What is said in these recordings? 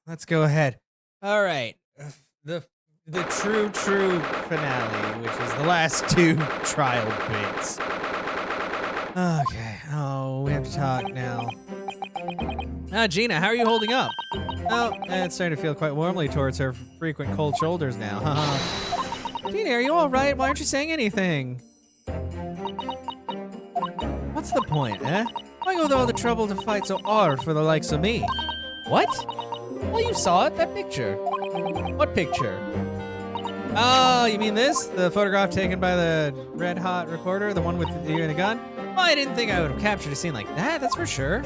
let's go ahead. All right, the the true finale, which is the last two trial bits. Okay. Oh, we have to talk now. Gina, how are you holding up? Oh, it's starting to feel quite warmly towards her frequent cold shoulders now. Gina, are you all right? Why aren't you saying anything? What's the point, eh? Why go to all the trouble to fight so hard for the likes of me? What? Well, you saw it, that picture. What picture? Oh, you mean this? The photograph taken by the red hot recorder? The one with you and a gun? Well, I didn't think I would have captured a scene like that, that's for sure.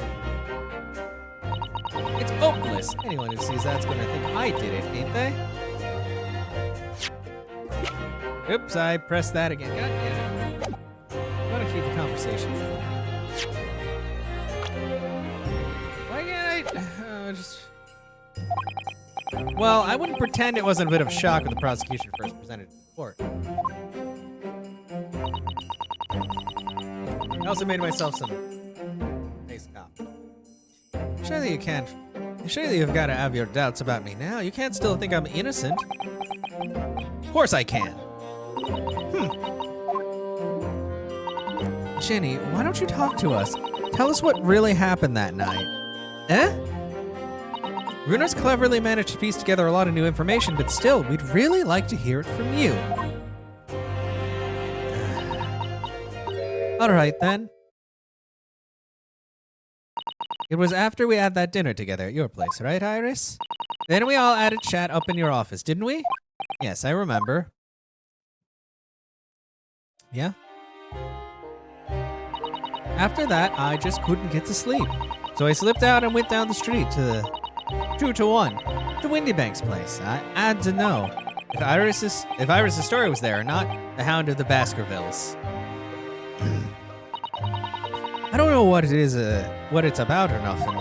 It's hopeless. Anyone who sees that's gonna think I did it, ain't they? Oops, I pressed that again. God damn it. I want to keep the conversation going. Why can't I just... Well, I wouldn't pretend it wasn't a bit of a shock when the prosecution first presented it to court. I also made myself some nice coffee. Surely you can't... Surely you've got to have your doubts about me now. You can't still think I'm innocent. Of course I can. Jenny, why don't you talk to us? Tell us what really happened that night. Eh? Runa's cleverly managed to piece together a lot of new information, but still, we'd really like to hear it from you. All right, then. It was after we had that dinner together at your place, right, Iris? Then we all had a chat up in your office, didn't we? Yes, I remember. Yeah? After that, I just couldn't get to sleep. So I slipped out and went down the street to the 2-1 to Windy Bank's place. I had to know if Iris's story was there or not, the Hound of the Baskervilles. I don't know what it is, what it's about or nothing,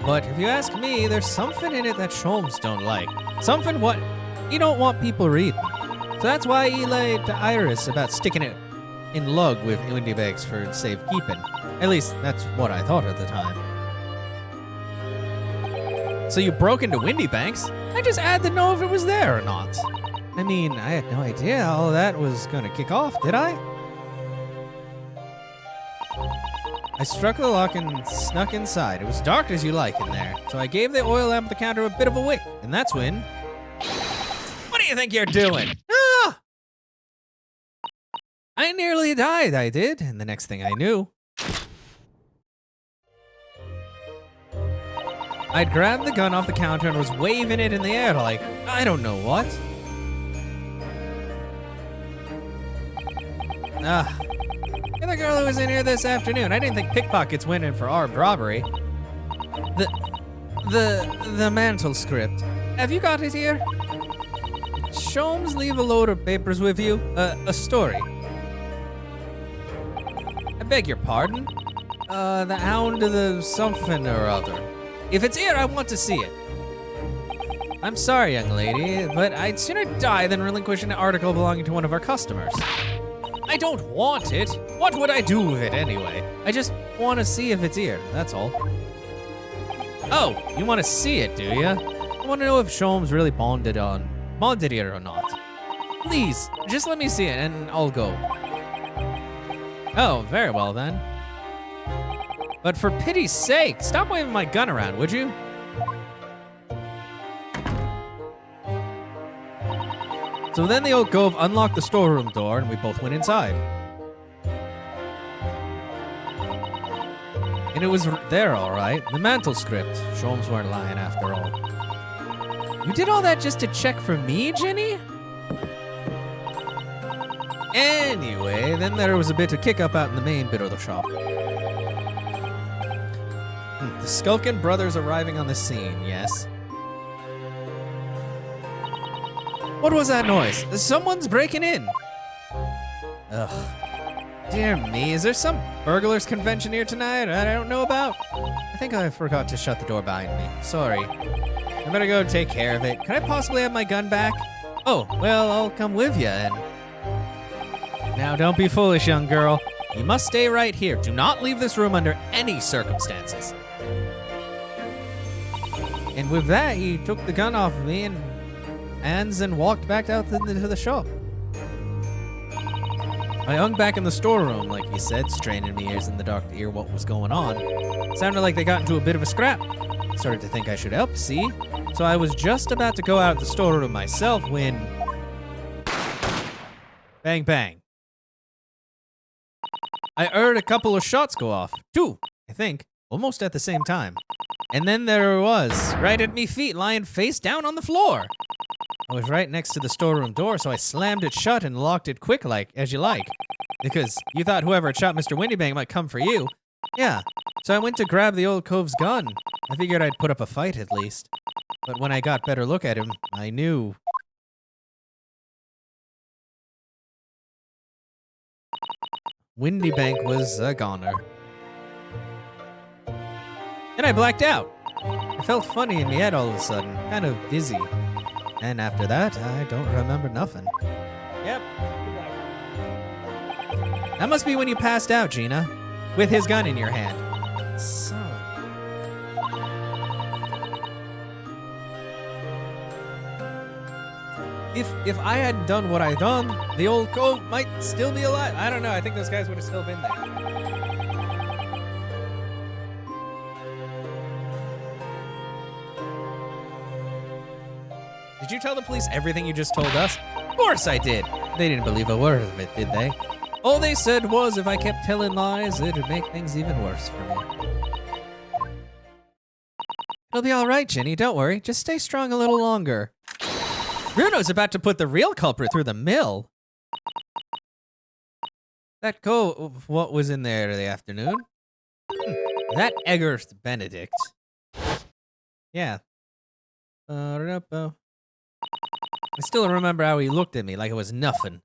but if you ask me, there's something in it that Sholmes don't like. Something what he don't want people reading. So that's why he laid to Iris about sticking it in lug with Windy Banks for safekeeping. At least that's what I thought at the time. So you broke into Windy Banks? I just had to know if it was there or not. I mean, I had no idea all that was gonna kick off, did I? I struck the lock and snuck inside. It was dark as you like in there, so I gave the oil lamp at the counter a bit of a wick, and that's when... What do you think you're doing? Ah! I nearly died, I did, and the next thing I knew... I'd grabbed the gun off the counter and was waving it in the air like, I don't know what. The other girl who was in here this afternoon, I didn't think pickpockets went in for armed robbery. The mantle script. Have you got it here? Sholmes leave a load of papers with you? A story. I beg your pardon? The Hound of the something or other. If it's here, I want to see it. I'm sorry, young lady, but I'd sooner die than relinquish an article belonging to one of our customers. I don't want it. What would I do with it anyway? I just want to see if it's here, that's all. Oh, you want to see it, do you? I want to know if Sholmes really bonded it or not. Please, just let me see it and I'll go. Oh, very well then. But for pity's sake, stop waving my gun around, would you? So then the old Gove unlocked the storeroom door and we both went inside. And it was there all right, the mantle script. Sholmes weren't lying after all. You did all that just to check for me, Jenny? Anyway, then there was a bit of kick up out in the main bit of the shop. The Skulkin brothers arriving on the scene, yes. What was that noise? Someone's breaking in. Ugh. Dear me, is there some burglars convention here tonight I don't know about? I think I forgot to shut the door behind me. Sorry. I better go take care of it. Could I possibly have my gun back? Oh, well, I'll come with you and... Now, don't be foolish, young girl. You must stay right here. Do not leave this room under any circumstances. And with that, he took the gun off of me and hands and walked back out to the shop. I hung back in the storeroom, like he said, straining my ears in the dark to hear what was going on. It sounded like they got into a bit of a scrap. I started to think I should help, see? So I was just about to go out the storeroom myself when... Bang, bang. I heard a couple of shots go off. 2, I think, almost at the same time. And then there it was, right at me feet, lying face down on the floor. I was right next to the storeroom door, so I slammed it shut and locked it quick like, as you like. Because you thought whoever had shot Mr. Windybang might come for you. Yeah, so I went to grab the old cove's gun. I figured I'd put up a fight at least. But when I got a better look at him, I knew. Windybank was a goner. Then I blacked out. I felt funny in my head all of a sudden, kind of dizzy. And after that, I don't remember nothing. Yep. That must be when you passed out, Gina. With his gun in your hand. So... If I hadn't done what I done, the old cove might still be alive. I don't know. I think those guys would have still been there. Did you tell the police everything you just told us? Of course I did. They didn't believe a word of it, did they? All they said was if I kept telling lies, it'd make things even worse for me. It'll be all right, Jenny. Don't worry. Just stay strong a little longer. Bruno's about to put the real culprit through the mill. That what was in there the afternoon? That Eggers Benedict. Yeah. I still remember how he looked at me like it was nothing.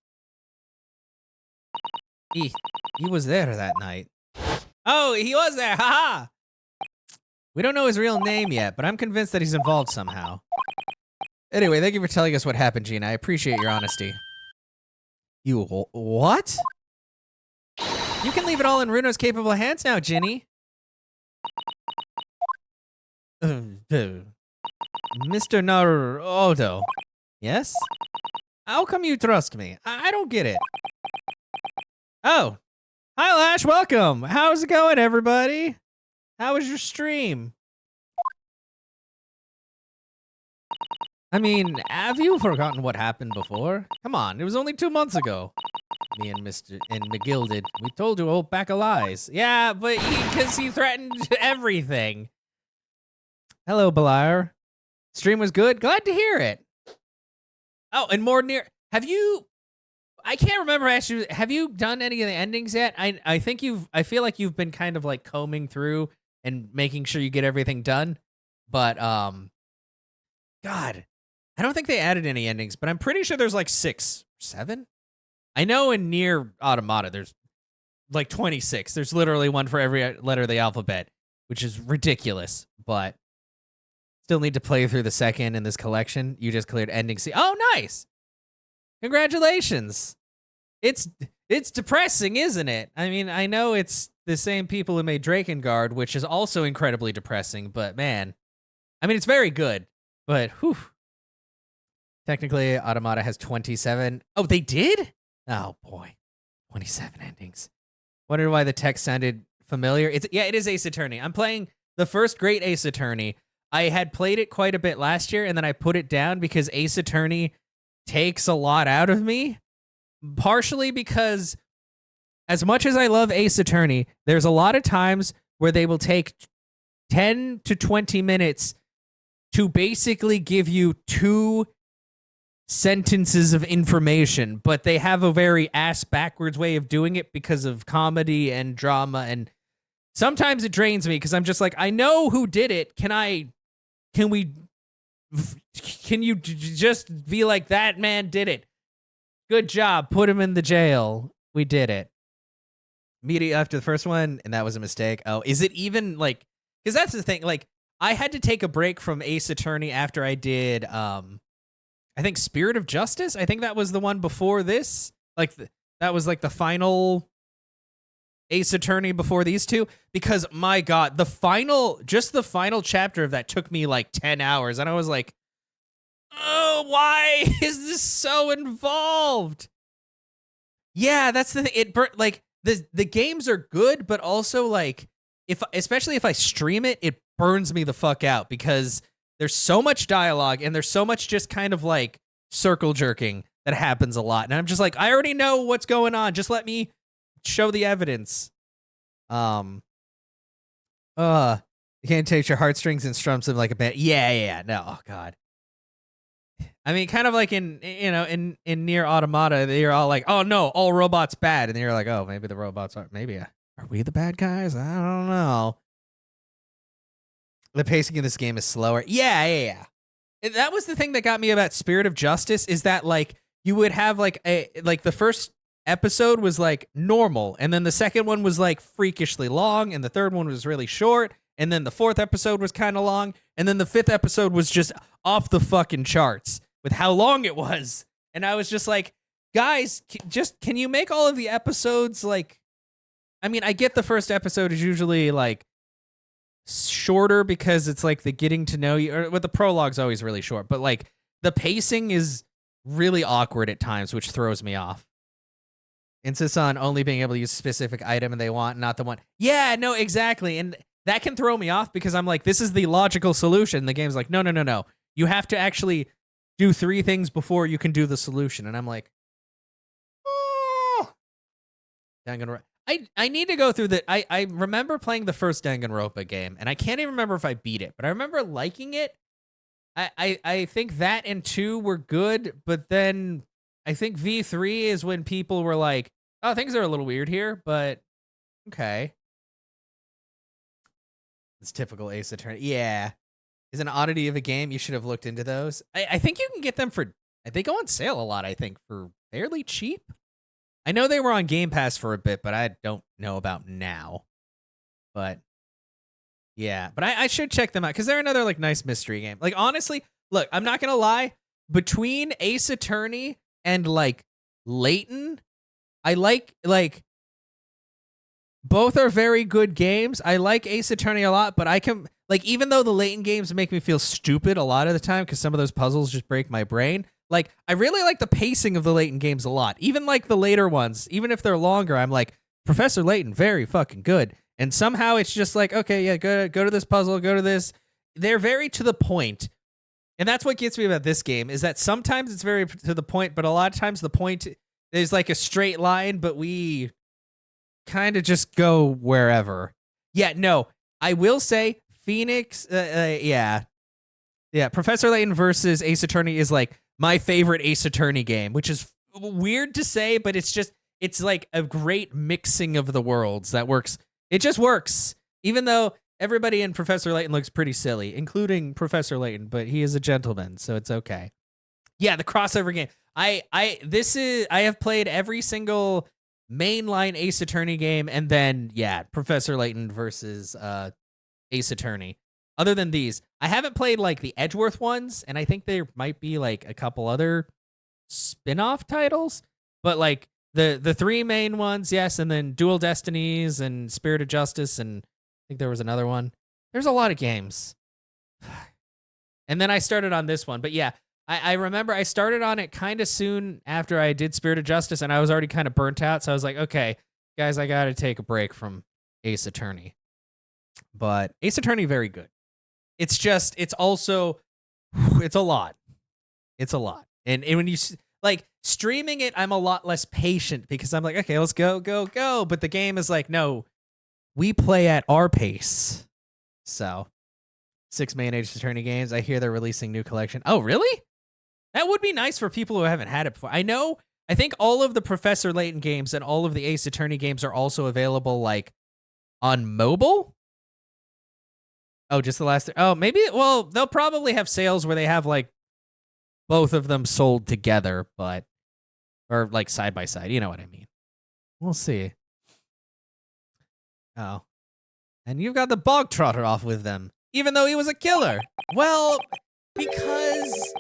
He was there that night. Oh, he was there, haha! We don't know his real name yet, but I'm convinced that he's involved somehow. Anyway, thank you for telling us what happened, Gina. I appreciate your honesty. You what? You can leave it all in Runo's capable hands now, Ginny. Mr. Naruto. Yes? How come you trust me? I don't get it. Oh. Hi, Lash. Welcome. How's it going, everybody? How was your stream? I mean, have you forgotten what happened before? Come on, it was only 2 months ago. Me and Mr. and McGill did. We told you a whole pack of lies. Yeah, but because he threatened everything. Hello, Beliar. Stream was good. Glad to hear it. Oh, and more near. Have you? I can't remember actually. Have you done any of the endings yet? I think you've. I feel like you've been kind of like combing through and making sure you get everything done. But God. I don't think they added any endings, but I'm pretty sure there's like 6, 7. I know in Nier Automata, there's like 26. There's literally one for every letter of the alphabet, which is ridiculous, but still need to play through the second in this collection. You just cleared ending C. Oh, nice. Congratulations. It's depressing, isn't it? I mean, I know it's the same people who made Drakengard, which is also incredibly depressing, but man, I mean, it's very good, but whew. Technically, Automata has 27. Oh, they did? Oh, boy. 27 endings. Wonder why the text sounded familiar. It is Ace Attorney. I'm playing the first Great Ace Attorney. I had played it quite a bit last year, and then I put it down because Ace Attorney takes a lot out of me. Partially because, as much as I love Ace Attorney, there's a lot of times where they will take 10 to 20 minutes to basically give you 2 sentences of information, but they have a very ass-backwards way of doing it because of comedy and drama, and sometimes it drains me because I'm just like, I know who did it. Can you just be like, that man did it? Good job. Put him in the jail. We did it. Immediately after the first one, and that was a mistake. Oh, is it even like, because that's the thing, like, I had to take a break from Ace Attorney after I did, I think Spirit of Justice. I think that was the one before this. Like that was like the final Ace Attorney before these two, because my God, the final chapter of that took me like 10 hours. And I was like, oh, why is this so involved? Yeah, that's the thing. Like the games are good, but also like especially if I stream it, it burns me the fuck out because there's so much dialogue and there's so much just kind of like circle jerking that happens a lot. And I'm just like, I already know what's going on. Just let me show the evidence. You can't take your heartstrings and strum them like a band. Yeah. No, oh God. I mean, kind of like in Nier Automata, they're all like, oh no, all robots bad. And you're like, oh, maybe the robots are we the bad guys? I don't know. The pacing of this game is slower. Yeah. That was the thing that got me about Spirit of Justice, is that like you would have like the first episode was like normal, and then the second one was like freakishly long, and the third one was really short, and then the fourth episode was kind of long, and then the fifth episode was just off the fucking charts with how long it was. And I was just like, guys, can you make all of the episodes like, I mean, I get the first episode is usually like shorter because it's like the getting to know you, or the prologue's always really short, but like the pacing is really awkward at times, which throws me off. Insists on only being able to use a specific item and they want, not the one. Yeah, no, exactly. And that can throw me off because I'm like, this is the logical solution. The game's like, no. You have to actually do 3 things before you can do the solution. And I'm like, oh. I need to go through the. I remember playing the first Danganronpa game, and I can't even remember if I beat it, but I remember liking it. I think that and 2 were good, but then I think V3 is when people were like, oh, things are a little weird here, but okay. It's typical Ace Attorney. Yeah. Is an oddity of a game. You should have looked into those. I think you can get them for, they go on sale a lot, I think, for fairly cheap. I know they were on Game Pass for a bit, but I don't know about now. But yeah, but I should check them out because they're another like nice mystery game. Like honestly, look, I'm not gonna lie. Between Ace Attorney and like Layton, I like both are very good games. I like Ace Attorney a lot, but I can like, even though the Layton games make me feel stupid a lot of the time because some of those puzzles just break my brain. Like, I really like the pacing of the Layton games a lot. Even like the later ones, even if they're longer, I'm like, Professor Layton, very fucking good. And somehow it's just like, okay, yeah, go to this puzzle, go to this. They're very to the point. And that's what gets me about this game, is that sometimes it's very to the point, but a lot of times the point is like a straight line, but we kind of just go wherever. Yeah, no, I will say Phoenix, yeah, Professor Layton versus Ace Attorney is like my favorite Ace Attorney game, which is weird to say, but it's like a great mixing of the worlds that works. It just works, even though everybody in Professor Layton looks pretty silly, including Professor Layton, but he is a gentleman, so it's okay. Yeah, the crossover game. I have played every single mainline Ace Attorney game, and then yeah, Professor Layton versus Ace Attorney. Other than these, I haven't played like the Edgeworth ones, and I think there might be like a couple other spin-off titles, but like the 3 main ones, yes, and then Dual Destinies and Spirit of Justice, and I think there was another one. There's a lot of games. And then I started on this one, but yeah, I remember I started on it kind of soon after I did Spirit of Justice, and I was already kind of burnt out, so I was like, okay, guys, I gotta take a break from Ace Attorney. But Ace Attorney, very good. It's just, it's also, it's a lot. It's a lot. And when you, like, streaming it, I'm a lot less patient because I'm like, okay, let's go. But the game is like, no, we play at our pace. So, 6 main Ace Attorney games. I hear they're releasing new collection. Oh, really? That would be nice for people who haven't had it before. I think all of the Professor Layton games and all of the Ace Attorney games are also available, like, on mobile? Oh, just the last. Oh, maybe. Well, they'll probably have sales where they have like both of them sold together, but or like side by side. You know what I mean? We'll see. Oh, and you've got the bog trotter off with them, even though he was a killer. Well, because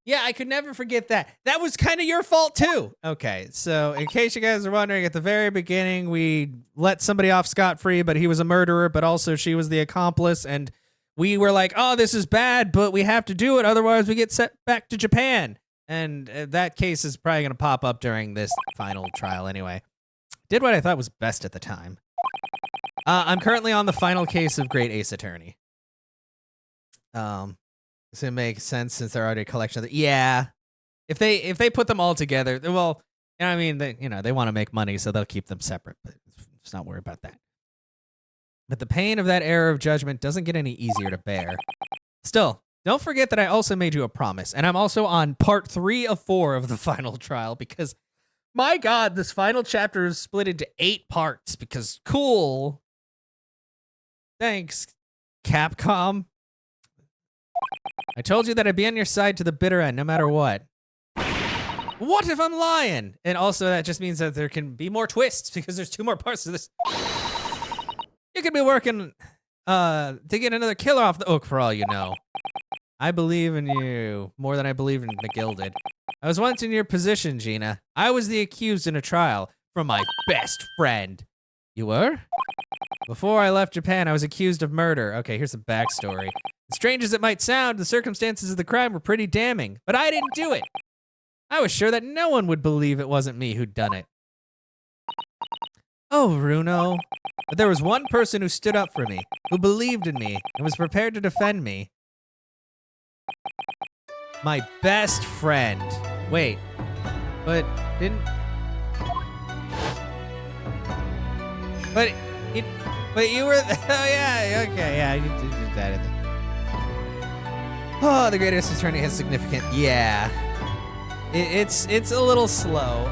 Yeah, I could never forget that. That was kind of your fault too. Okay, so in case you guys are wondering, at the very beginning, we let somebody off scot-free, but he was a murderer, but also she was the accomplice, and we were like, oh, this is bad, but we have to do it, otherwise we get sent back to Japan. And that case is probably going to pop up during this final trial anyway. Did what I thought was best at the time. I'm currently on the final case of Great Ace Attorney. Does it make sense since they're already a collection of yeah. If they put them all together, well, you know what I mean, they want to make money, so they'll keep them separate, but let's not worry about that. But the pain of that error of judgment doesn't get any easier to bear. Still, don't forget that I also made you a promise, and I'm also on part 3 of 4 of the final trial because, my God, this final chapter is split into 8 parts because cool. Thanks, Capcom. I told you that I'd be on your side to the bitter end, no matter what. What if I'm lying? And also that just means that there can be more twists because there's 2 more parts to this. You could be working to get another killer off the hook for all you know. I believe in you more than I believe in McGill did. I was once in your position, Gina. I was the accused in a trial from my best friend. You were? Before I left Japan, I was accused of murder. Okay, here's the backstory. As strange as it might sound, the circumstances of the crime were pretty damning, but I didn't do it. I was sure that no one would believe it wasn't me who'd done it. Oh, Bruno. But there was one person who stood up for me, who believed in me, and was prepared to defend me. My best friend. Wait, but didn't... But you were... Oh, yeah, okay, yeah, you did that. Oh, the Great Ace Attorney has significant... Yeah. It's a little slow.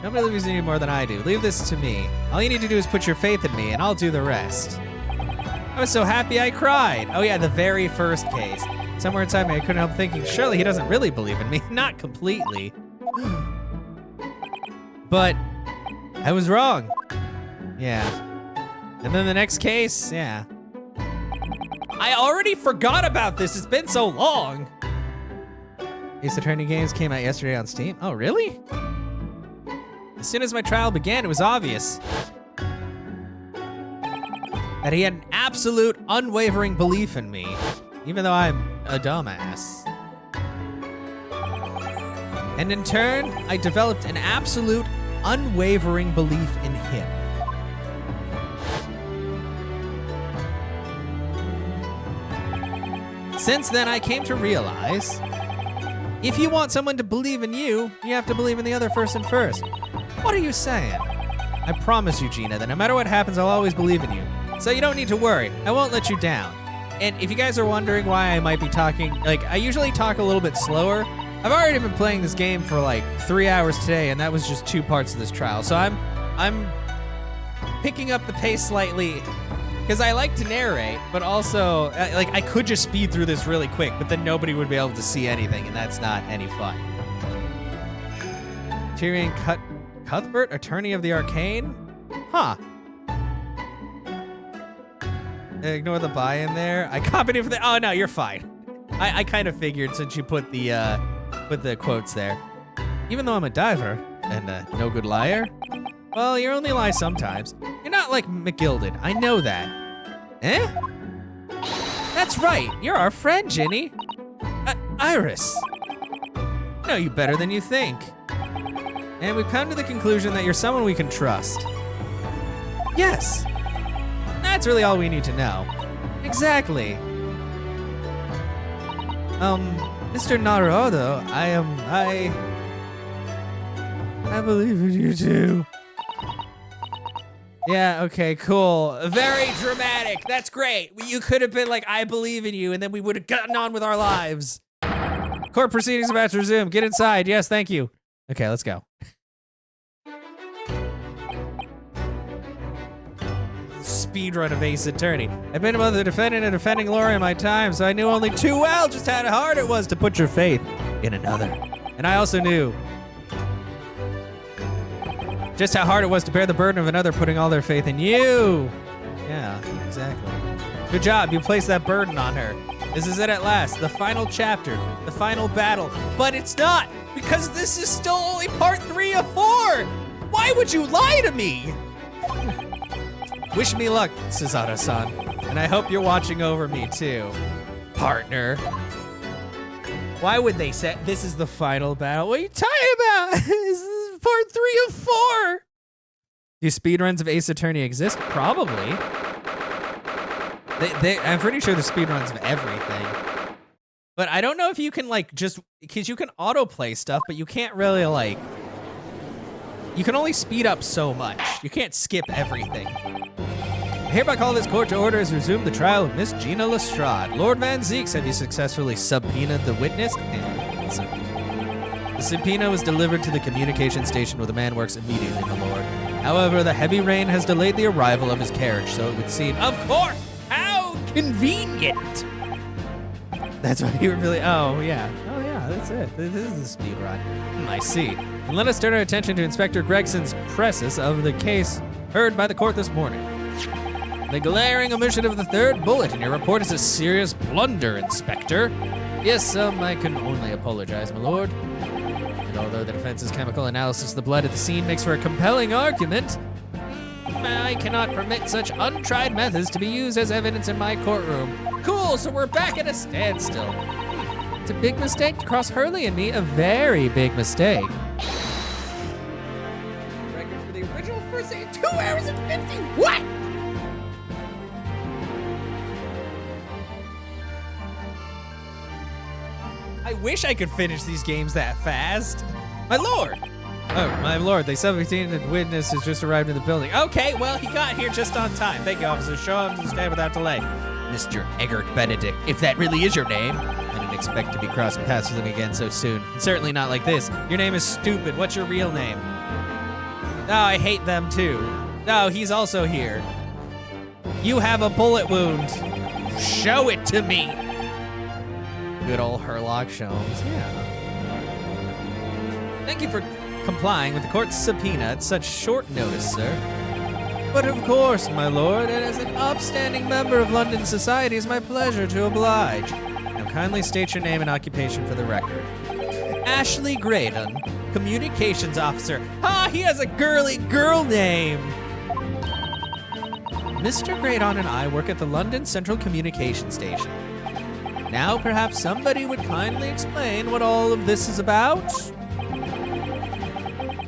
Nobody believes in you more than I do. Leave this to me. All you need to do is put your faith in me, and I'll do the rest. I was so happy I cried. Oh, yeah, the very first case. Somewhere inside me, I couldn't help thinking, surely he doesn't really believe in me. Not completely. But I was wrong. Yeah. And then the next case, yeah. I already forgot about this. It's been so long. Ace Attorney games came out yesterday on Steam. Oh, really? As soon as my trial began, it was obvious that he had an absolute, unwavering belief in me, even though I'm a dumbass. And in turn, I developed an absolute, unwavering belief in him. Since then, I came to realize, if you want someone to believe in you, you have to believe in the other person first. What are you saying? I promise you, Gina, that no matter what happens, I'll always believe in you. So you don't need to worry. I won't let you down. And if you guys are wondering why I might be talking, like, I usually talk a little bit slower. I've already been playing this game for like 3 hours today, and that was just 2 parts of this trial. So I'm picking up the pace slightly because I like to narrate, but also, like, I could just speed through this really quick, but then nobody would be able to see anything, and that's not any fun. Tyrion Cuthbert, Attorney of the Arcane? Huh. Ignore the buy-in there. I copied it for the... Oh, no, you're fine. I kind of figured since you put the quotes there. Even though I'm a diver and a no good liar, well, you only lie sometimes. You're not like McGilded. I know that. Eh? That's right. You're our friend, Ginny. Iris. I know you better than you think. And we've come to the conclusion that you're someone we can trust. Yes. That's really all we need to know. Exactly. Mr. Naruto, I believe in you too. Yeah, okay, cool. Very dramatic. That's great. You could have been like, I believe in you, and then we would have gotten on with our lives. Court proceedings about to resume. Get inside. Yes, thank you. Okay, let's go. Speedrun of Ace Attorney. I've been both a defendant and defending lawyer in my time, so I knew only too well just how hard it was to put your faith in another. And I also knew just how hard it was to bear the burden of another putting all their faith in you. Yeah, exactly. Good job, you placed that burden on her. This is it at last, the final chapter, the final battle. But it's not, because this is still only part 3 of 4. Why would you lie to me? Wish me luck, Cesaro-san, and I hope you're watching over me too, partner. Why would they say this is the final battle? What are you talking about? This is part 3 of 4. Do speedruns of Ace Attorney exist? Probably. I'm pretty sure there's speedruns of everything. But I don't know if you can like just, because you can autoplay stuff, but you can't really like, you can only speed up so much. You can't skip everything. I hereby call this court to order as resume the trial of Miss Gina Lestrade. Lord Van Zeeks, have you successfully subpoenaed the witness? The subpoena was delivered to the communication station where the man works immediately, my lord. However, the heavy rain has delayed the arrival of his carriage, so it would seem, of course, how convenient. That's what you were really, oh yeah, that's it. This is the speed run. I see. And let us turn our attention to Inspector Gregson's presses of the case heard by the court this morning. The glaring omission of the third bullet in your report is a serious blunder, Inspector. Yes, I can only apologize, my lord. And although the defense's chemical analysis of the blood at the scene makes for a compelling argument, I cannot permit such untried methods to be used as evidence in my courtroom. Cool, so we're back at a standstill. It's a big mistake to cross Hurley and me, a very big mistake. Record for the original first 2 hours and 50, what? I wish I could finish these games that fast. My lord! Oh, my lord, the subpoenaed witness has just arrived in the building. Okay, well, he got here just on time. Thank you, officer. Show him to stand without delay. Mr. Eggert Benedict, if that really is your name. I didn't expect to be crossing paths with him again so soon. And certainly not like this. Your name is stupid. What's your real name? Oh, I hate them too. Oh, he's also here. You have a bullet wound. Show it to me. Good old Herlock Sholmes, yeah. Thank you for complying with the court's subpoena at such short notice, sir. But of course, my lord, and as an upstanding member of London society, it's my pleasure to oblige. Now kindly state your name and occupation for the record. Ashley Graydon, communications officer. Ha, he has a girly girl name. Mr. Graydon and I work at the London Central Communication Station. Now perhaps somebody would kindly explain what all of this is about?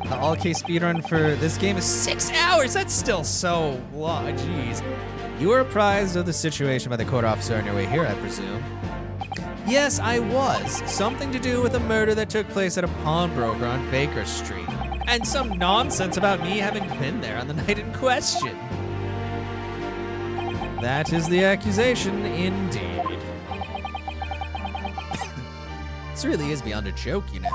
The all-case speedrun for this game is 6 hours. That's still so long. Jeez. You were apprised of the situation by the court officer on your way here, I presume. Yes, I was. Something to do with a murder that took place at a pawnbroker on Baker Street. And some nonsense about me having been there on the night in question. That is the accusation, indeed. This really is beyond a joke, you know.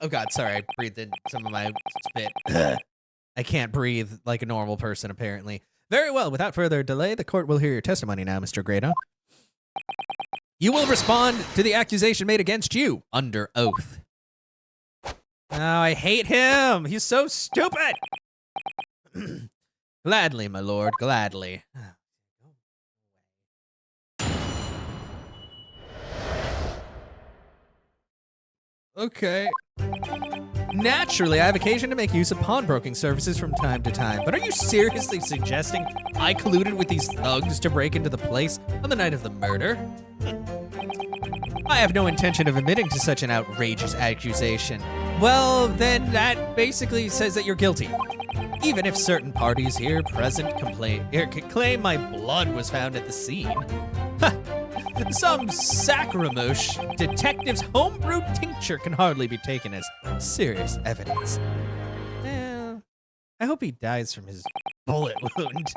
Oh God, sorry, I breathed in some of my spit. I can't breathe like a normal person, apparently. Very well, without further delay, the court will hear your testimony now, Mr. Grado. You will respond to the accusation made against you under oath. Oh, I hate him. He's so stupid. Gladly, my lord, gladly. Okay. Naturally, I have occasion to make use of pawnbroking services from time to time, but are you seriously suggesting I colluded with these thugs to break into the place on the night of the murder? I have no intention of admitting to such an outrageous accusation. Well, then that basically says that you're guilty. Even if certain parties here present claim my blood was found at the scene. Some sacramouche detective's homebrewed tincture can hardly be taken as serious evidence. I hope he dies from his bullet wound.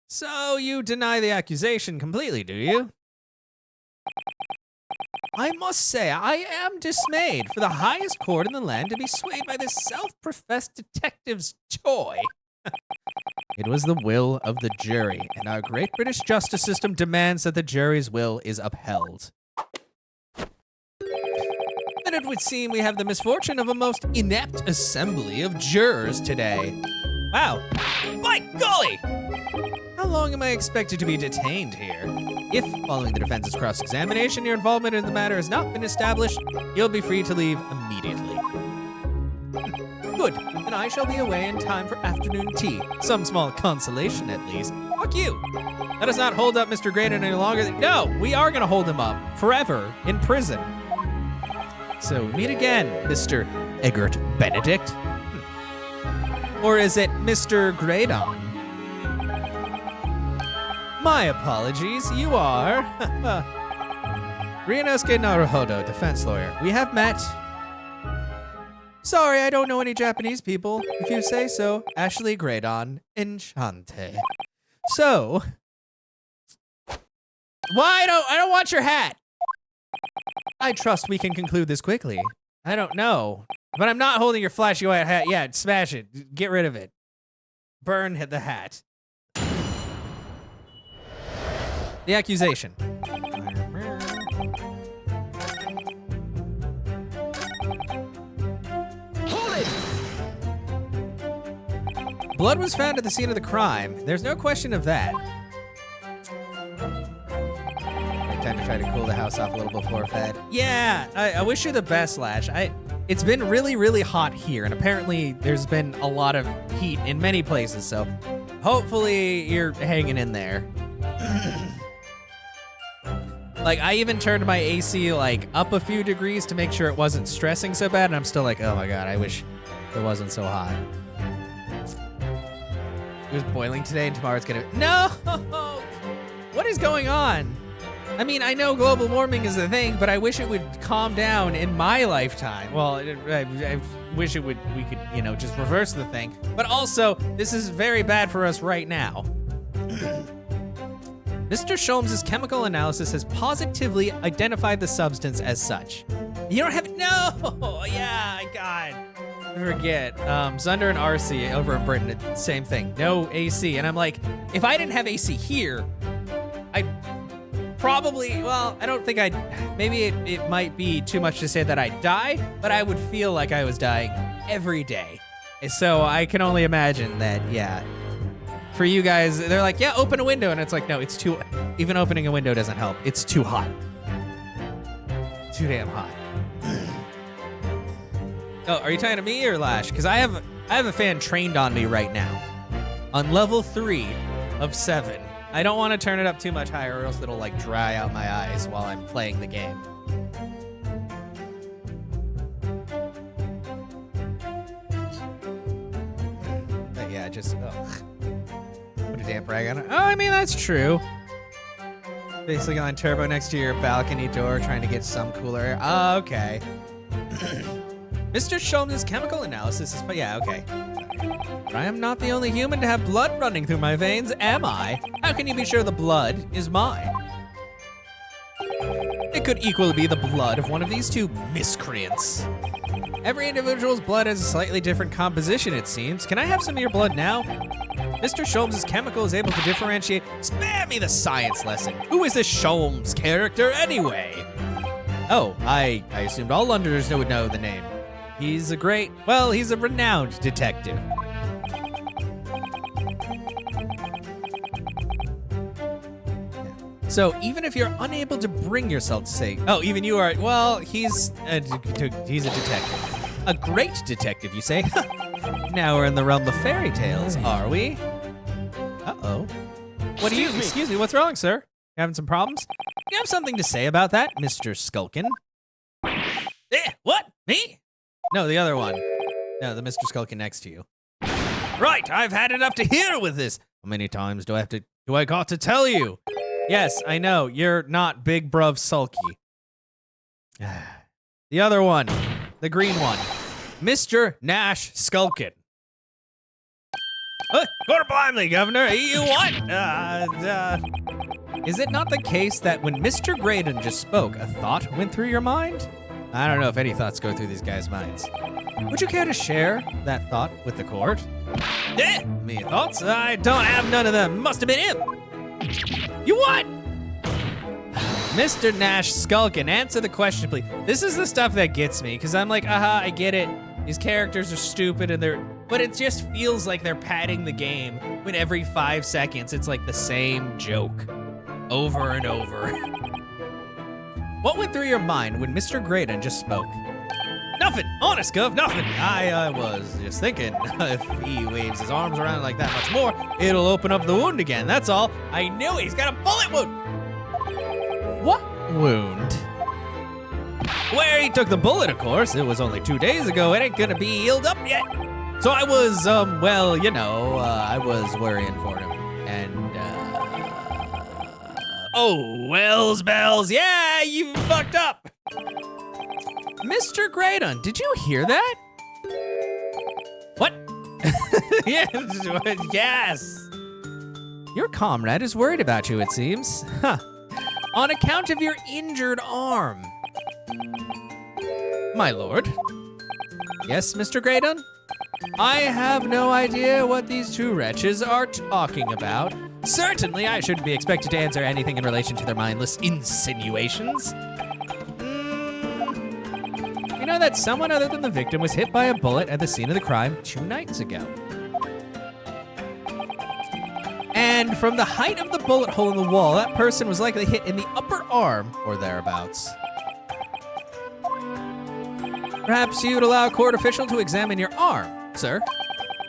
So you deny the accusation completely, do you? I must say, I am dismayed for the highest court in the land to be swayed by this self-professed detective's toy. It was the will of the jury, and our great British justice system demands that the jury's will is upheld. And it would seem we have the misfortune of a most inept assembly of jurors today. Wow, my golly! How long am I expected to be detained here? If, following the defense's cross-examination, your involvement in the matter has not been established, you'll be free to leave immediately. Good, and I shall be away in time for afternoon tea. Some small consolation, at least. Fuck you. Let us not hold up Mr. Graydon any longer. No, we are gonna hold him up forever in prison. So meet again, Mr. Egbert Benedict. Or is it Mr. Graydon? My apologies, you are Ryunosuke Naruhodo, defense lawyer. We have met. Sorry, I don't know any Japanese people. If you say so, Ashley Graydon, enchante. So, I don't want your hat. I trust we can conclude this quickly. I don't know, but I'm not holding your flashy white hat yet. Smash it, get rid of it. Burn the hat. The accusation. Blood was found at the scene of the crime. There's no question of that. Time to try to cool the house off a little before Fed. Yeah, I wish you the best, Lash. It's been really, really hot here, and apparently there's been a lot of heat in many places, so hopefully you're hanging in there. Like, I even turned my AC, like, up a few degrees to make sure it wasn't stressing so bad, and I'm still like, oh my god, I wish it wasn't so hot. It was boiling today, and tomorrow it's gonna... No! What is going on? I mean, I know global warming is a thing, but I wish it would calm down in my lifetime. Well, I wish we could, you know, just reverse the thing. But also, this is very bad for us right now. Mr. Sholmes' chemical analysis has positively identified the substance as such. You don't have... No! Yeah, God. I forget. Zunder and RC over in Britain, same thing. No AC. And I'm like, if I didn't have AC here, I'd probably, well, I don't think maybe it might be too much to say that I'd die, but I would feel like I was dying every day. So I can only imagine that, yeah. For you guys, they're like, yeah, open a window. And it's like, no, it's too, even opening a window doesn't help. It's too hot. Too damn hot. Oh, are you talking to me or Lash? Because I have a fan trained on me right now. On level 3 of 7. I don't want to turn it up too much higher or else it'll like dry out my eyes while I'm playing the game. But yeah, just, ugh. Put a damp rag on it. Oh, I mean, that's true. Basically on turbo next to your balcony door trying to get some cooler air. Oh, okay. Mr. Sholmes' chemical analysis is, yeah, okay. But I am not the only human to have blood running through my veins, am I? How can you be sure the blood is mine? It could equally be the blood of one of these two miscreants. Every individual's blood has a slightly different composition, it seems. Can I have some of your blood now? Mr. Sholmes' chemical is able to differentiate. Spare me the science lesson. Who is this Sholmes character anyway? Oh, I assumed all Londoners would know the name. He's a renowned detective. So even if you're unable to bring yourself to say, oh, even you are, well, he's a detective. A great detective, you say? Now we're in the realm of fairy tales, are we? Uh-oh. Excuse me, what's wrong, sir? You having some problems? You have something to say about that, Mr. Skulkin? What? Me? No, the other one. No, the Mr. Skulkin next to you. Right, I've had enough to hear with this. How many times do I got to tell you? Yes, I know, you're not Big Bruv Sulky. The other one, the green one, Mr. Nash Skulkin. Go to blindly, Governor, you what? Is it not the case that when Mr. Graydon just spoke, a thought went through your mind? I don't know if any thoughts go through these guys' minds. Would you care to share that thought with the court? Me thoughts? I don't have none of them. Must have been him. You what? Mr. Nash Skulkin, answer the question, please. This is the stuff that gets me, because I'm like, I get it. These characters are stupid but it just feels like they're padding the game when every 5 seconds it's like the same joke. over and over. What went through your mind when Mr. Graydon just spoke? Nothing, honest, Gov, nothing. I was just thinking, if he waves his arms around like that much more, it'll open up the wound again, that's all. I knew it, he's got a bullet wound. What wound? Where he took the bullet, of course. It was only 2 days ago. It ain't gonna be healed up yet. So I was, well, you know, I was worrying for him. And, oh, Wells Bells, yeah, you fucked up. Mr. Graydon, did you hear that? What? Yes. Your comrade is worried about you, it seems. Huh. On account of your injured arm. My lord. Yes, Mr. Graydon? I have no idea what these two wretches are talking about. Certainly, I shouldn't be expected to answer anything in relation to their mindless insinuations. You know that someone other than the victim was hit by a bullet at the scene of the crime 2 nights ago. And from the height of the bullet hole in the wall, that person was likely hit in the upper arm or thereabouts. Perhaps you'd allow a court official to examine your arm, sir.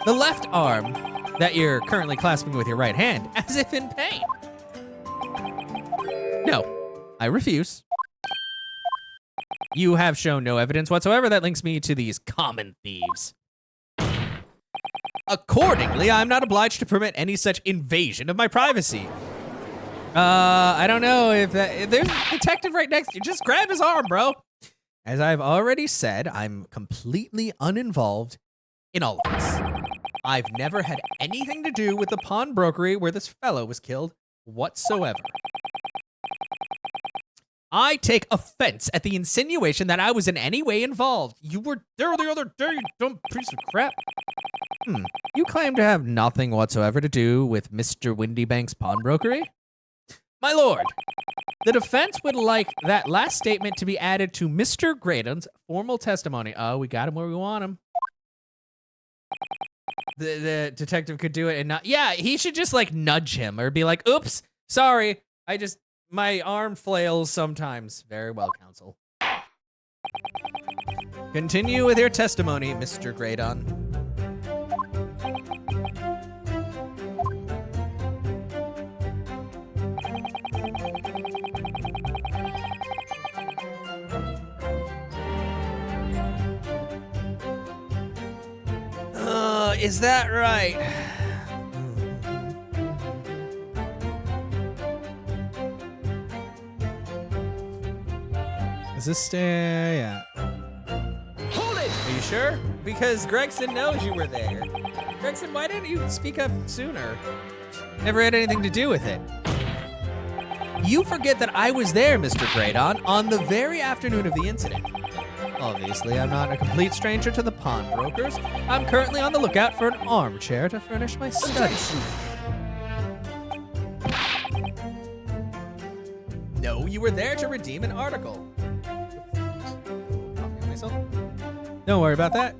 The left arm that you're currently clasping with your right hand, as if in pain. No, I refuse. You have shown no evidence whatsoever that links me to these common thieves. Accordingly, I'm not obliged to permit any such invasion of my privacy. I don't know if there's a detective right next to you. Just grab his arm, bro. As I've already said, I'm completely uninvolved in all of this. I've never had anything to do with the pawnbrokery where this fellow was killed whatsoever. I take offense at the insinuation that I was in any way involved. You were there the other day, you dumb piece of crap. You claim to have nothing whatsoever to do with Mr. Windybank's pawnbrokery? My lord, the defense would like that last statement to be added to Mr. Graydon's formal testimony. Oh, we got him where we want him. The detective could do it and not. Yeah, he should just like nudge him or be like, oops, sorry. My arm flails sometimes. Very well, counsel. Continue with your testimony, Mr. Graydon. Is that right? Is this yeah. Hold it! Are you sure? Because Gregson knows you were there. Gregson, why didn't you speak up sooner? Never had anything to do with it. You forget that I was there, Mr. Graydon, on the very afternoon of the incident. Obviously, I'm not a complete stranger to the pawnbrokers. I'm currently on the lookout for an armchair to furnish my study. No, you were there to redeem an article. Don't worry about that.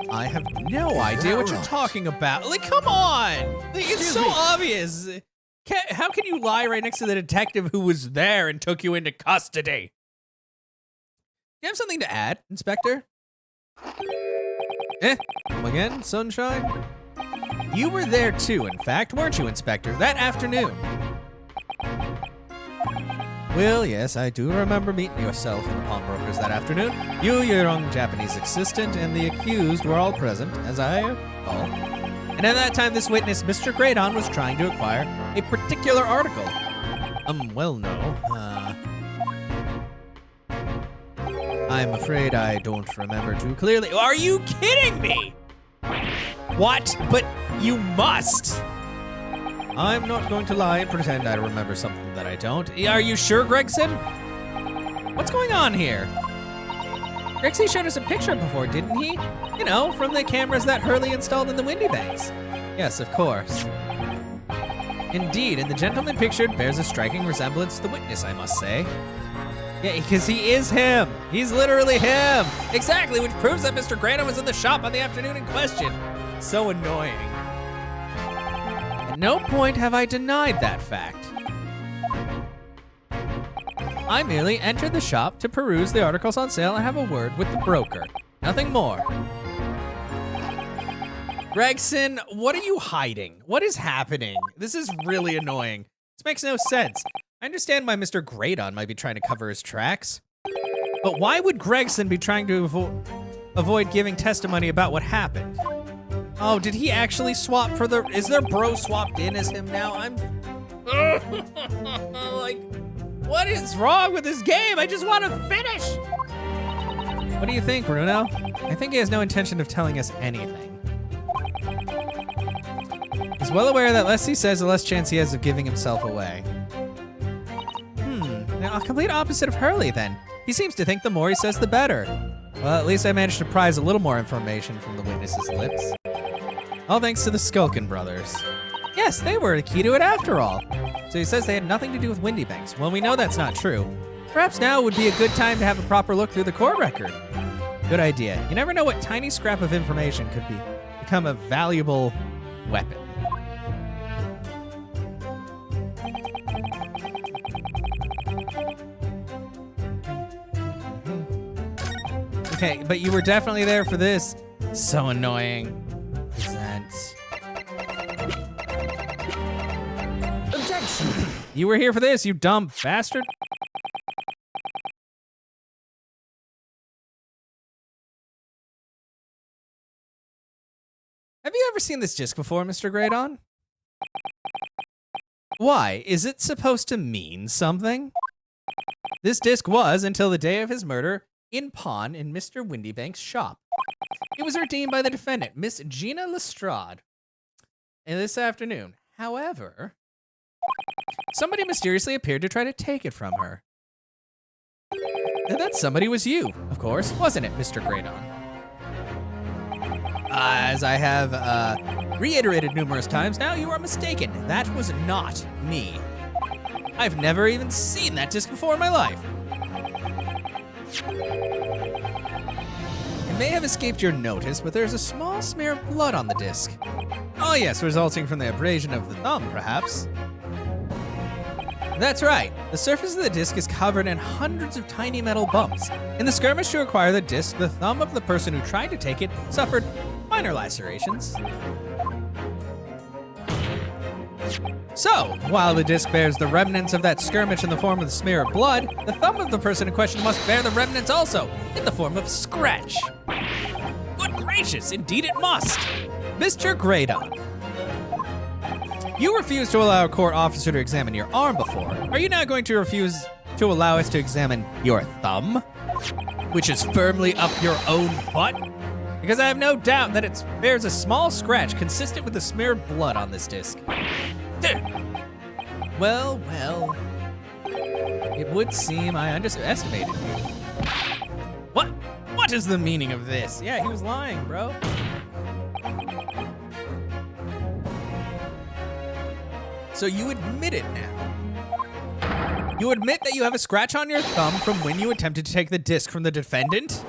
I have no idea what you're talking about. Like, come on! Like, it's so obvious. How can you lie right next to the detective who was there and took you into custody? You have something to add, Inspector? Come again, Sunshine? You were there too, in fact, weren't you, Inspector, that afternoon? Well, yes, I do remember meeting yourself and the pawnbrokers that afternoon. You, your young Japanese assistant, and the accused were all present, as I recall. And at that time, this witness, Mr. Graydon, was trying to acquire a particular article. Well, no. I'm afraid I don't remember too clearly. Are you kidding me? What? But you must. I'm not going to lie and pretend I remember something that I don't. Are you sure, Gregson? What's going on here? Grexy showed us a picture before, didn't he? You know, from the cameras that Hurley installed in the Windybanks. Yes, of course. Indeed, and the gentleman pictured bears a striking resemblance to the witness, I must say. Yeah, because he is him. He's literally him. Exactly, which proves that Mr. Graydon was in the shop on the afternoon in question. So annoying. And no point have I denied that fact. I merely entered the shop to peruse the articles on sale and have a word with the broker. Nothing more. Gregson, what are you hiding? What is happening? This is really annoying. This makes no sense. I understand why Mr. Greydon might be trying to cover his tracks. But why would Gregson be trying to avoid giving testimony about what happened? Oh, did he actually swap for the... Is their bro swapped in as him now? I'm... like, what is wrong with this game? I just want to finish! What do you think, Bruno? I think he has no intention of telling us anything. He's well aware that less he says, the less chance he has of giving himself away. Now, a complete opposite of Hurley, then. He seems to think the more he says, the better. Well, at least I managed to prise a little more information from the witness's lips. All thanks to the Skulkin brothers. Yes, they were the key to it after all. So he says they had nothing to do with Windybanks. Well, we know that's not true. Perhaps now would be a good time to have a proper look through the court record. Good idea. You never know what tiny scrap of information could become a valuable weapon. Okay, but you were definitely there for this. So annoying. Present. Objection. You were here for this, you dumb bastard. Have you ever seen this disc before, Mr. Greydon? Why? Is it supposed to mean something? This disc was, until the day of his murder, in pawn in Mr. Windybank's shop. It was redeemed by the defendant, Miss Gina Lestrade, this afternoon. However, somebody mysteriously appeared to try to take it from her. And that somebody was you, of course, wasn't it, Mr. Greydon? As I have reiterated numerous times now, you are mistaken. That was not me. I've never even seen that disc before in my life. It may have escaped your notice, but there's a small smear of blood on the disc. Oh yes, resulting from the abrasion of the thumb, perhaps. That's right. The surface of the disc is covered in hundreds of tiny metal bumps. In the skirmish to acquire the disc, the thumb of the person who tried to take it suffered minor lacerations. So, while the disc bears the remnants of that skirmish in the form of the smear of blood, the thumb of the person in question must bear the remnants also, in the form of a scratch. Good gracious, indeed it must! Mr. Greydon, you refused to allow a court officer to examine your arm before. Are you now going to refuse to allow us to examine your thumb? Which is firmly up your own butt? Because I have no doubt that it bears a small scratch consistent with the smear of blood on this disc. Well, it would seem I underestimated you. What is the meaning of this? Yeah, he was lying, bro. So you admit it now. You admit that you have a scratch on your thumb from when you attempted to take the disc from the defendant?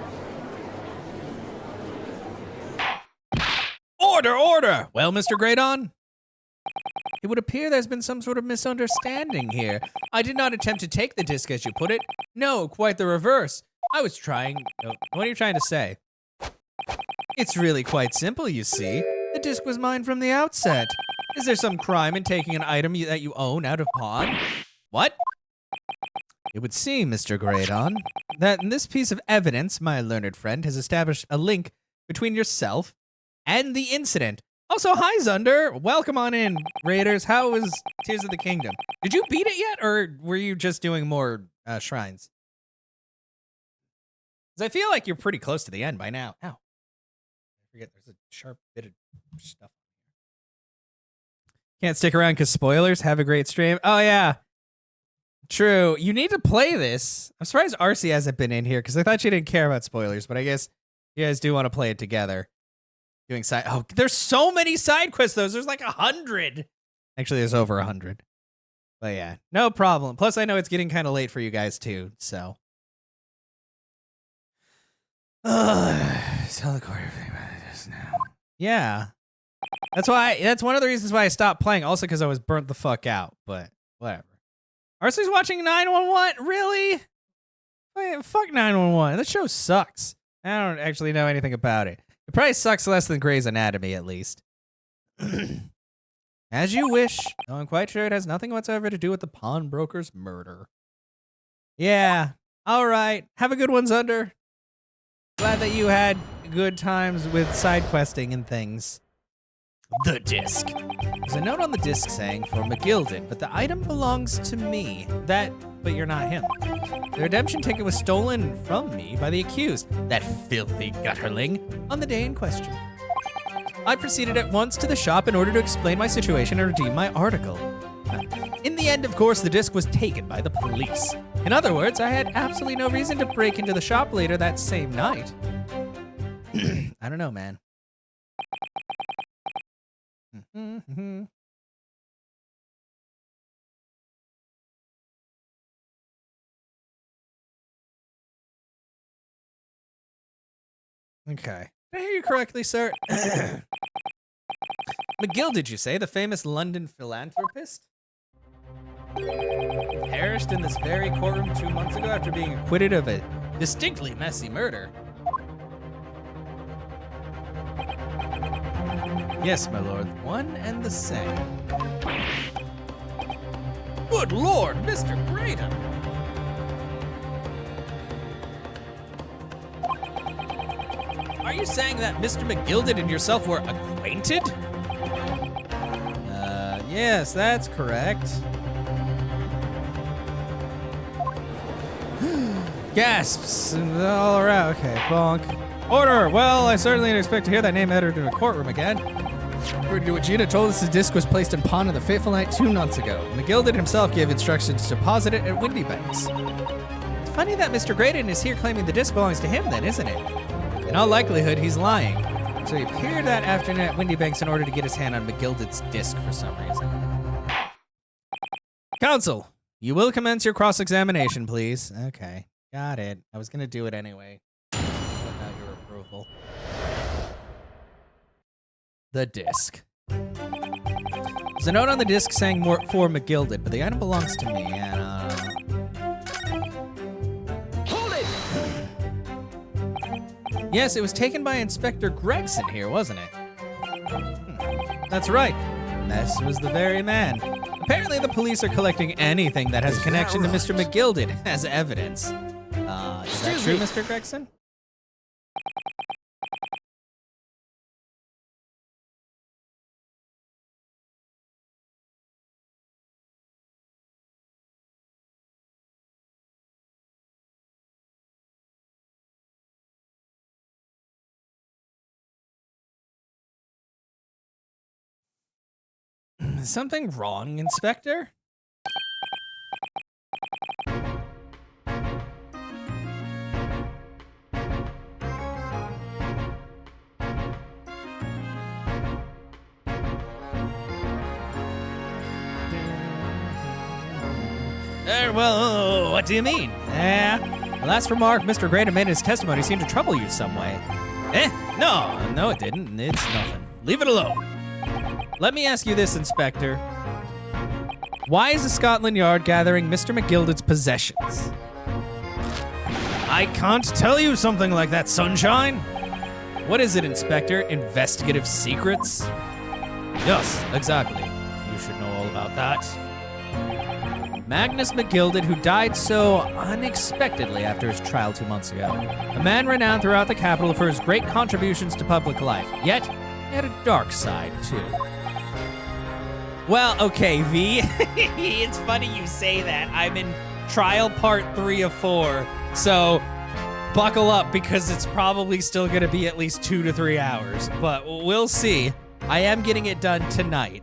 Order! Well, Mr. Greydon? It would appear there's been some sort of misunderstanding here. I did not attempt to take the disc as you put it. No, quite the reverse. I was trying... What are you trying to say? It's really quite simple, you see. The disc was mine from the outset. Is there some crime in taking an item that you own out of pawn? What? It would seem, Mr. Greydon, that in this piece of evidence, my learned friend has established a link between yourself and the incident. Also, hi, Zunder. Welcome on in, Raiders. How was Tears of the Kingdom? Did you beat it yet, or were you just doing more shrines? Because I feel like you're pretty close to the end by now. Ow. I forget there's a sharp bit of stuff. Can't stick around because spoilers. Have a great stream. Oh, yeah. True. You need to play this. I'm surprised RC hasn't been in here because I thought she didn't care about spoilers, but I guess you guys do want to play it together. Doing side. Oh, there's so many side quests, though. There's like 100. Actually, there's over 100. But yeah, no problem. Plus, I know it's getting kind of late for you guys, too, so. Tell the court everything about this now. Yeah. That's one of the reasons why I stopped playing. Also because I was burnt the fuck out. But whatever. RC's watching 911. Really? Wait, fuck 911. That show sucks. I don't actually know anything about it. It probably sucks less than Grey's Anatomy, at least. As you wish. Though I'm quite sure it has nothing whatsoever to do with the pawnbroker's murder. Yeah. All right. Have a good one, Zunder. Glad that you had good times with side questing and things. The disc. There's a note on the disc saying for McGilded, but the item belongs to me. But you're not him. The redemption ticket was stolen from me by the accused, that filthy gutterling, on the day in question. I proceeded at once to the shop in order to explain my situation and redeem my article. In the end, of course, the disc was taken by the police. In other words, I had absolutely no reason to break into the shop later that same night. I don't know, man. Okay. Did I hear you correctly, sir? McGill, did you say? The famous London philanthropist? Perished in this very courtroom 2 months ago after being acquitted of a distinctly messy murder. Yes, my lord. One and the same. Good lord, Mr. Grayton! Are you saying that Mr. McGilded and yourself were acquainted? Yes, that's correct. Gasps all around. Okay, bonk. Order! Well, I certainly didn't expect to hear that name uttered in a courtroom again. According to what Gina told us, the disc was placed in pawn on the fateful night 2 months ago. McGilded himself gave instructions to deposit it at Windy Banks. It's funny that Mr. Graydon is here claiming the disc belongs to him then, isn't it? In all likelihood, he's lying. So he appeared that afternoon at Windy Banks in order to get his hand on McGilded's disc for some reason. Counsel, you will commence your cross-examination, please. Okay, got it. I was gonna do it anyway. Without your approval. The disc. There's a note on the disc saying more for McGilded, but the item belongs to me. Hold it! Yes, it was taken by Inspector Gregson here, wasn't it? That's right. This was the very man. Apparently the police are collecting anything that has a connection to Mr. McGilded as evidence. Is that true, Mr. Gregson? Something wrong, Inspector? Well, what do you mean? The last remark Mr. Graydon made in his testimony seemed to trouble you some way. No, it didn't. It's nothing. Leave it alone. Let me ask you this, Inspector. Why is the Scotland Yard gathering Mr. McGilded's possessions? I can't tell you something like that, Sunshine. What is it, Inspector? Investigative secrets? Yes, exactly. You should know all about that. Magnus McGilded, who died so unexpectedly after his trial 2 months ago. A man renowned throughout the capital for his great contributions to public life. Yet, he had a dark side, too. Well, okay, V. It's funny you say that. I'm in trial part 3 of 4, so buckle up because it's probably still gonna be at least 2 to 3 hours, but we'll see. I am getting it done tonight.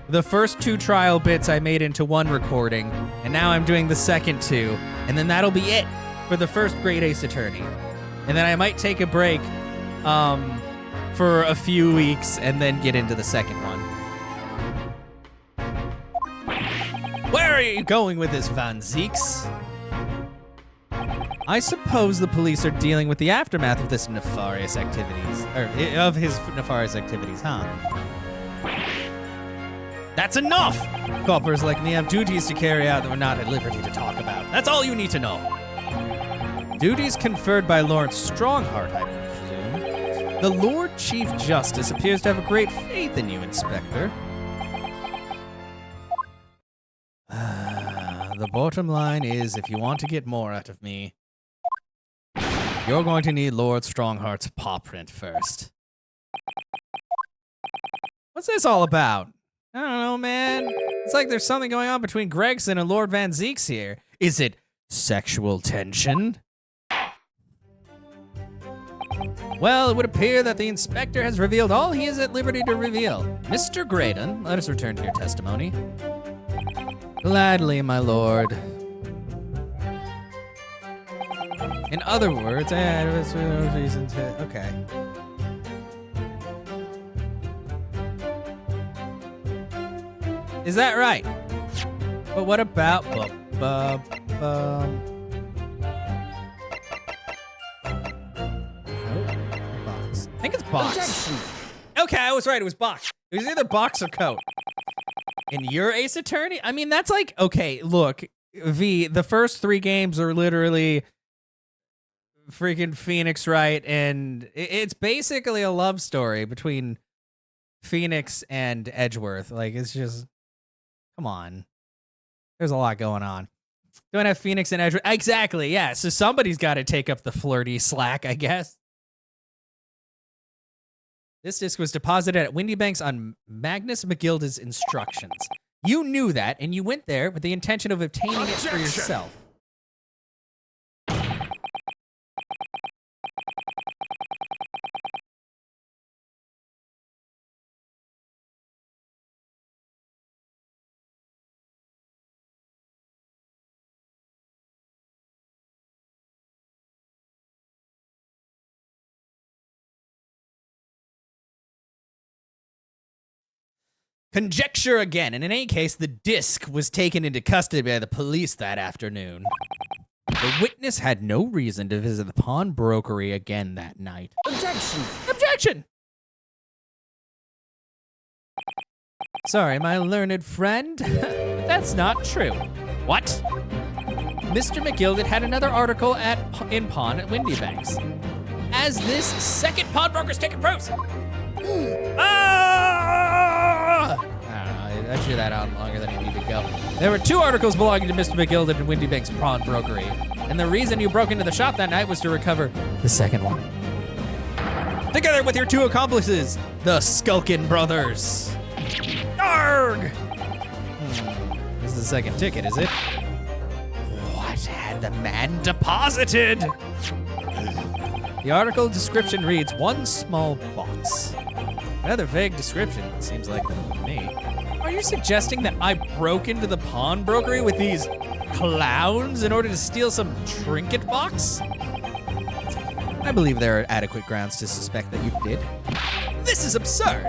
The first 2 trial bits I made into 1 recording, and now I'm doing the second 2, and then that'll be it for the first Great Ace Attorney. And then I might take a break for a few weeks and then get into the second one. Where are you going with this, Van Zeeks? I suppose the police are dealing with the aftermath of this nefarious activities, of his nefarious activities, huh? That's enough! Coppers like me have duties to carry out that we're not at liberty to talk about. That's all you need to know. Duties conferred by Lawrence Strongheart, I presume. The Lord Chief Justice appears to have a great faith in you, Inspector. The bottom line is, if you want to get more out of me, you're going to need Lord Strongheart's paw print first. What's this all about? I don't know, man. It's like there's something going on between Gregson and Lord Van Zeeks here. Is it sexual tension? Well, it would appear that the inspector has revealed all he is at liberty to reveal. Mr. Graydon, let us return to your testimony. Gladly, my lord. In other words, okay. Is that right? But what about box? I think it's box. Objection. Okay, I was right. It was box. It was either box or coat. And you're Ace Attorney? I mean, that's like, okay, look, V, the first 3 games are literally freaking Phoenix Wright, and it's basically a love story between Phoenix and Edgeworth. Like, it's just, come on. There's a lot going on. Don't have Phoenix and Edgeworth. Exactly, yeah. So somebody's got to take up the flirty slack, I guess. This disc was deposited at Windy Banks on Magnus McGilda's instructions. You knew that, and you went there with the intention of obtaining it for yourself. Conjecture again, and in any case, the disc was taken into custody by the police that afternoon. The witness had no reason to visit the pawnbrokery again that night. Objection! Objection! Sorry, my learned friend, but that's not true. What? Mr. McGilded had another article in pawn at Windy Banks. As this second pawnbroker's ticket proves. I don't know, I drew that out longer than it needed to go. There were 2 articles belonging to Mr. McGilded and Windy Banks pawnbrokery, and the reason you broke into the shop that night was to recover the second one. Together with your 2 accomplices, the Skulkin brothers. Arg! This is the second ticket, is it? What had the man deposited? The article description reads, 1 small box. Rather vague description, it seems like to me. Are you suggesting that I broke into the pawnbrokery with these clowns in order to steal some trinket box? I believe there are adequate grounds to suspect that you did. This is absurd!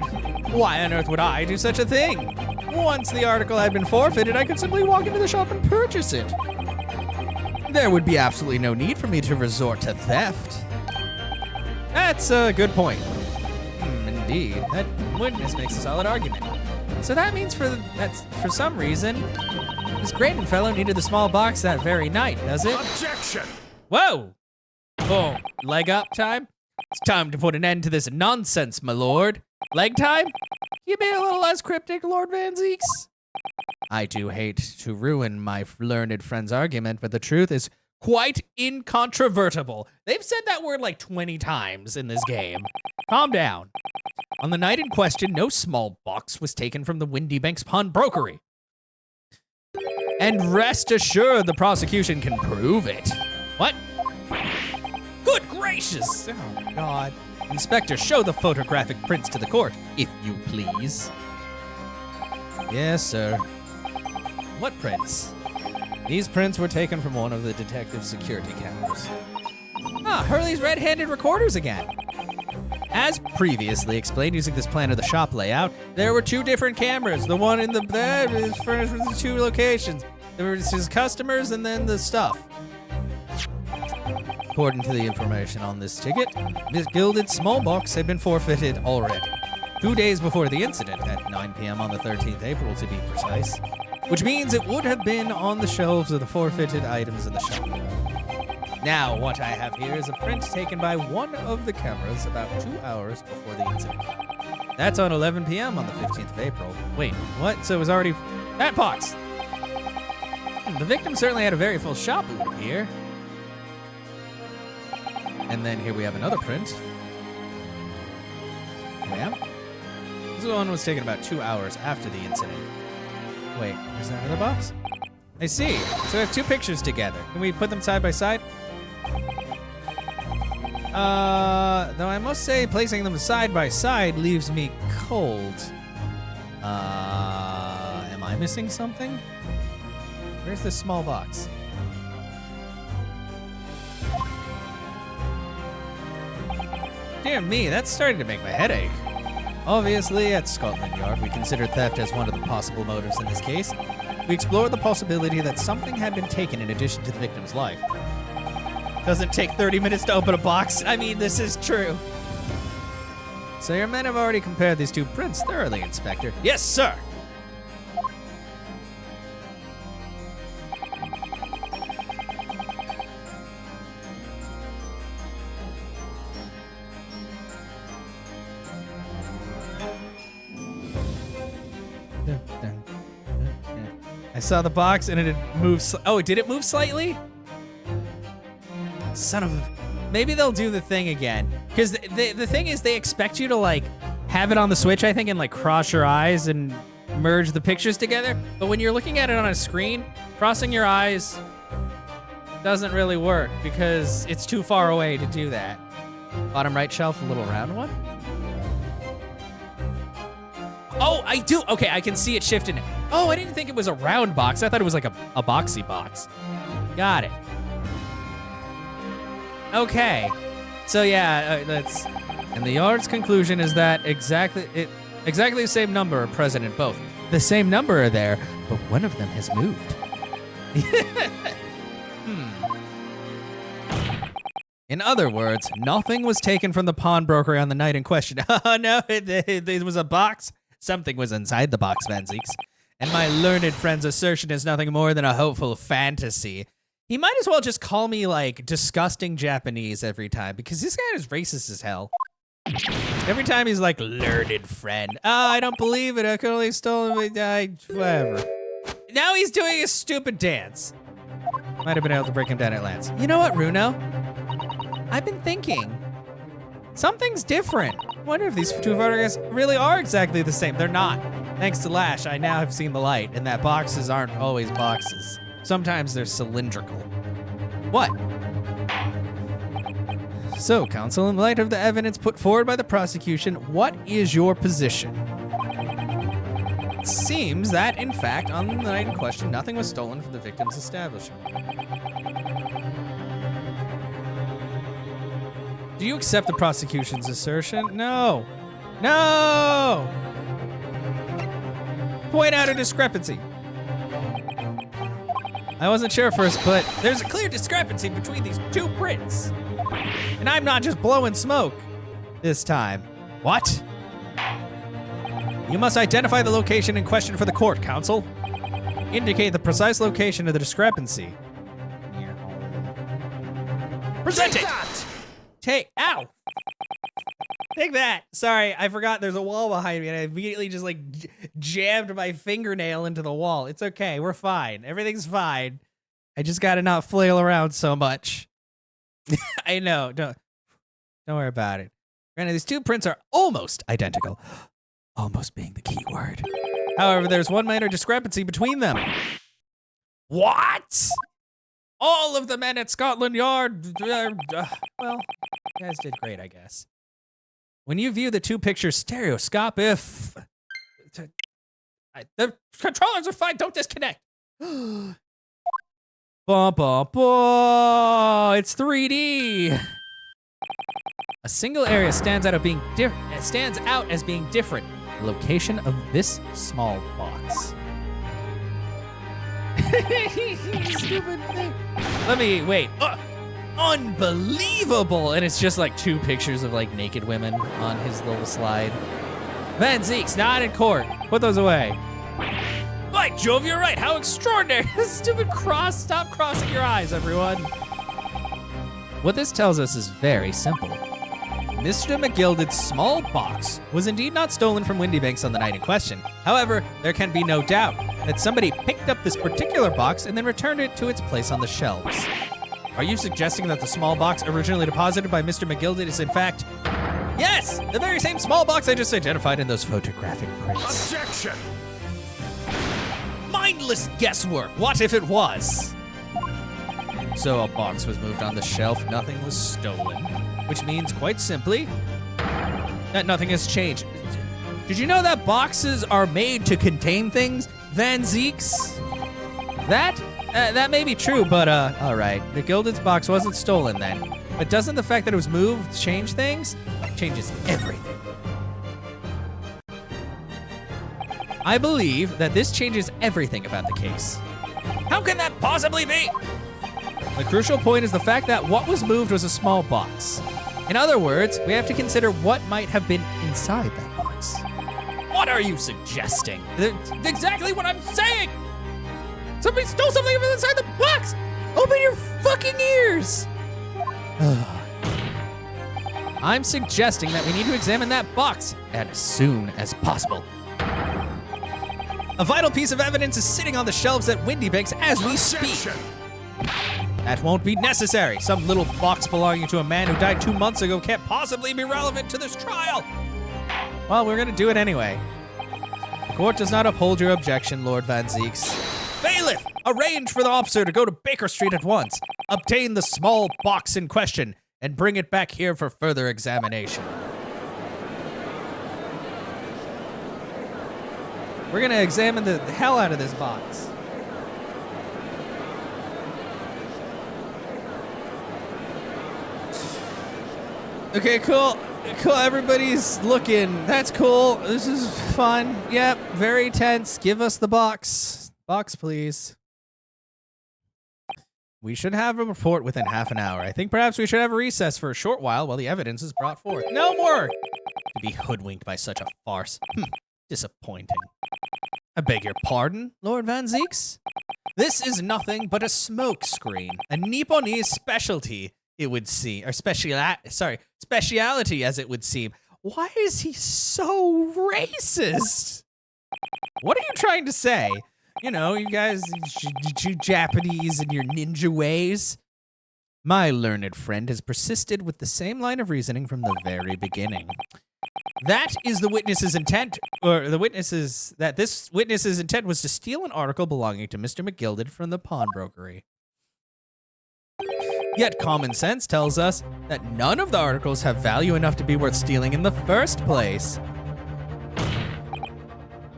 Why on earth would I do such a thing? Once the article had been forfeited, I could simply walk into the shop and purchase it. There would be absolutely no need for me to resort to theft. That's a good point. Indeed, that witness makes a solid argument. So that means for some reason, this Graydon fellow needed the small box that very night, does it? Objection! Whoa! Boom. Leg up time? It's time to put an end to this nonsense, my lord. Leg time? You be a little less cryptic, Lord Van Zeeks. I do hate to ruin my learned friend's argument, but the truth is quite incontrovertible. They've said that word like 20 times in this game. Calm down. On the night in question, no small box was taken from the Windy Banks pawnbrokery. And rest assured, the prosecution can prove it. What? Good gracious! Oh, God. Inspector, show the photographic prints to the court, if you please. Yes, sir. What prints? These prints were taken from one of the detective's security cameras. Ah, Hurley's red-handed recorders again. As previously explained using this plan of the shop layout, there were 2 different cameras. The one in the bed is furnished with the 2 locations. There was his customers and then the stuff. According to the information on this ticket, this gilded small box had been forfeited already. 2 days before the incident, at 9 p.m. on the 13th April to be precise, which means it would have been on the shelves of the forfeited items in the shop. Now, what I have here is a print taken by one of the cameras about 2 hours before the incident. That's on 11 p.m. on the 15th of April. Wait, what? So it was already... That box! The victim certainly had a very full shop, it would appear. And then here we have another print. Yeah. This one was taken about 2 hours after the incident. Wait, is that another box? I see. So we have two pictures together. Can we put them side by side? Though I must say, placing them side by side leaves me cold. Am I missing something? Where's this small box? Dear me, that's starting to make my head ache. Obviously, at Scotland Yard, we considered theft as one of the possible motives in this case. We explored the possibility that something had been taken in addition to the victim's life. Doesn't take 30 minutes to open a box. I mean, this is true. So your men have already compared these two prints thoroughly, Inspector. Yes, sir. I saw the box and it had moved. Oh, did it move slightly? Son of a... Maybe they'll do the thing again. Because the thing is, they expect you to, like, have it on the Switch, I think, and, like, cross your eyes and merge the pictures together. But when you're looking at it on a screen, crossing your eyes doesn't really work because it's too far away to do that. Bottom right shelf, a little round one. Oh, I do. Okay, I can see it shifting. Oh, I didn't think it was a round box. I thought it was like a boxy box. Got it. Okay. So yeah, that's... And the Yard's conclusion is that exactly the same number are present in both. The same number are there, but one of them has moved. In other words, nothing was taken from the pawnbroker on the night in question. Oh no, it was a box. Something was inside the box, Van Zieks. And my learned friend's assertion is nothing more than a hopeful fantasy. He might as well just call me, like, disgusting Japanese every time, because this guy is racist as hell. Every time he's like, learned friend. Oh, I don't believe it. I could only stole whatever. Now he's doing a stupid dance. Might have been able to break him down at Lance. You know what, Runo? I've been thinking. Something's different. I wonder if these two photographs really are exactly the same. They're not. Thanks to Lash, I now have seen the light, and that boxes aren't always boxes. Sometimes they're cylindrical. What? So, counsel, in light of the evidence put forward by the prosecution, what is your position? It seems that, in fact, on the night in question, nothing was stolen from the victim's establishment. Do you accept the prosecution's assertion? No. No! Point out a discrepancy. I wasn't sure first, but there's a clear discrepancy between these two prints. And I'm not just blowing smoke this time. What? You must identify the location in question for the court, counsel. Indicate the precise location of the discrepancy. Present it! Ow! Take that. Sorry, I forgot there's a wall behind me and I immediately just like jammed my fingernail into the wall. It's okay, we're fine. Everything's fine. I just gotta not flail around so much. I know, don't worry about it. Granted, these two prints are almost identical. Almost being the key word. However, there's one minor discrepancy between them. What? All of the men at Scotland Yard, well, you guys did great, I guess. When you view the two pictures stereoscope, the controllers are fine, don't disconnect. It's 3D. A single area stands out as being different. The location of this small box. Stupid thing. Let me wait. Unbelievable! And it's just like 2 pictures of like naked women on his little slide. Van Zeeks, not in court. Put those away. By Jove, you're right. How extraordinary. Stupid cross. Stop crossing your eyes, everyone. What this tells us is very simple. Mr. McGilded's small box was indeed not stolen from Windy Banks on the night in question. However, there can be no doubt that somebody picked up this particular box and then returned it to its place on the shelves. Are you suggesting that the small box originally deposited by Mr. McGilded is in fact, yes, the very same small box I just identified in those photographic prints? Objection! Mindless guesswork. What if it was? So a box was moved on the shelf, nothing was stolen, which means quite simply that nothing has changed. Did you know that boxes are made to contain things, Van Zeeks? That may be true, but all right. McGilded's box wasn't stolen then. But doesn't the fact that it was moved change things? It changes everything. I believe that this changes everything about the case. How can that possibly be? The crucial point is the fact that what was moved was a small box. In other words, we have to consider what might have been inside that box. What are you suggesting? Exactly what I'm saying! Somebody stole something from inside the box! Open your fucking ears! I'm suggesting that we need to examine that box as soon as possible. A vital piece of evidence is sitting on the shelves at Windy Banks as we speak. That won't be necessary. Some little box belonging to a man who died 2 months ago can't possibly be relevant to this trial. Well, we're gonna do it anyway. The court does not uphold your objection, Lord Van Zeeks. Bailiff, arrange for the officer to go to Baker Street at once, obtain the small box in question, and bring it back here for further examination. We're gonna examine the hell out of this box. Okay, cool. Cool, everybody's looking. That's cool. This is fun. Yep, very tense. Give us the box. Box, please. We should have a report within half an hour. I think perhaps we should have a recess for a short while the evidence is brought forth. No more! To be hoodwinked by such a farce. Disappointing. I beg your pardon, Lord Van Zeeks? This is nothing but a smoke screen. A Nipponese specialty, it would seem. Or speciality, as it would seem. Why is he so racist? What are you trying to say? You know, you guys, you Japanese and your ninja ways. My learned friend has persisted with the same line of reasoning from the very beginning. That is the witness's intent, or this witness's intent was to steal an article belonging to Mr. McGilded from the pawnbrokery. Yet common sense tells us that none of the articles have value enough to be worth stealing in the first place.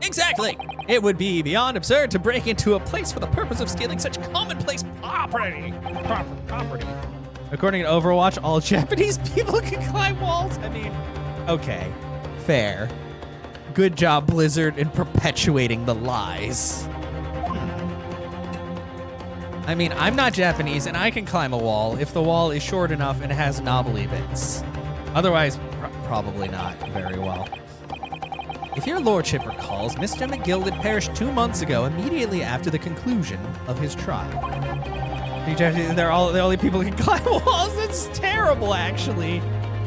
Exactly! It would be beyond absurd to break into a place for the purpose of stealing such commonplace property. According to Overwatch, all Japanese people can climb walls. I mean, okay, fair. Good job, Blizzard, in perpetuating the lies. I mean, I'm not Japanese, and I can climb a wall if the wall is short enough and has knobbly bits. Otherwise, probably not very well. If your lordship recalls, Mr. McGilded perished 2 months ago, immediately after the conclusion of his trial. They're the only people who can climb walls? That's terrible, actually.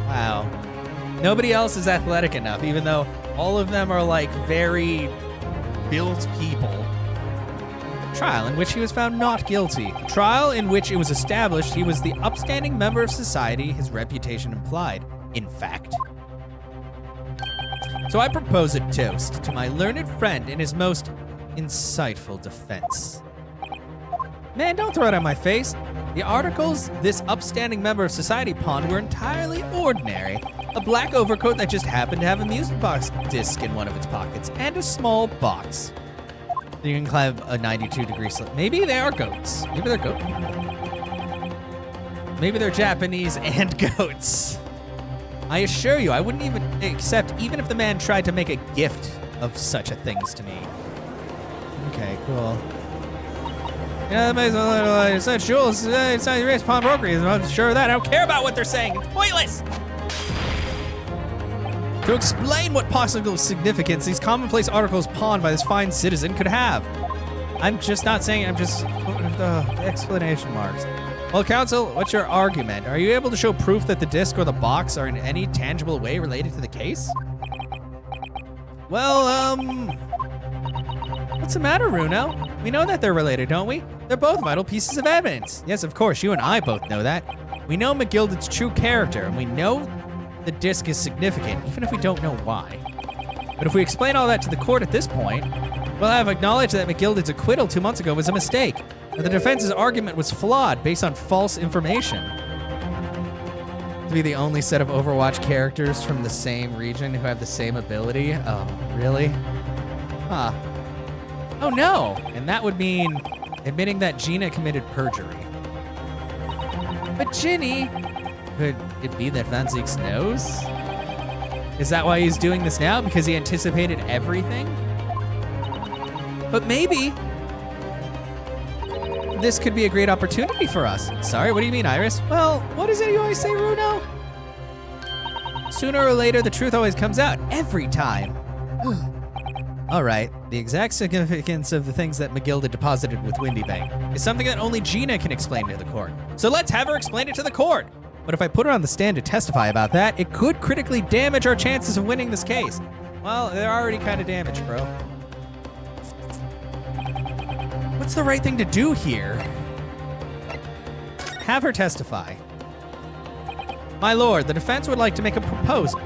Wow. Nobody else is athletic enough, even though all of them are like very built people. Trial in which he was found not guilty. Trial in which it was established he was the upstanding member of society his reputation implied. In fact. So I propose a toast to my learned friend in his most insightful defense. Man, don't throw it on my face. The articles this upstanding member of society pawned were entirely ordinary. A black overcoat that just happened to have a music box disc in one of its pockets, and a small box. You can climb a 92-degree slope. Maybe they are goats. Maybe they're goats. Maybe they're Japanese and goats. I assure you, I wouldn't even accept even if the man tried to make a gift of such a things to me. Okay, cool. Yeah, it's not Jules. It's not your pawnbrokery. I'm sure of that. I don't care about what they're saying. It's pointless. To explain what possible significance these commonplace articles pawned by this fine citizen could have. I'm just not saying, I'm just exclamation marks. Well, counsel, what's your argument? Are you able to show proof that the disc or the box are in any tangible way related to the case? Well, what's the matter, Runo? We know that they're related, don't we? They're both vital pieces of evidence. Yes, of course, you and I both know that. We know McGilded's true character, and we know the disc is significant, even if we don't know why. But if we explain all that to the court at this point, we'll have acknowledged that McGilded's acquittal 2 months ago was a mistake, that the defense's argument was flawed based on false information. To be the only set of Overwatch characters from the same region who have the same ability? Oh, really? Huh. Oh no! And that would mean admitting that Gina committed perjury. But Ginny, could it be that Van Zieks knows? Is that why he's doing this now? Because he anticipated everything? But maybe this could be a great opportunity for us. Sorry, what do you mean, Iris? Well, what does it you always say, Runo? Sooner or later, the truth always comes out. Every time. All right, the exact significance of the things that McGilded deposited with Windy Bank is something that only Gina can explain to the court. So let's have her explain it to the court. But if I put her on the stand to testify about that, it could critically damage our chances of winning this case. Well, they're already kind of damaged, bro. What's the right thing to do here? Have her testify. My lord, the defense would like to make a proposal.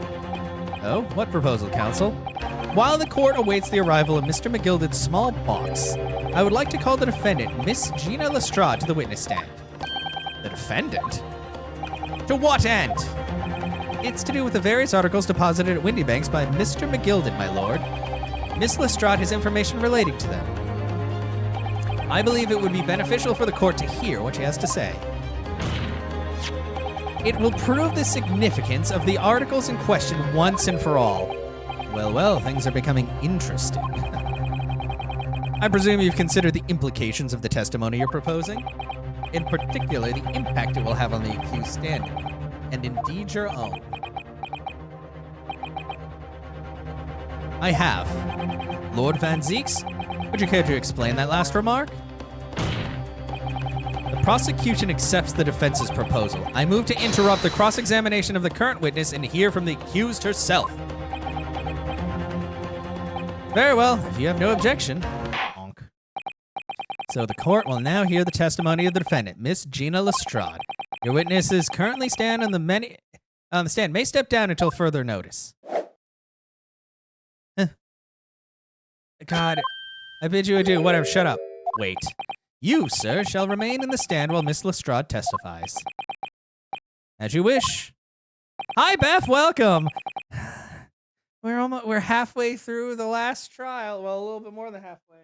Oh, what proposal, counsel? While the court awaits the arrival of Mr. McGilded's small box, I would like to call the defendant, Miss Gina Lestrade, to the witness stand. The defendant? To what end? It's to do with the various articles deposited at Windy Banks by Mr. McGilded, my lord. Miss Lestrade has information relating to them. I believe it would be beneficial for the court to hear what she has to say. It will prove the significance of the articles in question once and for all. Well, well, things are becoming interesting. I presume you've considered the implications of the testimony you're proposing, in particular the impact it will have on the accused standing, and indeed your own. I have. Lord Van Zieks, would you care to explain that last remark? The prosecution accepts the defense's proposal. I move to interrupt the cross-examination of the current witness and hear from the accused herself. Very well, if you have no objection. Honk. So the court will now hear the testimony of the defendant, Miss Gina Lestrade. Your witnesses currently stand on the stand. May step down until further notice. God, I bid you adieu. Whatever, shut up. Wait. You, sir, shall remain in the stand while Miss Lestrade testifies. As you wish. Hi, Beth, welcome. We're halfway through the last trial. Well, a little bit more than halfway.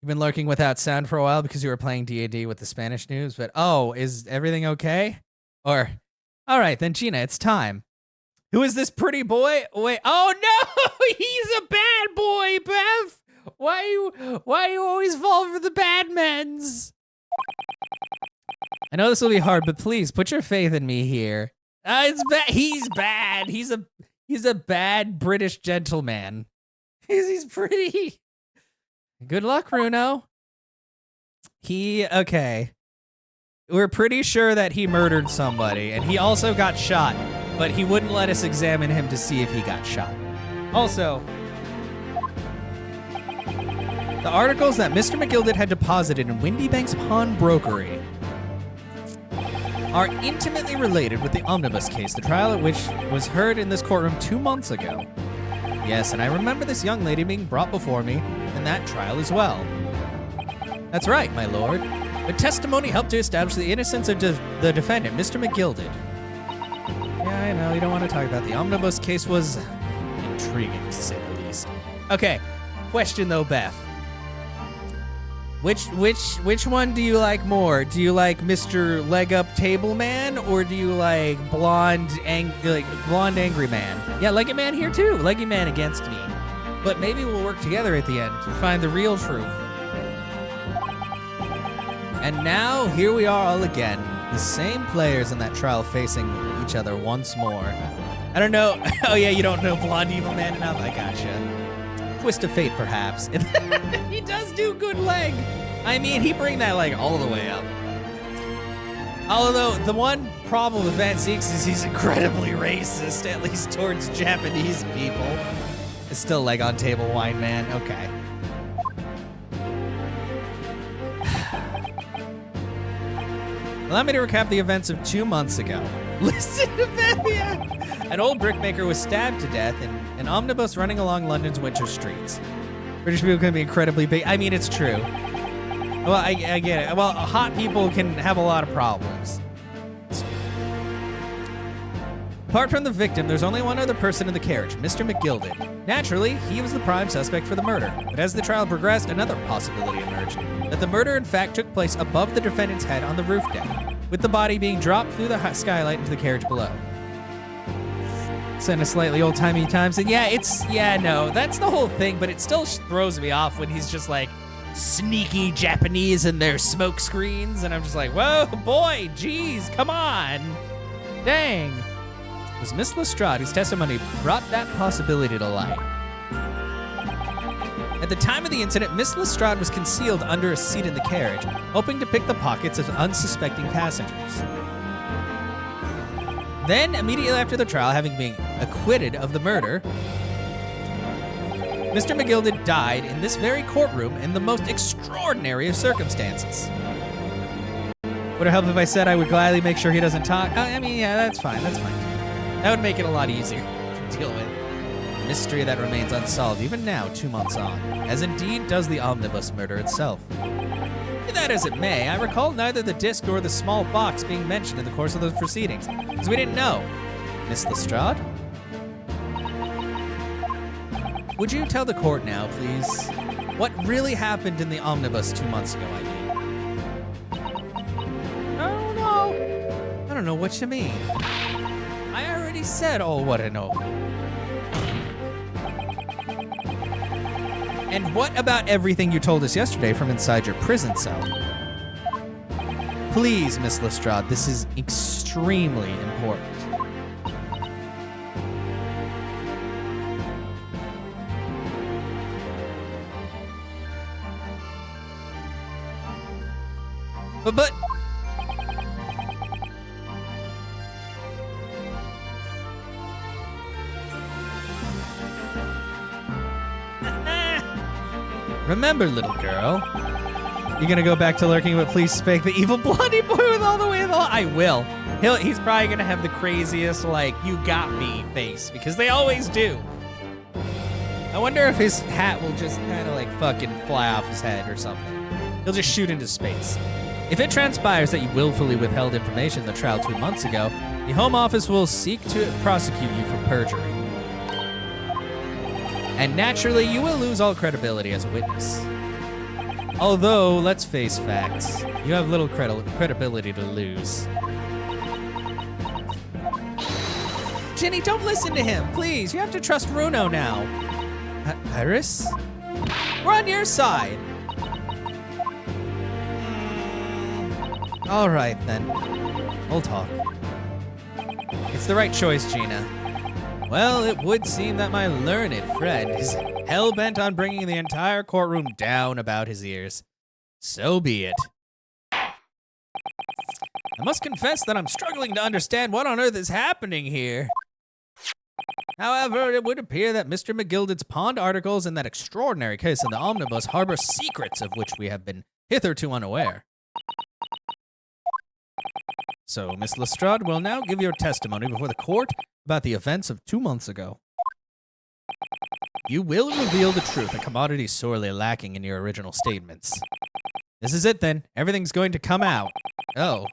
You've been lurking without sound for a while because you were playing D&D with the Spanish news, but oh, is everything okay? Or, all right, then Gina, it's time. Who is this pretty boy? Wait, oh no, he's a bad boy, Beth. Why you always fall for the bad men's? I know this will be hard, but please put your faith in me here. It's bad. He's bad. He's a bad British gentleman. He's pretty. Good luck, Runo. Okay. We're pretty sure that he murdered somebody, and he also got shot, but he wouldn't let us examine him to see if he got shot. Also, the articles that Mr. McGilded had deposited in Windy Bank's pawnbrokery are intimately related with the omnibus case, the trial at which was heard in this courtroom 2 months ago. Yes, and I remember this young lady being brought before me in that trial as well. That's right, my lord. The testimony helped to establish the innocence of the defendant, Mr. McGilded. Yeah, I know, you don't want to talk about the omnibus case was intriguing, to say the least. Okay, question though, Beth. Which one do you like more? Do you like Mr. Leg Up Table Man, or do you like blonde angry man? Yeah, Leggy Man here too. Leggy Man against me. But maybe we'll work together at the end to find the real truth. And now, here we are all again. The same players in that trial facing each other once more. I don't know. Oh yeah, you don't know Blonde Evil Man enough? I gotcha. Twist of fate, perhaps. He does do good leg. I mean, he bring that leg all the way up. Although, the one problem with Van Zeeks is he's incredibly racist, at least towards Japanese people. It's still leg on table wine, man. Okay. Allow me to recap the events of 2 months ago. Listen to them, yeah. An old brickmaker was stabbed to death in an omnibus running along London's winter streets. British people can be incredibly big. I mean, it's true. Well, I get it. Well, hot people can have a lot of problems. Apart from the victim, there's only one other person in the carriage, Mr. McGilded. Naturally, he was the prime suspect for the murder, but as the trial progressed, another possibility emerged, that the murder in fact took place above the defendant's head on the roof deck, with the body being dropped through the skylight into the carriage below. It's in a slightly old-timey times, and no, that's the whole thing, but it still throws me off when he's just like, sneaky Japanese in their smoke screens, and I'm just like, whoa, boy, geez, come on. Dang. It was Miss Lestrade whose testimony brought that possibility to light. At the time of the incident, Miss Lestrade was concealed under a seat in the carriage, hoping to pick the pockets of unsuspecting passengers. Then, immediately after the trial, having been acquitted of the murder, Mr. McGilded died in this very courtroom in the most extraordinary of circumstances. Would it help if I said I would gladly make sure he doesn't talk? I mean, yeah, that's fine. That's fine. That would make it a lot easier to deal with. A mystery that remains unsolved even now, 2 months on, as indeed does the omnibus murder itself. Be that as it may, I recall neither the disc nor the small box being mentioned in the course of those proceedings, because we didn't know. Miss Lestrade? Would you tell the court now, please, what really happened in the omnibus 2 months ago, I mean? I don't know. I don't know what you mean. I already said all what I know. And what about everything you told us yesterday from inside your prison cell? Please, Miss Lestrade, this is extremely important. But remember, little girl, you're gonna go back to lurking, but please spank the evil blondie boy with all the way. I will. He's probably gonna have the craziest, like, you got me face, because they always do. I wonder if his hat will just kind of like fucking fly off his head or something. He'll just shoot into space. If it transpires that you willfully withheld information in the trial 2 months ago, the Home Office will seek to prosecute you for perjury. And naturally, you will lose all credibility as a witness. Although, let's face facts, you have little credibility to lose. Ginny, don't listen to him, please. You have to trust Runo now. Iris? We're on your side. All right, then. We'll talk. It's the right choice, Gina. Well, it would seem that my learned friend is hell-bent on bringing the entire courtroom down about his ears. So be it. I must confess that I'm struggling to understand what on earth is happening here. However, it would appear that Mr. McGilded's pawned articles in that extraordinary case in the omnibus harbor secrets of which we have been hitherto unaware. So, Miss Lestrade will now give your testimony before the court about the events of 2 months ago. You will reveal the truth, a commodity sorely lacking in your original statements. This is it then. Everything's going to come out. Oh,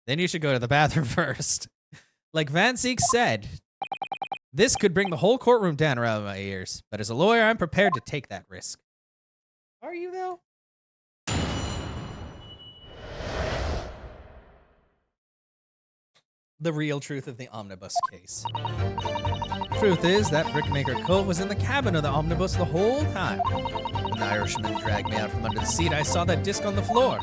then you should go to the bathroom first. Like Van Zeek said, this could bring the whole courtroom down around my ears, but as a lawyer, I'm prepared to take that risk. Are you, though? The real truth of the omnibus case. Truth is, that Brickmaker Cove was in the cabin of the omnibus the whole time. When the Irishman dragged me out from under the seat, I saw that disc on the floor.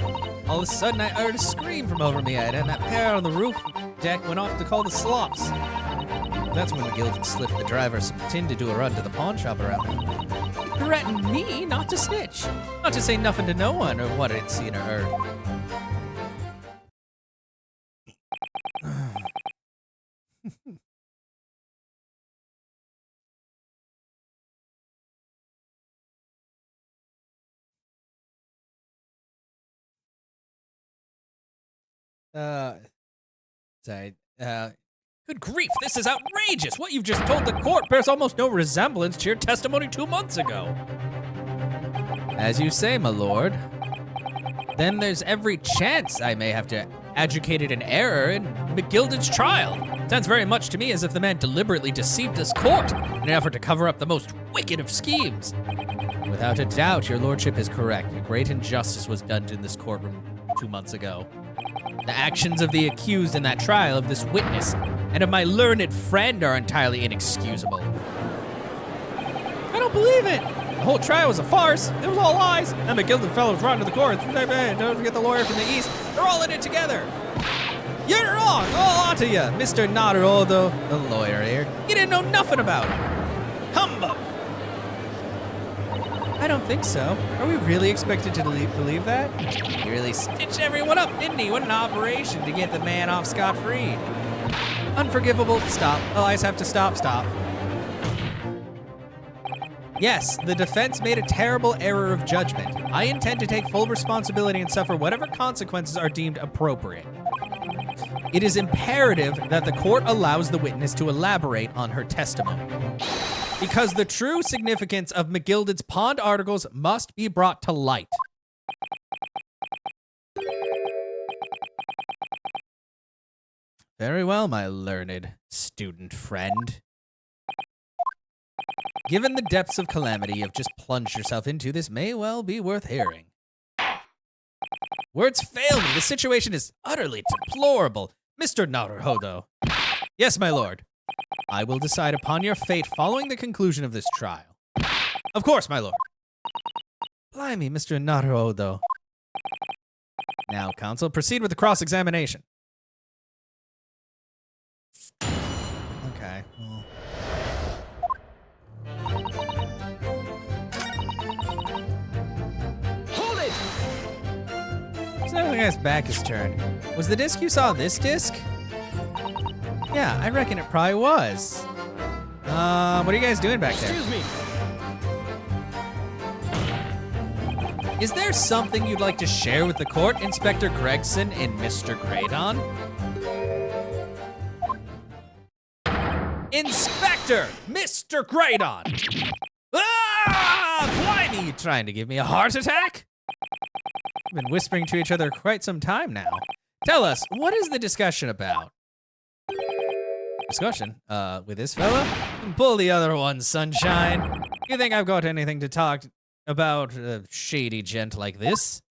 All of a sudden, I heard a scream from over me head, and that pair on the roof deck went off to call the slops. That's when the Gilded slipped the driver some tin to do a run to the pawn shop around me. He threatened me not to snitch, not to say nothing to no one or what I'd seen or heard. Sorry. Good grief, this is outrageous! What you've just told the court bears almost no resemblance to your testimony 2 months ago. As you say, my lord. Then there's every chance I may have to adjudicated an error in McGilded's trial. Sounds very much to me as if the man deliberately deceived this court in an effort to cover up the most wicked of schemes. Without a doubt, your lordship is correct. A great injustice was done in this courtroom 2 months ago. The actions of the accused in that trial, of this witness, and of my learned friend are entirely inexcusable. I don't believe it. The whole trial was a farce. It was all lies. And McGilded fellows run to the court. Don't forget the lawyer from the east. They're all in it together. You're wrong, all onto you, Mr. Naruto, the lawyer here. You didn't know nothing about it. Humbug. I don't think so. Are we really expected to believe that? He really stitched everyone up, didn't he? What an operation to get the man off scot-free. Unforgivable. Stop. Allies have to stop. Stop. Yes, the defense made a terrible error of judgment. I intend to take full responsibility and suffer whatever consequences are deemed appropriate. It is imperative that the court allows the witness to elaborate on her testimony, because the true significance of McGilded's pond articles must be brought to light. Very well, my learned student friend. Given the depths of calamity you've just plunged yourself into, this may well be worth hearing. Words fail me. The situation is utterly deplorable. Mr. Naruhodo. Yes, my lord. I will decide upon your fate following the conclusion of this trial. Of course, my lord. Blimey, Mr. Naruhodo. Now, counsel, proceed with the cross-examination. Okay, well. Hold it! So the guy's back is turned. Was the disc you saw this disc? Yeah, I reckon it probably was. What are you guys doing back there? Excuse me. Is there something you'd like to share with the court, Inspector Gregson and Mr. Graydon? Inspector! Mr. Graydon! Ah! Blimey, you trying to give me a heart attack? We've been whispering to each other quite some time now. Tell us, what is the discussion about? Discussion? With this fella? Pull the other one, sunshine. You think I've got anything to talk about a shady gent like this?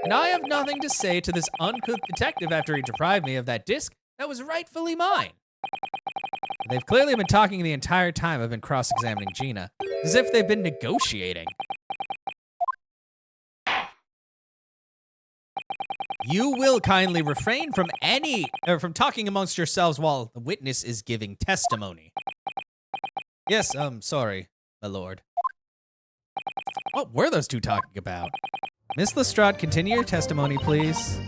And I have nothing to say to this uncouth detective after he deprived me of that disc that was rightfully mine. They've clearly been talking the entire time I've been cross-examining Gina, as if they've been negotiating. You will kindly refrain from from talking amongst yourselves while the witness is giving testimony. Yes, sorry, my lord. What were those two talking about? Miss Lestrade, continue your testimony, please.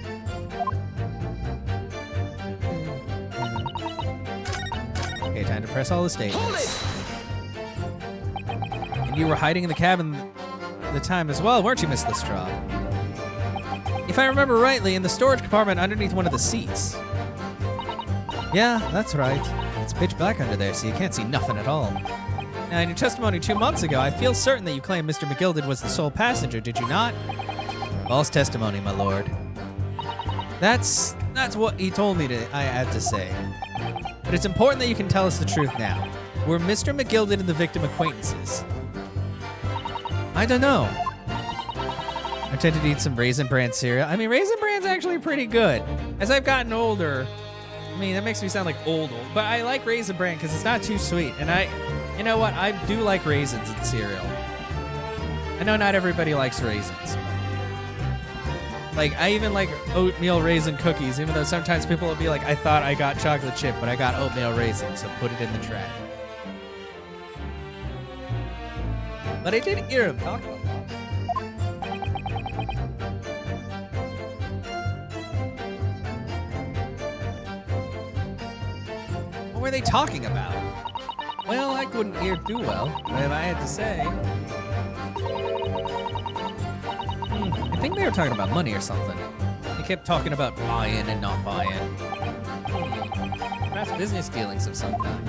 Okay, time to press all the statements. And you were hiding in the cabin at the time as well, weren't you, Miss Lestrade? If I remember rightly, in the storage compartment underneath one of the seats. Yeah, that's right. It's pitch black under there, so you can't see nothing at all. Now, in your testimony 2 months ago, I feel certain that you claimed Mr. McGilded was the sole passenger, did you not? False testimony, my lord. That's what he told me I had to say. But it's important that you can tell us the truth now. Were Mr. McGilded and the victim acquaintances? I don't know. I tend to eat some Raisin Bran cereal. I mean, Raisin Bran's actually pretty good. As I've gotten older, mean, that makes me sound like old. But I like Raisin Bran because it's not too sweet. And you know what? I do like raisins in cereal. I know not everybody likes raisins. Like, I even like oatmeal raisin cookies, even though sometimes people will be like, I thought I got chocolate chip, but I got oatmeal raisin, so put it in the trash. But I did hear him talk about that. What were they talking about? Well, I couldn't hear too well, if I had to say. I think they were talking about money or something. They kept talking about buying and not buying. Perhaps business dealings of some kind.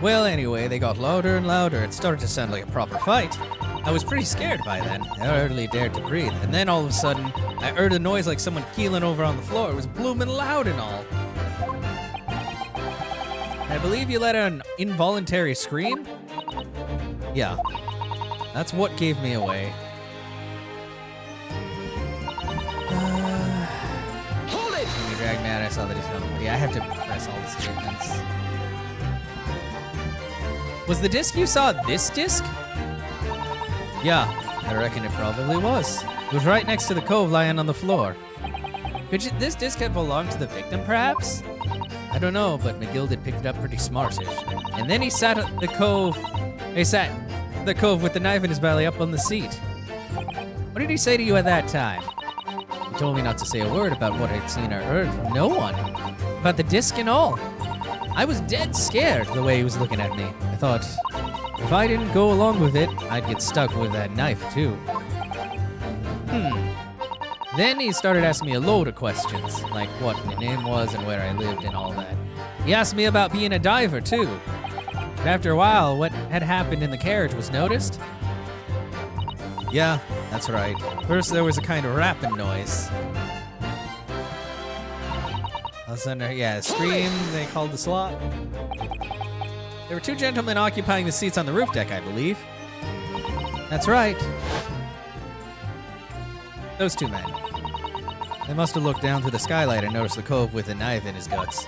Well, anyway, they got louder and louder. It started to sound like a proper fight. I was pretty scared by then. I hardly dared to breathe. And then all of a sudden, I heard a noise like someone keeling over on the floor. It was blooming loud and all. I believe you let out an involuntary scream? Yeah. That's what gave me away. Hold it! When you dragged me out, I saw that he's on. Yeah, I have to press all the statements. Was the disc you saw this disc? Yeah, I reckon it probably was. It was right next to the cove lying on the floor. Could this disc have belonged to the victim, perhaps? I don't know, but McGill picked it up pretty smartish. And then he sat at the cove. He sat at the cove with the knife in his belly up on the seat. What did he say to you at that time? He told me not to say a word about what I'd seen or heard from no one. About the disc and all. I was dead scared the way he was looking at me. I thought, if I didn't go along with it, I'd get stuck with that knife too. Then he started asking me a load of questions, like what my name was and where I lived and all that. He asked me about being a diver too. But after a while, what had happened in the carriage was noticed. Yeah, that's right. First there was a kind of rapping noise. All of a sudden, yeah, a scream, they called the slot. There were two gentlemen occupying the seats on the roof deck, I believe. That's right. Those two men. They must have looked down through the skylight and noticed the cove with a knife in his guts.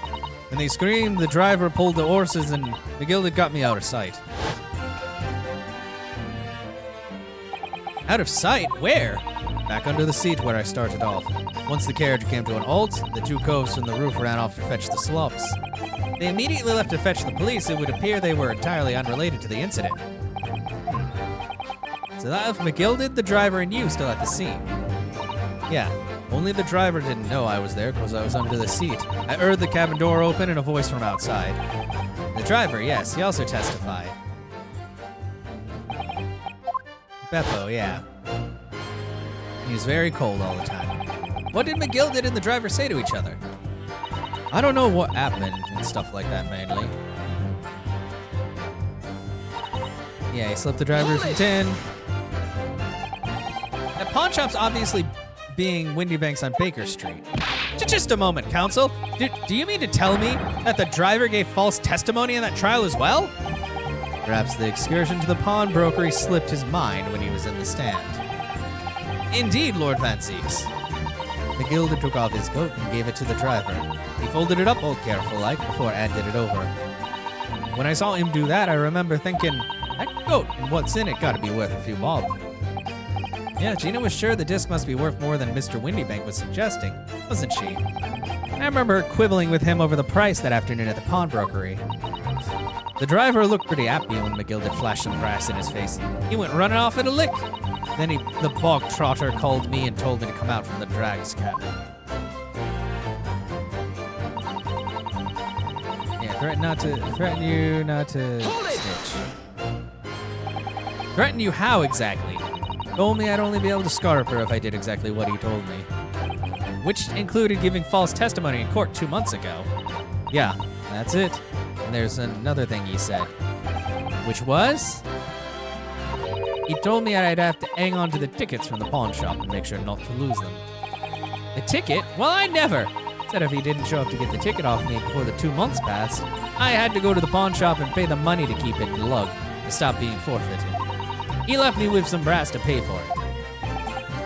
When they screamed, the driver pulled the horses and McGill got me out of sight. Out of sight? Where? Back under the seat where I started off. Once the carriage came to an halt, the two coves from the roof ran off to fetch the slops. They immediately left to fetch the police. It would appear they were entirely unrelated to the incident. So that if McGill, the driver, and you still at the scene. Yeah, only the driver didn't know I was there because I was under the seat. I heard the cabin door open and a voice from outside. The driver, yes, he also testified. Beppo, yeah. He was very cold all the time. What did McGill and the driver say to each other? I don't know what happened and stuff like that mainly. Yeah, he slipped the driver's tin. That pawn shop's obviously being Windy Banks on Baker Street. Just a moment, counsel. Do you mean to tell me that the driver gave false testimony in that trial as well? Perhaps the excursion to the pawnbrokery slipped his mind when he was in the stand. Indeed, Lord Van Zeeks. McGill took off his coat and gave it to the driver. He folded it up all careful-like before handed it over. When I saw him do that, I remember thinking, that coat and what's in it gotta be worth a few bob. Yeah, Gina was sure the disc must be worth more than Mr. Windybank was suggesting, wasn't she? I remember her quibbling with him over the price that afternoon at the pawnbrokery. The driver looked pretty happy when McGill flashed some brass in his face. He went running off at a lick. Then the bog trotter called me and told me to come out from the drags cabin. Yeah, threaten you not to snitch. Threaten you how exactly? Told me I'd only be able to scarp her if I did exactly what he told me. Which included giving false testimony in court 2 months ago. Yeah, that's it. And there's another thing he said. Which was? He told me I'd have to hang on to the tickets from the pawn shop and make sure not to lose them. The ticket? Well, I never! Said if he didn't show up to get the ticket off me before the 2 months passed, I had to go to the pawn shop and pay the money to keep it in the lug to stop being forfeited. He left me with some brass to pay for it.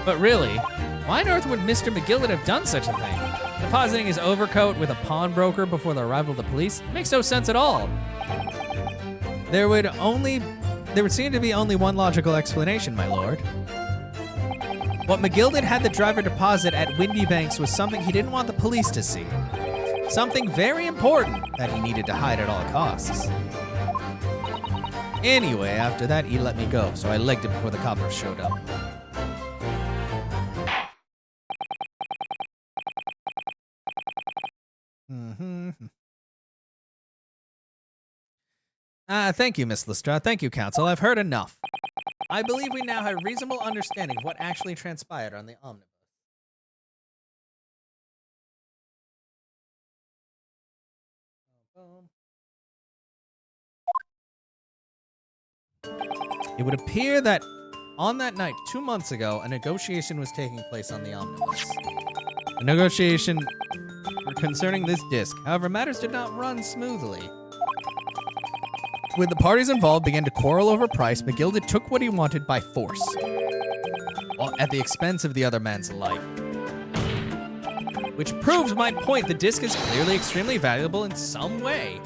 But really, Why on earth would Mr. McGillet have done such a thing? Depositing his overcoat with a pawnbroker before the arrival of the police makes no sense at all. There would seem to be only one logical explanation, my lord. What McGildet had the driver deposit at Windy Banks was something he didn't want the police to see. Something very important that he needed to hide at all costs. Anyway, after that, he let me go, so I legged it before the coppers showed up. Thank you, Miss Lestrade. Thank you, Counsel. I've heard enough. I believe we now have a reasonable understanding of what actually transpired on the omnibus. It would appear that on that night, 2 months ago, a negotiation was taking place on the omnibus. A negotiation concerning this disc. However, matters did not run smoothly. When the parties involved began to quarrel over price, McGildet took what he wanted by force, at the expense of the other man's life. Which proves my point. The disc is clearly extremely valuable in some way.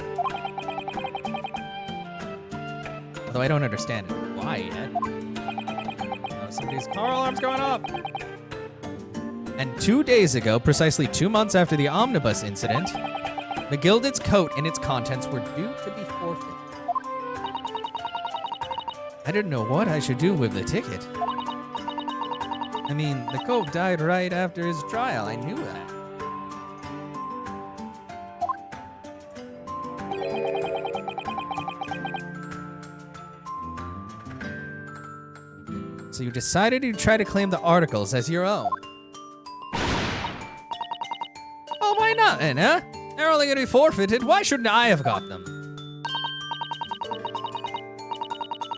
Although I don't understand why yet. Somebody's car alarm's going off. And 2 days ago, precisely 2 months after the omnibus incident, McGildet's coat and its contents were due to be forfeited. I didn't know what I should do with the ticket. I mean, the coat died right after his trial. I knew that. So you decided to try to claim the articles as your own. Oh, why not then, huh? They're only going to be forfeited. Why shouldn't I have got them?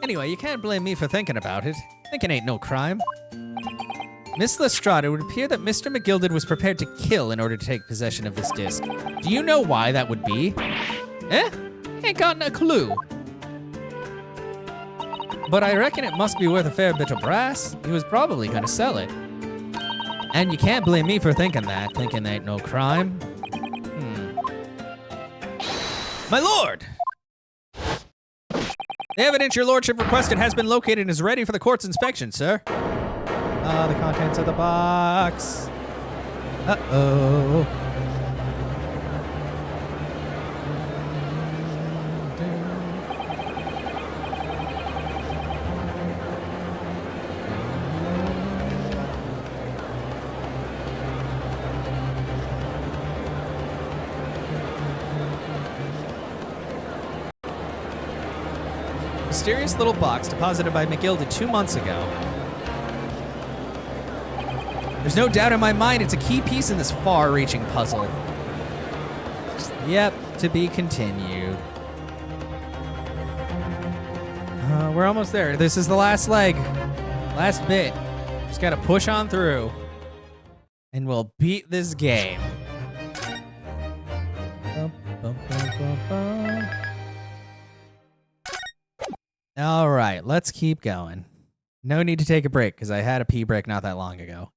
Anyway, you can't blame me for thinking about it. Thinking ain't no crime. Miss Lestrade, it would appear that Mr. McGildet was prepared to kill in order to take possession of this disc. Do you know why that would be? Ain't gotten a clue. But I reckon it must be worth a fair bit of brass. He was probably gonna sell it. And you can't blame me for thinking that. Thinking ain't no crime. My lord! The evidence your lordship requested has been located and is ready for the court's inspection, sir. The contents of the box. Uh-oh. Mysterious little box deposited by McGildet 2 months ago. There's no doubt in my mind it's a key piece in this far-reaching puzzle. Yep, to be continued. We're almost there. This is the last leg. Last bit. Just gotta push on through. And we'll beat this game. All right, let's keep going. No need to take a break because I had a pee break not that long ago.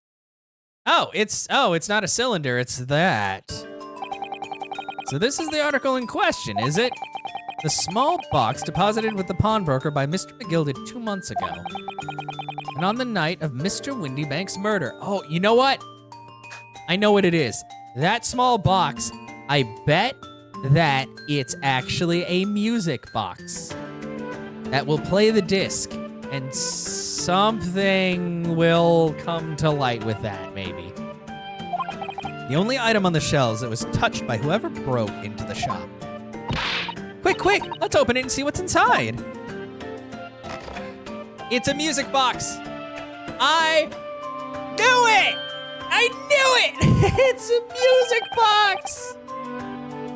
Oh, it's not a cylinder, it's that. So this is the article in question, is it? The small box deposited with the pawnbroker by Mr. McGildet 2 months ago. And on the night of Mr. Windybank's murder. Oh, you know what? I know what it is. That small box, I bet that it's actually a music box that will play the disc, and something will come to light with that, maybe. The only item on the shelves that was touched by whoever broke into the shop. Quick, let's open it and see what's inside. It's a music box. I knew it! I knew it! It's a music box!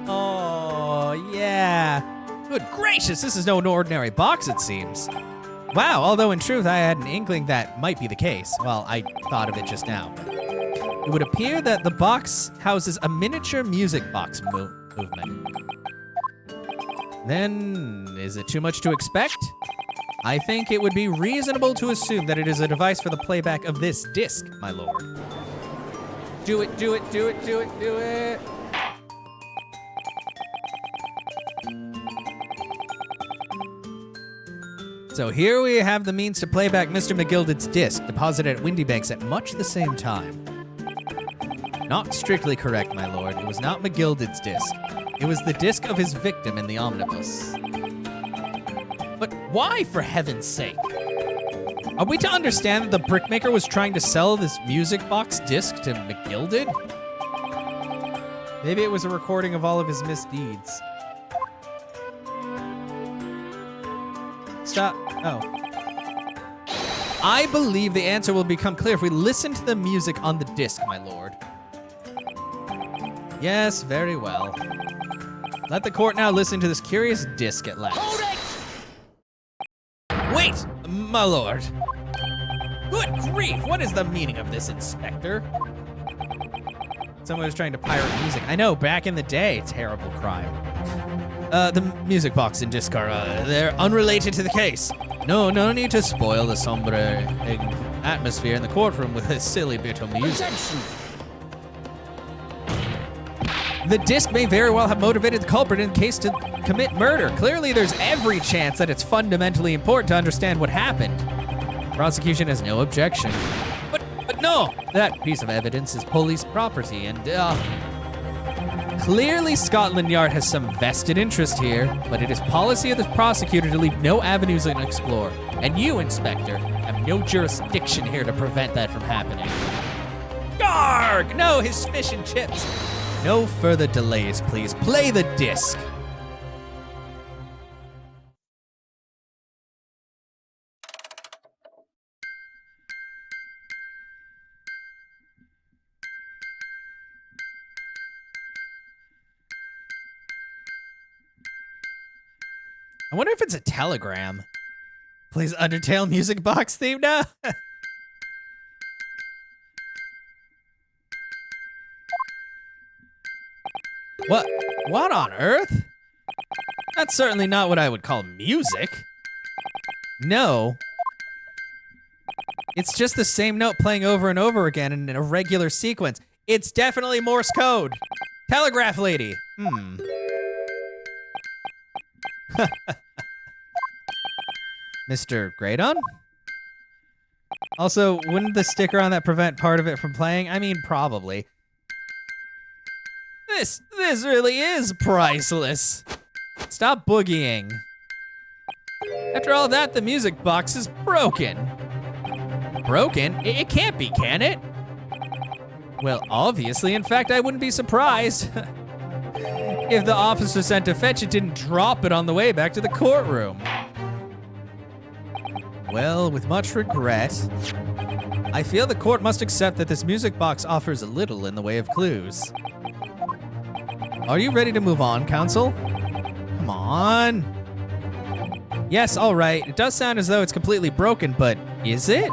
Oh, yeah. Good gracious, this is no ordinary box, it seems. Wow, although in truth I had an inkling that might be the case. Well, I thought of it just now. It would appear that the box houses a miniature music box movement. Then, is it too much to expect? I think it would be reasonable to assume that it is a device for the playback of this disc, my lord. Do it, do it, do it, do it, do it. So here we have the means to play back Mr. McGilded's disc, deposited at Windy Banks at much the same time. Not strictly correct, my lord. It was not McGilded's disc. It was the disc of his victim in the omnibus. But why, for heaven's sake? Are we to understand that the brickmaker was trying to sell this music box disc to McGilded? Maybe it was a recording of all of his misdeeds. Stop. Oh. I believe the answer will become clear if we listen to the music on the disc, my lord. Yes, very well. Let the court now listen to this curious disc at last. Hold it! Wait, my lord. Good grief, what is the meaning of this, Inspector? Someone was trying to pirate music. I know, back in the day, terrible crime. The music box and disc are, they're unrelated to the case. No need to spoil the somber atmosphere in the courtroom with a silly bit of music. The disc may very well have motivated the culprit in the case to commit murder. Clearly, there's every chance that it's fundamentally important to understand what happened. Prosecution has no objection. But no, that piece of evidence is police property, and clearly Scotland Yard has some vested interest here, but it is policy of the prosecutor to leave no avenues unexplored. And you, Inspector, have no jurisdiction here to prevent that from happening. Garg! No, his fish and chips. No further delays, please. Play the disc. I wonder if it's a telegram. Plays Undertale music box theme now? What on earth? That's certainly not what I would call music. No. It's just the same note playing over and over again in a regular sequence. It's definitely Morse code. Telegraph lady. Mr. Graydon? Also, wouldn't the sticker on that prevent part of it from playing? I mean, probably. This really is priceless. Stop boogieing. After all that, the music box is broken. Broken? It can't be, can it? Well, obviously. In fact, I wouldn't be surprised if the officer sent to fetch it didn't drop it on the way back to the courtroom. Well, with much regret, I feel the court must accept that this music box offers little in the way of clues. Are you ready to move on, counsel? Come on. Yes, all right. It does sound as though it's completely broken, but is it?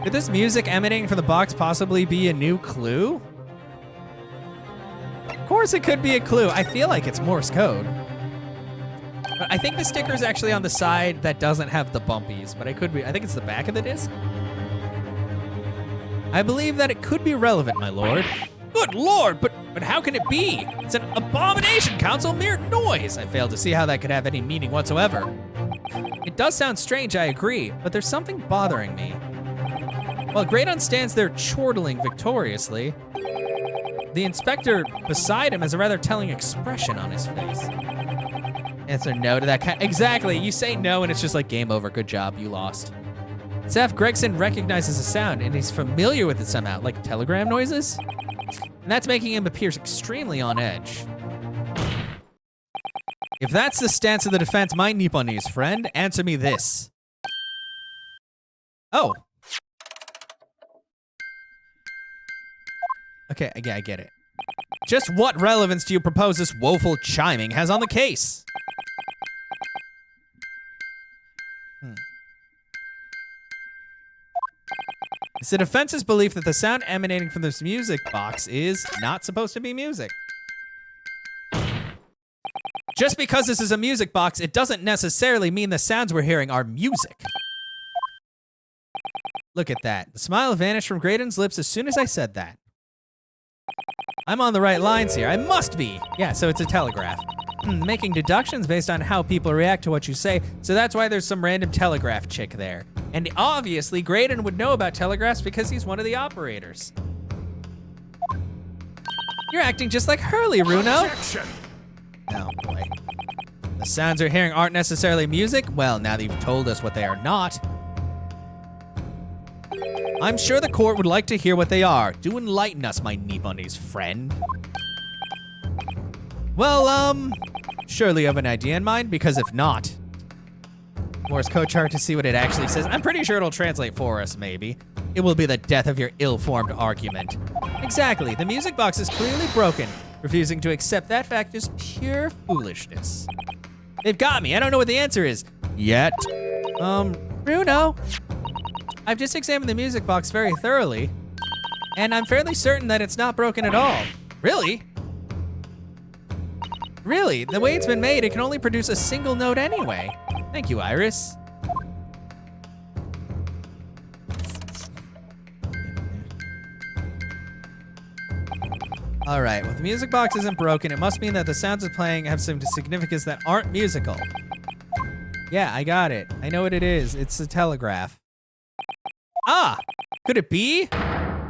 Could this music emanating from the box possibly be a new clue? Of course it could be a clue. I feel like it's Morse code. But I think the sticker is actually on the side that doesn't have the bumpies, but I think it's the back of the disc. I believe that it could be relevant, my lord. Good lord, but how can it be? It's an abomination, counsel, mere noise. I fail to see how that could have any meaning whatsoever. It does sound strange, I agree, but there's something bothering me. While Graydon stands there chortling victoriously, the inspector beside him has a rather telling expression on his face. Answer no to that kind. Exactly, you say no and it's just like game over, good job, you lost. Seth Gregson recognizes the sound and he's familiar with it somehow, like telegram noises? And that's making him appear extremely on edge. If that's the stance of the defense, my Nipponese friend, answer me this. Oh. Okay, yeah, I get it. Just what relevance do you propose this woeful chiming has on the case? It's the defense's belief that the sound emanating from this music box is not supposed to be music. Just because this is a music box, it doesn't necessarily mean the sounds we're hearing are music. Look at that. The smile vanished from Graydon's lips as soon as I said that. I'm on the right lines here. I must be. Yeah, so it's a telegraph. Making deductions based on how people react to what you say, so that's why there's some random telegraph chick there. And obviously, Graydon would know about telegraphs because he's one of the operators. You're acting just like Hurley, Runo. Objection. Oh boy. The sounds you're hearing aren't necessarily music? Well, now that you've told us what they are not. I'm sure the court would like to hear what they are. Do enlighten us, my Nipponiese friend. Well, surely you have an idea in mind, because if not, Morse code chart to see what it actually says. I'm pretty sure it'll translate for us, maybe. It will be the death of your ill-formed argument. Exactly, the music box is clearly broken. Refusing to accept that fact is pure foolishness. They've got me, I don't know what the answer is. Yet. Bruno. I've just examined the music box very thoroughly, and I'm fairly certain that it's not broken at all. Really? Really, the way it's been made, it can only produce a single note anyway. Thank you, Iris. All right, well, the music box isn't broken. It must mean that the sounds it's playing have some significance that aren't musical. Yeah, I got it. I know what it is. It's a telegraph. Ah, could it be?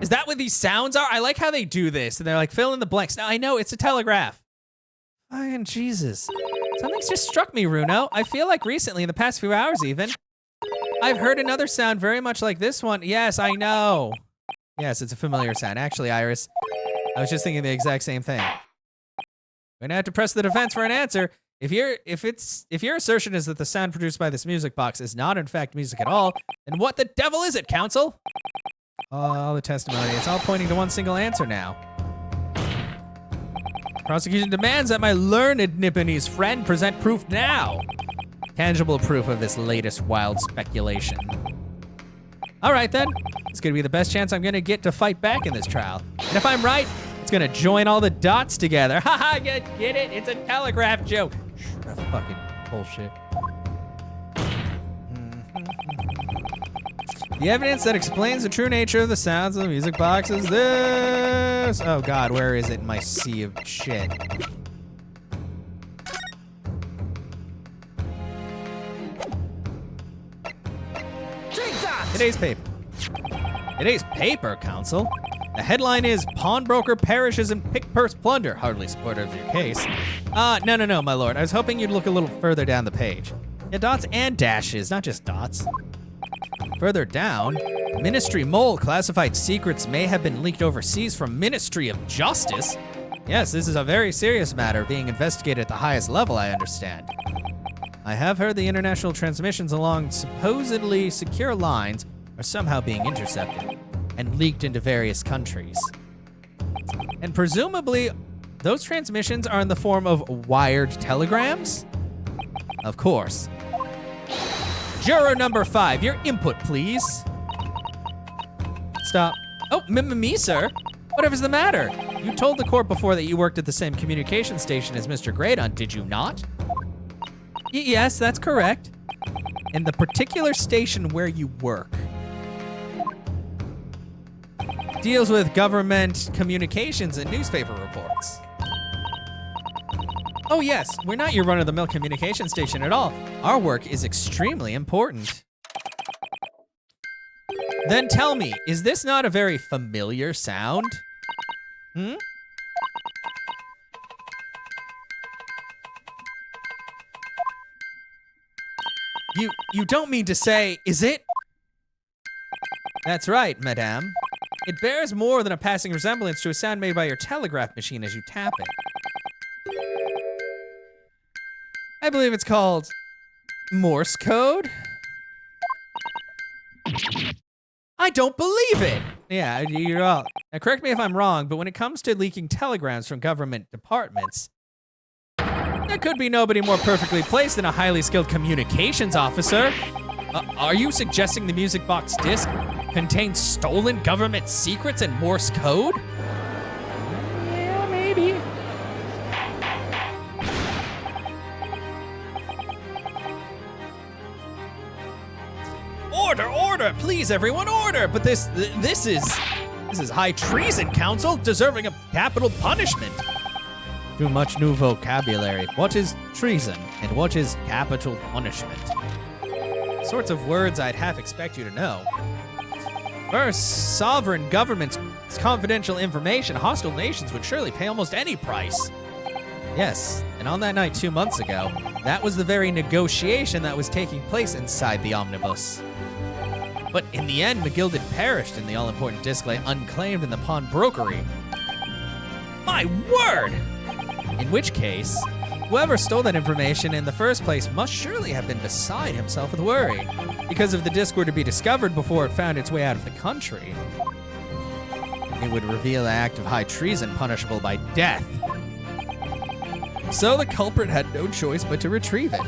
Is that what these sounds are? I like how they do this, and they're like, fill in the blanks. Now, I know, it's a telegraph. Fine, Jesus. Something's just struck me, Runo. I feel like recently, in the past few hours even, I've heard another sound very much like this one. Yes, I know. Yes, it's a familiar sound. Actually, Iris, I was just thinking the exact same thing. We're gonna have to press the defense for an answer. If your assertion is that the sound produced by this music box is not in fact music at all, then what the devil is it, counsel? All the testimony, it's all pointing to one single answer now. Prosecution demands that my learned Nipponese friend present proof now. Tangible proof of this latest wild speculation. All right then, it's gonna be the best chance I'm gonna get to fight back in this trial. And if I'm right, it's gonna join all the dots together. Haha, get it? It's a telegraph joke. That's fucking bullshit. The evidence that explains the true nature of the sounds of the music box is this. Oh God, where is it in my sea of shit? Today's paper. Today's paper, counsel. The headline is Pawnbroker Perishes in Pick Purse Plunder. Hardly supportive of your case. No, my lord. I was hoping you'd look a little further down the page. Yeah, dots and dashes, not just dots. Further down, Ministry Mole classified secrets may have been leaked overseas from Ministry of Justice. Yes, this is a very serious matter being investigated at the highest level, I understand. I have heard the international transmissions along supposedly secure lines are somehow being intercepted and leaked into various countries. And presumably, those transmissions are in the form of wired telegrams? Of course. Juror number 5, your input, please. Stop. Oh, me, sir? Whatever's the matter? You told the court before that you worked at the same communication station as Mr. Graydon, did you not? Yes, that's correct. And the particular station where you work deals with government communications and newspaper reports. Oh yes, we're not your run-of-the-mill communication station at all. Our work is extremely important. Then tell me, is this not a very familiar sound? You don't mean to say, is it? That's right, madame. It bears more than a passing resemblance to a sound made by your telegraph machine as you tap it. I believe it's called Morse code. I don't believe it. Yeah, you're all. Now correct me if I'm wrong, but when it comes to leaking telegrams from government departments, there could be nobody more perfectly placed than a highly skilled communications officer. Are you suggesting the music box disc contains stolen government secrets and Morse code? Yeah, maybe. Order, please everyone, order! But this is This is high treason, Council, deserving of capital punishment. Too much new vocabulary. What is treason, and what is capital punishment? Sorts of words I'd half expect you to know. For sovereign government's confidential information, hostile nations would surely pay almost any price. Yes, and on that night 2 months ago, that was the very negotiation that was taking place inside the omnibus. But in the end, McGilded perished in the all-important display unclaimed in the pawnbrokery. My word! In which case, whoever stole that information in the first place must surely have been beside himself with worry, because if the disc were to be discovered before it found its way out of the country, it would reveal an act of high treason punishable by death. So the culprit had no choice but to retrieve it.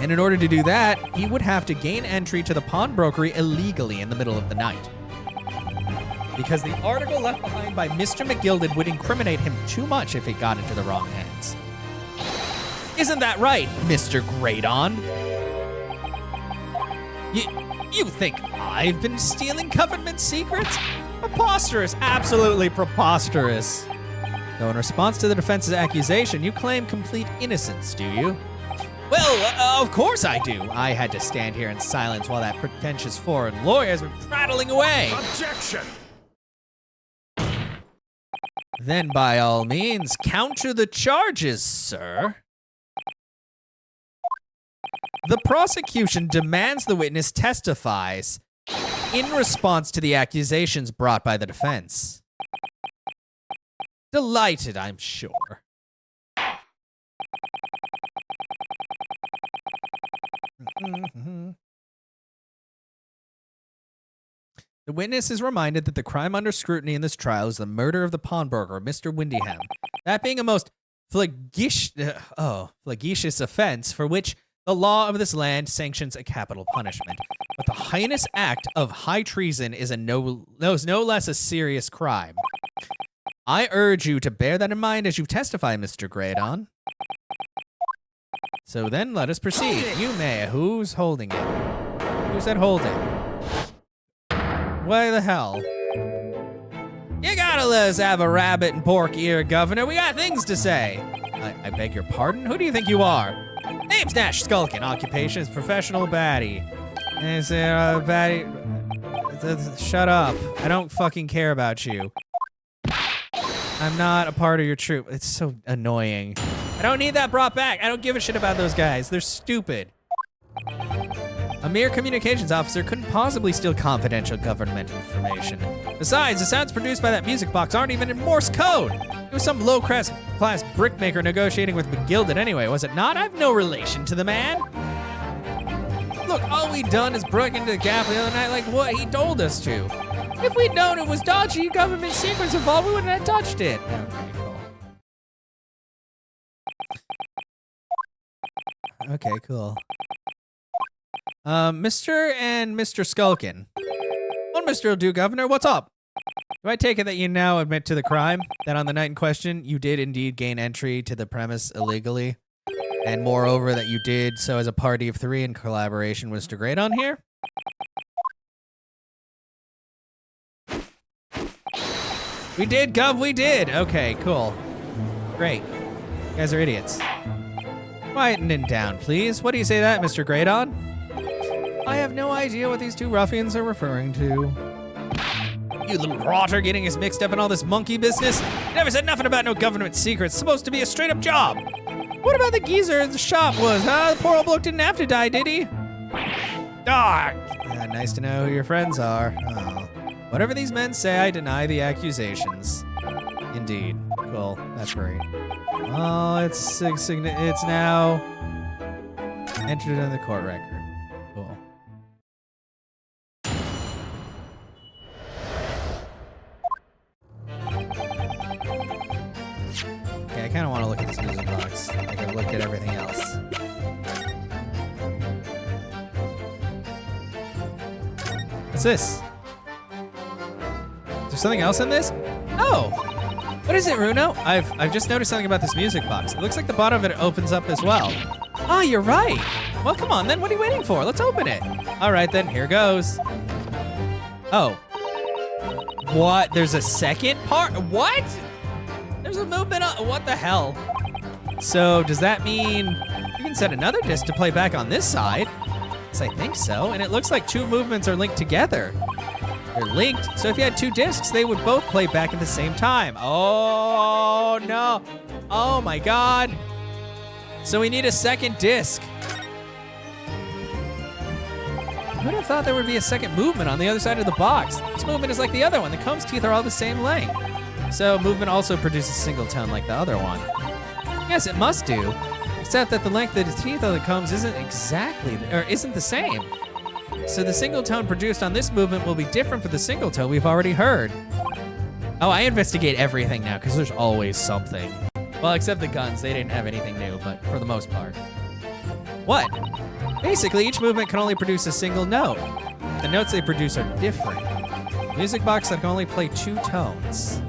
And in order to do that, he would have to gain entry to the pawnbrokery illegally in the middle of the night. Because the article left behind by Mr. McGilded would incriminate him too much if it got into the wrong hands. Isn't that right, Mr. Great-On? You think I've been stealing government secrets? Preposterous, absolutely preposterous. So in response to the defense's accusation, you claim complete innocence, do you? Well, of course I do. I had to stand here in silence while that pretentious foreign lawyer has been prattling away. Objection! Then by all means, counter the charges, sir. The prosecution demands the witness testifies in response to the accusations brought by the defense. Delighted, I'm sure. The witness is reminded that the crime under scrutiny in this trial is the murder of the pawnbroker, Mr. Windyham. That being a most flagitious offense for which the law of this land sanctions a capital punishment. But the heinous act of high treason is no less a serious crime. I urge you to bear that in mind as you testify, Mr. Great-On. So then let us proceed. You may. Who's holding it? Who said hold it? Why the hell? You gotta let us have a rabbit and pork ear, Governor. We got things to say. I beg your pardon? Who do you think you are? Name's Nash Skulkin. Occupation is professional baddie. Is there a baddie? Shut up. I don't fucking care about you. I'm not a part of your troop. It's so annoying. I don't need that brought back. I don't give a shit about those guys. They're stupid. A mere communications officer couldn't possibly steal confidential government information. Besides, the sounds produced by that music box aren't even in Morse code. It was some low-class brickmaker negotiating with McGilded anyway, was it not? I have no relation to the man. Look, all we done is broke into the gaff the other night like what he told us to. If we'd known it was dodgy government secrets involved, we wouldn't have touched it. Okay, cool. Mr. and Mr. Skulkin. One Mr. will do, Governor. What's up? Do I take it that you now admit to the crime? That on the night in question, you did indeed gain entry to the premise illegally? And moreover, that you did so as a party of three in collaboration with Mr. Great-On here? We did, Gov, we did. Okay, cool. Great. You guys are idiots. Quietening down, please. What do you say to that, Mr. Great-On? I have no idea what these two ruffians are referring to. You little rotter getting us mixed up in all this monkey business. Never said nothing about no government secrets. It's supposed to be a straight-up job. What about the geezer at the shop was, huh? The poor old bloke didn't have to die, did he? Ah, nice to know who your friends are. Oh. Whatever these men say, I deny the accusations. Indeed. Cool. That's great. Oh, it's now entered in the court record. Cool. Okay, I kind of want to look at this music box. Like I've looked at everything else. What's this? Is there something else in this? Oh! What is it, Runo? I've just noticed something about this music box. It looks like the bottom of it opens up as well. Ah, you're right. Well, come on then. What are you waiting for? Let's open it. All right then, here goes. Oh. What? There's a second part? What? There's a movement on, what the hell? So does that mean you can set another disc to play back on this side? Yes, I think so. And it looks like 2 movements are linked together. They're linked, so if you had 2 discs, they would both play back at the same time. Oh, no. Oh, my God. So we need a second disc. Who would have thought there would be a second movement on the other side of the box? This movement is like the other one. The comb's teeth are all the same length. So movement also produces a single tone like the other one. Yes, it must do, except that the length of the teeth of the combs isn't the same. So the single tone produced on this movement will be different from the single tone we've already heard. Oh, I investigate everything now, because there's always something. Well, except the guns, they didn't have anything new, but for the most part. What? Basically, each movement can only produce a single note. The notes they produce are different. Music box that can only play 2 tones.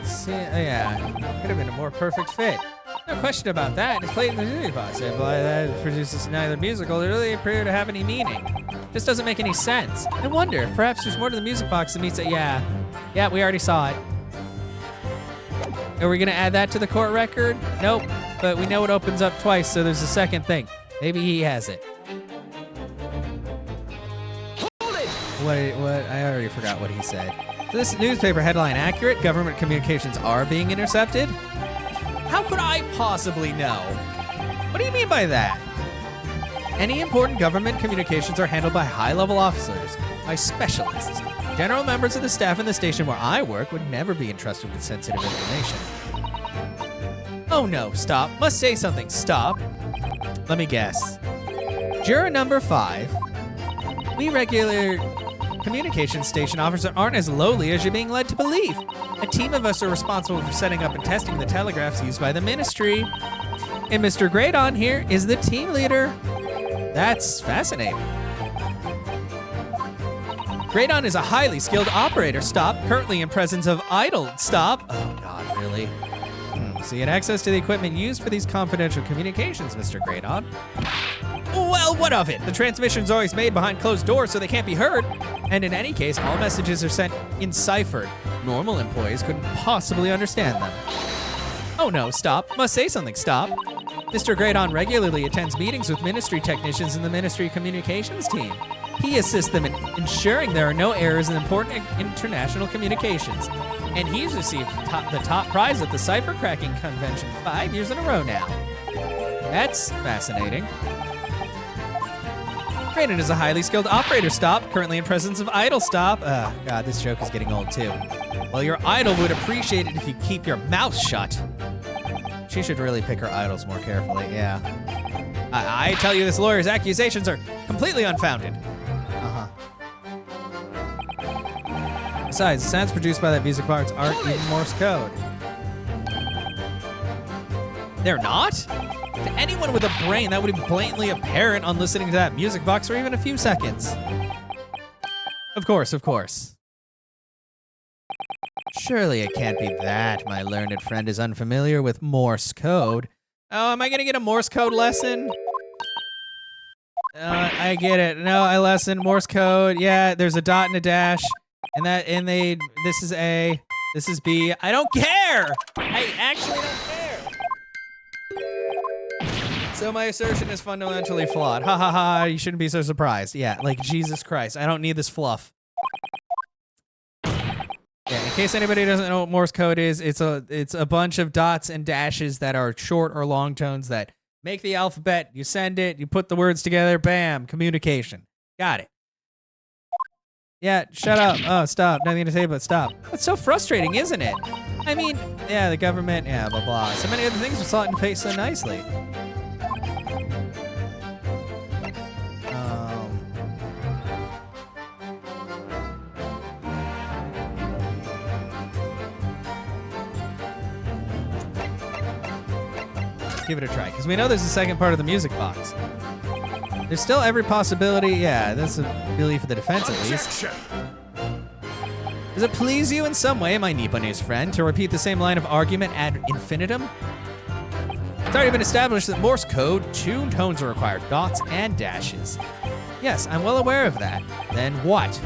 See, yeah, could have been a more perfect fit. No question about that. It's played in the music box. And by that, it produces neither musical or really appear to have any meaning. Just doesn't make any sense. I wonder if perhaps there's more to the music box than meets it. Yeah, we already saw it. Are we gonna add that to the court record? Nope, but we know it opens up twice, so there's a second thing. Maybe he has it. Hold it! What? I already forgot what he said. Is this newspaper headline accurate? Government communications are being intercepted? How could I possibly know? What do you mean by that? Any important government communications are handled by high-level officers, by specialists. General members of the staff in the station where I work would never be entrusted with sensitive information. Oh no, stop. Must say something. Stop. Let me guess. Juror number 5. We regular communication station officers aren't as lowly as you're being led to believe. A team of us are responsible for setting up and testing the telegraphs used by the ministry. And Mr. Great On here is the team leader. That's fascinating. Great On is a highly skilled operator. Stop. Currently in presence of idle. Stop. Oh God, really? So you had access to the equipment used for these confidential communications, Mr. Great On. Well, what of it? The transmission's always made behind closed doors so they can't be heard. And in any case, all messages are sent in cipher. Normal employees couldn't possibly understand them. Oh no, stop. Must say something, stop. Mr. Great On regularly attends meetings with ministry technicians in the ministry communications team. He assists them in ensuring there are no errors in important international communications. And he's received the top prize at the cipher cracking convention 5 years in a row now. That's fascinating. Great On is a highly skilled operator. Stop. Currently in presence of idle. Stop. Oh, God, this joke is getting old too. Well, your idol would appreciate it if you keep your mouth shut. She should really pick her idols more carefully, yeah. I tell you, this lawyer's accusations are completely unfounded. Besides, the sounds produced by that music box aren't even Morse code. They're not? To anyone with a brain, that would be blatantly apparent on listening to that music box for even a few seconds. Of course, of course. Surely it can't be that my learned friend is unfamiliar with Morse code. Oh, am I gonna get a Morse code lesson? I get it. No, I lesson Morse code. Yeah, there's a dot and a dash. This is A, this is B. I don't care! I actually don't care! So my assertion is fundamentally flawed. Ha ha ha, you shouldn't be so surprised. Yeah, like Jesus Christ, I don't need this fluff. Yeah, in case anybody doesn't know what Morse code is, it's a bunch of dots and dashes that are short or long tones that make the alphabet. You send it, you put the words together, bam, communication. Got it. Yeah, shut up. Oh, stop. Nothing to say but stop. It's so frustrating, isn't it? I mean, yeah, the government, yeah, blah, blah. So many other things were slot into place so nicely. Give it a try, because we know there's a second part of the music box. There's still every possibility. Yeah, that's a belief of the defense, at least. Does it please you in some way, my Nipponese friend, to repeat the same line of argument ad infinitum? It's already been established that Morse code, 2 tones are required, dots and dashes. Yes, I'm well aware of that. Then what?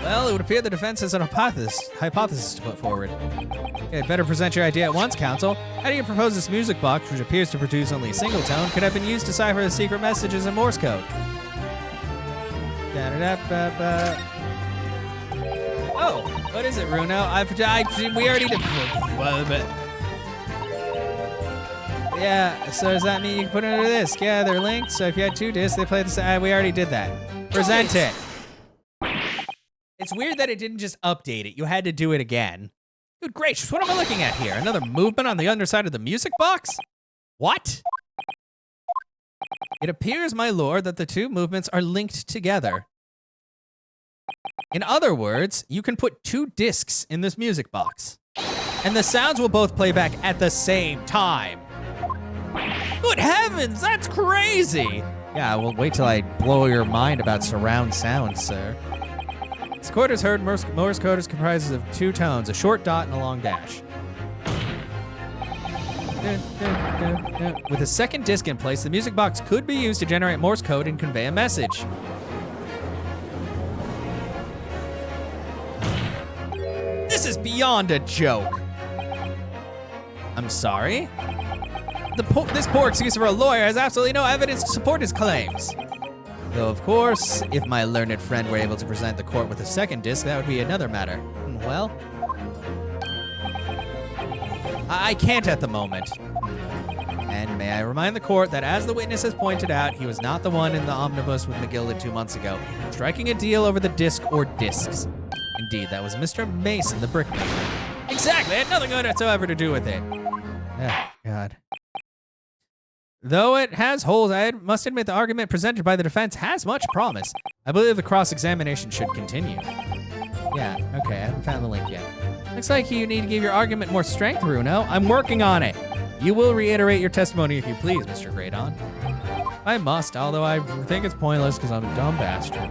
Well, it would appear the defense has an hypothesis to put forward. Okay, better present your idea at once, counsel. How do you propose this music box, which appears to produce only a single tone, could have been used to decipher the secret messages in Morse code? Oh, what is it, Runo? We already did. Yeah, so does that mean you can put it under this? Yeah, they're linked, so if you had 2 discs, they play the same. We already did that. Present it. It's weird that it didn't just update it. You had to do it again. Good gracious, what am I looking at here? Another movement on the underside of the music box? What? It appears, my lord, that the 2 movements are linked together. In other words, you can put 2 discs in this music box, and the sounds will both play back at the same time. Good heavens, that's crazy! Yeah, well, wait till I blow your mind about surround sound, sir. This chord is heard. Morse code is comprises of 2 tones, a short dot and a long dash. With a second disc in place, the music box could be used to generate Morse code and convey a message. This is beyond a joke. I'm sorry? This poor excuse for a lawyer has absolutely no evidence to support his claims. Though, of course, if my learned friend were able to present the court with a second disc, that would be another matter. Well, I can't at the moment. And may I remind the court that, as the witness has pointed out, he was not the one in the omnibus with McGilda 2 months ago, striking a deal over the disc or discs. Indeed, that was Mr. Mason, the brickmaker. Exactly, it had nothing whatsoever to do with it. Oh, God. Though it has holes, I must admit the argument presented by the defense has much promise. I believe the cross-examination should continue. Yeah, okay, I haven't found the link yet. Looks like you need to give your argument more strength, Runo. I'm working on it. You will reiterate your testimony if you please, Mr. Greydon. I must, although I think it's pointless because I'm a dumb bastard.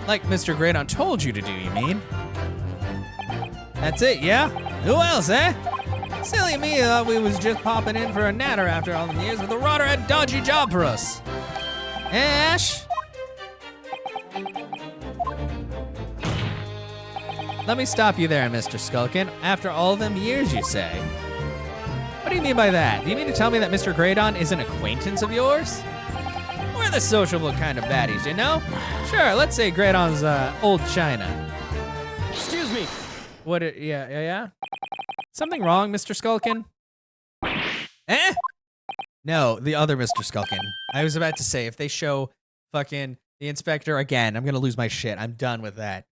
Like Mr. Greydon told you to do, you mean? That's it, yeah? Who else, eh? Silly me thought we was just popping in for a natter after all them years, but the rotter had a dodgy job for us. Ash? Let me stop you there, Mr. Skulkin. After all them years, you say? What do you mean by that? Do you mean to tell me that Mr. Greydon is an acquaintance of yours? We're the sociable kind of baddies, you know? Sure, let's say Greydon's old China. Excuse me. What? Yeah? Something wrong, Mr. Skulkin? Eh? No, the other Mr. Skulkin. I was about to say, if they show fucking the inspector again, I'm gonna lose my shit. I'm done with that.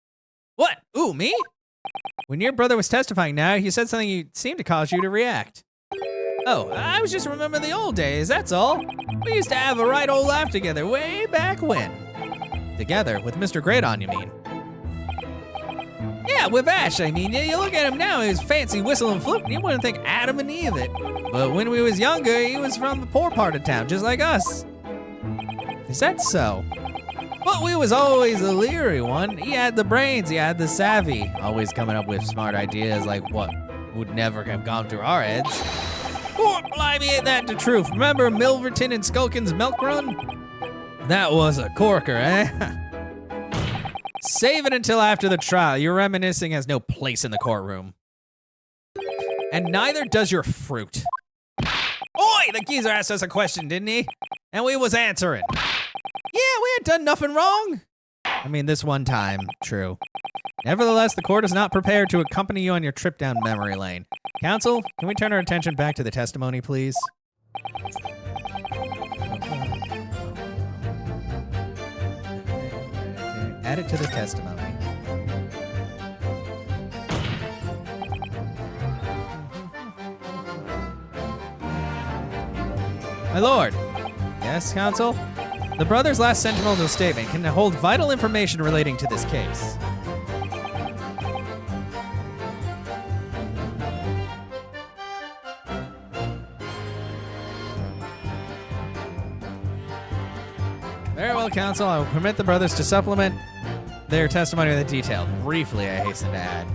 What? Ooh, me? When your brother was testifying now, he said something you seemed to cause you to react. Oh, I was just remembering the old days, that's all. We used to have a right old laugh together way back when. Together? With Mr. Greydon, you mean? Yeah, with Ash, I mean. You look at him now, his fancy whistle and flute, and you wouldn't think Adam and Eve it. But when we was younger, he was from the poor part of town, just like us. Is that so? But we was always a leery one. He had the brains, he had the savvy. Always coming up with smart ideas like what would never have gone through our heads. Oh, blimey, ain't that the truth? Remember Milverton and Skulkin's milk run? That was a corker, eh? Save it until after the trial. Your reminiscing has no place in the courtroom. And neither does your fruit. Oi, the geezer asked us a question, didn't he? And we was answering. Yeah, we ain't done nothing wrong. I mean, this one time, true. Nevertheless, the court is not prepared to accompany you on your trip down memory lane. Counsel, can we turn our attention back to the testimony, please? Add it to the testimony. My lord. Yes, counsel? The brother's last sentimental statement can hold vital information relating to this case. Very well, counsel. I will permit the brothers to supplement their testimony with a detail. Briefly, I hasten to add.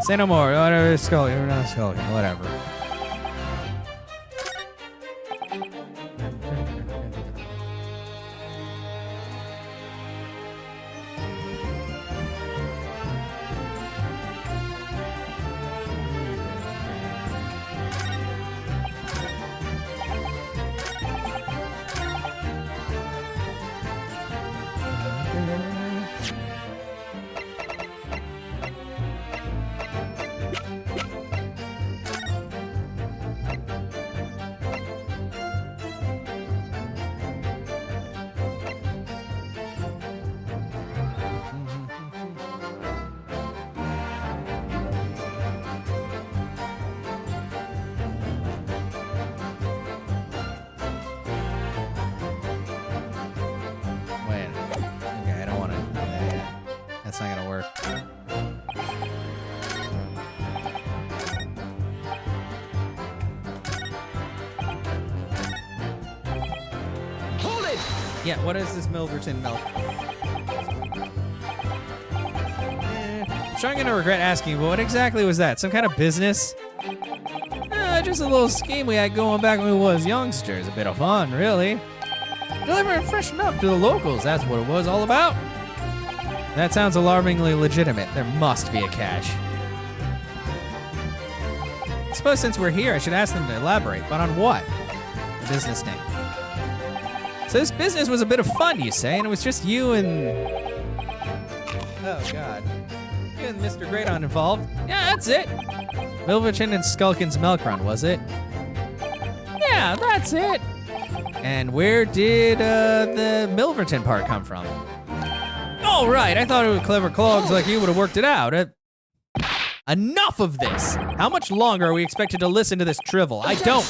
Say no more. Whatever, Scully. You're not Scully. Whatever. That's not gonna work. Hold it! Yeah, what is this Milverton milk? I'm sure I'm gonna regret asking, but what exactly was that? Some kind of business? Just a little scheme we had going back when we was youngsters. A bit of fun, really. Delivering fresh milk to the locals, that's what it was all about. That sounds alarmingly legitimate. There must be a catch. I suppose since we're here, I should ask them to elaborate, but on what? The business name. So this business was a bit of fun, you say, and it was just you and... Oh, God. You and Mr. Great On involved. Yeah, that's it. Milverton and Skulkin's Milk Run, was it? Yeah, that's it. And where did the Milverton part come from? Oh, right. I thought it was clever clogs like you would have worked it out. Enough of this. How much longer are we expected to listen to this drivel? I don't.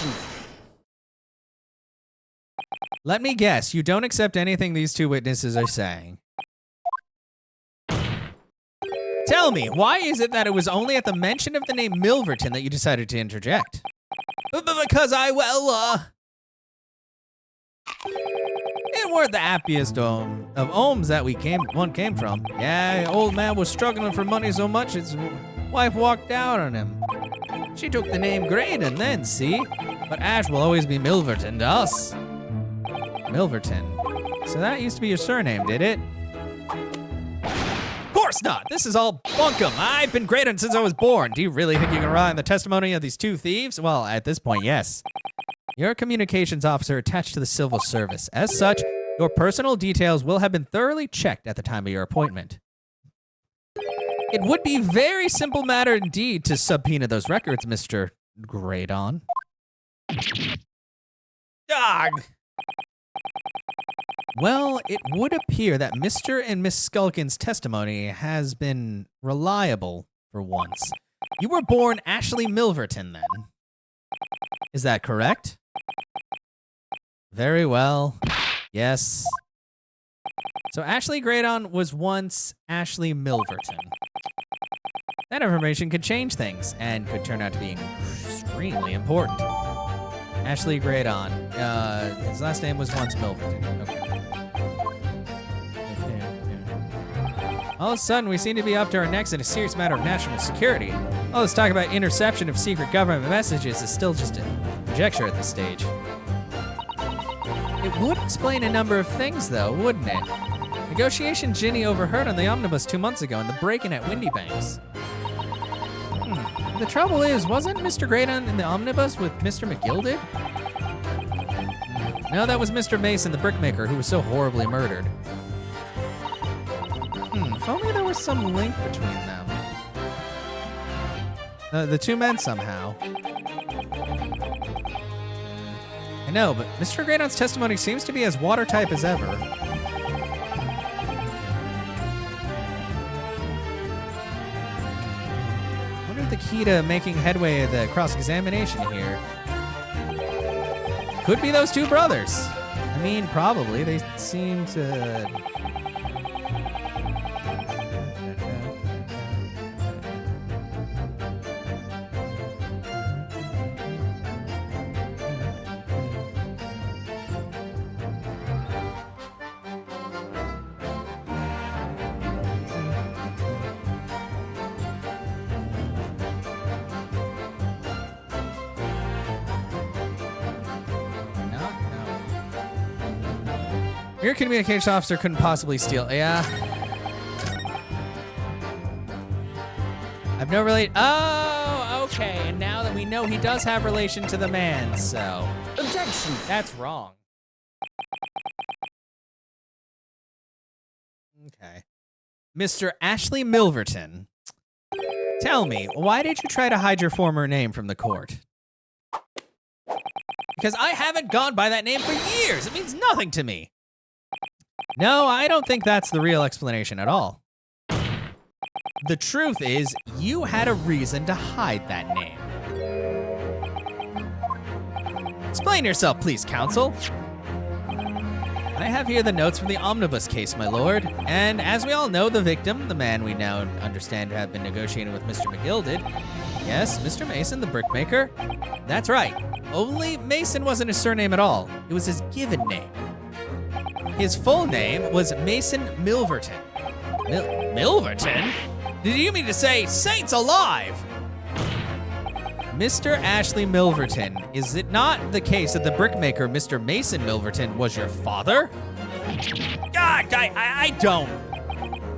Let me guess. You don't accept anything these two witnesses are saying. Tell me, why is it that it was only at the mention of the name Milverton that you decided to interject? Because it weren't the happiest of homes that one came from. Yeah, old man was struggling for money so much his wife walked out on him. She took the name Graydon then, see? But Ash will always be Milverton to us. Milverton. So that used to be your surname, did it? Of course not. This is all bunkum. I've been Graydon since I was born. Do you really think you can rely on the testimony of these two thieves? Well, at this point, yes. You're a communications officer attached to the civil service. As such, your personal details will have been thoroughly checked at the time of your appointment. It would be a very simple matter indeed to subpoena those records, Mr. Graydon. Dog! Well, it would appear that Mr. and Miss Skulkin's testimony has been reliable for once. You were born Ashley Milverton, then. Is that correct? Very well. Yes. So Ashley Graydon was once Ashley Milverton. That information could change things and could turn out to be extremely important. Ashley Graydon. His last name was once Milverton. Okay. All of a sudden, we seem to be up to our necks in a serious matter of national security. All this talk about interception of secret government messages is still just a conjecture at this stage. It would explain a number of things, though, wouldn't it? Negotiation Ginny overheard on the omnibus 2 months ago and the break-in at Windy Banks. The trouble is, wasn't Mr. Graydon in the omnibus with Mr. McGilded? No, that was Mr. Mason, the brickmaker, who was so horribly murdered. If only there was some link between them. The two men somehow. I know, but Mr. Graydon's testimony seems to be as watertight as ever. I wonder if the key to making headway at the cross-examination here could be those two brothers. I mean, probably. They seem to... Your communications officer couldn't possibly steal. Yeah. I've no relate. Oh, okay. And now that we know he does have relation to the man, so. Objection. That's wrong. Okay. Mr. Ashley Milverton, tell me, why did you try to hide your former name from the court? Because I haven't gone by that name for years. It means nothing to me. No, I don't think that's the real explanation at all. The truth is, you had a reason to hide that name. Explain yourself, please, counsel. I have here the notes from the omnibus case, my lord, and as we all know, the victim, the man we now understand to have been negotiating with Mr. McGilded, yes, Mr. Mason, the brickmaker, that's right. Only Mason wasn't his surname at all. It was his given name. His full name was Mason Milverton. Milverton? Did you mean to say saints alive? Mr. Ashley Milverton, is it not the case that the brickmaker, Mr. Mason Milverton, was your father? God, I don't.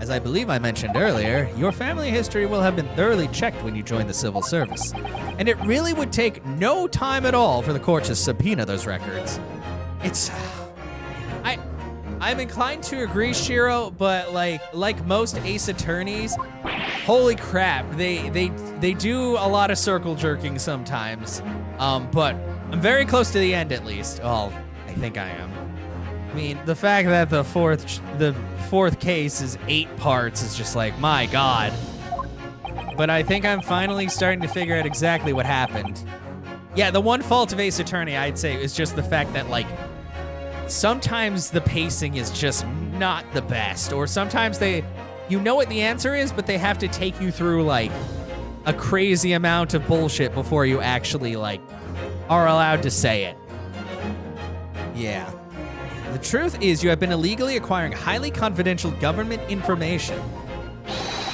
As I believe I mentioned earlier, your family history will have been thoroughly checked when you join the civil service. And it really would take no time at all for the court to subpoena those records. I'm inclined to agree, Shiro, but like most Ace attorneys, holy crap, they do a lot of circle jerking sometimes. But I'm very close to the end at least. Oh, I think I am. I mean, the fact that the fourth case is 8 parts is just like, my God. But I think I'm finally starting to figure out exactly what happened. Yeah, the one fault of Ace Attorney, I'd say, is just the fact that, like, sometimes the pacing is just not the best, or sometimes you know what the answer is, but they have to take you through, like, a crazy amount of bullshit before you actually, like, are allowed to say it. Yeah. The truth is, you have been illegally acquiring highly confidential government information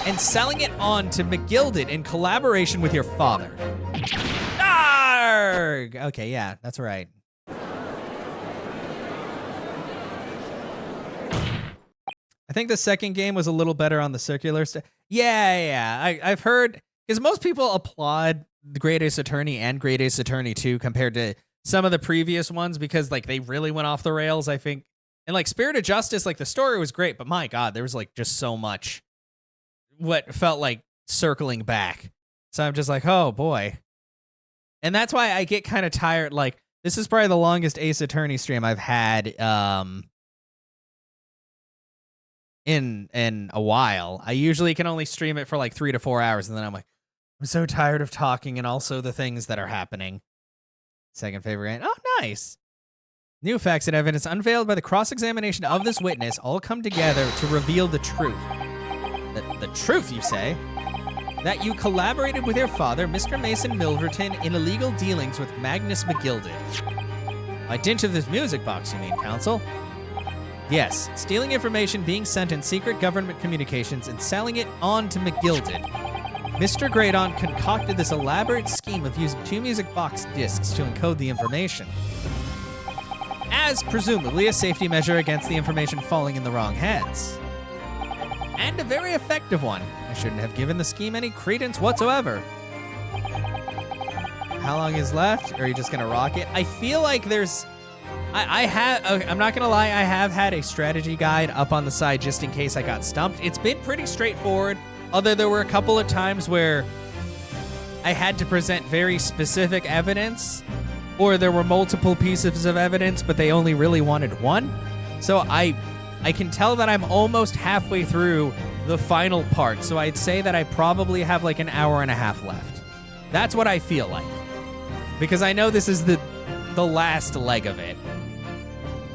and selling it on to McGilded in collaboration with your father. Arrgh! Okay, yeah, that's right. I think the second game was a little better on the circular stuff. Yeah. I've heard, because most people applaud the Great Ace Attorney and Great Ace Attorney 2 compared to some of the previous ones because, like, they really went off the rails, I think. And, like, Spirit of Justice, like, the story was great, but my God, there was, like, just so much what felt like circling back. So I'm just like, oh, boy. And that's why I get kind of tired. Like, this is probably the longest Ace Attorney stream I've had, in a while. I usually can only stream it for like 3 to 4 hours, and then I'm like, I'm so tired of talking and also the things that are happening. Second favorite game. Oh, nice. New facts and evidence unveiled by the cross-examination of this witness all come together to reveal the truth. The truth, you say? That you collaborated with your father, Mr. Mason Milverton, in illegal dealings with Magnus McGilded. By dint of this music box, you mean, counsel? Yes, stealing information being sent in secret government communications and selling it on to McGilded. Mr. Greydon concocted this elaborate scheme of using 2 music box discs to encode the information, as presumably a safety measure against the information falling in the wrong hands. And a very effective one. I shouldn't have given the scheme any credence whatsoever. How long is left? Or are you just gonna rock it? I feel like there's... I'm not gonna lie, I have had a strategy guide up on the side just in case I got stumped. It's been pretty straightforward, although there were a couple of times where I had to present very specific evidence, or there were multiple pieces of evidence, but they only really wanted one. So I can tell that I'm almost halfway through the final part, so I'd say that I probably have like an hour and a half left. That's what I feel like. Because I know this is the last leg of it.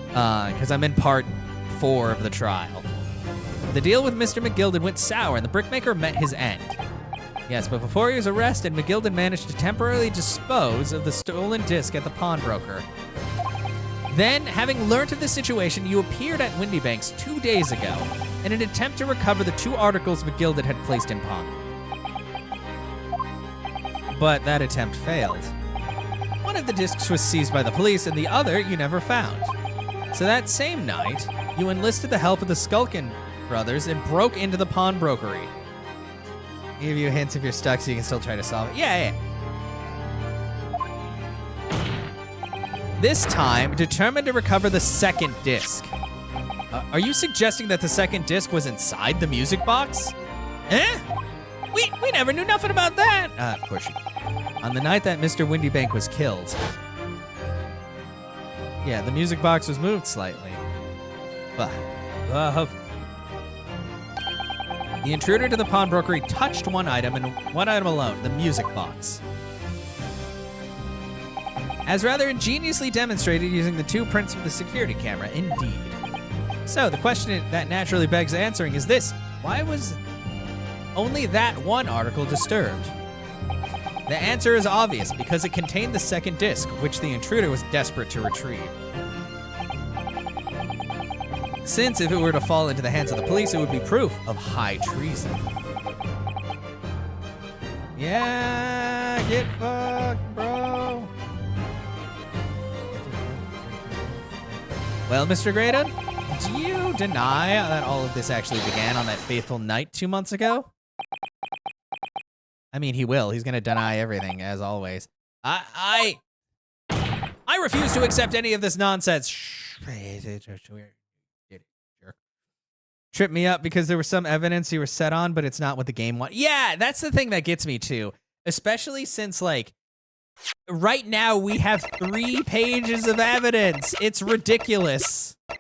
Because I'm in part 4 of the trial. The deal with Mr. McGilded went sour and the brickmaker met his end. Yes, but before he was arrested, McGilded managed to temporarily dispose of the stolen disc at the pawnbroker. Then, having learnt of the situation, you appeared at Windy Banks 2 days ago in an attempt to recover the 2 articles McGilded had placed in pawn. But that attempt failed. One of the discs was seized by the police and the other you never found. So that same night, you enlisted the help of the Skulkin brothers and broke into the pawnbrokery. Give you hints if you're stuck so you can still try to solve it. Yeah. This time, determined to recover the second disc. Are you suggesting that the second disc was inside the music box? Eh? We never knew nothing about that. Of course you did. On the night that Mr. Windybank was killed. Yeah, the music box was moved slightly. The intruder to the pawnbrokery touched one item and one item alone, the music box. As rather ingeniously demonstrated using the 2 prints of the security camera, indeed. So the question that naturally begs answering is this: why was only that one article disturbed? The answer is obvious, because it contained the second disc, which the intruder was desperate to retrieve. Since if it were to fall into the hands of the police, it would be proof of high treason. Yeah, get fucked, bro. Well, Mr. Greta, do you deny that all of this actually began on that fateful night 2 months ago? I mean, he will. He's going to deny everything, as always. I refuse to accept any of this nonsense. Tripped me up because there was some evidence you were set on, but it's not what the game wants. Yeah, that's the thing that gets me too. Especially since, like, right now we have 3 pages of evidence. It's ridiculous. I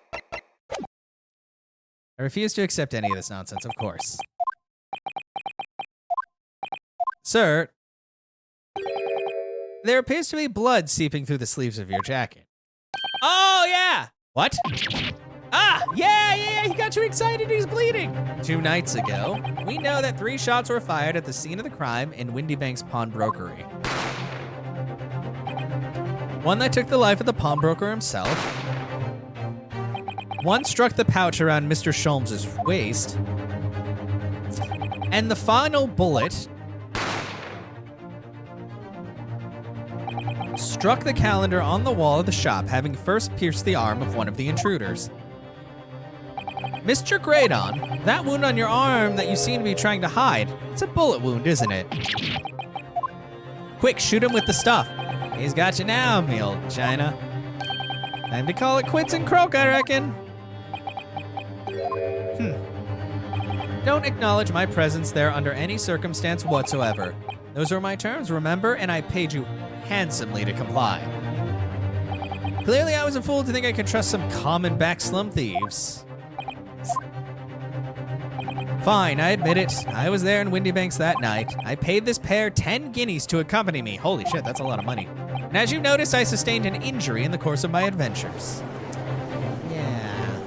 refuse to accept any of this nonsense, of course. Sir, there appears to be blood seeping through the sleeves of your jacket. Oh, yeah! What? Ah, yeah, he got too excited, he's bleeding. 2 nights ago, we know that 3 shots were fired at the scene of the crime in Windybank's pawnbrokery. One that took the life of the pawnbroker himself. One struck the pouch around Mr. Sholmes' waist. And the final bullet struck the calendar on the wall of the shop, having first pierced the arm of one of the intruders. Mr. Graydon, that wound on your arm that you seem to be trying to hide, it's a bullet wound, isn't it? Quick, shoot him with the stuff. He's got you now, me old China. Time to call it quits and croak, I reckon. Don't acknowledge my presence there under any circumstance whatsoever. Those were my terms, remember? And I paid you handsomely to comply. Clearly, I was a fool to think I could trust some common back slum thieves. Fine, I admit it. I was there in Windybanks that night. I paid this pair 10 guineas to accompany me. Holy shit, that's a lot of money. And as you noticed, I sustained an injury in the course of my adventures. Yeah.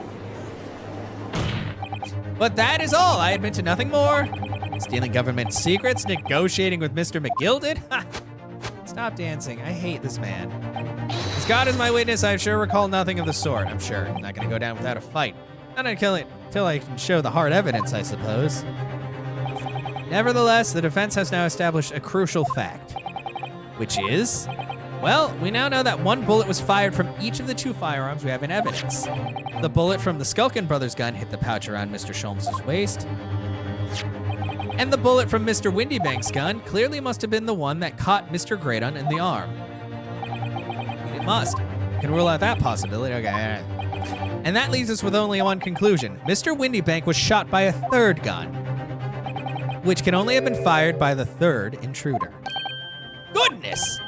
But that is all. I admit to nothing more. Stealing government secrets, negotiating with Mr. McGilded. Ha! Stop dancing. I hate this man. As God is my witness, I sure recall nothing of the sort. I'm sure. I'm not gonna go down without a fight. Not until I can show the hard evidence, I suppose. Nevertheless, the defense has now established a crucial fact. Which is? Well, we now know that one bullet was fired from each of the 2 firearms we have in evidence. The bullet from the Skulkin brothers' gun hit the pouch around Mr. Sholmes' waist. And the bullet from Mr. Windybank's gun clearly must have been the one that caught Mr. Graydon in the arm. It must. We can rule out that possibility. Okay, all right. And that leaves us with only one conclusion. Mr. Windybank was shot by a 3rd gun, which can only have been fired by the 3rd intruder. Goodness!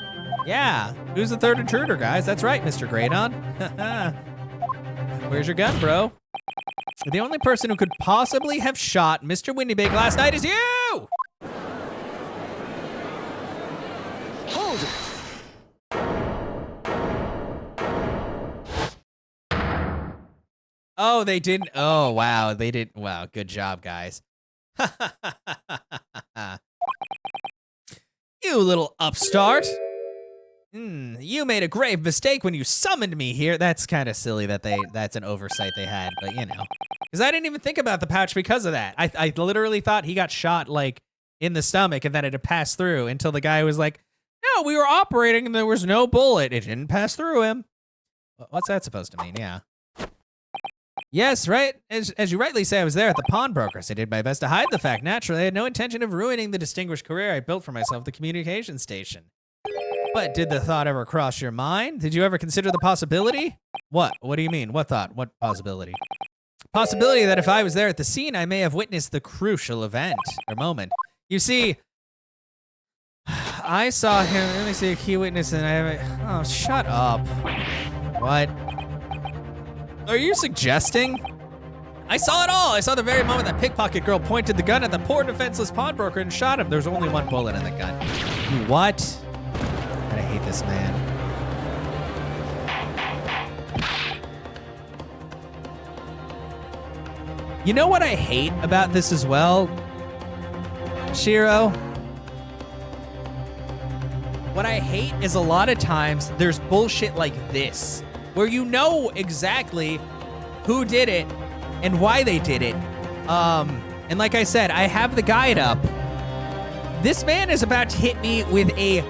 Yeah, who's the 3rd intruder, guys? That's right, Mr. Graydon. Where's your gun, bro? The only person who could possibly have shot Mr. Windybank last night is you! Hold it! Oh, they didn't. Oh, wow. They didn't. Wow. Good job, guys. You little upstart. You made a grave mistake when you summoned me here. That's kind of silly that that's an oversight they had, but you know. Because I didn't even think about the pouch because of that. I literally thought he got shot, like, in the stomach and then it had passed through until the guy was like, no, we were operating and there was no bullet. It didn't pass through him. What's that supposed to mean? Yeah. Yes, right. As you rightly say, I was there at the pawnbroker's. I did my best to hide the fact. Naturally, I had no intention of ruining the distinguished career I built for myself at the communication station. But did the thought ever cross your mind? Did you ever consider the possibility? What? What do you mean? What thought? What possibility? Possibility that if I was there at the scene, I may have witnessed the crucial event or moment. You see, I saw him. Let me see a key witness, and I haven't. Oh, shut up. What? Are you suggesting? I saw it all. I saw the very moment that pickpocket girl pointed the gun at the poor defenseless pawnbroker and shot him. There's only one bullet in the gun. You what? I hate this man. You know what I hate about this as well, Shiro? What I hate is a lot of times there's bullshit like this, where you know exactly who did it and why they did it. And like I said, I have the guide up. This man is about to hit me with a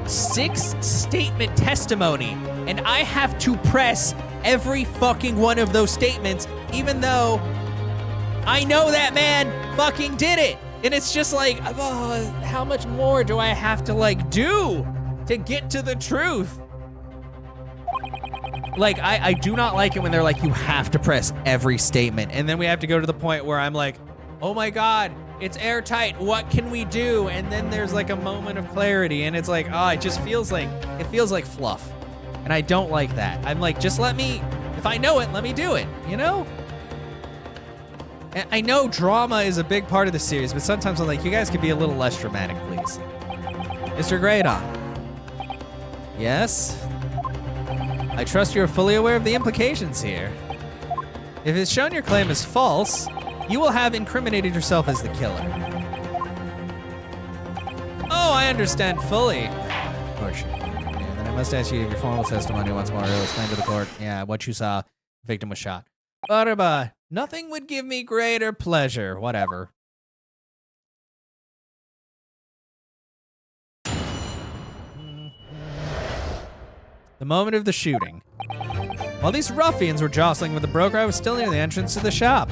6-statement testimony, and I have to press every fucking one of those statements, even though I know that man fucking did it. And it's just like, oh, how much more do I have to like do to get to the truth? Like, I do not like it when they're like, you have to press every statement. And then we have to go to the point where I'm like, oh my God, it's airtight. What can we do? And then there's like a moment of clarity, and it's like, oh, it feels like fluff. And I don't like that. I'm like, just let me, if I know it, let me do it, you know? And I know drama is a big part of the series, but sometimes I'm like, you guys could be a little less dramatic, please. Mr. Great Ace. Yes? I trust you're fully aware of the implications here. If it's shown your claim is false, you will have incriminated yourself as the killer. Oh, I understand fully. Of course you do. Yeah, then I must ask you if your formal testimony once more. You'll explain to the court, yeah, what you saw. The victim was shot. But nothing would give me greater pleasure. Whatever. The moment of the shooting. While these ruffians were jostling with the broker, I was still near the entrance to the shop.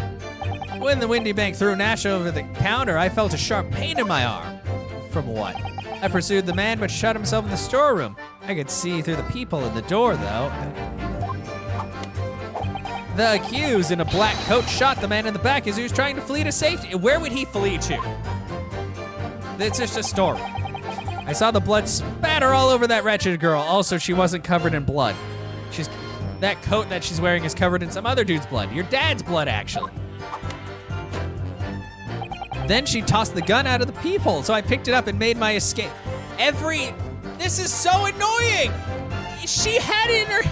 When the windy bank threw Nash over the counter, I felt a sharp pain in my arm. From what? I pursued the man, but shut himself in the storeroom. I could see through the people in the door, though. The accused in a black coat shot the man in the back as he was trying to flee to safety. Where would he flee to? It's just a story. I saw the blood spatter all over that wretched girl. Also, she wasn't covered in blood. That coat that she's wearing is covered in some other dude's blood. Your dad's blood, actually. Then she tossed the gun out of the peephole, so I picked it up and made my escape. This is so annoying. She had it in her.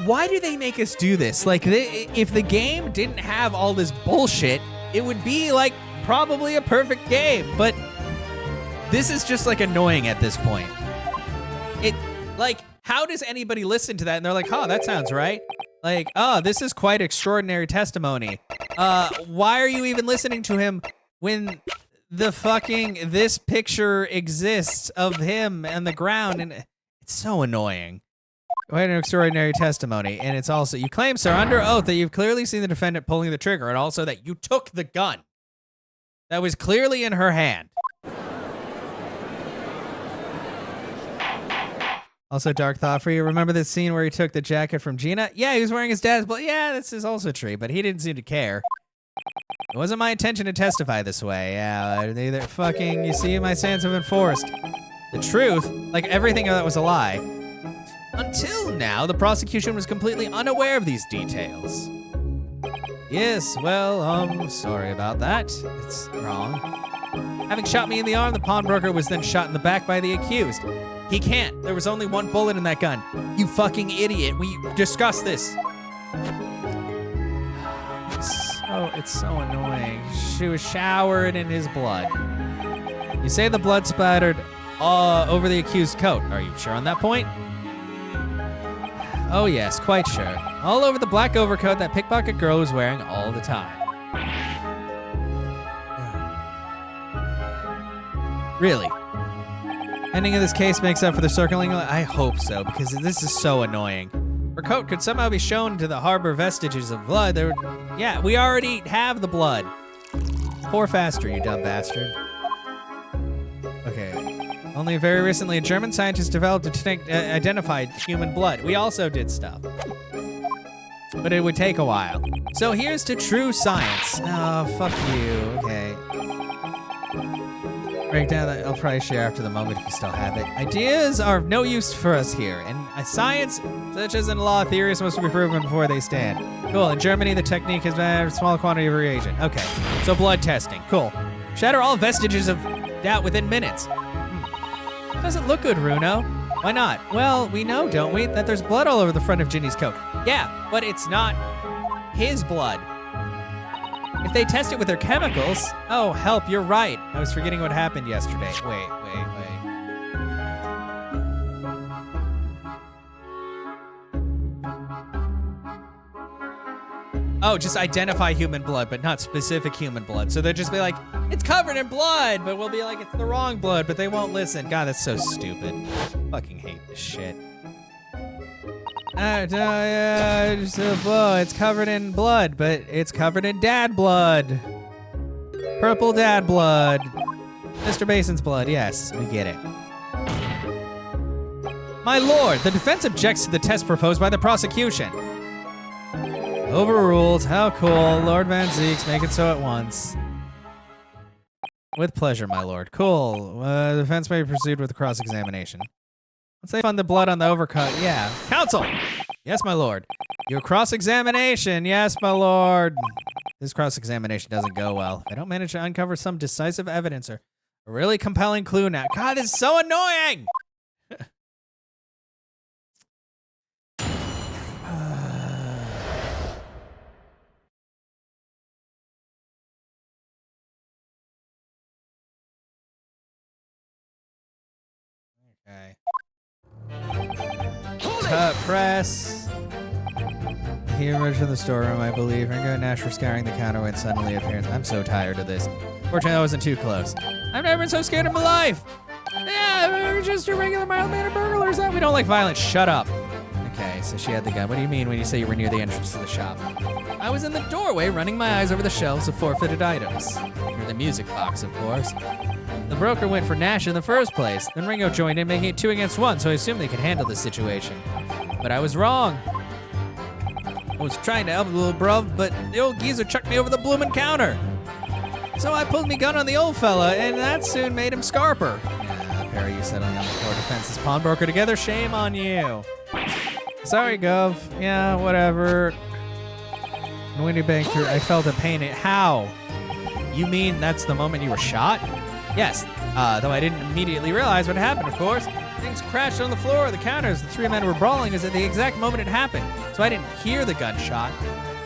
Why do they make us do this? Like, if the game didn't have all this bullshit, it would be like probably a perfect game, but this is just like annoying at this point. How does anybody listen to that and they're like, oh, that sounds right? Like, oh, this is quite extraordinary testimony. Why are you even listening to him when this picture exists of him and the ground? And it's so annoying. Quite an extraordinary testimony. And it's also, you claim, sir, under oath that you've clearly seen the defendant pulling the trigger, and also that you took the gun that was clearly in her hand. Also, dark thought for you. Remember the scene where he took the jacket from Gina? Yeah, he was wearing his dad's blood. Yeah, this is also true, but he didn't seem to care. It wasn't my intention to testify this way. Yeah, you see, my sins have been forced. The truth, like everything that was a lie. Until now, the prosecution was completely unaware of these details. Yes, well, sorry about that. It's wrong. Having shot me in the arm, the pawnbroker was then shot in the back by the accused. He can't. There was only one bullet in that gun. You fucking idiot. We discussed this. It's so annoying. She was showered in his blood. You say the blood splattered over the accused coat. Are you sure on that point? Oh yes, quite sure. All over the black overcoat that pickpocket girl was wearing all the time. Really? Ending of this case makes up for the circling? I hope so, because this is so annoying. Her coat could somehow be shown to the harbor vestiges of blood. Yeah, we already have the blood. Pour faster, you dumb bastard. Okay. Only very recently, a German scientist developed identified human blood. We also did stuff. But it would take a while. So here's to true science. Oh, fuck you. Okay. Break down that I'll probably share after the moment if you still have it. Ideas are of no use for us here, and science, such as in law, theories must be proven before they stand. Cool. In Germany, the technique has been a small quantity of reagent. Okay. So blood testing. Cool. Shatter all vestiges of doubt within minutes. Doesn't look good, Runo. Why not? Well, we know, don't we, that there's blood all over the front of Ginny's coat. Yeah, but it's not his blood. If they test it with their chemicals... Oh, help, you're right. I was forgetting what happened yesterday. Wait. Oh, just identify human blood, but not specific human blood. So they'll just be like, it's covered in blood, but we'll be like, it's the wrong blood, but they won't listen. God, that's so stupid. Fucking hate this shit. It's covered in blood, but it's covered in dad blood. Purple dad blood. Mr. Mason's blood, yes, we get it. My lord, the defense objects to the test proposed by the prosecution. Overruled, how cool. Lord Van Zeeks, make it so at once. With pleasure, my lord. Cool, the defense may proceed with the cross-examination. Once they find the blood on the overcoat, yeah. Counsel! Yes, my lord. Your cross-examination, yes, my lord. This cross-examination doesn't go well. If I don't manage to uncover some decisive evidence or a really compelling clue now. God, this is so annoying! Okay. Cut press. He emerged from the storeroom, I believe. Ringo and Nash were scouring the counter when suddenly appeared. I'm so tired of this. Fortunately, I wasn't too close. I've never been so scared in my life. Yeah, we're just your regular mild-mannered burglars. We don't like violence. Shut up. Okay, so she had the gun. What do you mean when you say you were near the entrance to the shop? I was in the doorway, running my eyes over the shelves of forfeited items. Through the music box, of course. The broker went for Nash in the first place. Then Ringo joined in, making it 2 against 1, so I assumed they could handle the situation. But I was wrong. I was trying to help the little bruv, but the old geezer chucked me over the bloomin' counter. So I pulled me gun on the old fella, and that soon made him scarper. Yeah, pair of you settling on the floor defense as pawnbroker together, shame on you. Sorry, Gov. Yeah, whatever. Windy Bank through, I felt a pain. How? You mean that's the moment you were shot? Yes, though I didn't immediately realize what happened, of course. Things crashed on the floor of the counters. The 3 men were brawling as at the exact moment it happened. So I didn't hear the gunshot.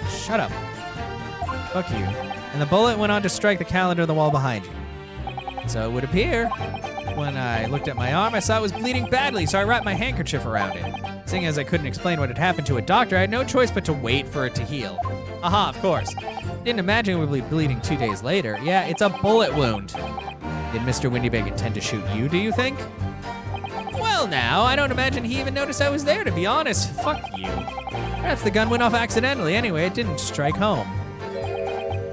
Shut up. Fuck you. And the bullet went on to strike the calendar on the wall behind you. So it would appear. When I looked at my arm, I saw it was bleeding badly, so I wrapped my handkerchief around it. Seeing as I couldn't explain what had happened to a doctor, I had no choice but to wait for it to heal. Aha, of course. Didn't imagine it would be bleeding 2 days later. Yeah, it's a bullet wound. Did Mr. Windybag intend to shoot you, do you think? Well now, I don't imagine he even noticed I was there, to be honest. Fuck you. Perhaps the gun went off accidentally. Anyway, it didn't strike home.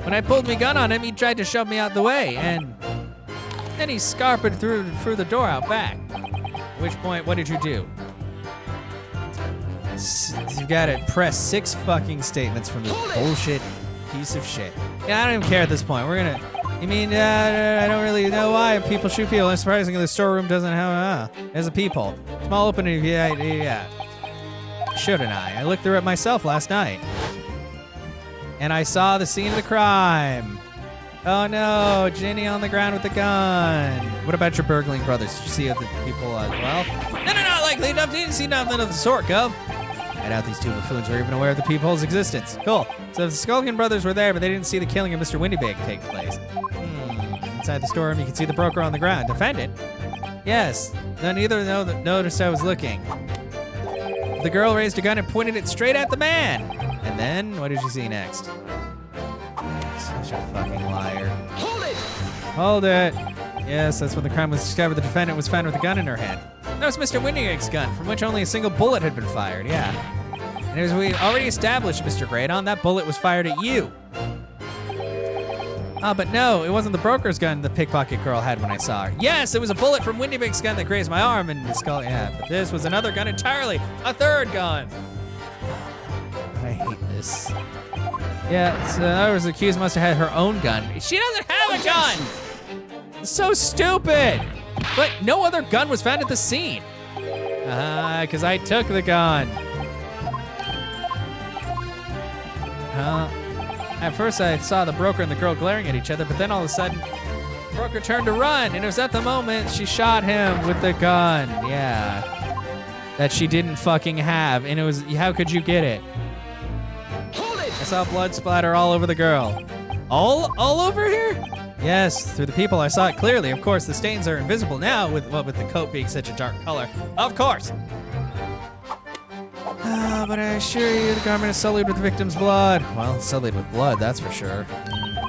When I pulled my gun on him, he tried to shove me out the way, and then he scarpered through the door out back. At which point, what did you do? You gotta press 6 fucking statements from this bullshit piece of shit. Yeah, I don't even care at this point. We're gonna... You mean, I don't really know why people shoot people. And surprisingly, the storeroom doesn't have, there's a peephole. Small opening, yeah. Shouldn't I? I looked through it myself last night. And I saw the scene of the crime. Oh no, Ginny on the ground with the gun. What about your burgling brothers? Did you see other people as well? No, not likely enough. Didn't see nothing of the sort, Gov. I doubt these 2 buffoons were even aware of the peephole's existence. Cool. So the Skulkin brothers were there, but they didn't see the killing of Mr. Windybag take place. Inside the storeroom, you can see the broker on the ground. Defendant? Yes. None either noticed I was looking. The girl raised a gun and pointed it straight at the man. And then, what did you see next? Such a fucking liar. Hold it! Hold it. Yes, that's when the crime was discovered. The defendant was found with a gun in her hand. That was Mr. Windybag's gun, from which only a single bullet had been fired, yeah. And as we already established, Mr. Graydon, that bullet was fired at you. Oh, but no, it wasn't the broker's gun the pickpocket girl had when I saw her. Yes, it was a bullet from Windy Big's gun that grazed my arm and the skull. Yeah, but this was another gun entirely. A third gun. I hate this. Yeah, so in other words, the accused must have had her own gun. She doesn't have a gun! It's so stupid! But no other gun was found at the scene. Because I took the gun. At first I saw the broker and the girl glaring at each other, but then all of a sudden, the broker turned to run, and it was at the moment she shot him with the gun. Yeah. That she didn't fucking have, and it was, how could you get it? I saw blood splatter all over the girl. All over here? Yes, through the people I saw it clearly. Of course, the stains are invisible now with the coat being such a dark color. Of course. But I assure you, the garment is sullied with the victim's blood. Well, sullied with blood, that's for sure.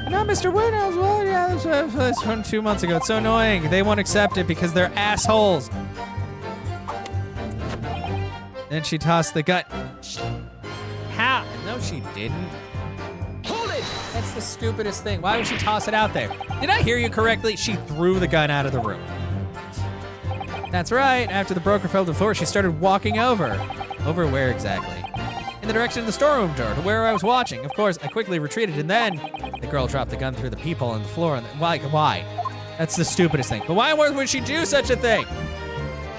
Not Mr. Woodhouse blood. Yeah, that's from 2 months ago. It's so annoying. They won't accept it because they're assholes. Then she tossed the gun. How? No, she didn't. Hold it! That's the stupidest thing. Why would she toss it out there? Did I hear you correctly? She threw the gun out of the room. That's right. After the broker fell to the floor, she started walking over. Over where exactly? In the direction of the storeroom door, to where I was watching. Of course, I quickly retreated, and then the girl dropped the gun through the peephole on the floor. And why? That's the stupidest thing. But why on earth would she do such a thing?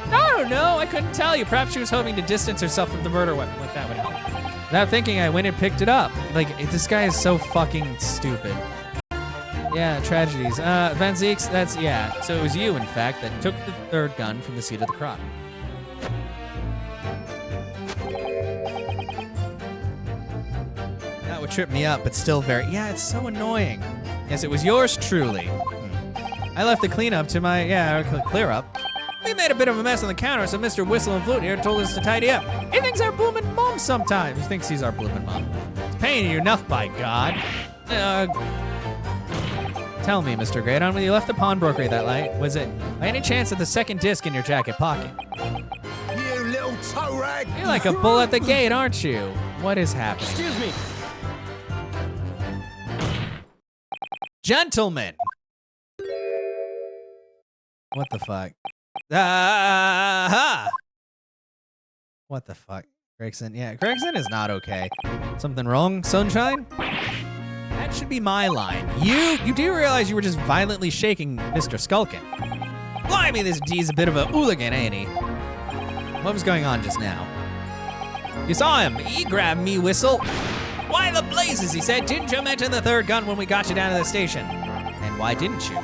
I don't know. I couldn't tell you. Perhaps she was hoping to distance herself from the murder weapon. Like that would help. Without thinking, I went and picked it up. Like, this guy is so fucking stupid. Yeah, tragedies. Van Zeeks, that's, yeah. So it was you, in fact, that took the third gun from the seat of the crop. That would trip me up, but still very, yeah, it's so annoying. Yes, it was yours truly. I left the cleanup to my, clear up. We made a bit of a mess on the counter, so Mr. Whistle and Flute here told us to tidy up. He thinks our bloomin' mom sometimes. He thinks he's our bloomin' mom. It's paying you enough, by God. Tell me, Mr. Graydon, when you left the pawnbrokery that night, was it by any chance at the second disc in your jacket pocket? You little toe rag! You're like a bull at the gate, aren't you? What is happening? Excuse me. Gentlemen! What the fuck? What the fuck? Gregson, yeah, Gregson is not okay. Something wrong, Sunshine? That should be my line. You do realize you were just violently shaking Mr. Skulkin. Blimey, this D's a bit of a hooligan, ain't he? What was going on just now? You saw him. He grabbed me, Whistle. Why the blazes, he said. Didn't you mention the third gun when we got you down to the station? And why didn't you?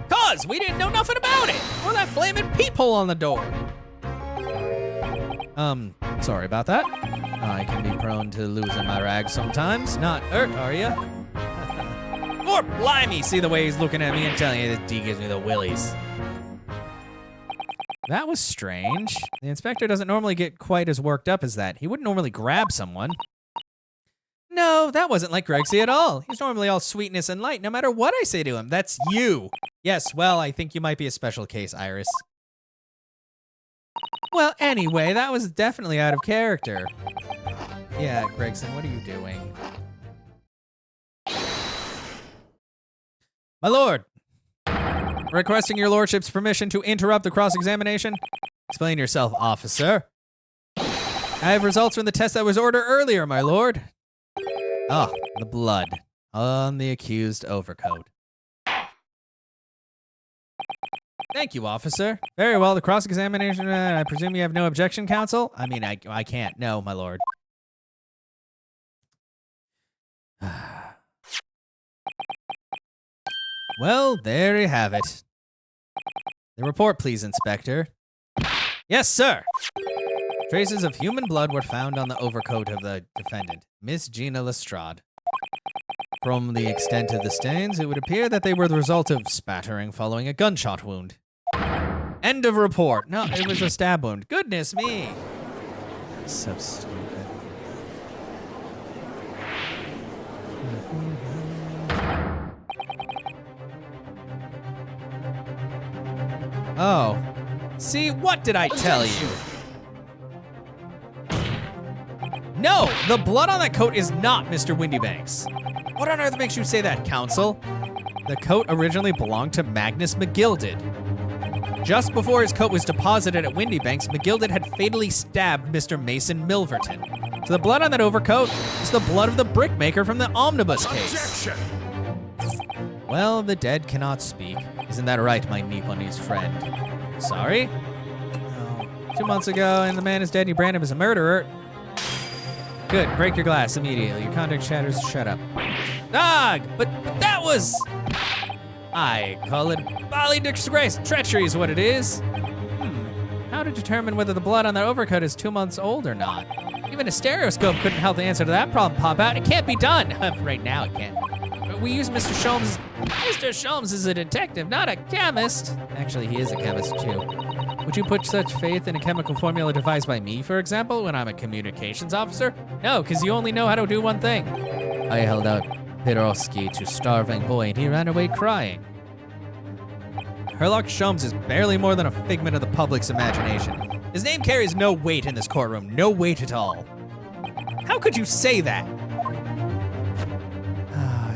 'Cause we didn't know nothing about it. Or that flaming peephole on the door. Sorry about that. I can be prone to losing my rags sometimes. Not hurt, are ya? Or blimey, see the way he's looking at me and telling you that D gives me the willies. That was strange. The inspector doesn't normally get quite as worked up as that. He wouldn't normally grab someone. No, that wasn't like Gregsy at all. He's normally all sweetness and light, no matter what I say to him. That's you. Yes, well, I think you might be a special case, Iris. Well, anyway, that was definitely out of character. Yeah, Gregson, what are you doing? My lord, requesting your lordship's permission to interrupt the cross-examination. Explain yourself, officer. I have results from the test that was ordered earlier, my lord. Oh, the blood on the accused overcoat. Thank you, officer. Very well, the cross-examination, I presume you have no objection, counsel? I mean, I can't. No, my lord. Well, there you have it. The report, please, Inspector. Yes, sir. Traces of human blood were found on the overcoat of the defendant, Miss Gina Lestrade. From the extent of the stains, it would appear that they were the result of spattering following a gunshot wound. End of report. No, it was a stab wound. Goodness me. So stupid. Oh. See, what did I tell you? No, the blood on that coat is not Mr. Windybanks. What on earth makes you say that, Counsel? The coat originally belonged to Magnus McGilded. Just before his coat was deposited at Windybanks, McGilded had fatally stabbed Mr. Mason Milverton. So the blood on that overcoat is the blood of the brickmaker from the omnibus case. Objection! Well, the dead cannot speak. Isn't that right, my Nipponese friend? Sorry? Oh, 2 months ago, and the man is dead, and you brand him as a murderer. Good, break your glass immediately. Your conduct shatters, shut up. Dog! But that was... I call it folly disgrace. Treachery is what it is. How to determine whether the blood on that overcoat is 2 months old or not? Even a stereoscope couldn't help the answer to that problem pop out. It can't be done. Right now it can't. But we use Mr. Sholmes. Mr. Sholmes is a detective, not a chemist. Actually, he is a chemist too. Would you put such faith in a chemical formula devised by me, for example, when I'm a communications officer? No, because you only know how to do one thing. I held out Piroski to starving boy and he ran away crying. Herlock Sholmes is barely more than a figment of the public's imagination. His name carries no weight in this courtroom, no weight at all. How could you say that?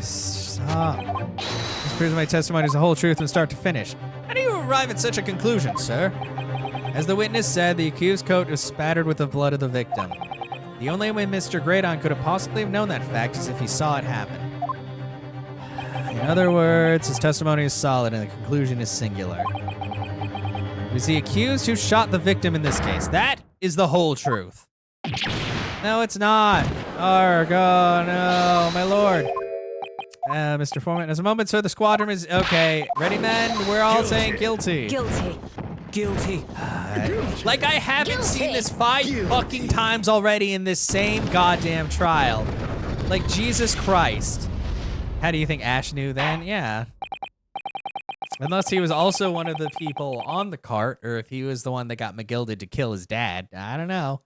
Stop. This proves my testimony is the whole truth from start to finish. How do you arrive at such a conclusion, sir? As the witness said, the accused coat was spattered with the blood of the victim. The only way Mr. Greydon could have possibly have known that fact is if he saw it happen. In other words, his testimony is solid and the conclusion is singular. It was the accused who shot the victim in this case. That is the whole truth. No, it's not. Arg, oh no, my lord. Mr. Foreman, as a moment, sir, the squadron is... Okay, ready, men? We're all saying guilty. Guilty. Guilty. Like I haven't seen this 5 fucking times already in this same goddamn trial. Like, Jesus Christ. How do you think Ash knew then? Yeah. Unless he was also one of the people on the cart, or if he was the one that got McGilded to kill his dad. I don't know.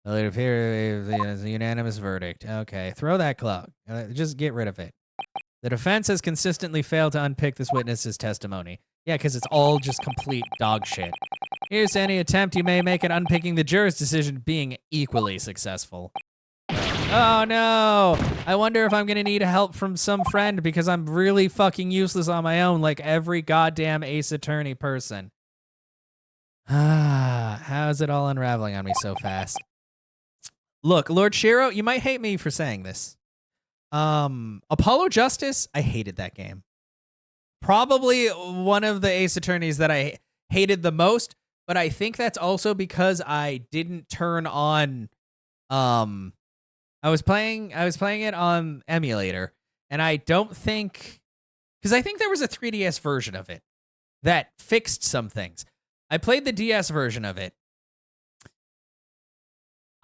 It appears it's a unanimous verdict. Okay, throw that cloak. Just get rid of it. The defense has consistently failed to unpick this witness's testimony. Yeah, because it's all just complete dog shit. Here's to any attempt you may make at unpicking the juror's decision being equally successful. Oh no! I wonder if I'm gonna need help from some friend because I'm really fucking useless on my own like every goddamn Ace Attorney person. How is it all unraveling on me so fast? Look, Lord Shiro, you might hate me for saying this. Apollo Justice, I hated that game. Probably one of the Ace Attorneys that I hated the most, but I think that's also because I didn't turn on, I was playing it on emulator, and I don't think, because I think there was a 3DS version of it that fixed some things. I played the DS version of it.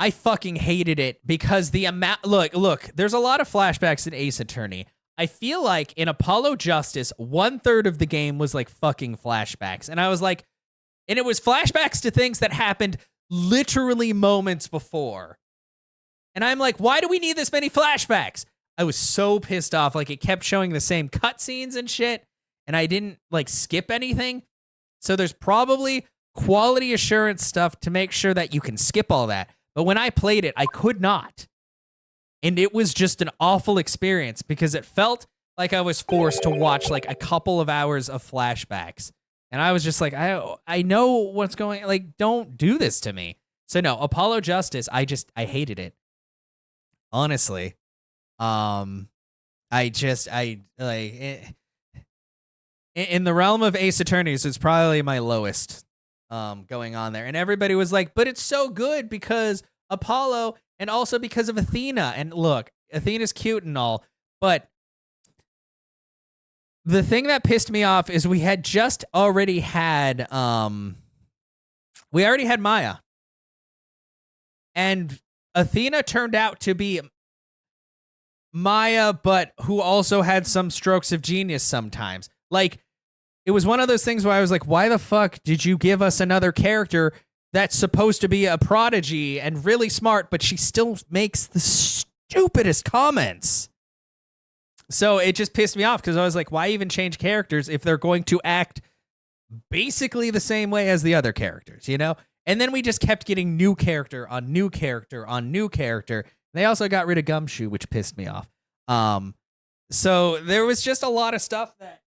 I fucking hated it because the amount, look, there's a lot of flashbacks in Ace Attorney. I feel like in Apollo Justice, 1/3 of the game was like fucking flashbacks. And I was like, and it was flashbacks to things that happened literally moments before. And I'm like, why do we need this many flashbacks? I was so pissed off. Like it kept showing the same cutscenes and shit. And I didn't like skip anything. So there's probably quality assurance stuff to make sure that you can skip all that. But when I played it, I could not. And it was just an awful experience because it felt like I was forced to watch like a couple of hours of flashbacks. And I was just like, I know what's going, like, don't do this to me. So no, Apollo Justice, I hated it. Honestly. In the realm of Ace Attorneys, it's probably my lowest going on there. And everybody was like, but it's so good because Apollo and also because of Athena. And look, Athena's cute and all, but the thing that pissed me off is we had just already had, Maya. And Athena turned out to be Maya, but who also had some strokes of genius sometimes. Like, it was one of those things where I was like, why the fuck did you give us another character that's supposed to be a prodigy and really smart, but she still makes the stupidest comments? So it just pissed me off because I was like, why even change characters if they're going to act basically the same way as the other characters, you know? And then we just kept getting new character on new character on new character. They also got rid of Gumshoe, which pissed me off. So there was just a lot of stuff that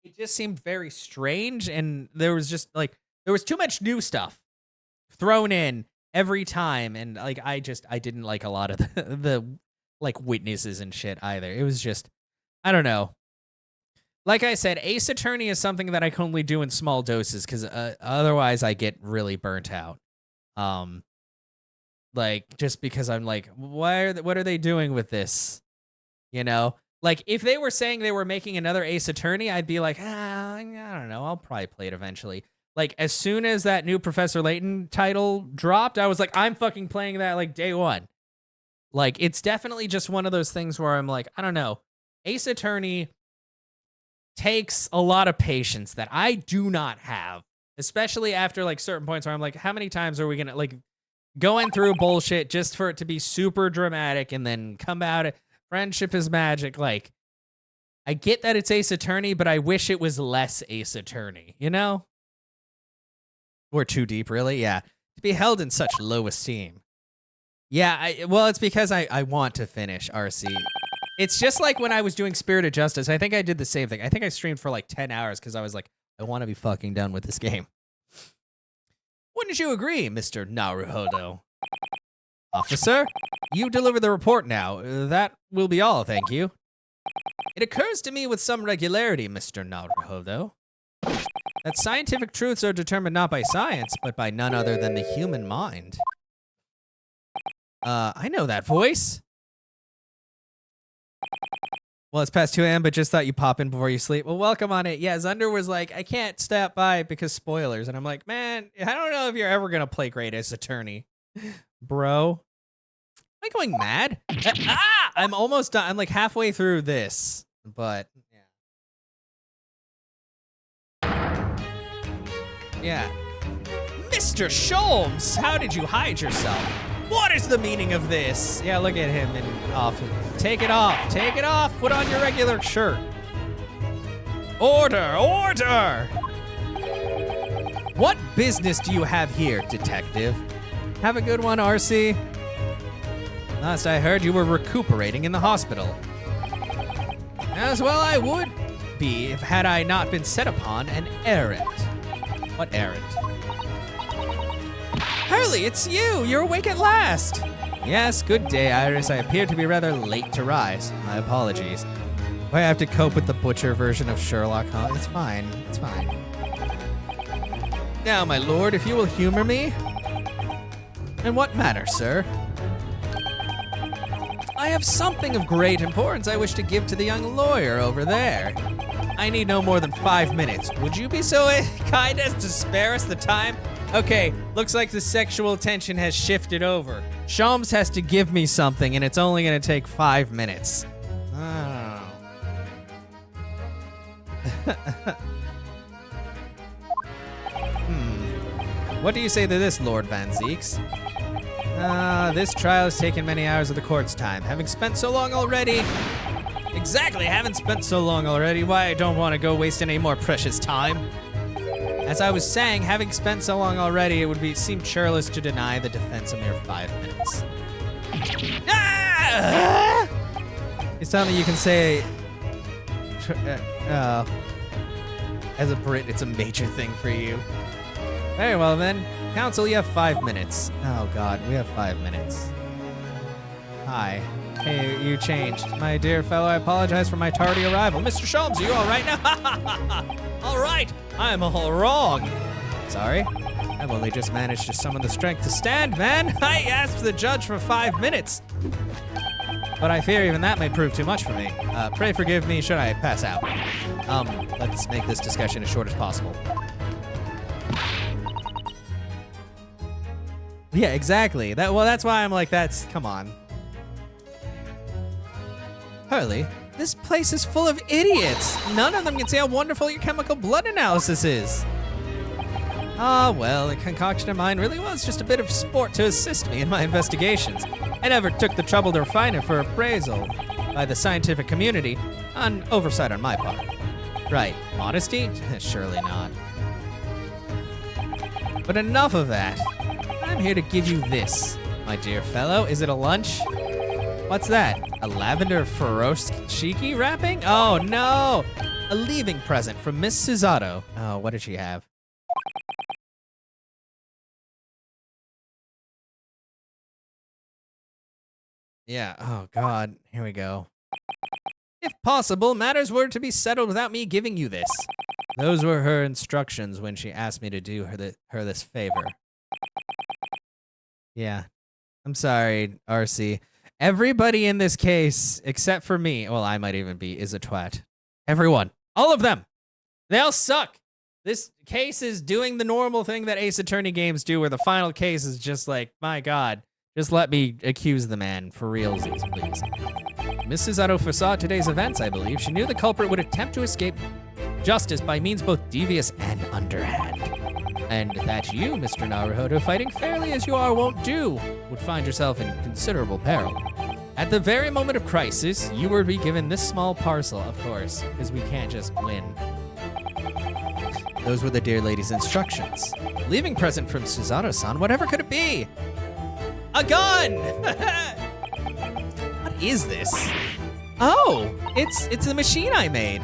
it just seemed very strange, and there was just like there was too much new stuff thrown in every time, and like I didn't like a lot of the like witnesses and shit either. It was just I don't know. Like I said, Ace Attorney is something that I can only do in small doses because otherwise I get really burnt out. Like just because I'm like, what are they doing with this? You know, like if they were saying they were making another Ace Attorney, I'd be like, I don't know, I'll probably play it eventually. Like as soon as that new Professor Layton title dropped, I was like, I'm fucking playing that like day one. Like it's definitely just one of those things where I'm like, I don't know, Ace Attorney takes a lot of patience that I do not have, especially after like certain points where I'm like, how many times are we gonna like going through bullshit just for it to be super dramatic and then come out friendship is magic? Like I get that it's Ace Attorney, but I wish it was less Ace Attorney, you know? We're too deep, really? Yeah. To be held in such low esteem. Yeah, well, it's because I want to finish RC. It's just like when I was doing Spirit of Justice. I think I did the same thing. I think I streamed for like 10 hours because I was like, I want to be fucking done with this game. Wouldn't you agree, Mr. Naruhodo? Officer, you deliver the report now. That will be all, thank you. It occurs to me with some regularity, Mr. Naruhodo, that scientific truths are determined not by science, but by none other than the human mind. I know that voice. Well, it's past 2 a.m., but just thought you pop in before you sleep. Well, welcome on it. Yeah, Zunder was like, I can't stop by because spoilers. And I'm like, man, I don't know if you're ever going to play Great Ace Attorney. Bro. Am I going mad? I'm almost done. I'm like halfway through this. But, yeah. Mr. Sholmes, how did you hide yourself? What is the meaning of this? Yeah, look at him and off. Take it off. Take it off. Put on your regular shirt. Order. Order. What business do you have here, detective? Have a good one, RC. Last I heard, you were recuperating in the hospital. As well I would be if had I not been set upon an errand. What errand? Hurley, it's you! You're awake at last! Yes, good day, Iris. I appear to be rather late to rise. My apologies. Why I have to cope with the butcher version of Sherlock, huh? It's fine. It's fine. Now, my lord, if you will humor me. In what matter, sir? I have something of great importance I wish to give to the young lawyer over there. I need no more than 5 minutes. Would you be so kind as to spare us the time? Okay, looks like the sexual tension has shifted over. Sholmes has to give me something, and it's only gonna take 5 minutes. Oh. What do you say to this, Lord Van Zeeks? This trial has taken many hours of the court's time. Having spent so long already... Exactly, haven't spent so long already. Why I don't want to go waste any more precious time. As I was saying, having spent so long already, it would seem churlish to deny the defense a mere 5 minutes. Ah! It's something you can say... as a Brit, it's a major thing for you. Very well then. Counsel, you have 5 minutes. Oh god, we have 5 minutes. Hi. Hey, you changed. My dear fellow, I apologize for my tardy arrival. Mr. Sholmes, are you alright now? Alright, I'm all wrong. Sorry? I've only just managed to summon the strength to stand, man. I asked the judge for 5 minutes. But I fear even that may prove too much for me. Pray forgive me should I pass out. Let's make this discussion as short as possible. Yeah, exactly. That's why I'm like, come on. Hurley, this place is full of idiots. None of them can say how wonderful your chemical blood analysis is. Ah, well, the concoction of mine really was just a bit of sport to assist me in my investigations. I never took the trouble to refine it for appraisal by the scientific community, an oversight on my part. Right, modesty? Surely not. But enough of that. I'm here to give you this, my dear fellow. Is it a lunch? What's that? A lavender furoshiki wrapping? Oh no! A leaving present from Miss Susato. Oh, what did she have? Yeah, oh god, here we go. If possible, matters were to be settled without me giving you this. Those were her instructions when she asked me to do her this favor. Yeah, I'm sorry, RC. Everybody in this case, except for me, well, I might even be, is a twat. Everyone, all of them, they all suck. This case is doing the normal thing that Ace Attorney games do, where the final case is just like, my god, just let me accuse the man for realsies, please. Miss Susato foresaw today's events, I believe. She knew the culprit would attempt to escape justice by means both devious and underhand. And that you, Mr. Naruhodo, fighting fairly as you are won't do, would find yourself in considerable peril. At the very moment of crisis, you were to be given this small parcel, of course, because we can't just win. Those were the dear lady's instructions. Leaving present from Susato-san, whatever could it be? A gun! What is this? Oh, it's the machine I made.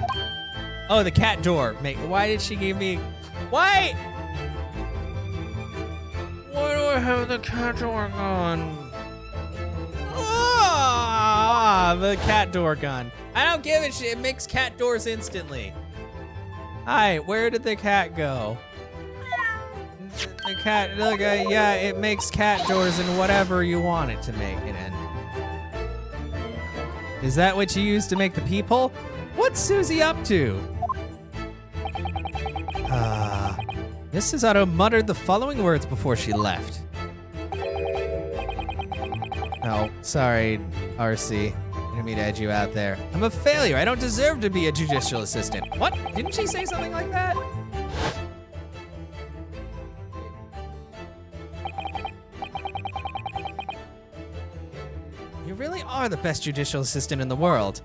Oh, the cat door. Why did she give me... Why? Why do I have the cat door gun? Ah, the cat door gun. I don't give a shit. It makes cat doors instantly. Hi, where did the cat go? The cat, look, yeah, it makes cat doors in whatever you want it to make it in. Is that what you use to make the peephole? What's Susie up to? Miss Susato muttered the following words before she left. Oh, sorry, RC. I didn't mean to edge you out there. I'm a failure. I don't deserve to be a judicial assistant. What? Didn't she say something like that? You really are the best judicial assistant in the world.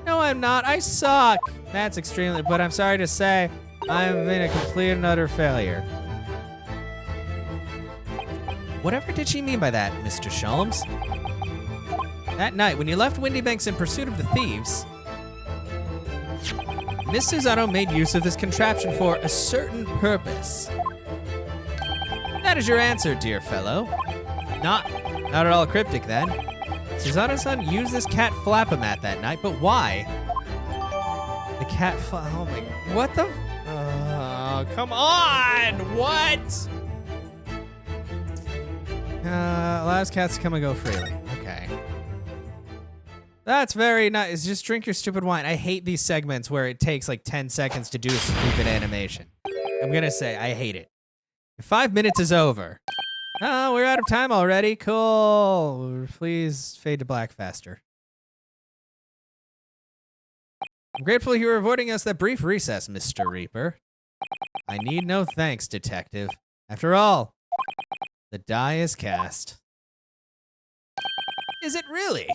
No, I'm not. I suck. That's extremely, but I'm sorry to say, I've been a complete and utter failure. Whatever did she mean by that, Mr. Sholmes? That night, when you left Windy Banks in pursuit of the thieves, Miss Susato made use of this contraption for a certain purpose. That is your answer, dear fellow. Not at all cryptic, then. Susato-san used this cat flap-o-mat that night, but why? The cat oh my, what the? Come on, what? Allows cats to come and go freely. Okay. That's very nice. Just drink your stupid wine. I hate these segments where it takes like 10 seconds to do a stupid animation. I'm gonna say, I hate it. 5 minutes is over. Oh, we're out of time already. Cool. Please fade to black faster. I'm grateful you were avoiding us that brief recess, Mr. Reaper. I need no thanks, detective. After all, the die is cast. Is it really?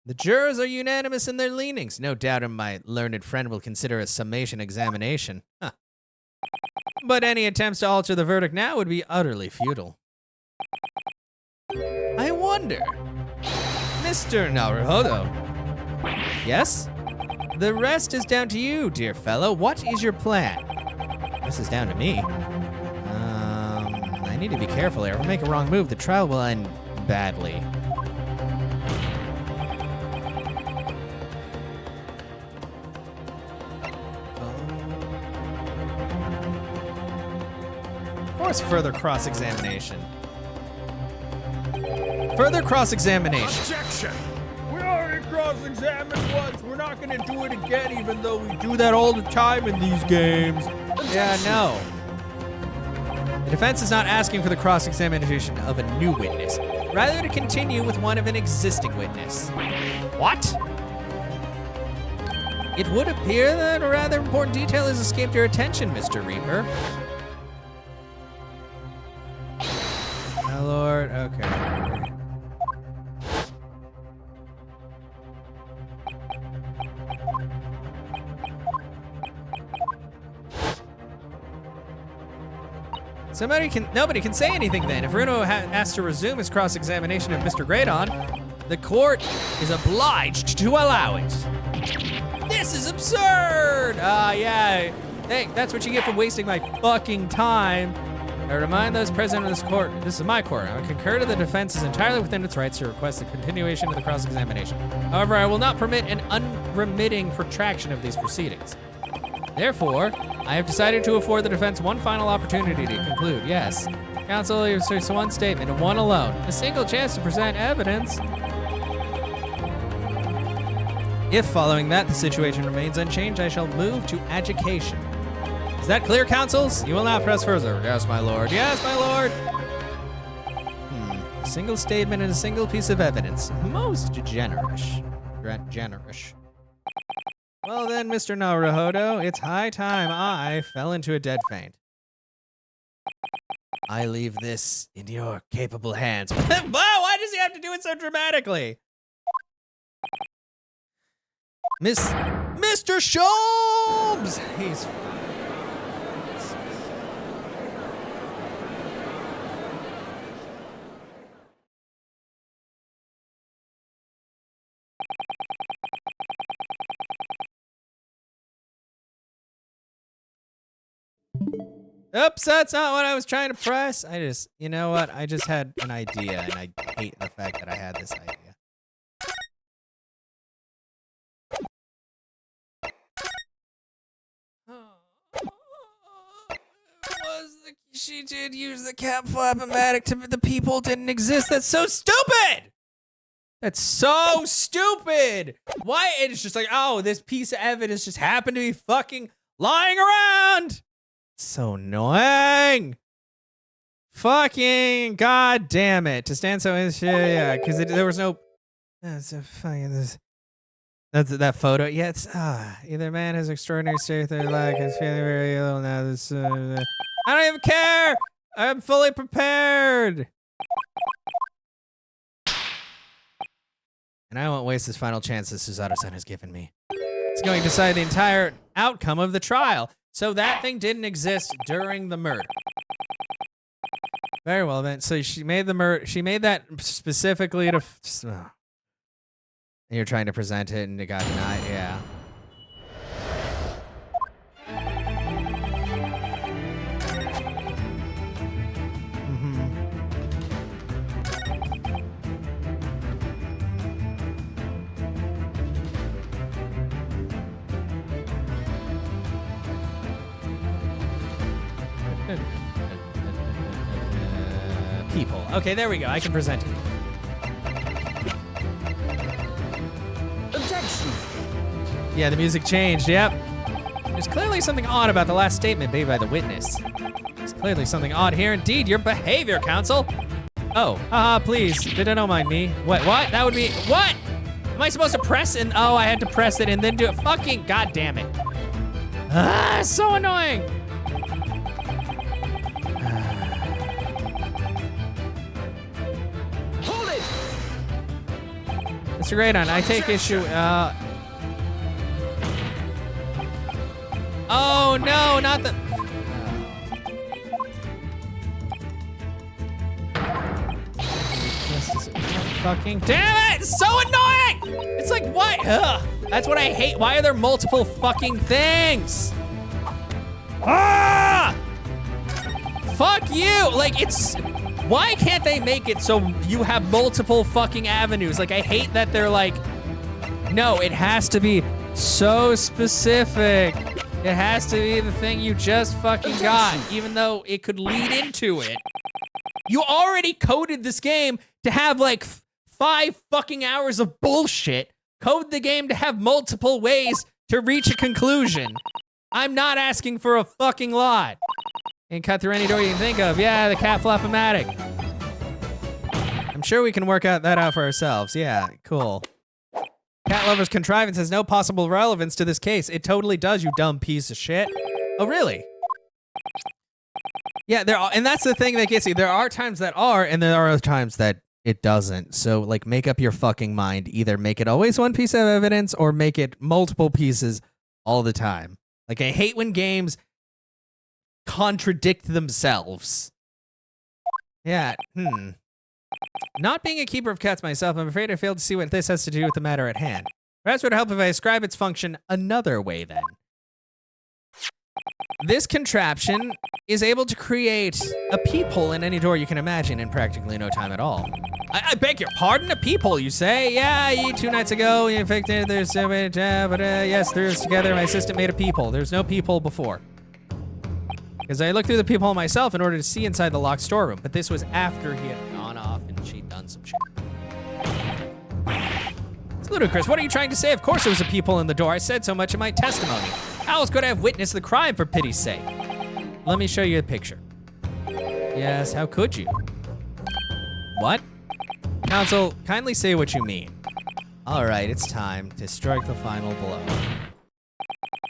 The jurors are unanimous in their leanings. No doubt my learned friend will consider a summation examination. Huh. But any attempts to alter the verdict now would be utterly futile. I wonder, Mr. Naruhodo. Yes? The rest is down to you, dear fellow. What is your plan? This is down to me. I need to be careful here. If I make a wrong move, the trial will end badly. Of course, further cross-examination. Further cross-examination. Objection! We already cross-examined once. We're not gonna do it again, even though we do that all the time in these games. Yeah, no. The defense is not asking for the cross-examination of a new witness, rather to continue with one of an existing witness. What? It would appear that a rather important detail has escaped your attention, Mr. Reaper. My lord, okay. Nobody can say anything then. If Bruno asks to resume his cross-examination of Mr. Greydon, the court is obliged to allow it. This is absurd! Yeah. Hey, that's what you get for wasting my fucking time. I remind those present in this court, this is my court. I concur to the defense is entirely within its rights to request the continuation of the cross-examination. However, I will not permit an unremitting protraction of these proceedings. Therefore, I have decided to afford the defense one final opportunity to conclude. Yes, counsel, it's one statement and one alone. A single chance to present evidence. If following that the situation remains unchanged, I shall move to adjudication. Is that clear, counsels? You will now press further. Yes, my lord. Yes, my lord. A single statement and a single piece of evidence. Most generous. Generous. Well then, Mr. Naruhodo, it's high time I fell into a dead faint. I leave this in your capable hands. Wow, why does he have to do it so dramatically? Mr. Sholmes! He's... Oops, that's not what I was trying to press. You know what? I just had an idea, and I hate the fact that I had this idea. She did use the cap flap-o-matic to the people didn't exist. That's so stupid! That's so stupid! Why? It's just like, oh, this piece of evidence just happened to be fucking lying around! So annoying! Fucking god damn it. To stand so, yeah, because there was no... That's a fucking... That photo. Yeah, it's either man has extraordinary strength or lack is feeling very ill now. This I don't even care. I'm fully prepared. And I won't waste this final chance that Suzato-san has given me. It's going to decide the entire outcome of the trial. So that thing didn't exist during the murder. Very well then. So she made the murder. She made that specifically to. You're trying to present it and it got denied, yeah. People. Okay, there we go. I can present it. Yeah, the music changed, yep. There's clearly something odd about the last statement made by the witness. There's clearly something odd here indeed. Your behavior, counsel. Oh, haha, please, don't mind me. What, that would be, what? Am I supposed to press and, oh, I had to press it and then do it. Fucking, god damn it. So annoying. Hold it! Mr. Greydon, I take issue, oh no, not the... Fucking damn it! It's so annoying! It's like, what? Ugh. That's what I hate. Why are there multiple fucking things? Ah! Fuck you! Like, it's... Why can't they make it so you have multiple fucking avenues? Like, I hate that they're like... No, it has to be so specific. It has to be the thing you just fucking got, even though it could lead into it. You already coded this game to have like 5 fucking hours of bullshit. Code the game to have multiple ways to reach a conclusion. I'm not asking for a fucking lot. And cut through any door you can think of. Yeah, the cat flap-o-matic. I'm sure we can work that out for ourselves. Yeah, cool. Cat Lover's Contrivance has no possible relevance to this case. It totally does, you dumb piece of shit. Oh, really? Yeah, there are, and that's the thing that gets you. There are times that are, and there are times that it doesn't. So, like, make up your fucking mind. Either make it always one piece of evidence, or make it multiple pieces all the time. Like, I hate when games contradict themselves. Yeah, Not being a keeper of cats myself, I'm afraid I failed to see what this has to do with the matter at hand. Perhaps it would help if I describe its function another way then. This contraption is able to create a peephole in any door you can imagine in practically no time at all. I beg your pardon? A peephole, you say? Yeah, 2 nights ago, you infected, there's so many, but yes, through this together, my assistant made a peephole. There's no peephole before. Because I looked through the peephole myself in order to see inside the locked storeroom, but this was after he had gone off and she'd done some shit. It's ludicrous. What are you trying to say? Of course there was a peephole in the door. I said so much in my testimony. How else could I have witnessed the crime, for pity's sake? Let me show you a picture. Yes, how could you? What? Counsel, kindly say what you mean. All right, it's time to strike the final blow.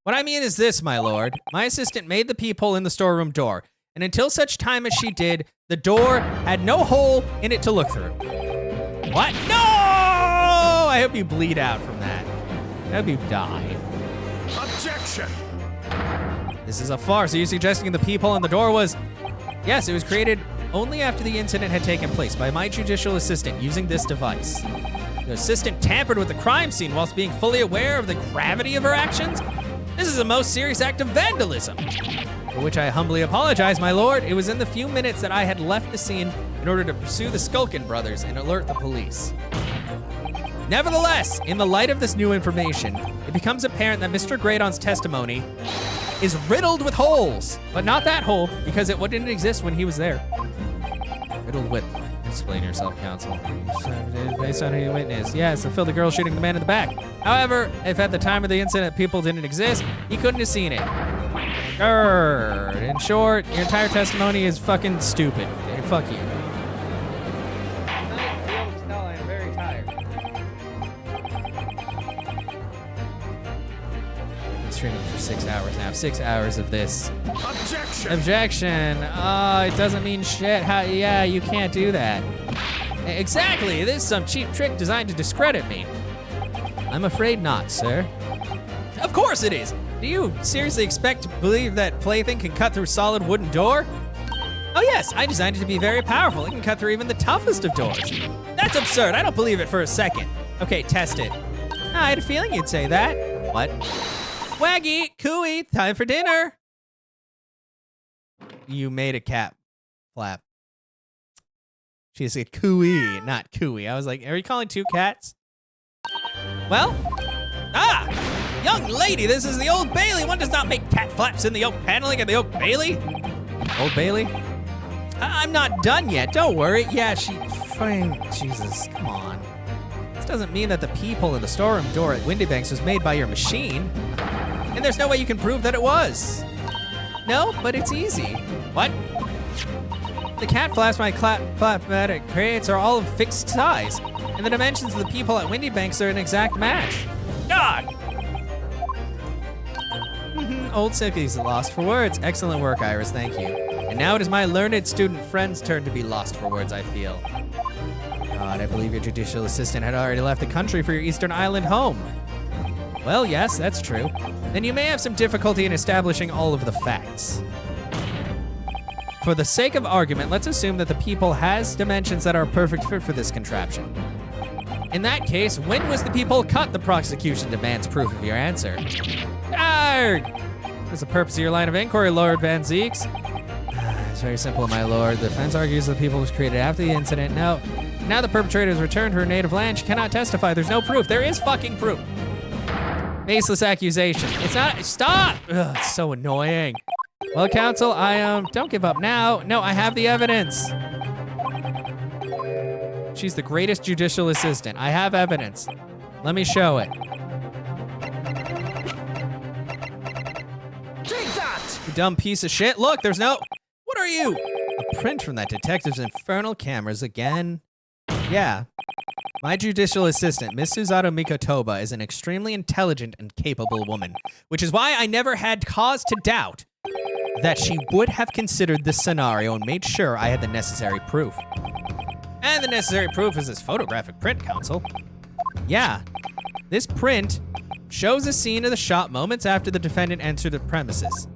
What I mean is this, my lord. My assistant made the peephole in the storeroom door, and until such time as she did, the door had no hole in it to look through. What? No! I hope you bleed out from that. I hope you die. Objection! This is a farce. Are you suggesting the peephole in the door was... Yes, it was created only after the incident had taken place by my judicial assistant using this device. The assistant tampered with the crime scene whilst being fully aware of the gravity of her actions? This is a most serious act of vandalism. For which I humbly apologize, my lord. It was in the few minutes that I had left the scene in order to pursue the Skulkin brothers and alert the police. Nevertheless, in the light of this new information, it becomes apparent that Mr. Graydon's testimony is riddled with holes, but not that hole, because it wouldn't exist when he was there. Riddled with... Explain yourself, counsel. Based on who you witnessed. Yes, to fill the girl shooting the man in the back. However, if at the time of the incident people didn't exist, he couldn't have seen it. Grrr. In short, your entire testimony is fucking stupid. Hey, fuck you. I'm very tired. I've been streaming for 6 hours now. 6 hours of this. Objection! Objection. It doesn't mean shit. Yeah, you can't do that. Exactly. This is some cheap trick designed to discredit me. I'm afraid not, sir. Of course it is. Do you seriously expect to believe that plaything can cut through solid wooden door? Oh yes, I designed it to be very powerful. It can cut through even the toughest of doors. That's absurd. I don't believe it for a second. Okay, test it. I had a feeling you'd say that. What? Waggy, cooey, time for dinner. You made a cat flap. She said cooey, not cooey. I was like, are you calling 2 cats? Well, young lady, this is the Old Bailey. One does not make cat flaps in the oak paneling of the Old Bailey. Old Bailey? I'm not done yet, don't worry. Yeah, Jesus, come on. This doesn't mean that the peephole in the storeroom door at Windybanks was made by your machine. And there's no way you can prove that it was. No, but it's easy. What? The cat flaps my flap-matic creates are all of fixed size, and the dimensions of the peephole at Windybanks are an exact match. God! Old Sicky's lost for words. Excellent work, Iris, thank you. And now it is my learned student friend's turn to be lost for words, I feel. God, I believe your judicial assistant had already left the country for your Eastern Island home. Well, yes, that's true. Then you may have some difficulty in establishing all of the facts. For the sake of argument, let's assume that the peephole has dimensions that are a perfect fit for this contraption. In that case, when was the peephole cut? The prosecution demands proof of your answer. Arrgh! What's the purpose of your line of inquiry, Lord Van Zeeks? It's very simple, my lord. The defense argues the peephole was created after the incident. Now the perpetrator has returned to her native land. She cannot testify. There's no proof. There is fucking proof. Baseless accusation. It's not. Stop! Ugh, it's so annoying. Well, counsel, don't give up now. No, I have the evidence. She's the greatest judicial assistant. I have evidence. Let me show it. Take that! You dumb piece of shit. Look, there's no... What are you? A print from that detective's infernal cameras again. Yeah. My judicial assistant, Miss Susato Mikotoba, is an extremely intelligent and capable woman, which is why I never had cause to doubt that she would have considered this scenario and made sure I had the necessary proof. And the necessary proof is this photographic print, counsel. Yeah, this print shows a scene of the shot moments after the defendant entered the premises.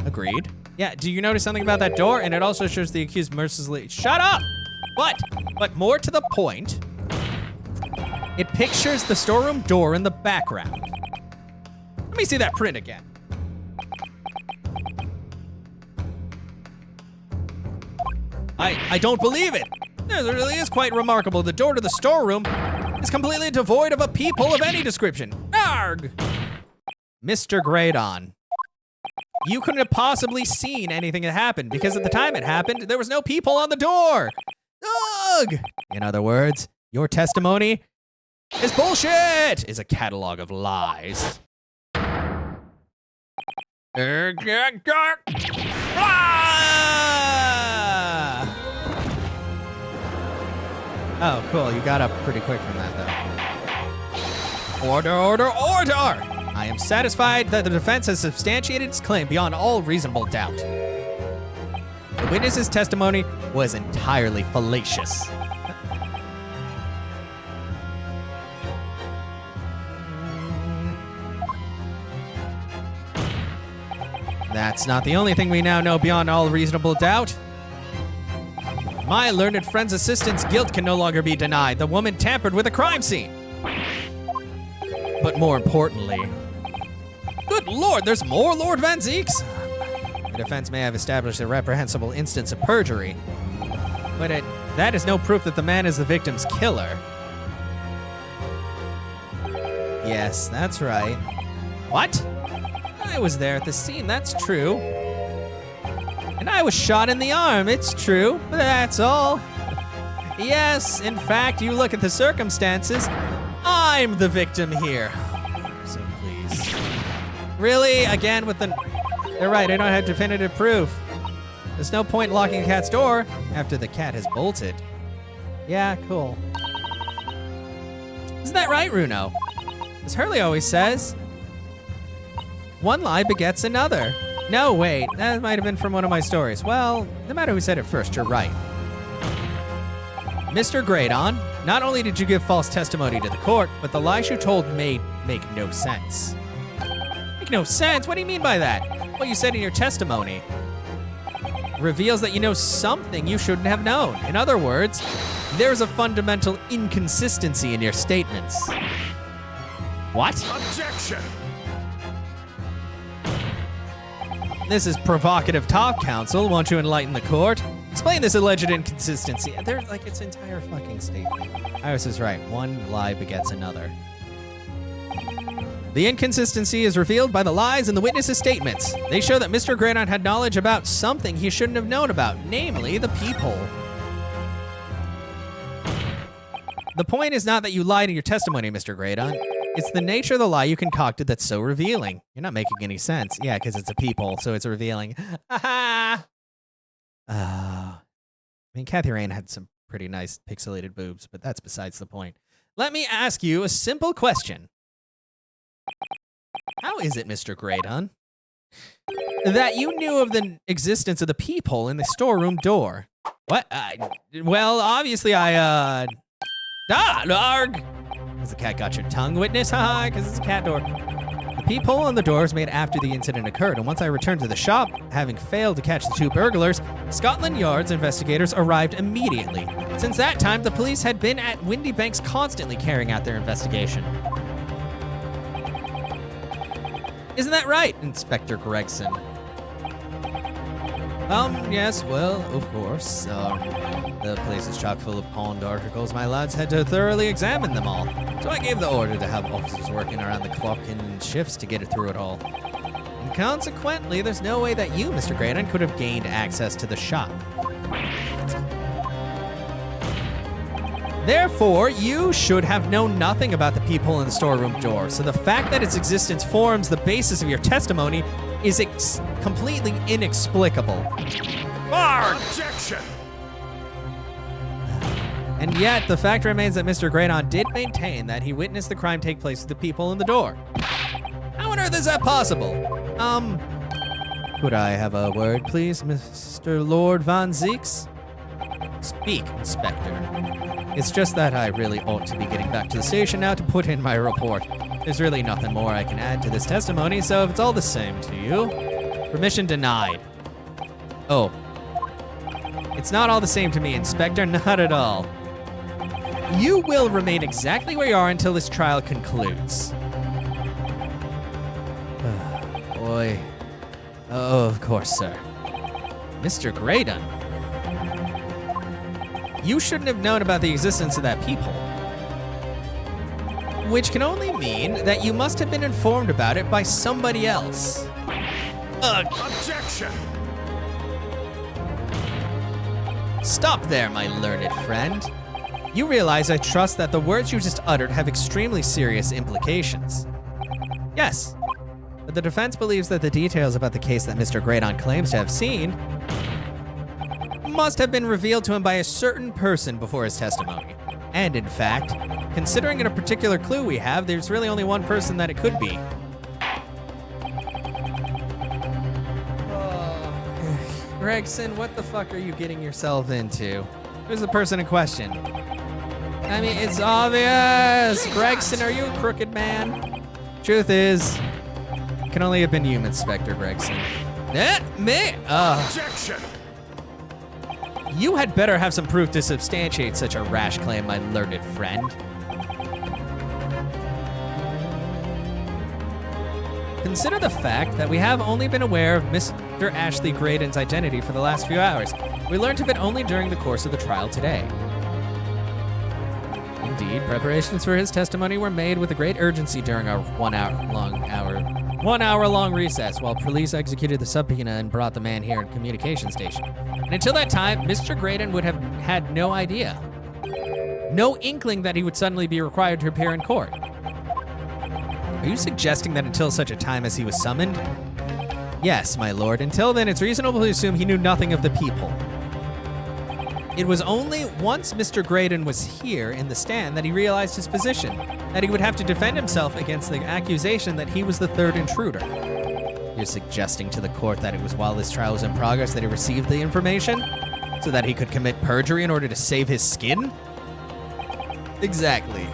Agreed. Yeah, do you notice something about that door? And it also shows the accused mercilessly. Shut up! What? But more to the point, it pictures the storeroom door in the background. Let me see that print again. I don't believe it. It really is quite remarkable. The door to the storeroom is completely devoid of a peephole of any description. Arg! Mr. Gradon, you couldn't have possibly seen anything that happened because at the time it happened, there was no peephole on the door. Ugh! In other words, your testimony is bullshit, is a catalog of lies. Oh, cool. You got up pretty quick from that, though. Order, order, order! I am satisfied that the defense has substantiated its claim beyond all reasonable doubt. The witness's testimony was entirely fallacious. That's not the only thing we now know beyond all reasonable doubt. My learned friend's assistant's guilt can no longer be denied. The woman tampered with a crime scene. But more importantly, good Lord, there's more Lord Van Zeeks? The defense may have established a reprehensible instance of perjury, but that is no proof that the man is the victim's killer. Yes, that's right. What? I was there at the scene, that's true. And I was shot in the arm, it's true, but that's all. Yes, in fact, you look at the circumstances, I'm the victim here. So please. Really? Again with the... They're right, I don't have definitive proof. There's no point in locking the cat's door after the cat has bolted. Yeah, cool. Isn't that right, Runo? As Hurley always says, one lie begets another. No, wait, that might have been from one of my stories. Well, no matter who said it first, you're right. Mr. Gradon, not only did you give false testimony to the court, but the lies you told make no sense. Make no sense? What do you mean by that? What you said in your testimony reveals that you know something you shouldn't have known. In other words, there's a fundamental inconsistency in your statements. What? Objection! This is provocative top counsel. Won't you enlighten the court? Explain this alleged inconsistency. There's like its entire fucking statement. Iris is right. One lie begets another. The inconsistency is revealed by the lies in the witness's statements. They show that Mr. Gradon had knowledge about something he shouldn't have known about, namely the peephole. The point is not that you lied in your testimony, Mr. Gradon. It's the nature of the lie you concocted that's so revealing. You're not making any sense. Yeah, because it's a peephole, so it's revealing. I mean, Kathy Rain had some pretty nice pixelated boobs, but that's besides the point. Let me ask you a simple question. How is it, Mr. Gradon, that you knew of the existence of the peephole in the storeroom door? What? Well, obviously arg! Has the cat got your tongue, witness? Haha, because it's a cat door. The peephole on the door was made after the incident occurred, and once I returned to the shop, having failed to catch the two burglars, Scotland Yard's investigators arrived immediately. Since that time, the police had been at Windy Banks constantly carrying out their investigation. Isn't that right, Inspector Gregson? Yes, well, of course. The place is chock full of pawned articles. My lads had to thoroughly examine them all. So I gave the order to have officers working around the clock in shifts to get it through it all. And consequently, there's no way that you, Mr. Gradon, could have gained access to the shop. Therefore, you should have known nothing about the peephole in the storeroom door. So the fact that its existence forms the basis of your testimony is completely inexplicable. Objection! And yet, the fact remains that Mr. Gradon did maintain that he witnessed the crime take place with the peephole in the door. How on earth is that possible? Could I have a word, please, Mr. Lord Van Zeeks? Speak, Inspector. It's just that I really ought to be getting back to the station now to put in my report. There's really nothing more I can add to this testimony, so if it's all the same to you, Permission denied. Oh. It's not all the same to me, Inspector, not at all. You will remain exactly where you are until this trial concludes. Boy. Oh, of course, sir. Mr. Graydon. You shouldn't have known about the existence of that peephole. Which can only mean that you must have been informed about it by somebody else. Objection! Stop there, my learned friend. You realize I trust that the words you just uttered have extremely serious implications. Yes, but the defense believes that the details about the case that Mr. Graydon claims to have seen must have been revealed to him by a certain person before his testimony. And in fact, considering it a particular clue we have, there's really only one person that it could be. Gregson, what the fuck are you getting yourself into? Who's the person in question? I mean, it's obvious! Gregson, are you a crooked man? Truth is, it can only have been you, Inspector Gregson. Me? Objection! You had better have some proof to substantiate such a rash claim, my learned friend. Consider the fact that we have only been aware of Mr. Ashley Graydon's identity for the last few hours. We learned of it only during the course of the trial today. Indeed, preparations for his testimony were made with a great urgency during our 1 hour long recess while police executed the subpoena and brought the man here in communication station. And until that time, Mr. Graydon would have had no idea, no inkling that he would suddenly be required to appear in court. Are you suggesting that until such a time as he was summoned? Yes, my lord. Until then, it's reasonable to assume he knew nothing of the peephole. It was only once Mr. Graydon was here in the stand that he realized his position, that he would have to defend himself against the accusation that he was the third intruder. You're suggesting to the court that it was while this trial was in progress that he received the information, so that he could commit perjury in order to save his skin? Exactly.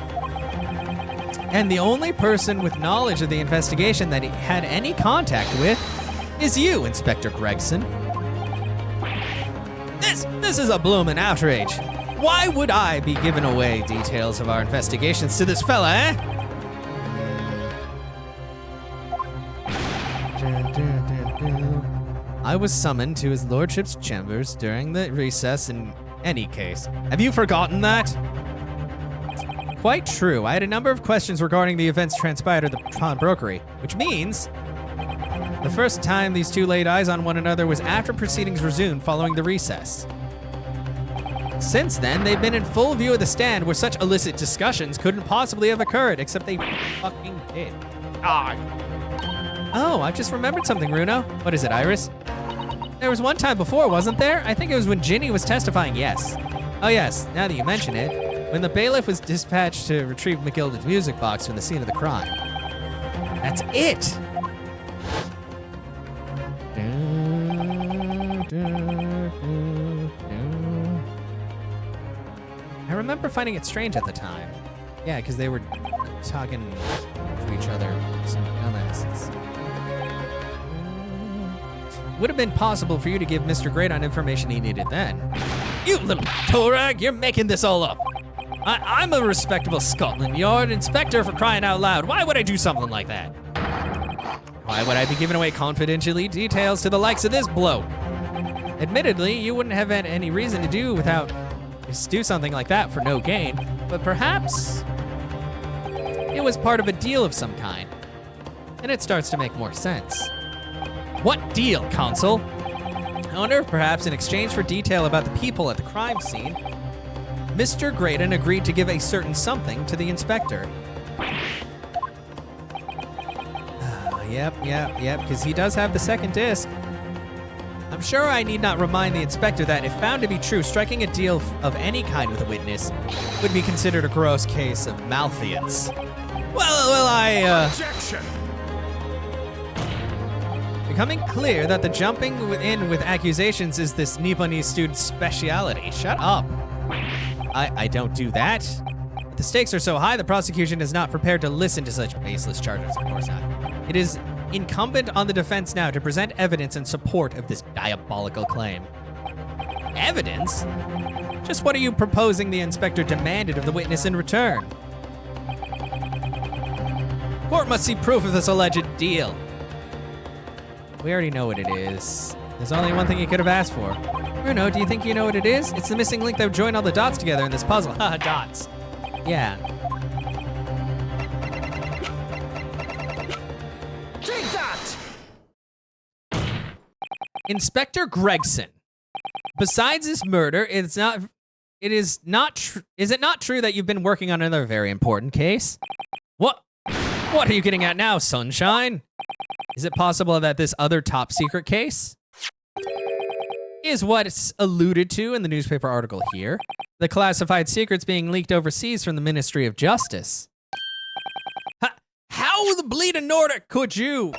And the only person with knowledge of the investigation that he had any contact with is you, Inspector Gregson. This is a bloomin' outrage. Why would I be giving away details of our investigations to this fella, eh? I was summoned to his lordship's chambers during the recess in any case. Have you forgotten that? Quite true. I had a number of questions regarding the events transpired at the pawnbrokery, which means the first time these two laid eyes on one another was after proceedings resumed following the recess. Since then, they've been in full view of the stand where such illicit discussions couldn't possibly have occurred, except they fucking did. Oh, I just remembered something, Runo. What is it, Iris? There was one time before, wasn't there? I think it was when Ginny was testifying, yes. Oh yes, now that you mention it, when the bailiff was dispatched to retrieve McGilda's music box from the scene of the crime. That's it! I remember finding it strange at the time. Yeah, because they were talking to each other. Some dumbasses. Would have been possible for you to give Mr. Graydon information he needed then. You little toe-rag, you're making this all up. I'm a respectable Scotland Yard inspector, for crying out loud. Why would I do something like that? Why would I be giving away confidentially details to the likes of this bloke? Admittedly, you wouldn't have had any reason to do something like that for no gain, but perhaps it was part of a deal of some kind. And it starts to make more sense. What deal, Consul? I wonder if perhaps in exchange for detail about the people at the crime scene, Mr. Graydon agreed to give a certain something to the inspector. Yep, because he does have the second disc. I'm sure I need not remind the inspector that if found to be true, striking a deal of any kind with a witness would be considered a gross case of malfeasance. Objection! Becoming clear that the jumping in with accusations is this Nipponese student's speciality. Shut up. I don't do that. The stakes are so high, the prosecution is not prepared to listen to such baseless charges, of course not. It is incumbent on the defense now to present evidence in support of this diabolical claim. Evidence? Just what are you proposing the inspector demanded of the witness in return? Court must see proof of this alleged deal. We already know what it is. There's only one thing you could have asked for. Bruno, do you think you know what it is? It's the missing link that would join all the dots together in this puzzle. Haha, dots. Yeah. Take that! Inspector Gregson. Besides this murder, is it not true that you've been working on another very important case? What are you getting at now, sunshine? Is it possible that this other top secret case is what's alluded to in the newspaper article here? The classified secrets being leaked overseas from the Ministry of Justice. How the bleeding Nordic could you?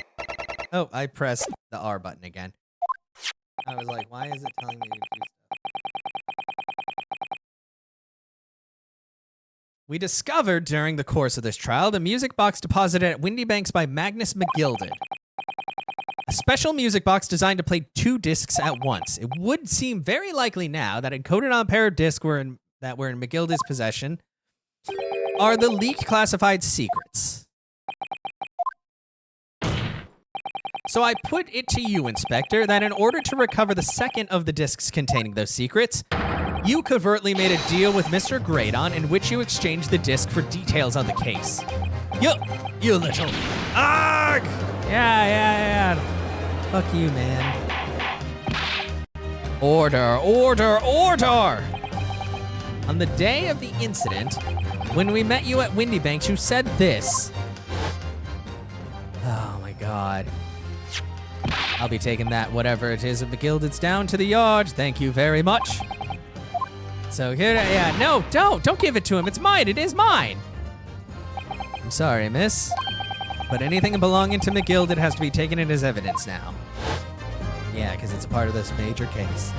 Oh, I pressed the R button again. I was like, why is it telling me to do stuff? We discovered during the course of this trial the music box deposited at Windy Banks by Magnus McGilded. A special music box designed to play 2 discs at once. It would seem very likely now that encoded on a pair of discs that were in McGilded's possession are the leaked classified secrets. So I put it to you, Inspector, that in order to recover the second of the discs containing those secrets, you covertly made a deal with Mr. Graydon in which you exchanged the disc for details on the case. You little... Arg! Yeah. Fuck you, man. Order. On the day of the incident, when we met you at Windy Banks, you said this. Oh my God. I'll be taking that, whatever it is, of McGilded's down to the yard. Thank you very much. So here, yeah, no, don't give it to him. It's mine, it is mine. I'm sorry, miss, but anything belonging to McGilded has to be taken in as evidence now. Yeah, because it's a part of this major case.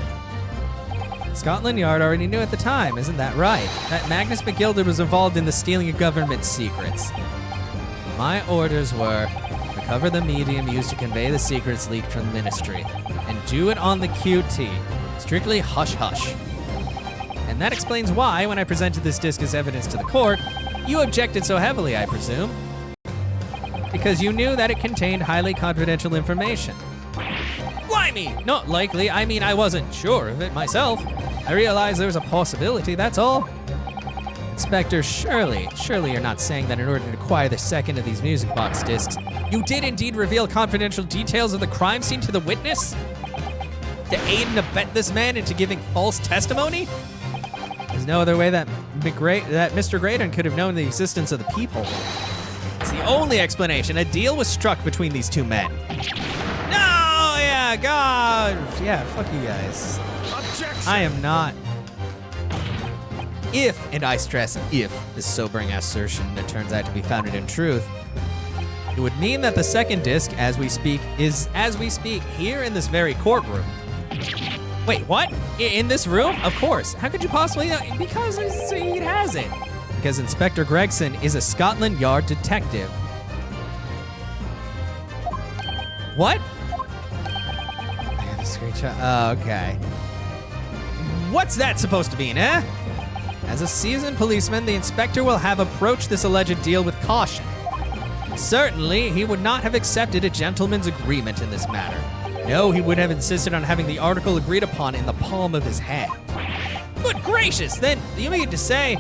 Scotland Yard already knew at the time, isn't that right? That Magnus McGilded was involved in the stealing of government secrets. My orders were, recover the medium used to convey the secrets leaked from the ministry, and do it on the QT. Strictly hush-hush. And that explains why, when I presented this disc as evidence to the court, you objected so heavily, I presume. Because you knew that it contained highly confidential information. Blimey! Not likely. I mean, I wasn't sure of it myself. I realized there was a possibility, that's all. Inspector, surely you're not saying that in order to acquire the second of these music box discs, you did indeed reveal confidential details of the crime scene to the witness? To aid and abet this man into giving false testimony? There's no other way that Mr. Graydon could have known the existence of the people. It's the only explanation. A deal was struck between these two men. No, yeah, God. Yeah, fuck you guys. Objection! I am not. If, and I stress if, this sobering assertion turns out to be founded in truth, it would mean that the second disc, as we speak, is as we speak here in this very courtroom. Wait, what? In this room? Of course. How could you possibly know? Because it has it. Because Inspector Gregson is a Scotland Yard detective. What? I have a screenshot. Oh, okay. What's that supposed to mean, eh? As a seasoned policeman, the inspector will have approached this alleged deal with caution. Certainly, he would not have accepted a gentleman's agreement in this matter. No, he would have insisted on having the article agreed upon in the palm of his hand. Good gracious, then, you mean to say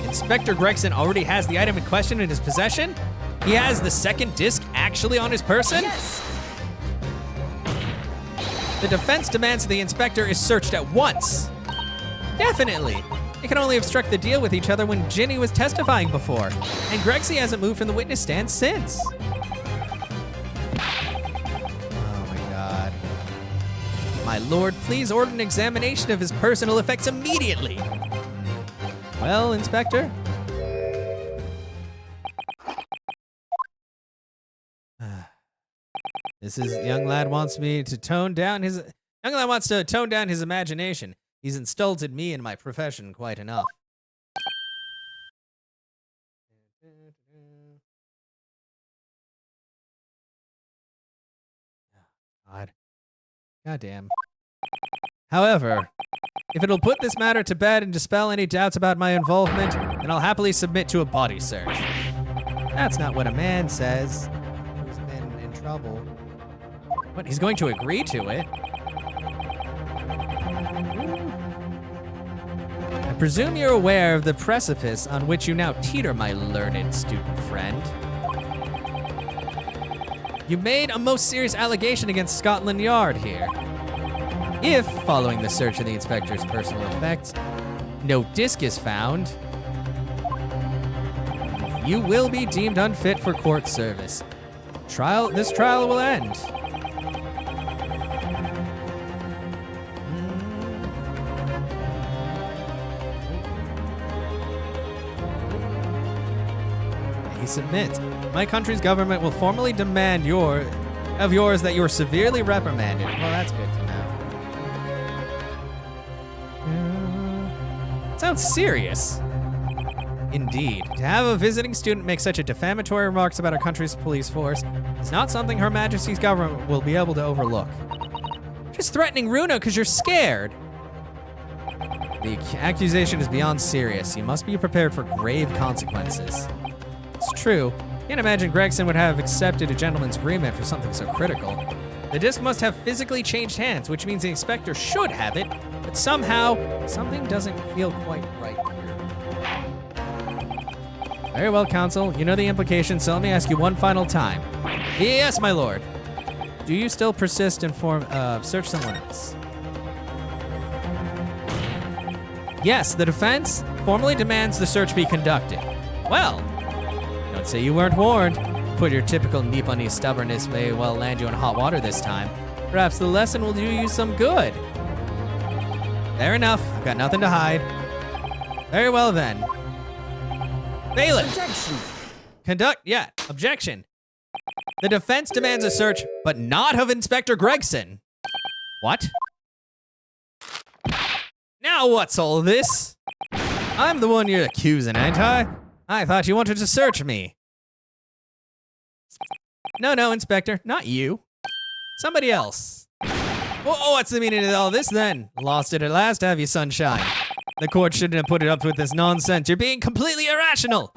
Inspector Gregson already has the item in question in his possession? He has the second disc actually on his person? Yes! The defense demands the inspector is searched at once. Definitely. They can only have struck the deal with each other when Ginny was testifying before, and Gregsy hasn't moved from the witness stand since. My lord, please order an examination of his personal effects immediately. Well, Inspector? Young lad wants to tone down his imagination. He's insulted me in my profession quite enough. Goddamn. However, if it'll put this matter to bed and dispel any doubts about my involvement, then I'll happily submit to a body search. That's not what a man says who's been in trouble. What, he's going to agree to it? I presume you're aware of the precipice on which you now teeter, my learned student friend. You made a most serious allegation against Scotland Yard here. If, following the search of the inspector's personal effects, no disc is found, you will be deemed unfit for court service. This trial will end. He submits. My country's government will formally demand of yours that you are severely reprimanded. Well, that's good to know. Sounds serious. Indeed. To have a visiting student make such a defamatory remarks about our country's police force is not something Her Majesty's government will be able to overlook. Just threatening Runa because you're scared. The accusation is beyond serious. You must be prepared for grave consequences. It's true. Can't imagine Gregson would have accepted a gentleman's agreement for something so critical. The disc must have physically changed hands, which means the inspector should have it, but somehow, something doesn't feel quite right here. Very well, counsel. You know the implications, so let me ask you one final time. Yes, my lord. Do you still persist and search someone else? Yes, the defense formally demands the search be conducted. Well, don't say you weren't warned. Put your typical Nippon stubbornness may well land you in hot water this time. Perhaps the lesson will do you some good. Fair enough. I've got nothing to hide. Very well then. Bailiff! Objection! Objection. The defense demands a search, but not of Inspector Gregson. What? Now what's all this? I'm the one you're accusing, ain't I? I thought you wanted to search me. No, Inspector, not you. Somebody else. Oh, what's the meaning of all this then? Lost it at last, have you, sunshine? The court shouldn't have put it up with this nonsense. You're being completely irrational.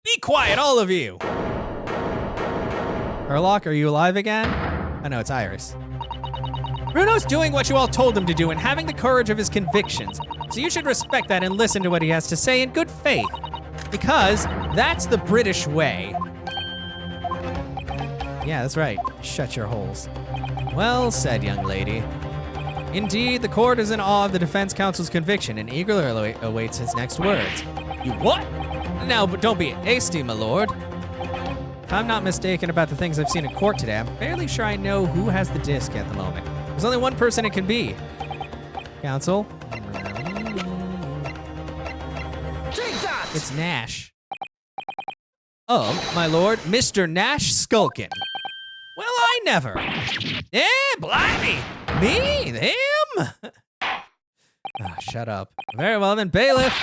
Be quiet, all of you. Herlock, are you alive again? I know, it's Iris. Bruno's doing what you all told him to do and having the courage of his convictions. So you should respect that and listen to what he has to say in good faith. Because that's the British way. Yeah, that's right. Shut your holes. Well said, young lady. Indeed, the court is in awe of the defense counsel's conviction and eagerly awaits his next words. You what? Now, but don't be hasty, my lord. If I'm not mistaken about the things I've seen in court today, I'm fairly sure I know who has the disc at the moment. There's only one person it can be. Counsel? Take that! It's Nash. My lord, Mr. Nash Skulkin. Well, I never. Blimey! Me? Him? Shut up. Very well then, bailiff.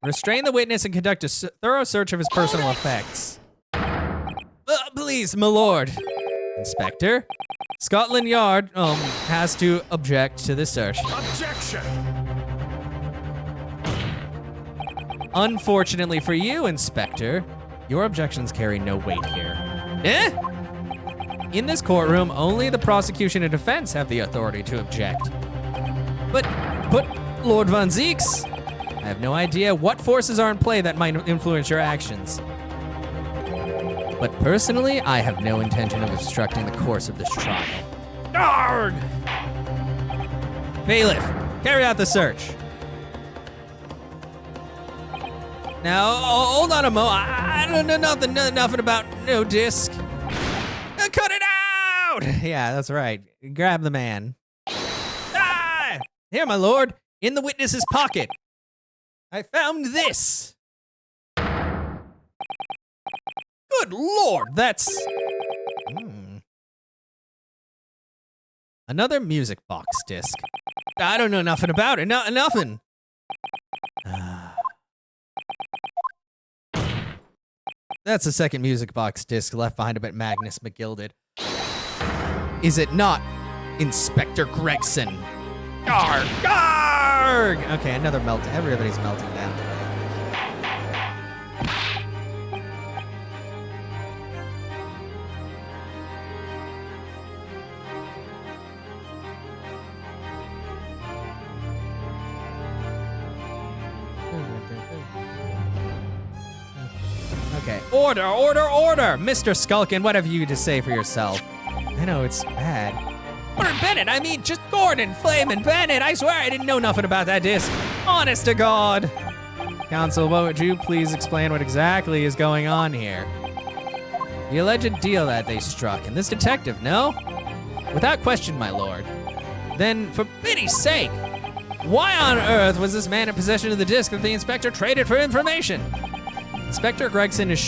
Restrain the witness and conduct a thorough search of his personal effects. Please, my lord. Inspector, Scotland Yard has to object to the search. Objection! Unfortunately for you, Inspector, your objections carry no weight here. In this courtroom, only the prosecution and defense have the authority to object. But Lord Van Zeeks, I have no idea what forces are in play that might influence your actions. But personally, I have no intention of obstructing the course of this trial. Arrgh! Bailiff, carry out the search. Now, hold on a mo. I don't know nothing about no disc. Cut it out! Yeah, that's right. Grab the man. Ah! Here, my lord, in the witness's pocket. I found this. Good lord, that's... Another music box disc. I don't know nothing about it. Nothing. That's the second music box disc left behind by Magnus McGilded. Is it not, Inspector Gregson? Garg! Garg! Okay, another melt. Everybody's melting down. Okay. Order, order, order! Mr. Skulkin, what have you to say for yourself? I know, it's bad. Gordon Bennett, I mean, just Gordon Flamin' Bennett. I swear I didn't know nothing about that disc. Honest to God. Counsel, what would you please explain what exactly is going on here? The alleged deal that they struck, and this detective, no? Without question, my lord. Then, for pity's sake, why on earth was this man in possession of the disc that the inspector traded for information? Inspector Gregson is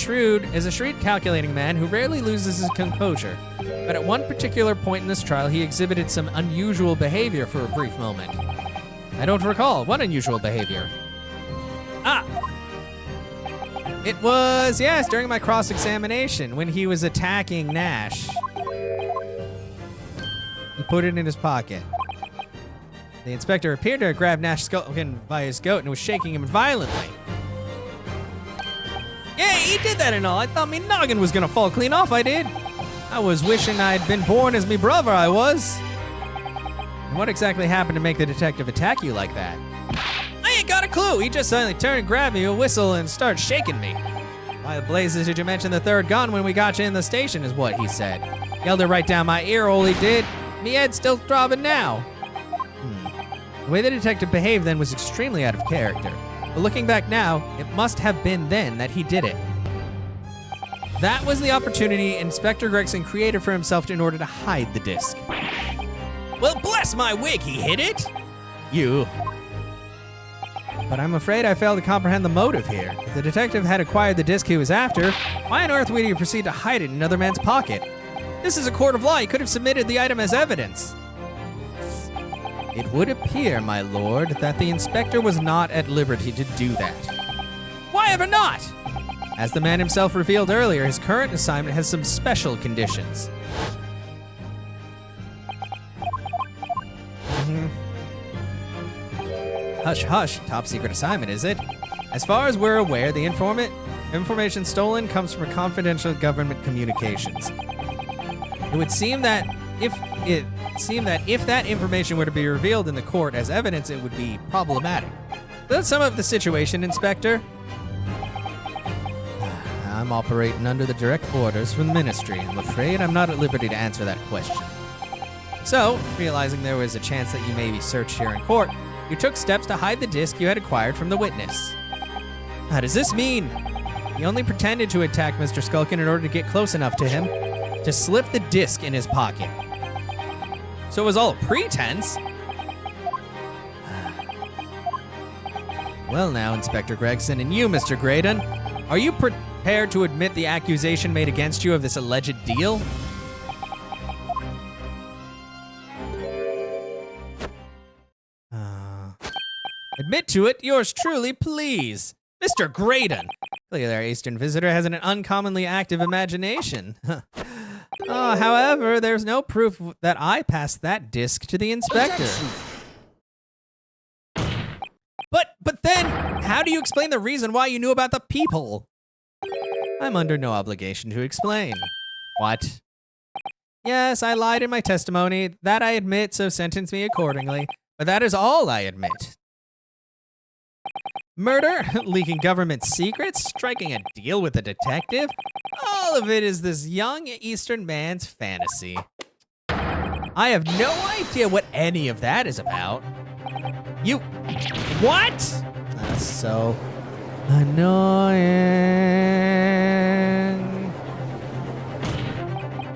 a shrewd calculating man who rarely loses his composure. But at one particular point in this trial, he exhibited some unusual behavior for a brief moment. I don't recall. What unusual behavior? Ah! It was, yes, during my cross-examination when he was attacking Nash. He put it in his pocket. The inspector appeared to have grabbed Nash by his goat and was shaking him violently. Yeah, he did that and all. I thought me noggin was gonna fall clean off, I did. I was wishing I'd been born as me brother, I was. And what exactly happened to make the detective attack you like that? I ain't got a clue. He just suddenly turned and grabbed me a whistle and started shaking me. Why the blazes did you mention the third gun when we got you in the station is what he said. Yelled it right down my ear, all he did. Me head's still throbbing now. The way the detective behaved then was extremely out of character. But looking back now, it must have been then that he did it. That was the opportunity Inspector Gregson created for himself in order to hide the disc. Well, bless my wig, he hid it! You. But I'm afraid I failed to comprehend the motive here. If the detective had acquired the disc he was after, why on earth would he proceed to hide it in another man's pocket? This is a court of law. He could have submitted the item as evidence. It would appear, my lord, that the inspector was not at liberty to do that. Why ever not? As the man himself revealed earlier, his current assignment has some special conditions. Hush, hush, top secret assignment, is it? As far as we're aware, the information stolen comes from confidential government communications. It would seem that if that information were to be revealed in the court as evidence, it would be problematic. That's some of the situation, Inspector. I'm operating under the direct orders from the ministry. I'm afraid I'm not at liberty to answer that question. So, realizing there was a chance that you may be searched here in court, you took steps to hide the disc you had acquired from the witness. How does this mean? You only pretended to attack Mr. Skulkin in order to get close enough to him to slip the disc in his pocket. So it was all a pretense? Well now, Inspector Gregson, and you, Mr. Graydon, are you prepared to admit the accusation made against you of this alleged deal? Admit to it, yours truly, please. Mr. Graydon. Clearly our Eastern visitor has an uncommonly active imagination. However, there's no proof that I passed that disc to the inspector. But then, how do you explain the reason why you knew about the peephole? I'm under no obligation to explain. What? Yes, I lied in my testimony. That I admit, so sentence me accordingly. But that is all I admit. Murder, leaking government secrets, striking a deal with a detective. All of it is this young Eastern man's fantasy. I have no idea what any of that is about. You... What? That's so annoying.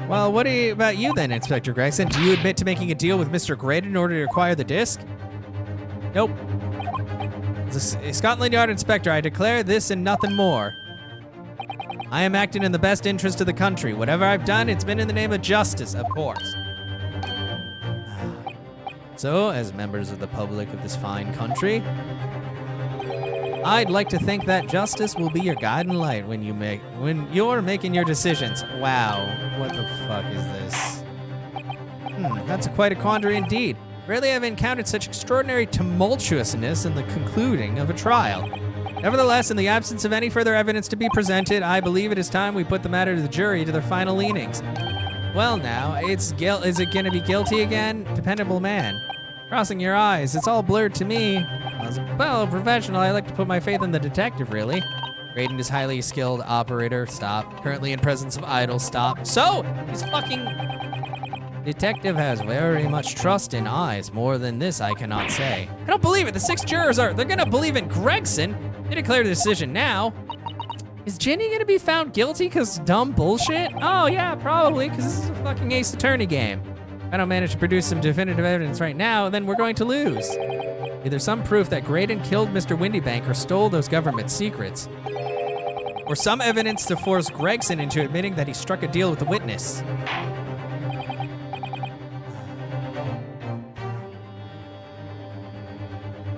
Well, what about you then, Inspector Gregson? Do you admit to making a deal with Mr. Graydon in order to acquire the disc? Nope. As a Scotland Yard inspector, I declare this and nothing more. I am acting in the best interest of the country. Whatever I've done, it's been in the name of justice, of course. So, as members of the public of this fine country, I'd like to think that justice will be your guiding light when you're making your decisions. Wow, what the fuck is this? That's quite a quandary indeed. Rarely have I encountered such extraordinary tumultuousness in the concluding of a trial. Nevertheless, in the absence of any further evidence to be presented, I believe it is time we put the matter to the jury to their final leanings. Well now, is it gonna be guilty again? Dependable man. Crossing your eyes, it's all blurred to me. As a fellow professional, I like to put my faith in the detective, really. Raiden is highly skilled operator, stop. Currently in presence of idol, stop. So, he's fucking... Detective has very much trust in eyes. More than this, I cannot say. I don't believe it. The 6 jurors they're gonna believe in Gregson. They declare the decision now. Is Ginny gonna be found guilty because dumb bullshit? Oh yeah, probably, because this is a fucking Ace Attorney game. If I don't manage to produce some definitive evidence right now, then we're going to lose. Either some proof that Graydon killed Mr. Windybank or stole those government secrets, or some evidence to force Gregson into admitting that he struck a deal with the witness.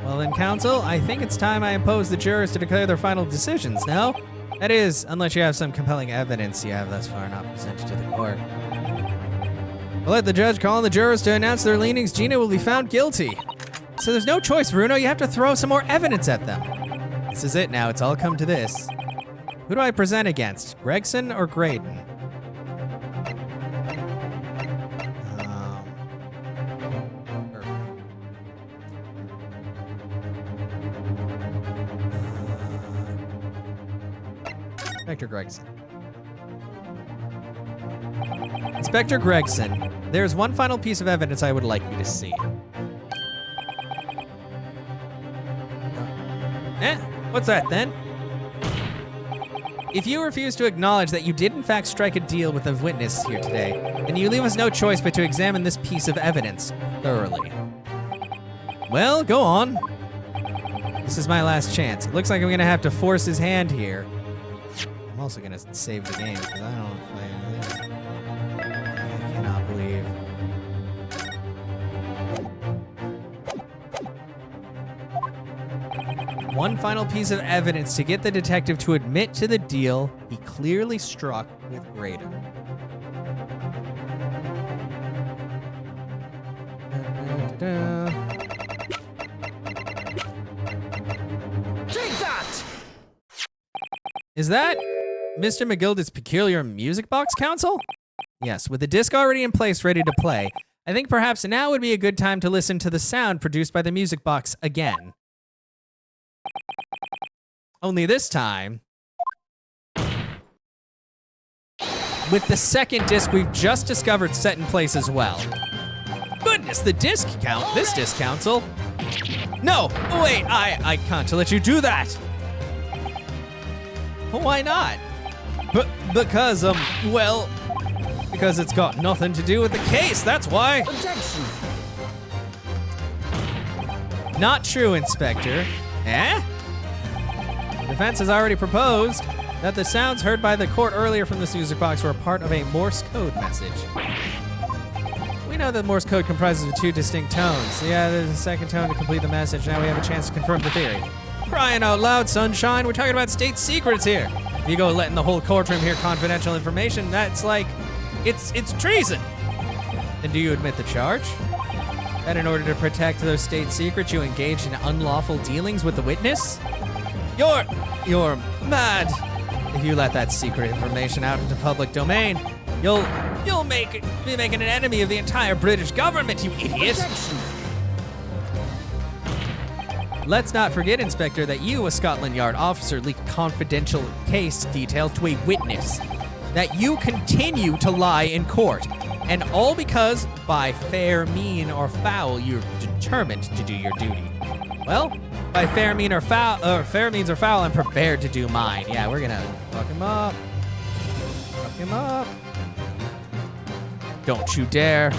Well then, counsel, I think it's time I impose the jurors to declare their final decisions, no? That is, unless you have some compelling evidence you have thus far not presented to the court. We'll let the judge call on the jurors to announce their leanings. Gina will be found guilty. So there's no choice, Bruno. You have to throw some more evidence at them. This is it now. It's all come to this. Who do I present against? Gregson or Graydon? Inspector Gregson. Inspector Gregson, there's one final piece of evidence I would like you to see. What's that then? If you refuse to acknowledge that you did in fact strike a deal with a witness here today, then you leave us no choice but to examine this piece of evidence thoroughly. Well, go on. This is my last chance. It looks like I'm gonna have to force his hand here. I'm also gonna save the game because I don't play this. I cannot believe. One final piece of evidence to get the detective to admit to the deal he clearly struck with Graydon. Take that! Is that Mr. McGilda's peculiar music box, counsel? Yes, with the disc already in place ready to play, I think perhaps now would be a good time to listen to the sound produced by the music box again. Only this time, with the second disc we've just discovered set in place as well. Goodness, the disc count, this disc, counsel. No, wait, I can't let you do that. Why not? Because it's got nothing to do with the case, that's why. Objection! Not true, Inspector. Eh? The defense has already proposed that the sounds heard by the court earlier from this music box were a part of a Morse code message. We know that Morse code comprises of 2 distinct tones. Yeah, there's a second tone to complete the message. Now we have a chance to confirm the theory. Crying out loud, sunshine, we're talking about state secrets here. If you go letting the whole courtroom hear confidential information, that's like, it's treason. Then do you admit the charge? That in order to protect those state secrets, you engaged in unlawful dealings with the witness? You're mad. If you let that secret information out into public domain, you'll be making an enemy of the entire British government, you idiot. Objection! Let's not forget, Inspector, that you, a Scotland Yard officer, leaked confidential case details to a witness. That you continue to lie in court. And all because, by fair, mean, or foul, you're determined to do your duty. Well, by fair means or foul, I'm prepared to do mine. Yeah, we're gonna fuck him up. Fuck him up. Don't you dare.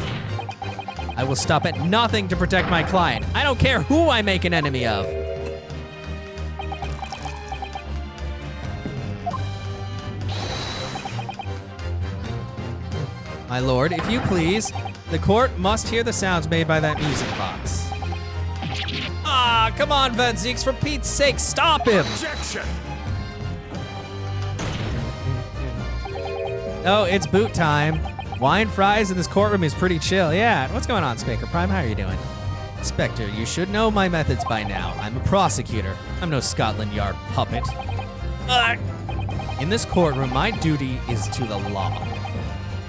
I will stop at nothing to protect my client. I don't care who I make an enemy of. My lord, if you please, the court must hear the sounds made by that music box. Ah! Ah, come on, Van Zeeks, for Pete's sake, stop him! Objection! Oh, it's boot time. Wine fries in this courtroom is pretty chill. Yeah, what's going on, Spaker Prime? How are you doing? Spectre, you should know my methods by now. I'm a prosecutor. I'm no Scotland Yard puppet. In this courtroom, my duty is to the law.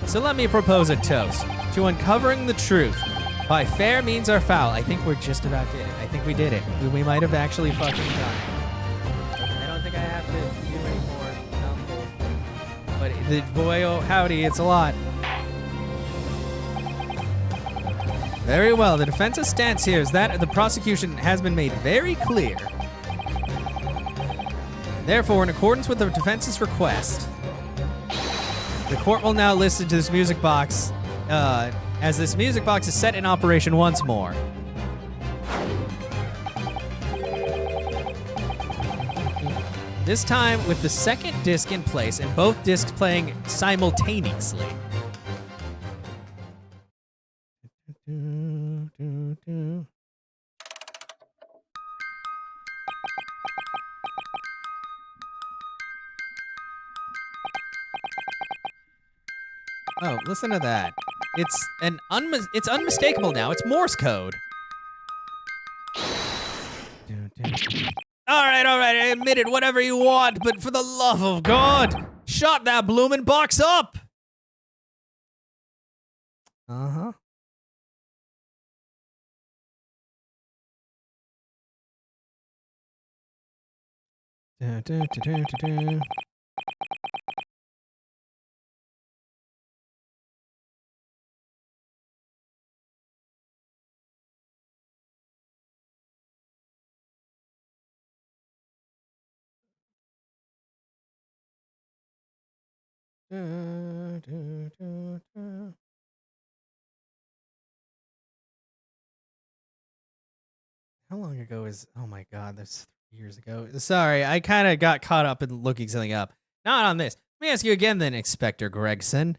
So let me propose a toast to uncovering the truth. By fair means or foul. I think we're just about to. I think we did it. We might have actually fucking done it. I don't think I have to do any more. But boy, oh howdy, it's a lot. Very well. The defense's stance here is that the prosecution has been made very clear. Therefore, in accordance with the defense's request, the court will now listen to this music box, as this music box is set in operation once more. This time with the second disc in place and both discs playing simultaneously. Oh, listen to that. It's unmistakable now. It's Morse code. All right, I admit it, whatever you want, but for the love of God, shut that bloomin' box up! Uh-huh. How long ago is... Oh my God, that's 3 years ago. Sorry, I kind of got caught up in looking something up. Not on this. Let me ask you again then, Inspector Gregson.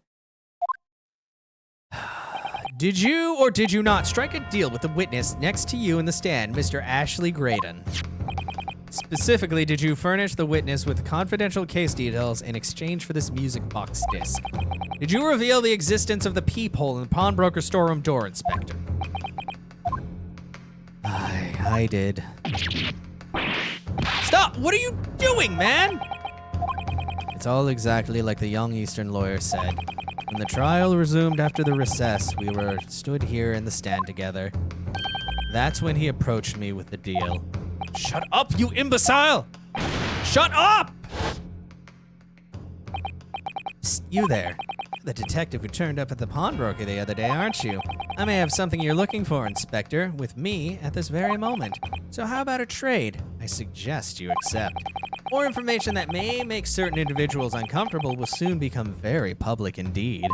Did you or did you not strike a deal with the witness next to you in the stand, Mr. Ashley Graydon? Specifically, did you furnish the witness with confidential case details in exchange for this music box disc? Did you reveal the existence of the peephole in the pawnbroker storeroom door, Inspector? I did. Stop! What are you doing, man? It's all exactly like the young Eastern lawyer said. When the trial resumed after the recess, we were stood here in the stand together. That's when he approached me with the deal. Shut up, you imbecile! Shut up! Psst, you there. The detective who turned up at the pawnbroker the other day, aren't you? I may have something you're looking for, Inspector, with me at this very moment. So how about a trade? I suggest you accept. More information that may make certain individuals uncomfortable will soon become very public indeed.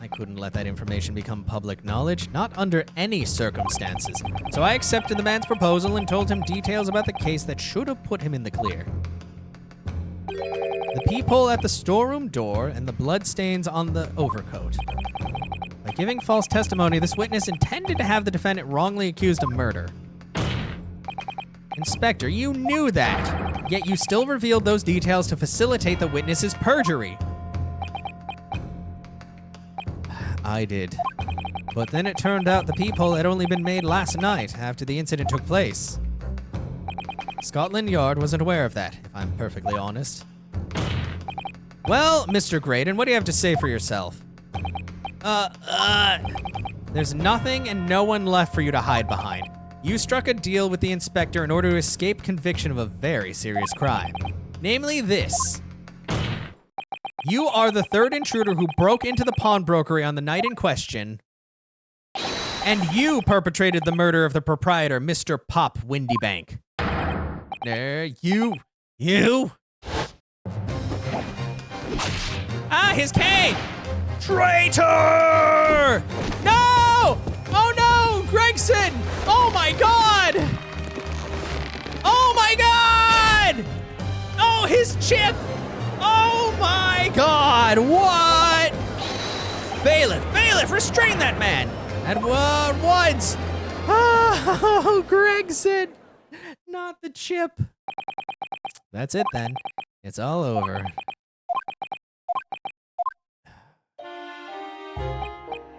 I couldn't let that information become public knowledge, not under any circumstances. So I accepted the man's proposal and told him details about the case that should have put him in the clear. The peephole at the storeroom door and the bloodstains on the overcoat. By giving false testimony, this witness intended to have the defendant wrongly accused of murder. Inspector, you knew that, yet you still revealed those details to facilitate the witness's perjury. I did. But then it turned out the peephole had only been made last night after the incident took place. Scotland Yard wasn't aware of that, if I'm perfectly honest. Well, Mr. Graydon, what do you have to say for yourself? There's nothing and no one left for you to hide behind. You struck a deal with the inspector in order to escape conviction of a very serious crime. Namely this. You are the third intruder who broke into the pawnbrokery on the night in question, and you perpetrated the murder of the proprietor, Mr. Pop Windybank. You. Ah, his cane! Traitor! No! Oh no, Gregson! Oh my God! Oh my God! Oh, his chip! Oh my God! What? Bailiff, restrain that man! At once! Oh, Gregson! Not the chip. That's it then. It's all over.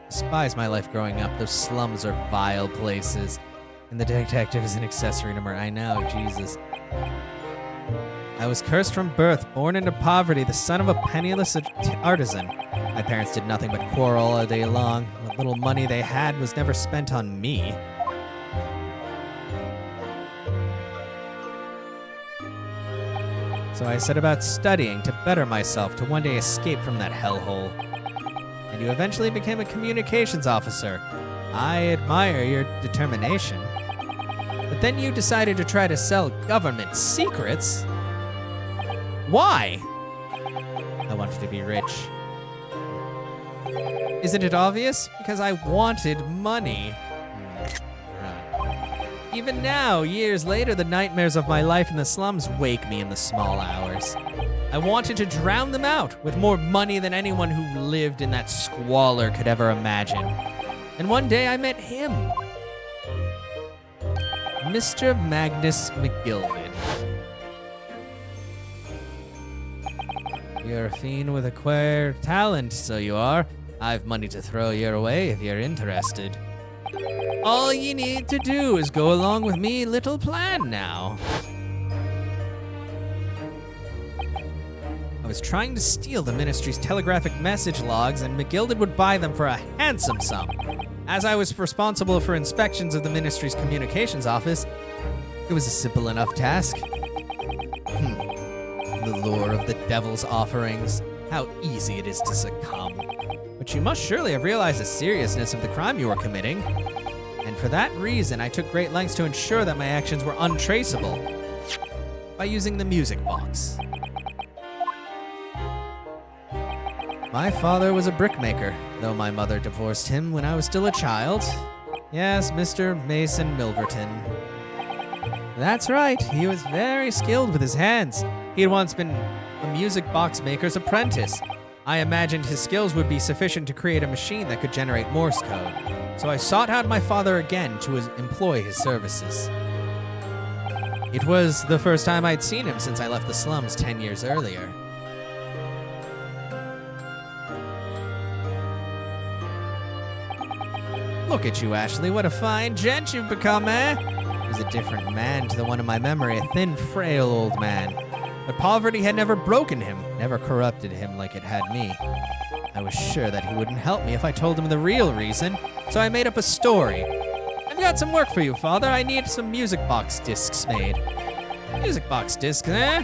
Despise my life growing up. Those slums are vile places. And the detective is an accessory to murder. I know, Jesus. I was cursed from birth, born into poverty, the son of a penniless artisan. My parents did nothing but quarrel all day long. What little money they had was never spent on me. So I set about studying to better myself, to one day escape from that hellhole. And you eventually became a communications officer. I admire your determination. But then you decided to try to sell government secrets? Why? I wanted to be rich. Isn't it obvious? Because I wanted money. Even now, years later, the nightmares of my life in the slums wake me in the small hours. I wanted to drown them out with more money than anyone who lived in that squalor could ever imagine. And one day I met him. Mr. Magnus McGilded. You're a fiend with a queer talent, so you are. I've money to throw your way if you're interested. All you need to do is go along with me little plan now. I was trying to steal the ministry's telegraphic message logs, and McGilded would buy them for a handsome sum. As I was responsible for inspections of the ministry's communications office, it was a simple enough task. The lure of the devil's offerings. How easy it is to succumb. But you must surely have realized the seriousness of the crime you were committing. And for that reason, I took great lengths to ensure that my actions were untraceable by using the music box. My father was a brickmaker, though my mother divorced him when I was still a child. Yes, Mr. Mason Milverton. That's right, he was very skilled with his hands. He had once been a music box maker's apprentice. I imagined his skills would be sufficient to create a machine that could generate Morse code. So I sought out my father again to employ his services. It was the first time I'd seen him since I left the slums 10 years earlier. Look at you, Ashley. What a fine gent you've become, eh? He was a different man to the one in my memory, a thin, frail old man. But poverty had never broken him, never corrupted him like it had me. I was sure that he wouldn't help me if I told him the real reason, so I made up a story. I've got some work for you, Father. I need some music box discs made. Music box discs, eh?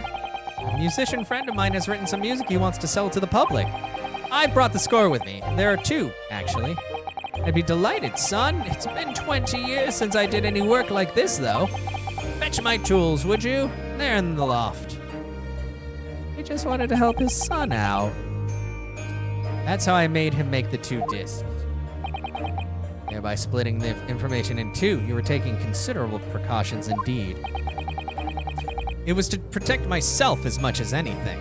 A musician friend of mine has written some music he wants to sell to the public. I brought the score with me. There are two, actually. I'd be delighted, son. It's been 20 years since I did any work like this, though. Fetch my tools, would you? They're in the loft. He just wanted to help his son out. That's how I made him make the two discs. Thereby splitting the information in two, you were taking considerable precautions indeed. It was to protect myself as much as anything.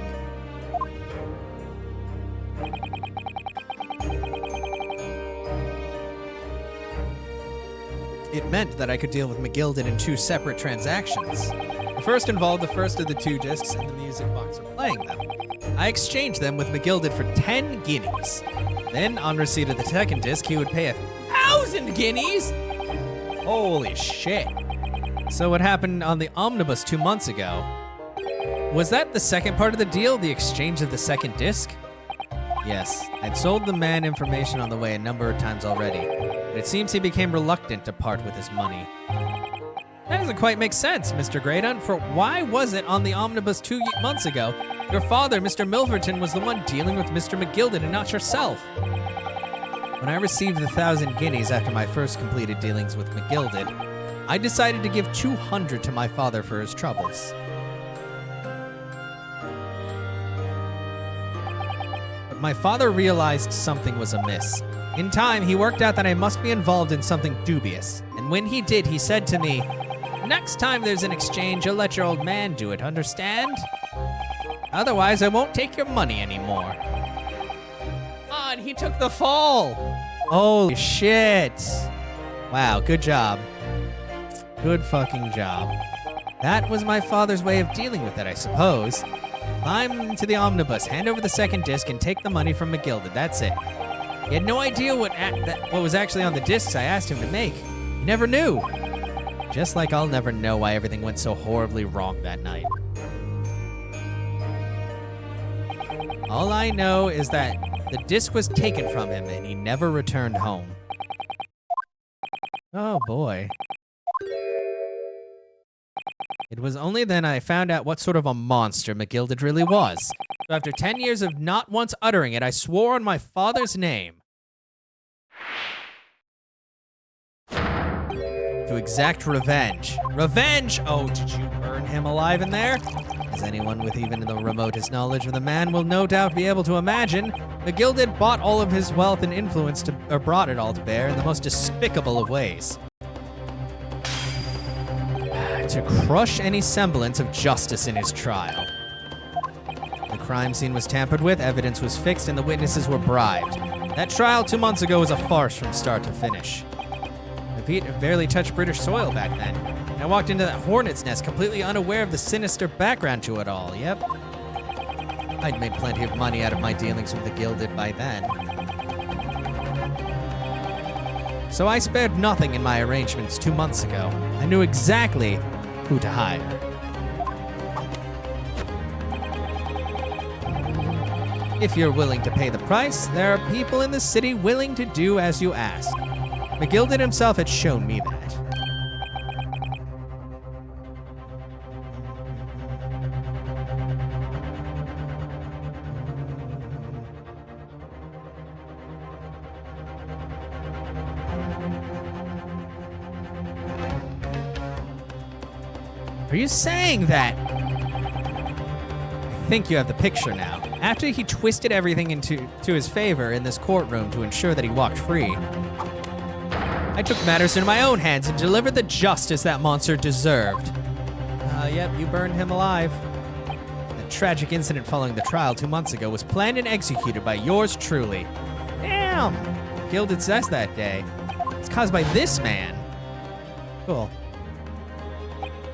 It meant that I could deal with McGilded in two separate transactions. The first involved the first of the two discs and the music box for playing them. I exchanged them with McGilded for 10 guineas. Then, on receipt of the second disc, he would pay 1,000 guineas? Holy shit. So what happened on the omnibus 2 months ago? Was that the second part of the deal, the exchange of the second disc? Yes, I'd sold the man information on the way a number of times already, but it seems he became reluctant to part with his money. That doesn't quite make sense, Mr. Greydon, for why was it on the omnibus 2 months ago your father, Mr. Milverton, was the one dealing with Mr. McGilded and not yourself? When I received the 1,000 guineas after my first completed dealings with McGilded, I decided to give 200 to my father for his troubles. But my father realized something was amiss. In time, he worked out that I must be involved in something dubious, and when he did, he said to me, "Next time there's an exchange, you'll let your old man do it, understand? Otherwise, I won't take your money anymore." Ah, and he took the fall! Holy shit. Wow, good job. Good fucking job. That was my father's way of dealing with it, I suppose. Climb into the omnibus, hand over the second disc, and take the money from McGilded. That's it. He had no idea what was actually on the discs I asked him to make. He never knew. Just like I'll never know why everything went so horribly wrong that night. All I know is that the disc was taken from him and he never returned home. Oh boy. It was only then I found out what sort of a monster McGilded really was. So after 10 years of not once uttering it, I swore on my father's name to exact revenge. Revenge! Oh, did you burn him alive in there? As anyone with even the remotest knowledge of the man will no doubt be able to imagine, McGilded bought all of his wealth and influence or brought it all to bear in the most despicable of ways. To crush any semblance of justice in his trial. The crime scene was tampered with, evidence was fixed, and the witnesses were bribed. That trial 2 months ago was a farce from start to finish. Pete barely touched British soil back then. I walked into that hornet's nest completely unaware of the sinister background to it all, yep. I'd made plenty of money out of my dealings with the Gilded by then. So I spared nothing in my arrangements 2 months ago. I knew exactly who to hire. If you're willing to pay the price, there are people in the city willing to do as you ask. McGilded himself had shown me that. Are you saying that? I think you have the picture now. After he twisted everything to his favor in this courtroom to ensure that he walked free, I took matters into my own hands and delivered the justice that monster deserved. Yep, you burned him alive. The tragic incident following the trial 2 months ago was planned and executed by yours truly. Damn! Gilded says that day. It's caused by this man. Cool.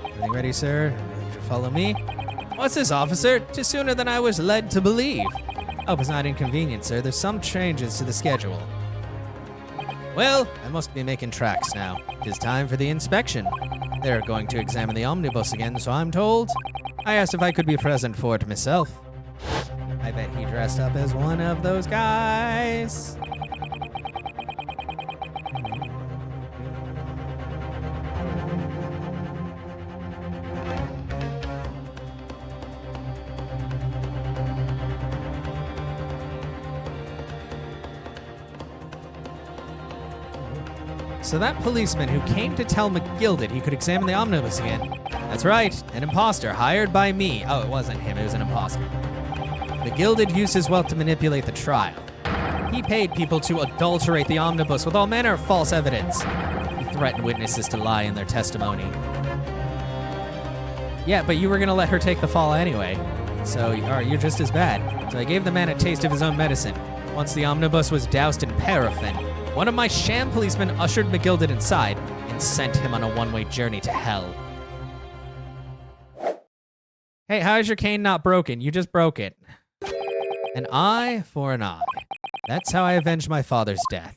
Everything ready, sir? Ready to follow me? What's this, officer? 'Tis sooner than I was led to believe. Hope it's not inconvenient, sir. There's some changes to the schedule. Well, I must be making tracks now. It is time for the inspection. They're going to examine the omnibus again, so I'm told. I asked if I could be present for it myself. I bet he dressed up as one of those guys. So that policeman who came to tell McGilded he could examine the omnibus again. That's right, an imposter hired by me. Oh, it wasn't him, it was an imposter. McGilded used his wealth to manipulate the trial. He paid people to adulterate the omnibus with all manner of false evidence. He threatened witnesses to lie in their testimony. Yeah, but you were gonna let her take the fall anyway. So, you're just as bad. So I gave the man a taste of his own medicine. Once the omnibus was doused in paraffin, one of my sham policemen ushered McGilded inside and sent him on a one-way journey to hell. Hey, how is your cane not broken? You just broke it. An eye for an eye. That's how I avenged my father's death.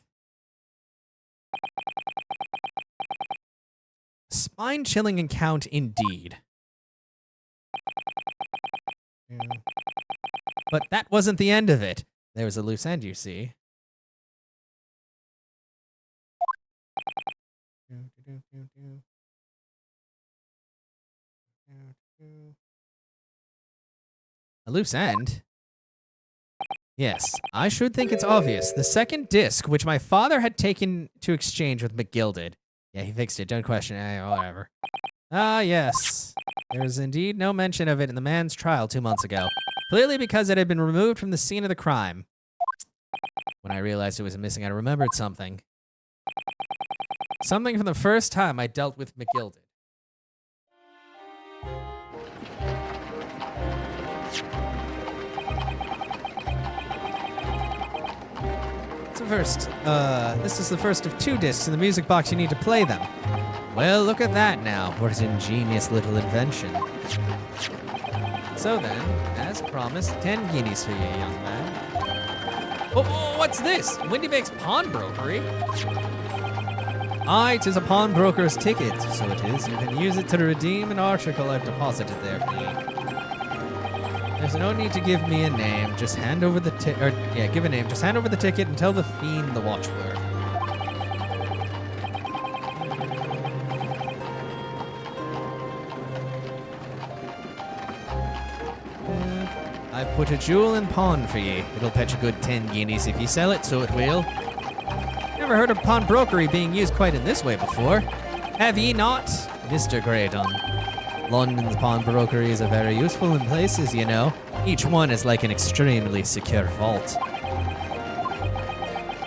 Spine-chilling account indeed. But that wasn't the end of it. There was a loose end, you see. A loose end? Yes, I should think it's obvious. The second disc, which my father had taken to exchange with McGilded. Yeah, he fixed it. Don't question it. Whatever. Ah, yes. There is indeed no mention of it in the man's trial 2 months ago. Clearly because it had been removed from the scene of the crime. When I realized it was missing, I remembered something. Something from the first time I dealt with McGilded. It's the first. This is the first of 2 discs in the music box. You need to play them. Well, look at that now. What an ingenious little invention. So then, as promised, 10 guineas for you, young man. Oh, what's this? Windy Bank's pawnbrokery? Aye, 'tis a pawnbroker's ticket, so it is. You can use it to redeem an article I've deposited there for you. There's no need to give me a name. Just hand over the give a name. Just hand over the ticket and tell the fiend the watchword. I've put a jewel in pawn for ye. It'll fetch a good 10 guineas if you sell it, so it will. Never heard of pawnbrokery being used quite in this way before. Have ye not, Mr. Graydon? London's pawnbrokery is a very useful in places, you know. Each one is like an extremely secure vault.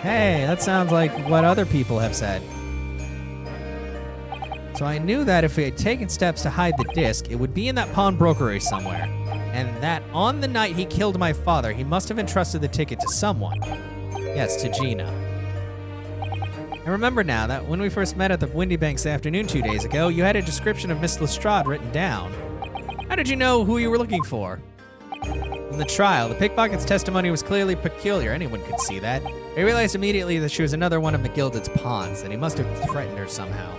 Hey, that sounds like what other people have said. So I knew that if we had taken steps to hide the disc, it would be in that pawnbrokery somewhere. And that on the night he killed my father, he must have entrusted the ticket to someone. Yes, to Gina. I remember now that when we first met at the Windy Banks afternoon 2 days ago, you had a description of Miss Lestrade written down. How did you know who you were looking for? In the trial, the pickpocket's testimony was clearly peculiar. Anyone could see that. I realized immediately that she was another one of McGilded's pawns, that he must have threatened her somehow.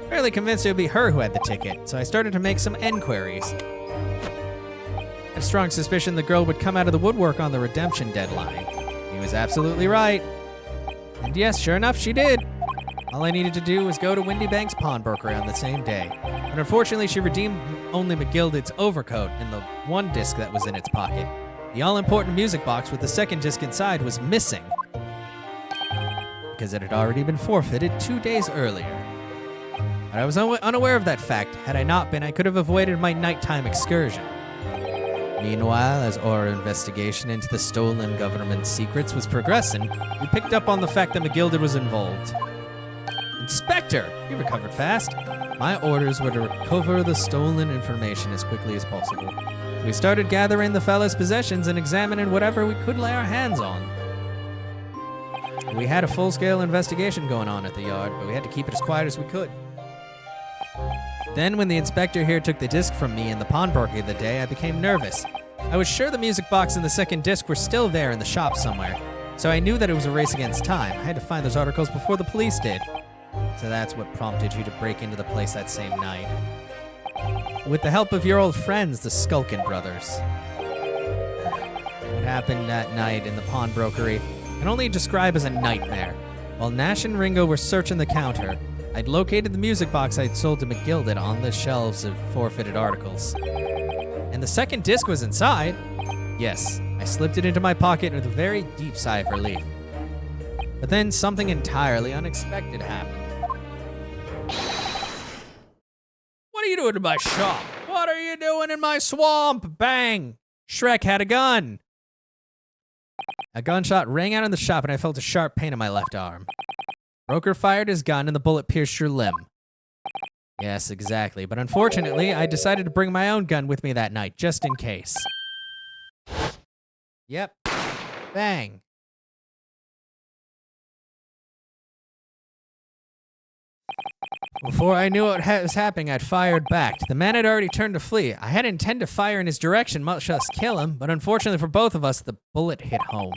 Fairly convinced it would be her who had the ticket, so I started to make some enquiries. A strong suspicion the girl would come out of the woodwork on the redemption deadline. He was absolutely right. And yes, sure enough, she did. All I needed to do was go to Windy Bank's pawnbrokery on the same day. But unfortunately, she redeemed only McGilded's overcoat and the one disc that was in its pocket. The all-important music box with the second disc inside was missing, because it had already been forfeited 2 days earlier. But I was unaware of that fact. Had I not been, I could have avoided my nighttime excursion. Meanwhile, as our investigation into the stolen government secrets was progressing, we picked up on the fact that McGilded was involved. Inspector! You recovered fast. My orders were to recover the stolen information as quickly as possible. So we started gathering the fella's possessions and examining whatever we could lay our hands on. We had a full-scale investigation going on at the yard, but we had to keep it as quiet as we could. Then, when the inspector here took the disc from me in the pawnbrokery the day, I became nervous. I was sure the music box and the second disc were still there in the shop somewhere, so I knew that it was a race against time. I had to find those articles before the police did. So that's what prompted you to break into the place that same night. With the help of your old friends, the Skulkin brothers. What happened that night in the pawnbrokery I can only describe as a nightmare. While Nash and Ringo were searching the counter, I'd located the music box I'd sold to McGilded on the shelves of forfeited articles. And the second disc was inside. Yes, I slipped it into my pocket with a very deep sigh of relief. But then something entirely unexpected happened. What are you doing in my shop? What are you doing in my swamp? Bang! Shrek had a gun. A gunshot rang out in the shop and I felt a sharp pain in my left arm. Broker fired his gun and the bullet pierced your limb. Yes, exactly. But unfortunately, I decided to bring my own gun with me that night, just in case. Yep. Bang. Before I knew what was happening, I'd fired back. The man had already turned to flee. I hadn't intended to fire in his direction, much less kill him, but unfortunately for both of us, the bullet hit home.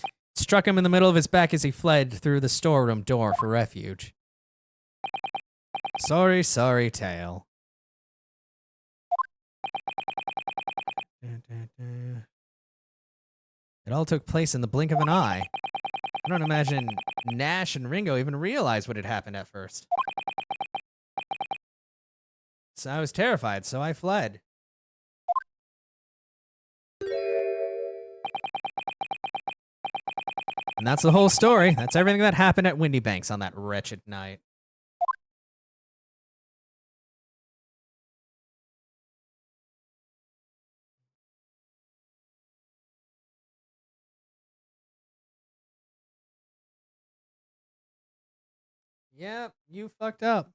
It struck him in the middle of his back as he fled through the storeroom door for refuge. Sorry, sorry tale. It all took place in the blink of an eye. I don't imagine Nash and Ringo even realized what had happened at first. So I was terrified, so I fled. And that's the whole story. That's everything that happened at Windy Banks on that wretched night. Yep, you fucked up.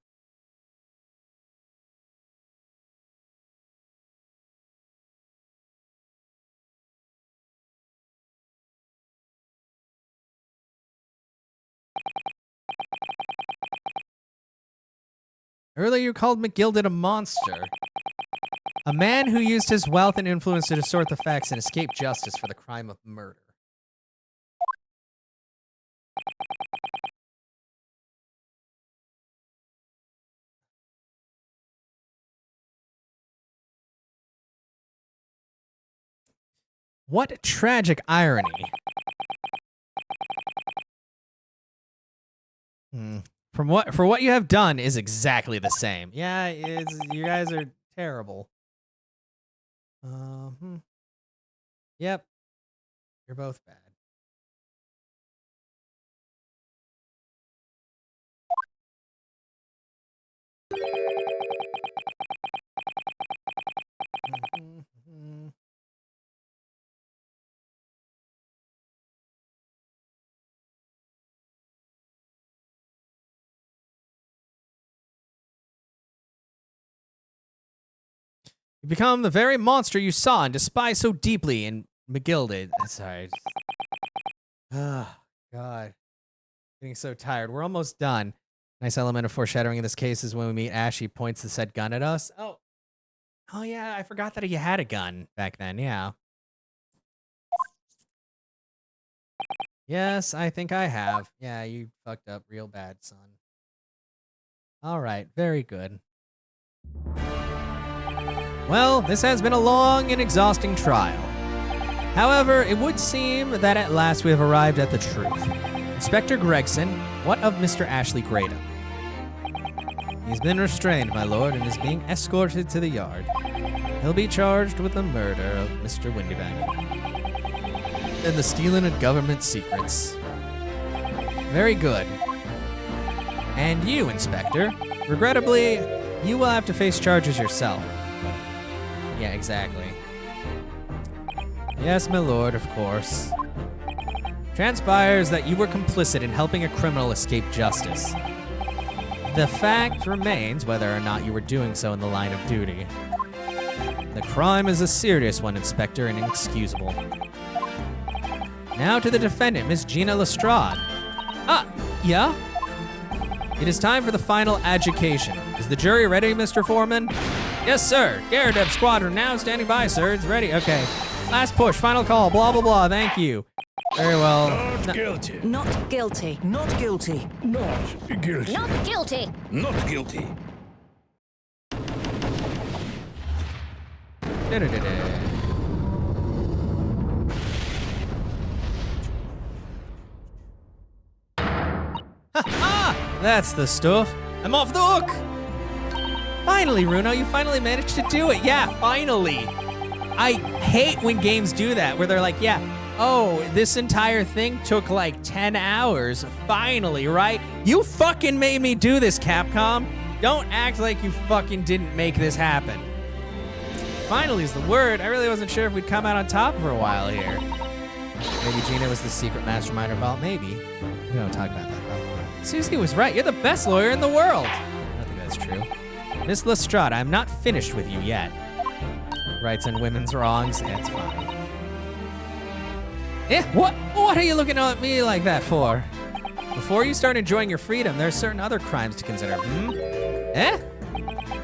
Earlier you called McGilded a monster. A man who used his wealth and influence to distort the facts and escape justice for the crime of murder. What tragic irony. For what you have done is exactly the same. Yeah, you guys are terrible. Yep. You're both bad. You become the very monster you saw and despise so deeply in McGilded. Sorry. Oh, God. Getting so tired. We're almost done. Nice element of foreshadowing in this case is when we meet Ash, he points the said gun at us. Oh, yeah, I forgot that he had a gun back then, yeah. Yes, I think I have. Yeah, you fucked up real bad, son. All right, very good. Well, this has been a long and exhausting trial. However, it would seem that at last we have arrived at the truth. Inspector Gregson, what of Mr. Ashley Gradham? He's been restrained, my lord, and is being escorted to the yard. He'll be charged with the murder of Mr. Windybank and the stealing of government secrets. Very good. And you, Inspector, regrettably, you will have to face charges yourself. Yeah, exactly. Yes, my lord, of course. Transpires that you were complicit in helping a criminal escape justice. The fact remains whether or not you were doing so in the line of duty. The crime is a serious one, Inspector, and inexcusable. Now to the defendant, Miss Gina Lestrade. Yeah? It is time for the final adjudication. Is the jury ready, Mr. Foreman? Yes, sir. Garradeb Squadron now standing by, sir. It's ready. Okay. Last push, final call, blah, blah, blah. Thank you. Very well. Not guilty. Not guilty. Not guilty. Not guilty. Not guilty. Not guilty. That's the stuff. I'm off the hook. Finally, Runo, you finally managed to do it. Yeah, finally. I hate when games do that, where they're like, yeah, oh, this entire thing took like 10 hours. Finally, right? You fucking made me do this, Capcom. Don't act like you fucking didn't make this happen. Finally is the word. I really wasn't sure if we'd come out on top for a while here. Maybe Gina was the secret mastermind involved. Maybe. We don't talk about that, though. Susie was right. You're the best lawyer in the world. I don't think that's true. Miss Lestrade, I'm not finished with you yet. Rights and women's wrongs. It's fine. What are you looking at me like that for? Before you start enjoying your freedom, there are certain other crimes to consider.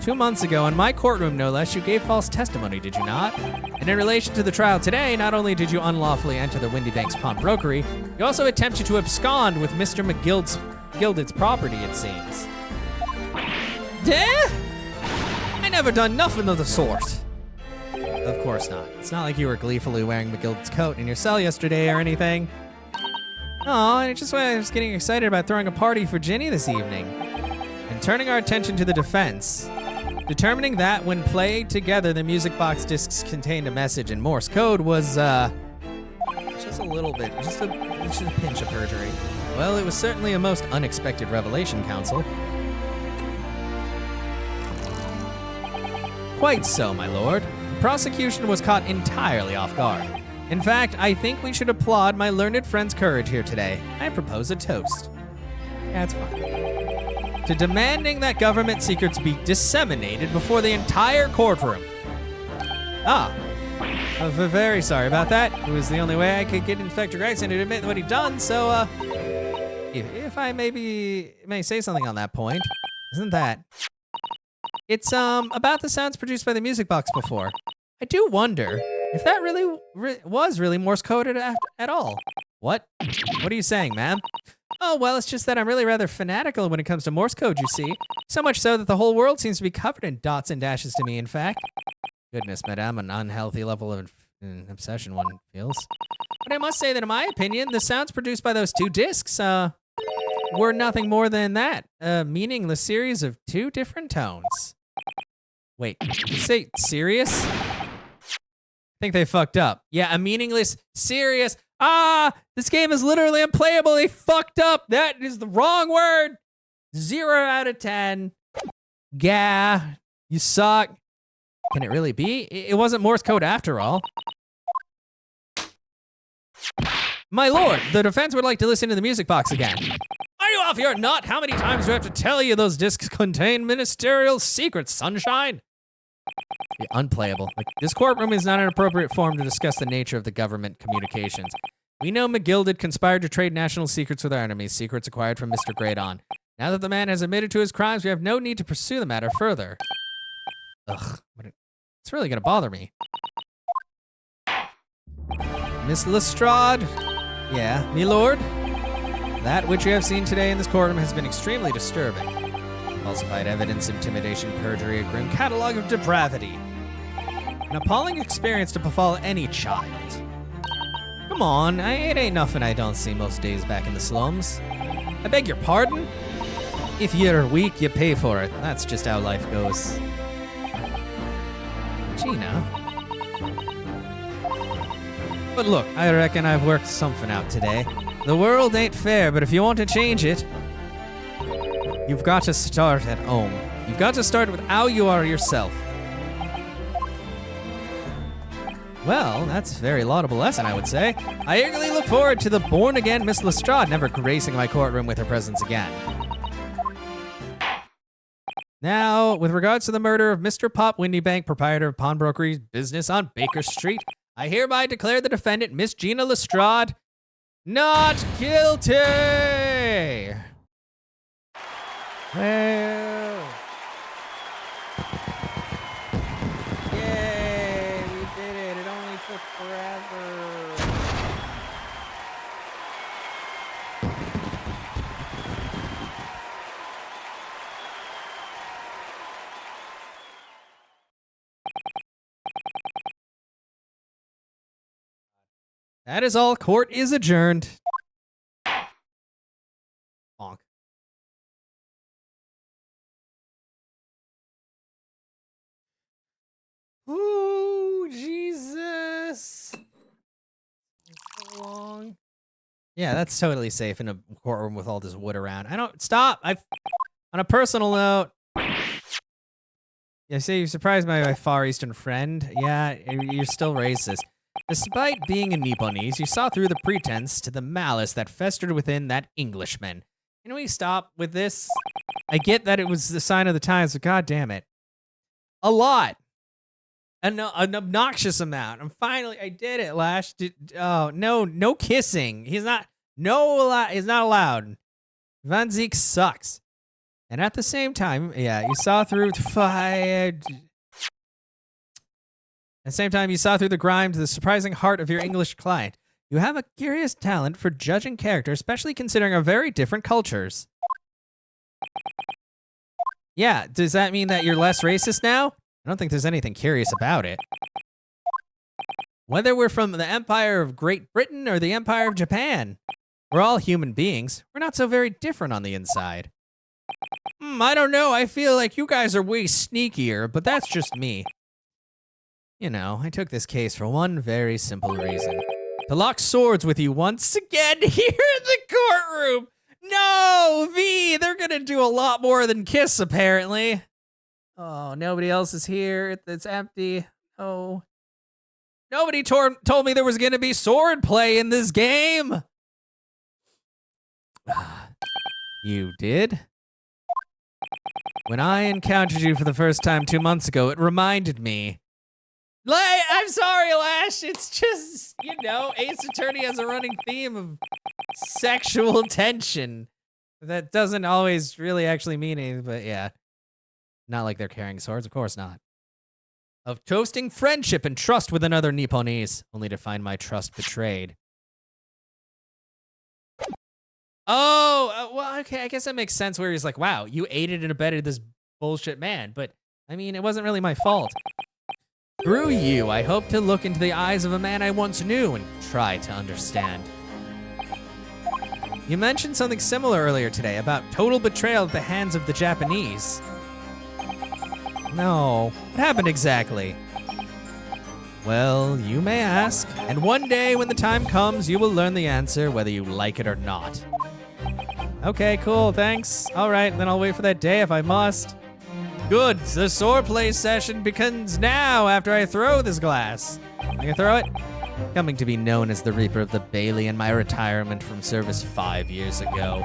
2 months ago, in my courtroom, no less, you gave false testimony, did you not? And in relation to the trial today, not only did you unlawfully enter the Windy Bank's pawnbrokery, you also attempted to abscond with Mr. McGilded's property, it seems. I never done nothing of the sort. Of course not. It's not like you were gleefully wearing McGilded's coat in your cell yesterday or anything. Oh, and it's just why I was getting excited about throwing a party for Ginny this evening. And turning our attention to the defense. Determining that when played together, the music box discs contained a message in Morse code was, just a little bit, just a pinch of perjury. Well, it was certainly a most unexpected revelation, counsel. Quite so, my lord. The prosecution was caught entirely off guard. In fact, I think we should applaud my learned friend's courage here today. I propose a toast. That's fine. To demanding that government secrets be disseminated before the entire courtroom. I'm very sorry about that. It was the only way I could get Inspector Gregson to admit what he'd done, so, if I may say something on that point, isn't that It's about the sounds produced by the music box before. I do wonder if that really was really Morse coded at all. What? What are you saying, ma'am? Oh, well, it's just that I'm really rather fanatical when it comes to Morse code, you see. So much so that the whole world seems to be covered in dots and dashes to me, in fact. Goodness, madame, an unhealthy level of obsession one feels. But I must say that in my opinion, the sounds produced by those two discs, were nothing more than that. A meaningless series of two different tones. Wait, did you say serious? I think they fucked up. Yeah, a meaningless, serious. This game is literally unplayable. They fucked up. That is the wrong word. 0 out of 10. Gah, you suck. Can it really be? It wasn't Morse code after all. My lord, the defense would like to listen to the music box again. Are you off your nut? How many times do I have to tell you those discs contain ministerial secrets, sunshine? Yeah, unplayable. Like, this courtroom is not an appropriate forum to discuss the nature of the government communications. We know McGilded conspired to trade national secrets with our enemies, secrets acquired from Mr. Great On. Now that the man has admitted to his crimes, we have no need to pursue the matter further. Ugh, it's really gonna bother me. Miss Lestrade? Yeah, me lord? That which you have seen today in this courtroom has been extremely disturbing. Falsified evidence, intimidation, perjury, a grim catalog of depravity. An appalling experience to befall any child. Come on, it ain't nothing I don't see most days back in the slums. I beg your pardon? If you're weak, you pay for it. That's just how life goes. Gina. But look, I reckon I've worked something out today. The world ain't fair, but if you want to change it, you've got to start at home. You've got to start with how you are yourself. Well, that's a very laudable lesson, I would say. I eagerly look forward to the born-again Miss Lestrade never gracing my courtroom with her presence again. Now, with regards to the murder of Mr. Pop Windybank, proprietor of pawnbrokery business on Baker Street, I hereby declare the defendant, Miss Gina Lestrade, not guilty! Well... Yay, we did it. It only took forever. That is all. Court is adjourned. Honk. Ooh, Jesus. So long. Yeah, that's totally safe in a courtroom with all this wood around. I don't stop. On a personal note. You say you surprised by my Far Eastern friend. Yeah, you're still racist. Despite being a Nipponese, you saw through the pretense to the malice that festered within that Englishman. Can we stop with this? I get that it was the sign of the times, but god damn it. A lot. An obnoxious amount. I did it, Lash. Oh, no kissing. He's not allowed. Van Zeke sucks. And at the same time, yeah, you saw through At the same time, you saw through the grime to the surprising heart of your English client. You have a curious talent for judging character, especially considering our very different cultures. Yeah, does that mean that you're less racist now? I don't think there's anything curious about it. Whether we're from the Empire of Great Britain or the Empire of Japan, we're all human beings. We're not so very different on the inside. I don't know. I feel like you guys are way sneakier, but that's just me. You know, I took this case for one very simple reason. To lock swords with you once again here in the courtroom! No, V! They're gonna do a lot more than kiss, apparently. Oh, nobody else is here. It's empty. Oh. Nobody told me there was gonna be sword play in this game! You did? When I encountered you for the first time 2 months ago, it reminded me. I'm sorry, Lash. It's just, you know, Ace Attorney has a running theme of sexual tension. That doesn't always really actually mean anything, but yeah. Not like they're carrying swords, of course not. Of toasting friendship and trust with another Nipponese, only to find my trust betrayed. Oh, well, okay, I guess that makes sense where he's like, wow, you aided and abetted this bullshit man, but, I mean, it wasn't really my fault. Through you, I hope to look into the eyes of a man I once knew and try to understand. You mentioned something similar earlier today about total betrayal at the hands of the Japanese. No, what happened exactly? Well, you may ask, and one day when the time comes, you will learn the answer whether you like it or not. Okay, cool, thanks. All right, then I'll wait for that day if I must. Good, the swordplay session begins now after I throw this glass. I can throw it? Coming to be known as the Reaper of the Bailey in my retirement from service 5 years ago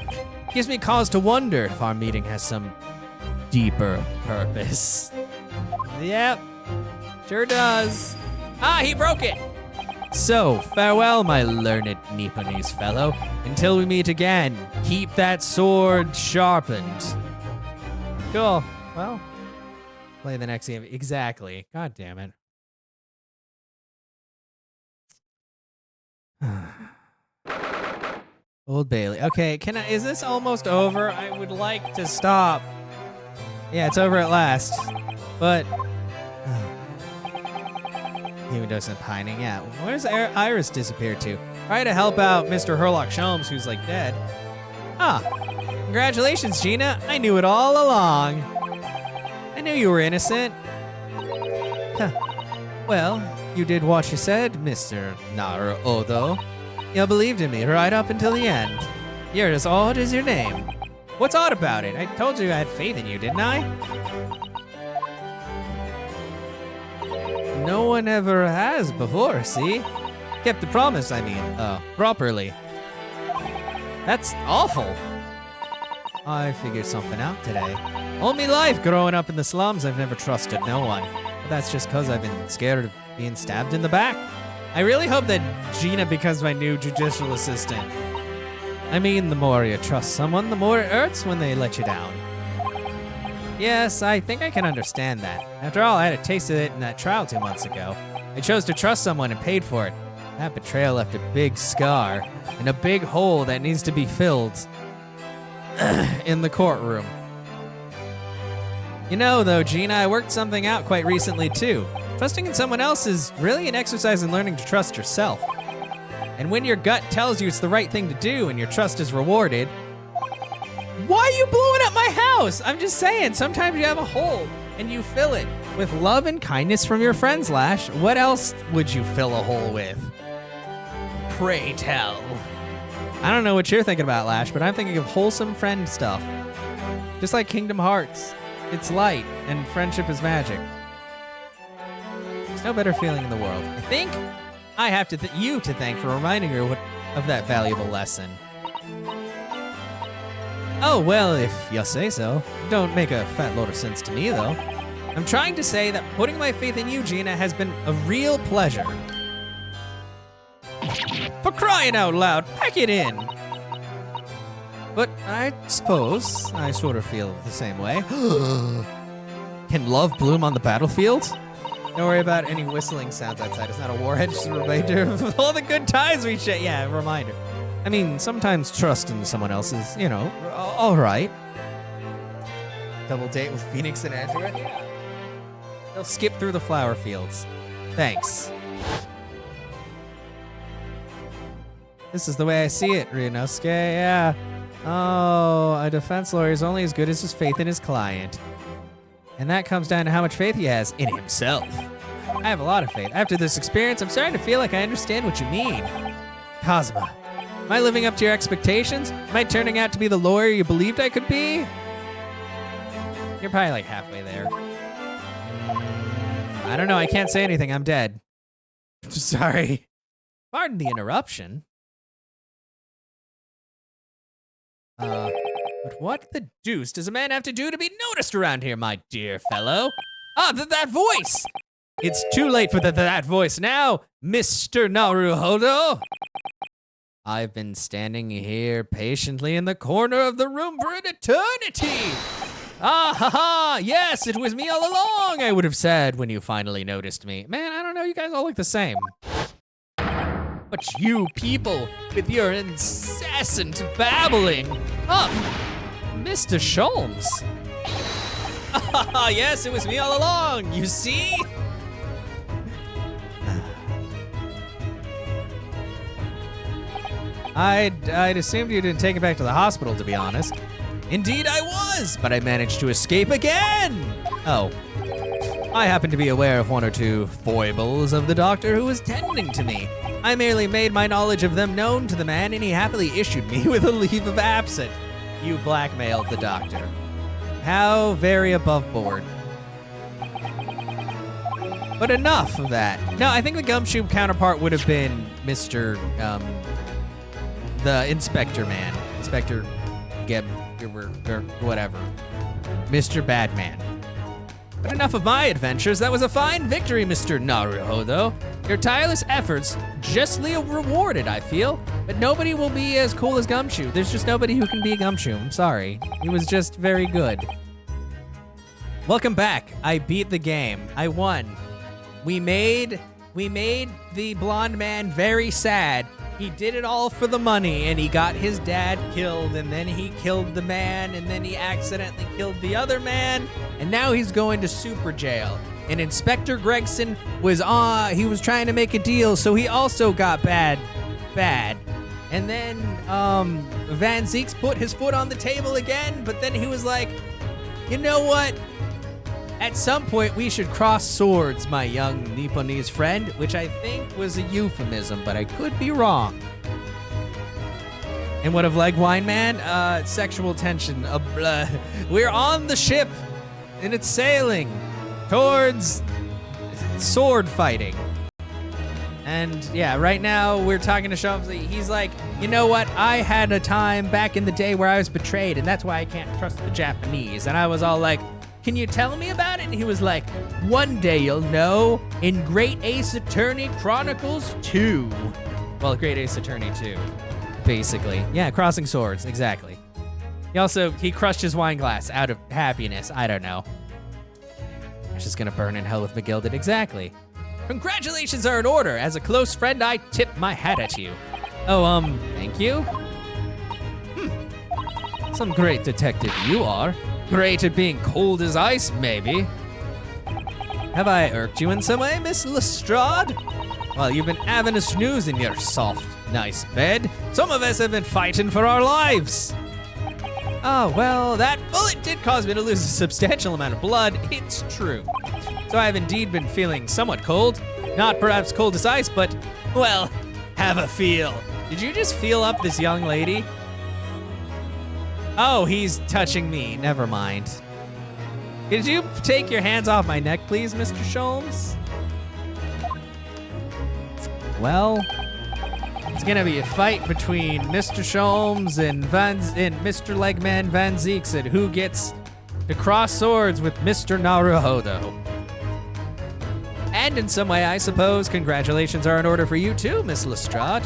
gives me cause to wonder if our meeting has some deeper purpose. Yep, sure does. Ah, he broke it! So, farewell, my learned Nipponese fellow. Until we meet again, keep that sword sharpened. Cool. Well, play the next game. Exactly. God damn it. Old Bailey. Okay, is this almost over? I would like to stop. Yeah, it's over at last. But Human dose and pining. Yeah, where's Iris disappeared to? Try to help out Mr. Herlock Sholmes, who's like dead. Ah, congratulations, Gina. I knew it all along. I knew you were innocent. Huh. Well, you did what you said, Mr. Naruodo. You believed in me right up until the end. You're as odd as your name. What's odd about it? I told you I had faith in you, didn't I? No one ever has before, see? Kept the promise, I mean, properly. That's awful. I figured something out today. All me life growing up in the slums, I've never trusted no one. But that's just because I've been scared of being stabbed in the back. I really hope that Gina becomes my new judicial assistant. I mean, the more you trust someone, the more it hurts when they let you down. Yes, I think I can understand that. After all, I had a taste of it in that trial 2 months ago. I chose to trust someone and paid for it. That betrayal left a big scar and a big hole that needs to be filled in the courtroom. You know, though, Gina, I worked something out quite recently, too. Trusting in someone else is really an exercise in learning to trust yourself. And when your gut tells you it's the right thing to do and your trust is rewarded, why are you blowing up my house? I'm just saying, sometimes you have a hole and you fill it with love and kindness from your friends, Lash. What else would you fill a hole with? Pray tell. I don't know what you're thinking about, Lash, but I'm thinking of wholesome friend stuff. Just like Kingdom Hearts. It's light and friendship is magic. There's no better feeling in the world. I think I have you to thank for reminding her of that valuable lesson. Oh, well, if you say so. Don't make a fat load of sense to me, though. I'm trying to say that putting my faith in you, Gina, has been a real pleasure. For crying out loud, pack it in. But I suppose I sort of feel the same way. Can love bloom on the battlefield? Don't worry about any whistling sounds outside. It's not a warhead, just a reminder of all the good times we share. Yeah, a reminder. I mean, sometimes trust in someone else is, you know, all right. Double date with Phoenix and Andrea? Yeah. They'll skip through the flower fields. Thanks. This is the way I see it, Ryunosuke, yeah. Oh, a defense lawyer is only as good as his faith in his client. And that comes down to how much faith he has in himself. I have a lot of faith. After this experience, I'm starting to feel like I understand what you mean. Cosma, am I living up to your expectations? Am I turning out to be the lawyer you believed I could be? You're probably like halfway there. I don't know, I can't say anything, I'm dead. Sorry. Pardon the interruption. But what the deuce does a man have to do to be noticed around here, my dear fellow? Ah, that voice! It's too late for that voice now, Mr. Naruhodo. I've been standing here patiently in the corner of the room for an eternity. Ah, ha, ha, yes, it was me all along, I would have said when you finally noticed me. Man, I don't know, you guys all look the same. But you people, with your incessant babbling. Oh, Mr. Sholmes. Ah, yes, it was me all along, you see? I'd assumed you didn't take it back to the hospital, to be honest. Indeed I was, but I managed to escape again. Oh, I happen to be aware of one or two foibles of the doctor who was tending to me. I merely made my knowledge of them known to the man, and he happily issued me with a leave of absence. You blackmailed the doctor. How very above board. But enough of that. No, I think the gumshoe counterpart would have been Mr. The Inspector Man. Inspector Geb, or whatever. Mr. Badman. But enough of my adventures. That was a fine victory, Mr. Naruhodo. Your tireless efforts justly rewarded, I feel. But nobody will be as cool as Gumshoe. There's just nobody who can be a Gumshoe. I'm sorry. He was just very good. Welcome back. I beat the game. I won. We made the blonde man very sad. He did it all for the money, and he got his dad killed, and then he killed the man, and then he accidentally killed the other man, and now he's going to super jail. And Inspector Gregson was trying to make a deal, so he also got bad. And then Van Zeeks put his foot on the table again, but then he was like, you know what? At some point, we should cross swords, my young Nipponese friend, which I think was a euphemism, but I could be wrong. And what of Leg Wine Man? Sexual tension. We're on the ship, and it's sailing towards sword fighting. And yeah, right now we're talking to Sholmes. He's like, you know what? I had a time back in the day where I was betrayed, and that's why I can't trust the Japanese. And I was all like, can you tell me about it? And he was like, one day you'll know in Great Ace Attorney Chronicles 2. Well, Great Ace Attorney 2, basically. Yeah, crossing swords, exactly. He crushed his wine glass out of happiness. I don't know. I'm just gonna burn in hell with McGilded, exactly. Congratulations are in order. As a close friend, I tip my hat at you. Oh, thank you? Some great detective you are. Great at being cold as ice, maybe. Have I irked you in some way, Miss Lestrade? Well, you've been having a snooze in your soft, nice bed. Some of us have been fighting for our lives. Oh, well, that bullet did cause me to lose a substantial amount of blood. It's true. So I have indeed been feeling somewhat cold. Not perhaps cold as ice, but, well, have a feel. Did you just feel up this young lady? Oh, he's touching me. Never mind. Could you take your hands off my neck, please, Mr. Sholmes? Well, it's gonna be a fight between Mr. Sholmes and Mr. Legman Van Zeeks at who gets to cross swords with Mr. Naruhodo. And in some way, I suppose, congratulations are in order for you too, Miss Lestrade.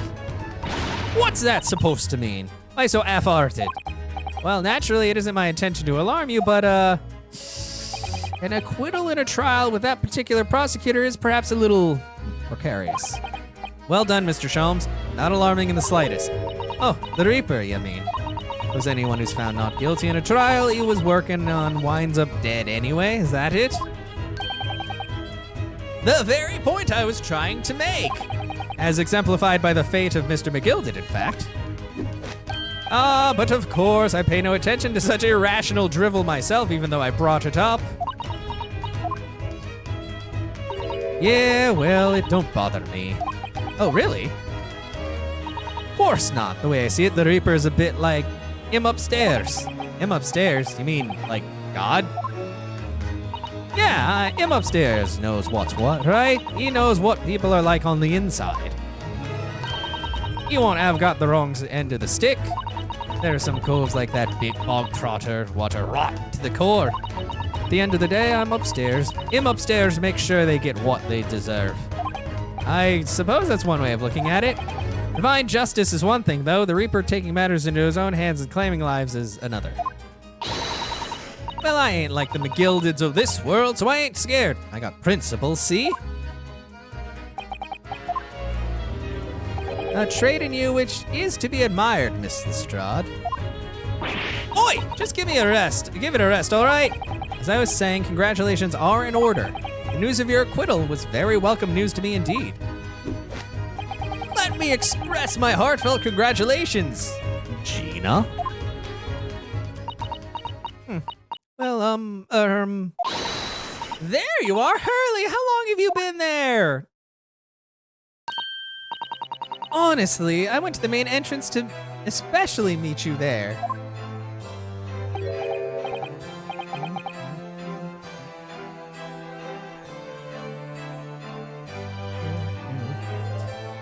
What's that supposed to mean? Why so half-hearted? Well, naturally, it isn't my intention to alarm you, but, an acquittal in a trial with that particular prosecutor is perhaps a little precarious. Well done, Mr. Sholmes. Not alarming in the slightest. Oh, the Reaper, you mean? Was anyone who's found not guilty in a trial he was working on winds up dead anyway, is that it? The very point I was trying to make! As exemplified by the fate of Mr. McGilded, in fact. But of course, I pay no attention to such irrational drivel myself, even though I brought it up. Yeah, well, it don't bother me. Oh, really? Of course not. The way I see it, the Reaper is a bit like him upstairs. Him upstairs? You mean, like, God? Yeah, him upstairs knows what's what, right? He knows what people are like on the inside. You won't have got the wrong end of the stick. There are some coves like that big bog trotter, water rotten to the core. At the end of the day, I'm upstairs. Him upstairs makes sure they get what they deserve. I suppose that's one way of looking at it. Divine justice is one thing, though. The Reaper taking matters into his own hands and claiming lives is another. Well, I ain't like the McGildeds of this world, so I ain't scared. I got principles, see? A trait in you which is to be admired, Miss Lestrade. Oi! Just give me a rest. Give it a rest, all right? As I was saying, congratulations are in order. The news of your acquittal was very welcome news to me indeed. Let me express my heartfelt congratulations, Gina. Well, there you are, Hurley. How long have you been there? Honestly, I went to the main entrance to especially meet you there.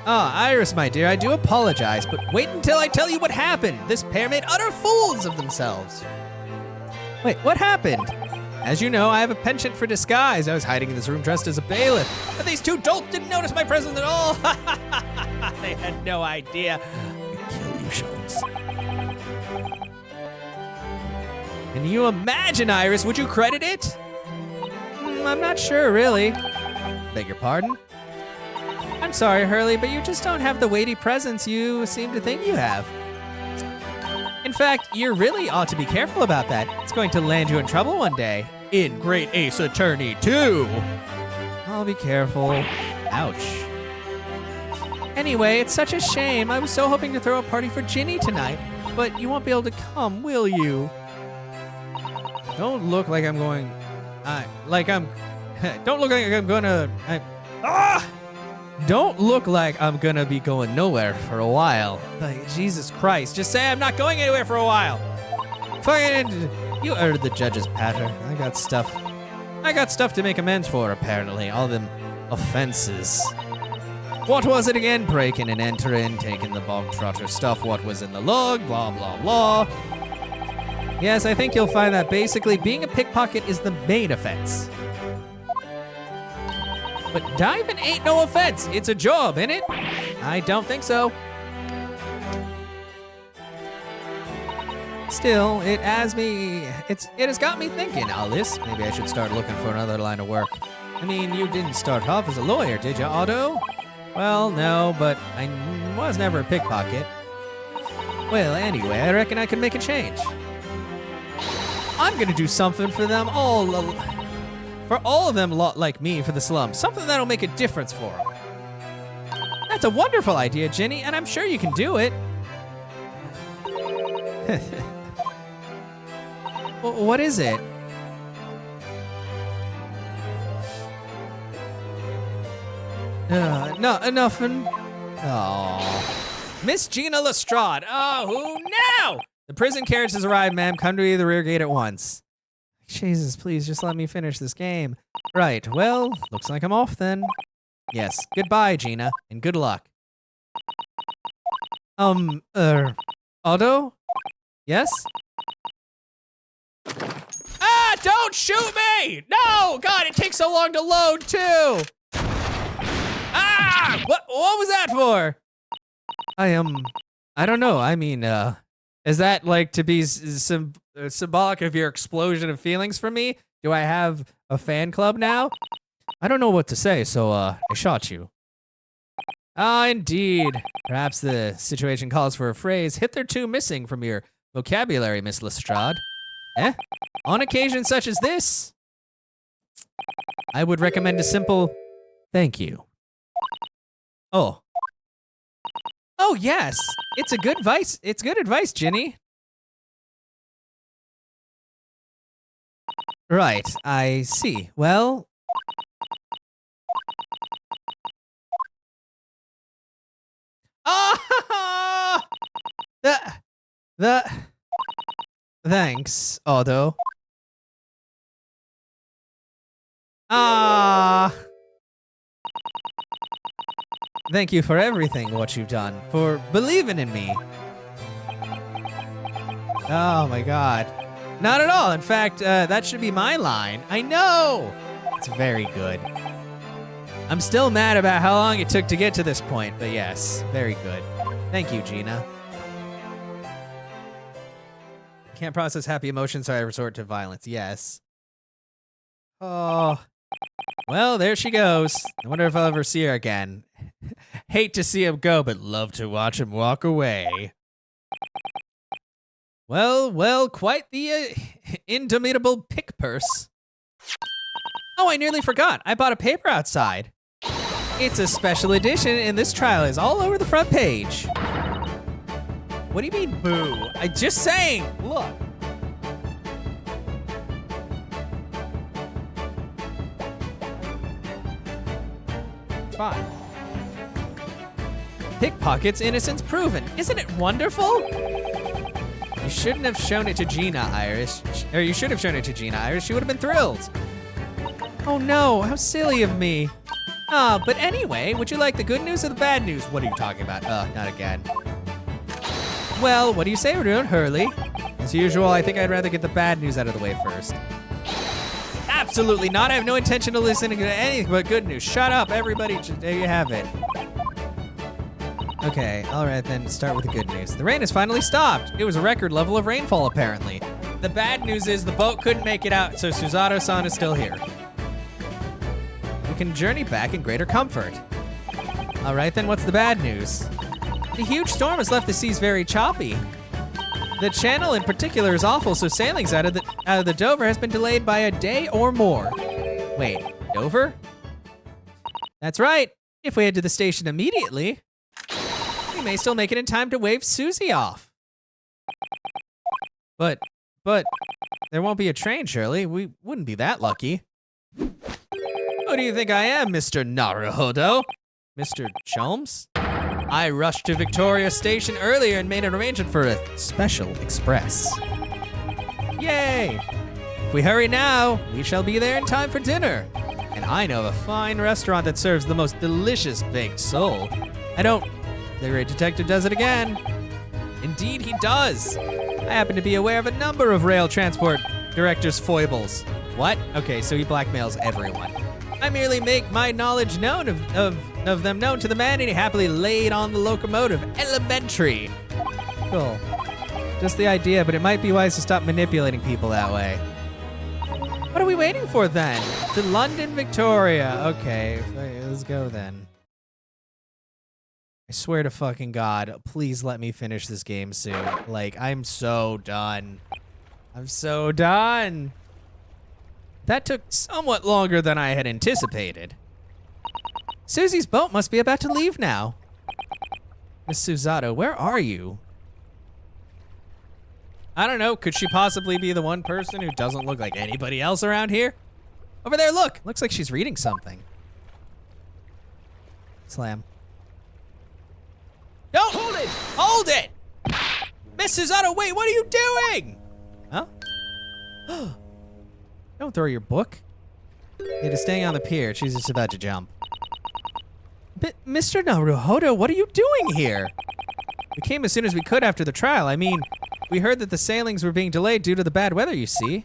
Iris, my dear, I do apologize, but wait until I tell you what happened. This pair made utter fools of themselves. Wait, what happened? As you know, I have a penchant for disguise. I was hiding in this room dressed as a bailiff, but these two dolts didn't notice my presence at all. They had no idea. I'd kill you, Sholmes. Can you imagine, Iris? Would you credit it? I'm not sure, really. Beg your pardon? I'm sorry, Hurley, but you just don't have the weighty presence you seem to think you have. In fact, you really ought to be careful about that. It's going to land you in trouble one day. In Great Ace Attorney 2. I'll be careful. Ouch. Anyway, it's such a shame. I was so hoping to throw a party for Ginny tonight, but you won't be able to come, will you? Don't look like I'm going... don't look like I'm gonna... Don't look like I'm gonna be going nowhere for a while. Like, Jesus Christ, just say I'm not going anywhere for a while. Fucking, you heard the judge's patter. I got stuff to make amends for, apparently. All them offenses. What was it again? Breaking and entering, taking the bog trotter stuff, what was in the log, blah, blah, blah. Yes, I think you'll find that basically being a pickpocket is the main offense. But diving ain't no offense. It's a job, ain't it? I don't think so. Still, it has got me thinking, Alice. Maybe I should start looking for another line of work. I mean, you didn't start off as a lawyer, did you, Otto? Well, no, but I was never a pickpocket. Well, anyway, I reckon I can make a change. I'm gonna do something for them all. For all of them like me for the slums. Something that'll make a difference for them. That's a wonderful idea, Ginny, and I'm sure you can do it. What is it? No, nothing. Oh, Miss Gina Lestrade. Oh, who now? The prison carriage has arrived, ma'am. Come to the rear gate at once. Jesus, please, just let me finish this game. Right, well, looks like I'm off then. Yes, goodbye, Gina, and good luck. Otto? Yes? Ah, don't shoot me! No! God, it takes so long to load, too! Ah! What was that for? I don't know, I mean, is that like to be symbolic of your explosion of feelings for me? Do I have a fan club now? I don't know what to say, so I shot you. Ah, indeed. Perhaps the situation calls for a phrase hitherto missing from your vocabulary, Miss Lestrade. Eh? On occasions such as this, I would recommend a simple thank you. Oh. Oh, yes. It's a good advice. It's good advice, Ginny. Right, I see. Well... Ah! Thanks, Otto. Ah! Thank you for everything, what you've done, for believing in me. Oh my God. Not at all. In fact, that should be my line. I know! It's very good. I'm still mad about how long it took to get to this point, but yes, very good. Thank you, Gina. Can't process happy emotions, so I resort to violence. Yes. Oh. Well, there she goes. I wonder if I'll ever see her again. Hate to see him go, but love to watch him walk away. Well, quite the indomitable pick purse. Oh, I nearly forgot. I bought a paper outside. It's a special edition, and this trial is all over the front page. What do you mean, boo? I'm just saying. Look. Fine. Pickpockets, innocence proven. Isn't it wonderful? You shouldn't have shown it to Gina, Iris. Or you should have shown it to Gina, Iris. She would have been thrilled. Oh no, how silly of me. But anyway, would you like the good news or the bad news? What are you talking about? Not again. Well, what do you say, Rune Hurley? As usual, I think I'd rather get the bad news out of the way first. Absolutely not. I have no intention of listening to anything but good news. Shut up, everybody. There you have it. Okay, all right, then start with the good news. The rain has finally stopped. It was a record level of rainfall, apparently. The bad news is the boat couldn't make it out, so Susato-san is still here. We can journey back in greater comfort. All right, then what's the bad news? The huge storm has left the seas very choppy. The channel in particular is awful, so sailings out of the Dover has been delayed by a day or more. Wait, Dover? That's right. If we head to the station immediately, we may still make it in time to wave Susie off. But there won't be a train, surely. We wouldn't be that lucky. Who do you think I am, Mr. Naruhodo? Mr. Cholmes? I rushed to Victoria Station earlier and made an arrangement for a special express. Yay! If we hurry now, we shall be there in time for dinner. And I know of a fine restaurant that serves the most delicious baked sole. The great detective does it again. Indeed, he does. I happen to be aware of a number of rail transport director's foibles. What? Okay, so he blackmails everyone. I merely make my knowledge known of them known to the man, and he happily laid on the locomotive. Elementary. Cool. Just the idea, but it might be wise to stop manipulating people that way. What are we waiting for then? To London, Victoria. Okay, let's go then. I swear to fucking God, please let me finish this game soon. Like, I'm so done. I'm so done. That took somewhat longer than I had anticipated. Susie's boat must be about to leave now. Miss Susato, where are you? I don't know, could she possibly be the one person who doesn't look like anybody else around here? Over there, look! Looks like she's reading something. Slam. Don't hold it! Hold it! Miss Susato, wait, what are you doing? Huh? Don't throw your book. It is staying on the pier. She's just about to jump. Mr. Naruhodo, what are you doing here? We came as soon as we could after the trial. I mean, we heard that the sailings were being delayed due to the bad weather, you see.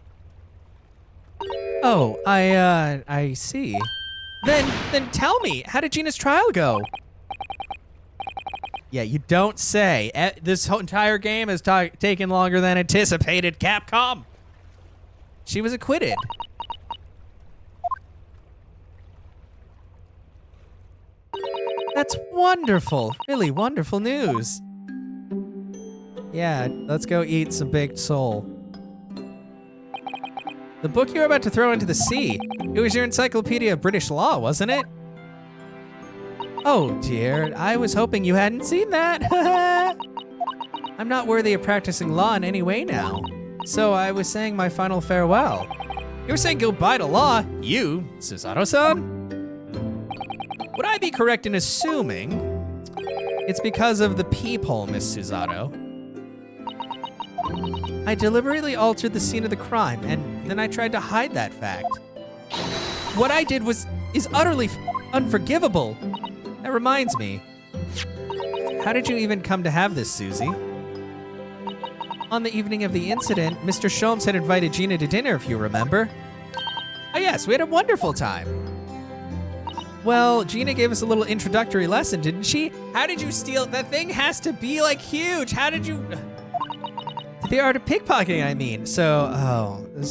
Oh, I see. Then tell me, how did Gina's trial go? Yeah, you don't say. This whole entire game has taken longer than anticipated, Capcom. She was acquitted. That's wonderful. Really wonderful news. Yeah, let's go eat some baked sole. The book you were about to throw into the sea. It was your Encyclopedia of British Law, wasn't it? Oh dear, I was hoping you hadn't seen that. I'm not worthy of practicing law in any way now. So I was saying my final farewell. You were saying goodbye to law? You, Susato-san? Would I be correct in assuming it's because of the peephole, Miss Susato? I deliberately altered the scene of the crime, and then I tried to hide that fact. What I did is utterly unforgivable. That reminds me. How did you even come to have this, Susie? On the evening of the incident, Mr. Sholmes had invited Gina to dinner, if you remember. Oh yes, we had a wonderful time. Well, Gina gave us a little introductory lesson, didn't she? How did you steal? That thing has to be like huge. How did you? The art of pickpocketing, I mean. So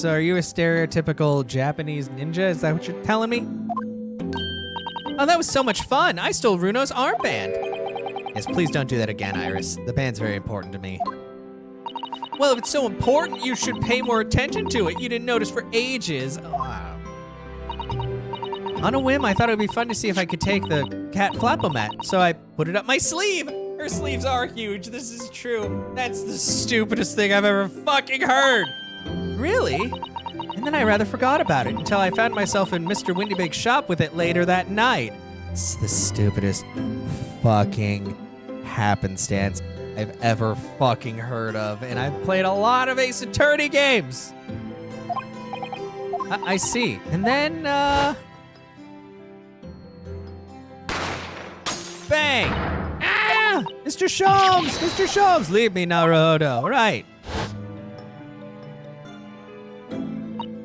are you a stereotypical Japanese ninja? Is that what you're telling me? Oh, that was so much fun. I stole Runo's armband. Yes, please don't do that again, Iris. The band's very important to me. Well, if it's so important, you should pay more attention to it. You didn't notice for ages. Oh, wow. On a whim, I thought it would be fun to see if I could take the cat Flapomat, so I put it up my sleeve. Her sleeves are huge, this is true. That's the stupidest thing I've ever fucking heard. Really? And then I rather forgot about it until I found myself in Mr. Windybake's shop with it later that night. It's the stupidest fucking happenstance I've ever fucking heard of, and I've played a lot of Ace Attorney games. I see. And then, bang! Ah! Mr. Sholmes, leave me, Naruhodo. Right.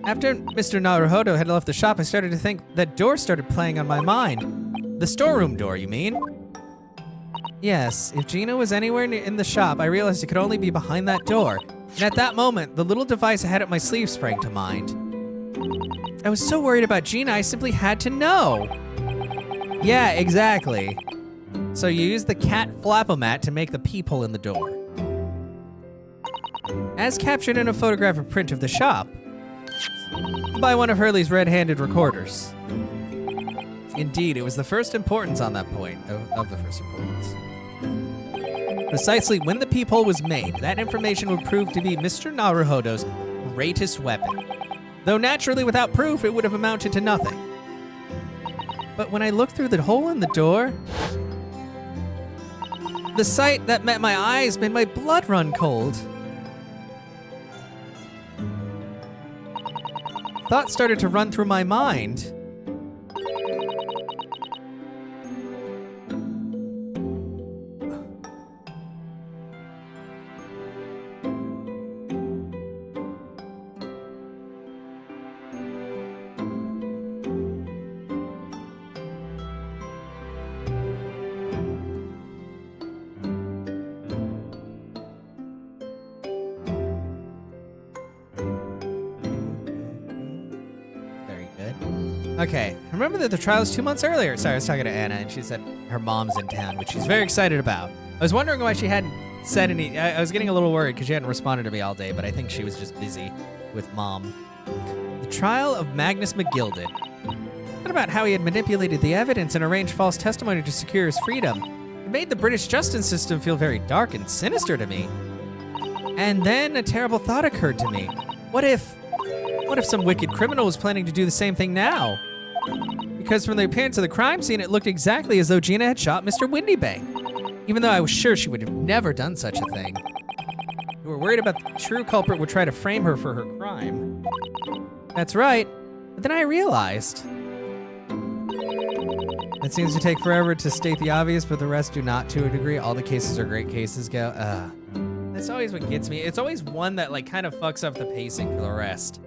After Mr. Naruhodo had left the shop, I started to think that door started playing on my mind. The storeroom door, you mean? Yes, if Gina was anywhere in the shop, I realized it could only be behind that door. And at that moment, the little device I had up my sleeve sprang to mind. I was so worried about Gina, I simply had to know. Yeah, exactly. So you used the cat Flapomat to make the peephole in the door. As captured in a photographic print of the shop by one of Hurley's red-handed recorders. Indeed, it was the first importance on that point, of the first importance. Precisely when the peephole was made, that information would prove to be Mr. Naruhodo's greatest weapon. Though naturally without proof, it would have amounted to nothing. But when I looked through the hole in the door, the sight that met my eyes made my blood run cold. Thoughts started to run through my mind. Okay, remember that the trial was 2 months earlier. Sorry, I was talking to Anna, and she said her mom's in town, which she's very excited about. I was wondering why she hadn't said any. I was getting a little worried because she hadn't responded to me all day, but I think she was just busy with mom. The trial of Magnus McGilded. What about how he had manipulated the evidence and arranged false testimony to secure his freedom? It made the British justice system feel very dark and sinister to me. And then a terrible thought occurred to me. What if some wicked criminal was planning to do the same thing now? Because from the appearance of the crime scene, it looked exactly as though Gina had shot Mr. Windybank, even though I was sure she would have never done such a thing. We were worried about the true culprit would try to frame her for her crime. That's right, but then I realized. It seems to take forever to state the obvious, but the rest do not to a degree. All the cases are great cases go. That's always what gets me. It's always one that like kind of fucks up the pacing for the rest.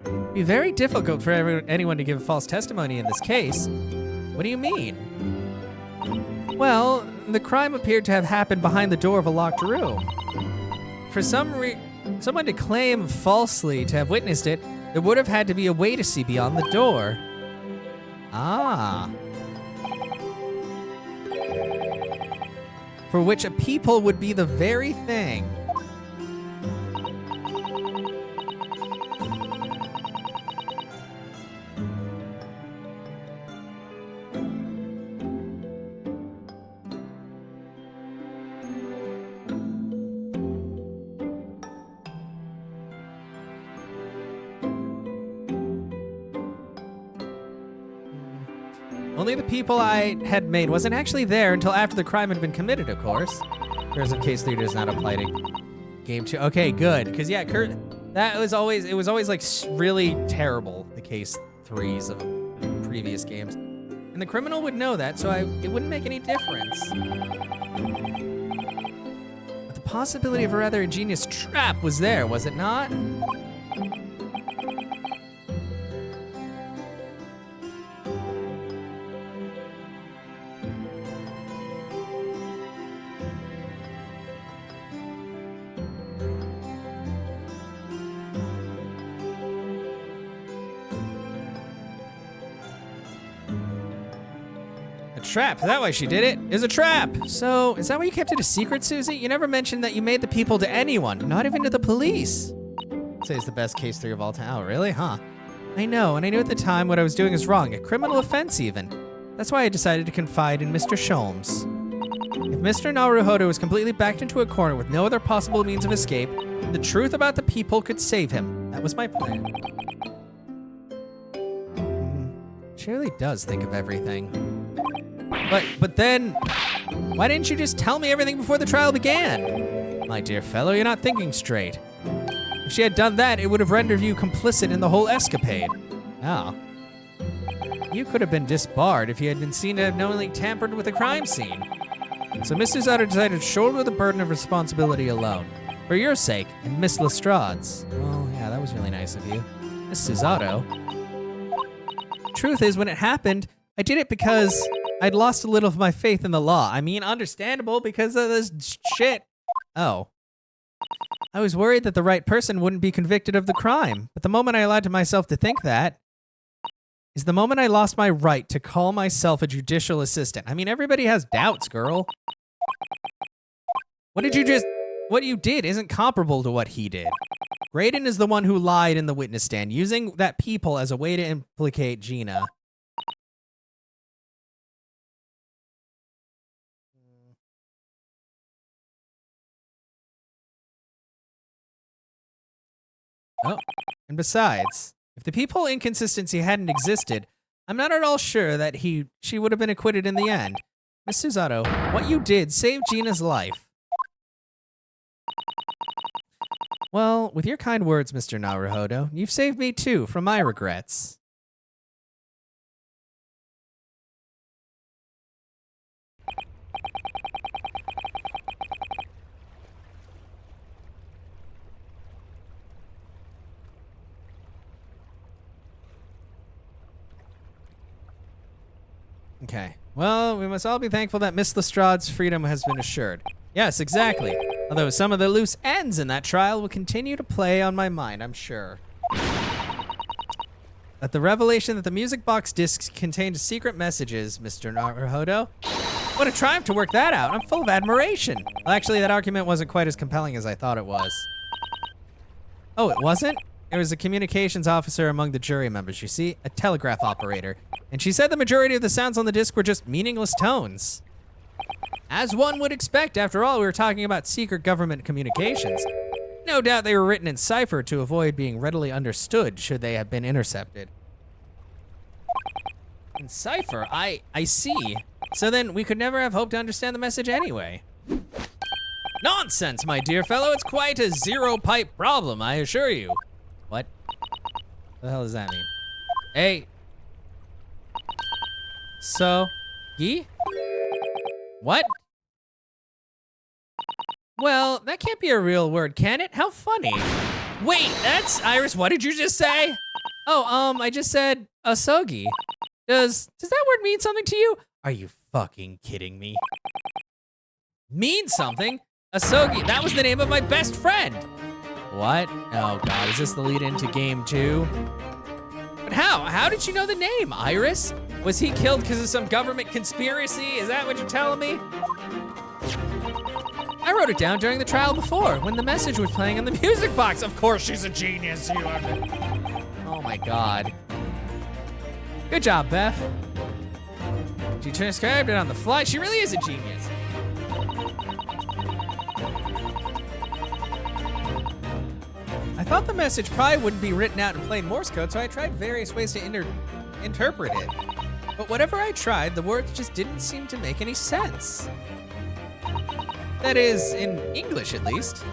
It'd be very difficult for anyone to give false testimony in this case. What do you mean? Well, the crime appeared to have happened behind the door of a locked room. For someone to claim falsely to have witnessed it, there would have had to be a way to see beyond the door. Ah. For which a peephole would be the very thing. Only the people I had made wasn't actually there until after the crime had been committed, of course. Whereas if case 3 does not apply to game 2. Okay, good. Because yeah, it was always like really terrible, the case 3s of previous games. And the criminal would know that, so it wouldn't make any difference. But the possibility of a rather ingenious trap was there, was it not? trap. Is that why she did it? It's a trap. So, is that why you kept it a secret, Susie? You never mentioned that you made the people to anyone, not even to the police. I'd say it's the best case 3 of all time. Oh, really? Huh. I know, and I knew at the time what I was doing is wrong, a criminal offense even. That's why I decided to confide in Mr. Sholmes. If Mr. Naruhodo was completely backed into a corner with no other possible means of escape, the truth about the people could save him. That was my plan. She really does think of everything. But then, why didn't you just tell me everything before the trial began? My dear fellow, you're not thinking straight. If she had done that, it would have rendered you complicit in the whole escapade. Oh. You could have been disbarred if you had been seen to have knowingly tampered with a crime scene. So Miss Susato decided to shoulder the burden of responsibility alone. For your sake, and Miss Lestrade's. Oh, yeah, that was really nice of you. Miss Susato. Truth is, when it happened, I did it because I'd lost a little of my faith in the law. I mean, understandable because of this shit. Oh. I was worried that the right person wouldn't be convicted of the crime, but the moment I allowed myself to think that is the moment I lost my right to call myself a judicial assistant. I mean, everybody has doubts, girl. What you did isn't comparable to what he did. Graydon is the one who lied in the witness stand, using that people as a way to implicate Gina. Oh, and besides, if the people inconsistency hadn't existed, I'm not at all sure that she would have been acquitted in the end. Miss Susato, what you did saved Gina's life. Well, with your kind words, Mr. Naruhodo, you've saved me too from my regrets. Okay. Well, we must all be thankful that Miss Lestrade's freedom has been assured. Yes, exactly. Although some of the loose ends in that trial will continue to play on my mind, I'm sure. That the revelation that the music box discs contained secret messages, Mr. Naruhodo. What a triumph to work that out. I'm full of admiration. Well, actually, that argument wasn't quite as compelling as I thought it was. Oh, it wasn't? There was a communications officer among the jury members, you see, a telegraph operator. And she said the majority of the sounds on the disc were just meaningless tones. As one would expect, after all, we were talking about secret government communications. No doubt they were written in cipher to avoid being readily understood should they have been intercepted. In cipher? I see. So then we could never have hoped to understand the message anyway. Nonsense, my dear fellow. It's quite a zero-pipe problem, I assure you. What? What the hell does that mean? Hey. So, ye? What? Well, that can't be a real word, can it? How funny. Wait, that's Iris. What did you just say? Oh, I just said asogi. Does that word mean something to you? Are you fucking kidding me? Mean something? Asogi, that was the name of my best friend. What? Oh god, is this the lead into game 2? But how? How did you know the name, Iris? Was he killed because of some government conspiracy? Is that what you're telling me? I wrote it down during the trial before, when the message was playing on the music box. Of course she's a genius. Oh my god. Good job, Beth. She transcribed it on the fly. She really is a genius. I thought the message probably wouldn't be written out in plain Morse code, so I tried various ways to interpret it. But whatever I tried, the words just didn't seem to make any sense. That is, in English at least.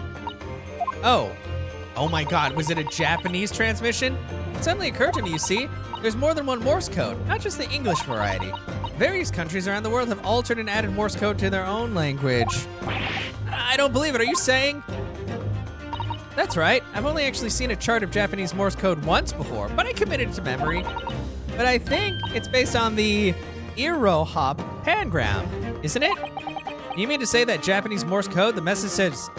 Oh my god, was it a Japanese transmission? It suddenly occurred to me, you see, there's more than one Morse code, not just the English variety. Various countries around the world have altered and added Morse code to their own language. I don't believe it, are you saying? That's right, I've only actually seen a chart of Japanese Morse code once before, but I committed it to memory. But I think it's based on the Iroha pangram, isn't it? You mean to say that Japanese Morse code, the message says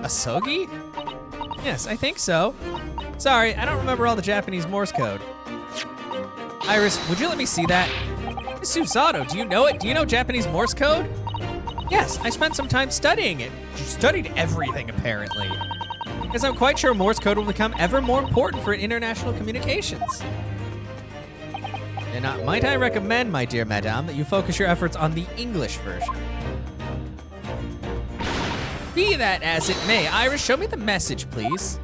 asogi? Yes, I think so. Sorry, I don't remember all the Japanese Morse code. Iris, would you let me see that? Miss Susato, do you know it? Do you know Japanese Morse code? Yes, I spent some time studying it. You studied everything, apparently. Because I'm quite sure Morse code will become ever more important for international communications. And might I recommend, my dear madame, that you focus your efforts on the English version. Be that as it may, Iris, show me the message, please.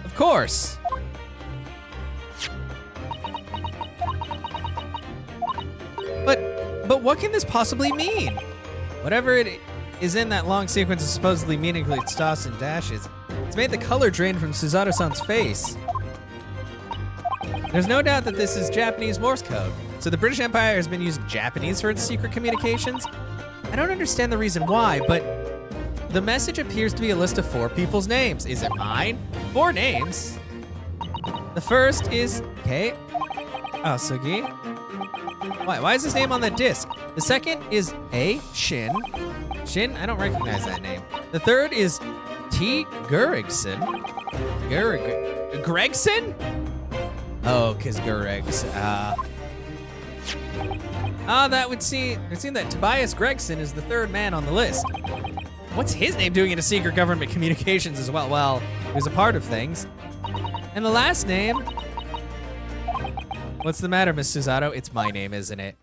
Of course. But what can this possibly mean? Whatever it is in that long sequence of supposedly meaningless dots and dashes, it's made the color drain from Susato-san's face. There's no doubt that this is Japanese Morse code. So the British Empire has been using Japanese for its secret communications? I don't understand the reason why, but the message appears to be a list of 4 people's names. Is it mine? 4 names. The first is Kei Asugi. Why is his name on the disc? The second is A. Shin. Shin? I don't recognize that name. The third is T. Gurigson. Gregson? Oh, because Greg's. That would seem that Tobias Gregson is the 3rd man on the list. What's his name doing in a secret government communications as well? Well, he was a part of things. And the last name. What's the matter, Miss Susato? It's my name, isn't it?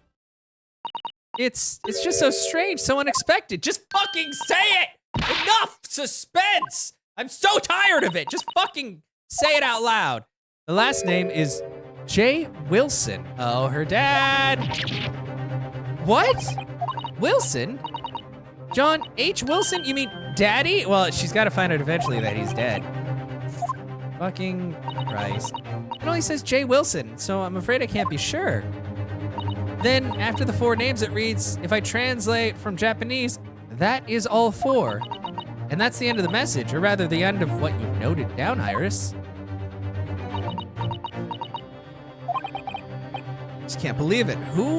It's just so strange, so unexpected. Just fucking say it! Enough suspense! I'm so tired of it. Just fucking say it out loud. The last name is J. Wilson. Oh, her dad. What? Wilson? John H. Wilson? You mean daddy? Well, she's got to find out eventually that he's dead. Fucking Christ. It only says J. Wilson, so I'm afraid I can't be sure. Then, after the 4 names, it reads, if I translate from Japanese, that is all 4. And that's the end of the message, or rather the end of what you noted down, Iris. Just can't believe it. Who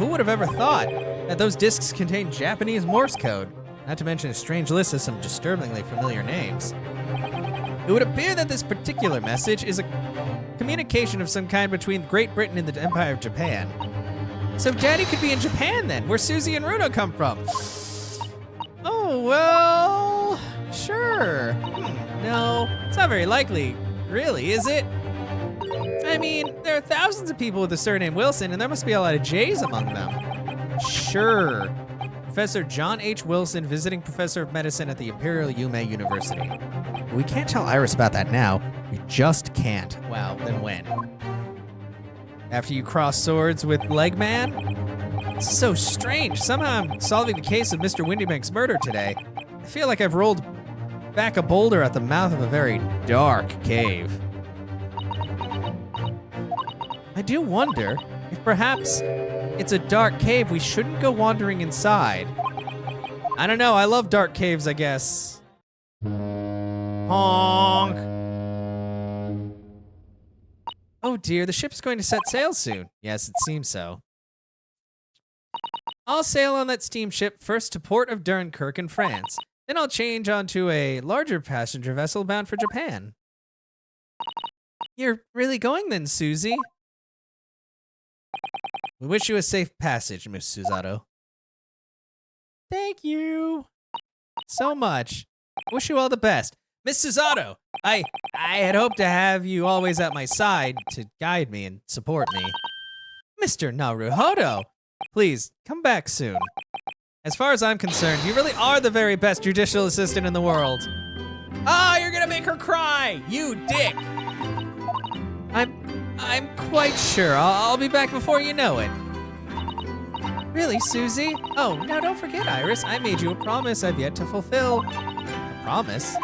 would have ever thought that those discs contain Japanese Morse code? Not to mention a strange list of some disturbingly familiar names. It would appear that this particular message is a communication of some kind between Great Britain and the Empire of Japan. So Daddy could be in Japan then, where Susie and Runo come from. Oh, well, sure. No, it's not very likely, really, is it? I mean, there are thousands of people with the surname Wilson, and there must be a lot of J's among them. Sure. Professor John H. Wilson, visiting professor of medicine at the Imperial Yume University. We can't tell Iris about that now. We just can't. Wow, then when? After you cross swords with Legman? It's so strange. Somehow I'm solving the case of Mr. Windybank's murder today. I feel like I've rolled back a boulder at the mouth of a very dark cave. I do wonder if perhaps it's a dark cave we shouldn't go wandering inside. I don't know, I love dark caves, I guess. Honk. Oh dear, the ship's going to set sail soon. Yes, it seems so. I'll sail on that steamship first to port of Dunkirk in France. Then I'll change onto a larger passenger vessel bound for Japan. You're really going then, Susie? We wish you a safe passage, Miss Susato. Thank you so much. Wish you all the best. Miss Susato, I had hoped to have you always at my side to guide me and support me. Mr. Naruhodo, please come back soon. As far as I'm concerned, you really are the very best judicial assistant in the world. Ah, you're gonna make her cry, you dick. I'm quite sure. I'll be back before you know it. Really, Susie? Oh, now don't forget, Iris. I made you a promise I've yet to fulfill. A promise?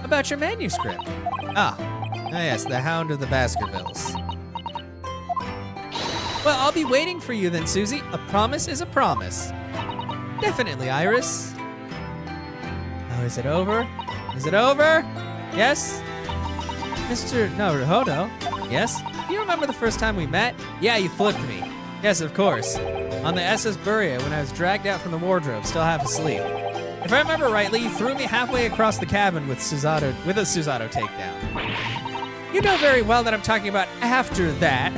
About your manuscript. Ah, yes, the Hound of the Baskervilles. Well, I'll be waiting for you then, Susie. A promise is a promise. Definitely, Iris. Oh, is it over? Is it over? Yes? Mr. Naruhodo? Yes? Do you remember the first time we met? Yeah, you flipped me. Yes, of course. On the SS Buria when I was dragged out from the wardrobe, still half asleep. If I remember rightly, you threw me halfway across the cabin with a Susato takedown. You know very well that I'm talking about after that.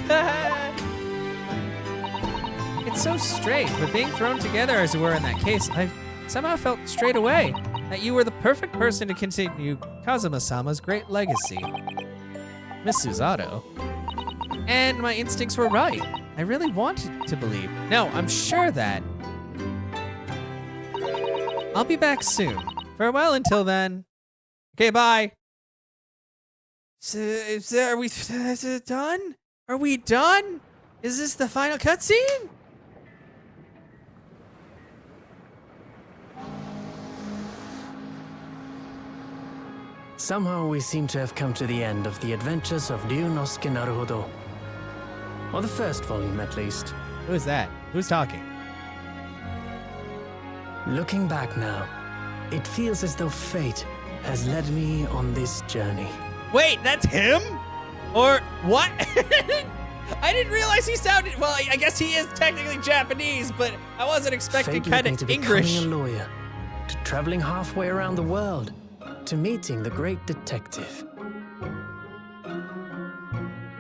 It's so strange, but being thrown together as we were in that case, I somehow felt straight away that you were the perfect person to continue Kazuma-sama's great legacy. Miss Susato. And my instincts were right. I really wanted to believe. No, I'm sure that. I'll be back soon. Farewell until then. Okay, bye. So, is it done? Are we done? Is this the final cutscene? Somehow we seem to have come to the end of the adventures of Ryunosuke Naruhodo. Or the first volume, at least. Who is that? Who's talking? Looking back now, it feels as though fate has led me on this journey. Wait, that's him? Or what? I didn't realize he sounded, well, I guess he is technically Japanese, but I wasn't expecting Fate kind led me of to English. becoming a lawyer, to traveling halfway around the world, to meeting the great detective.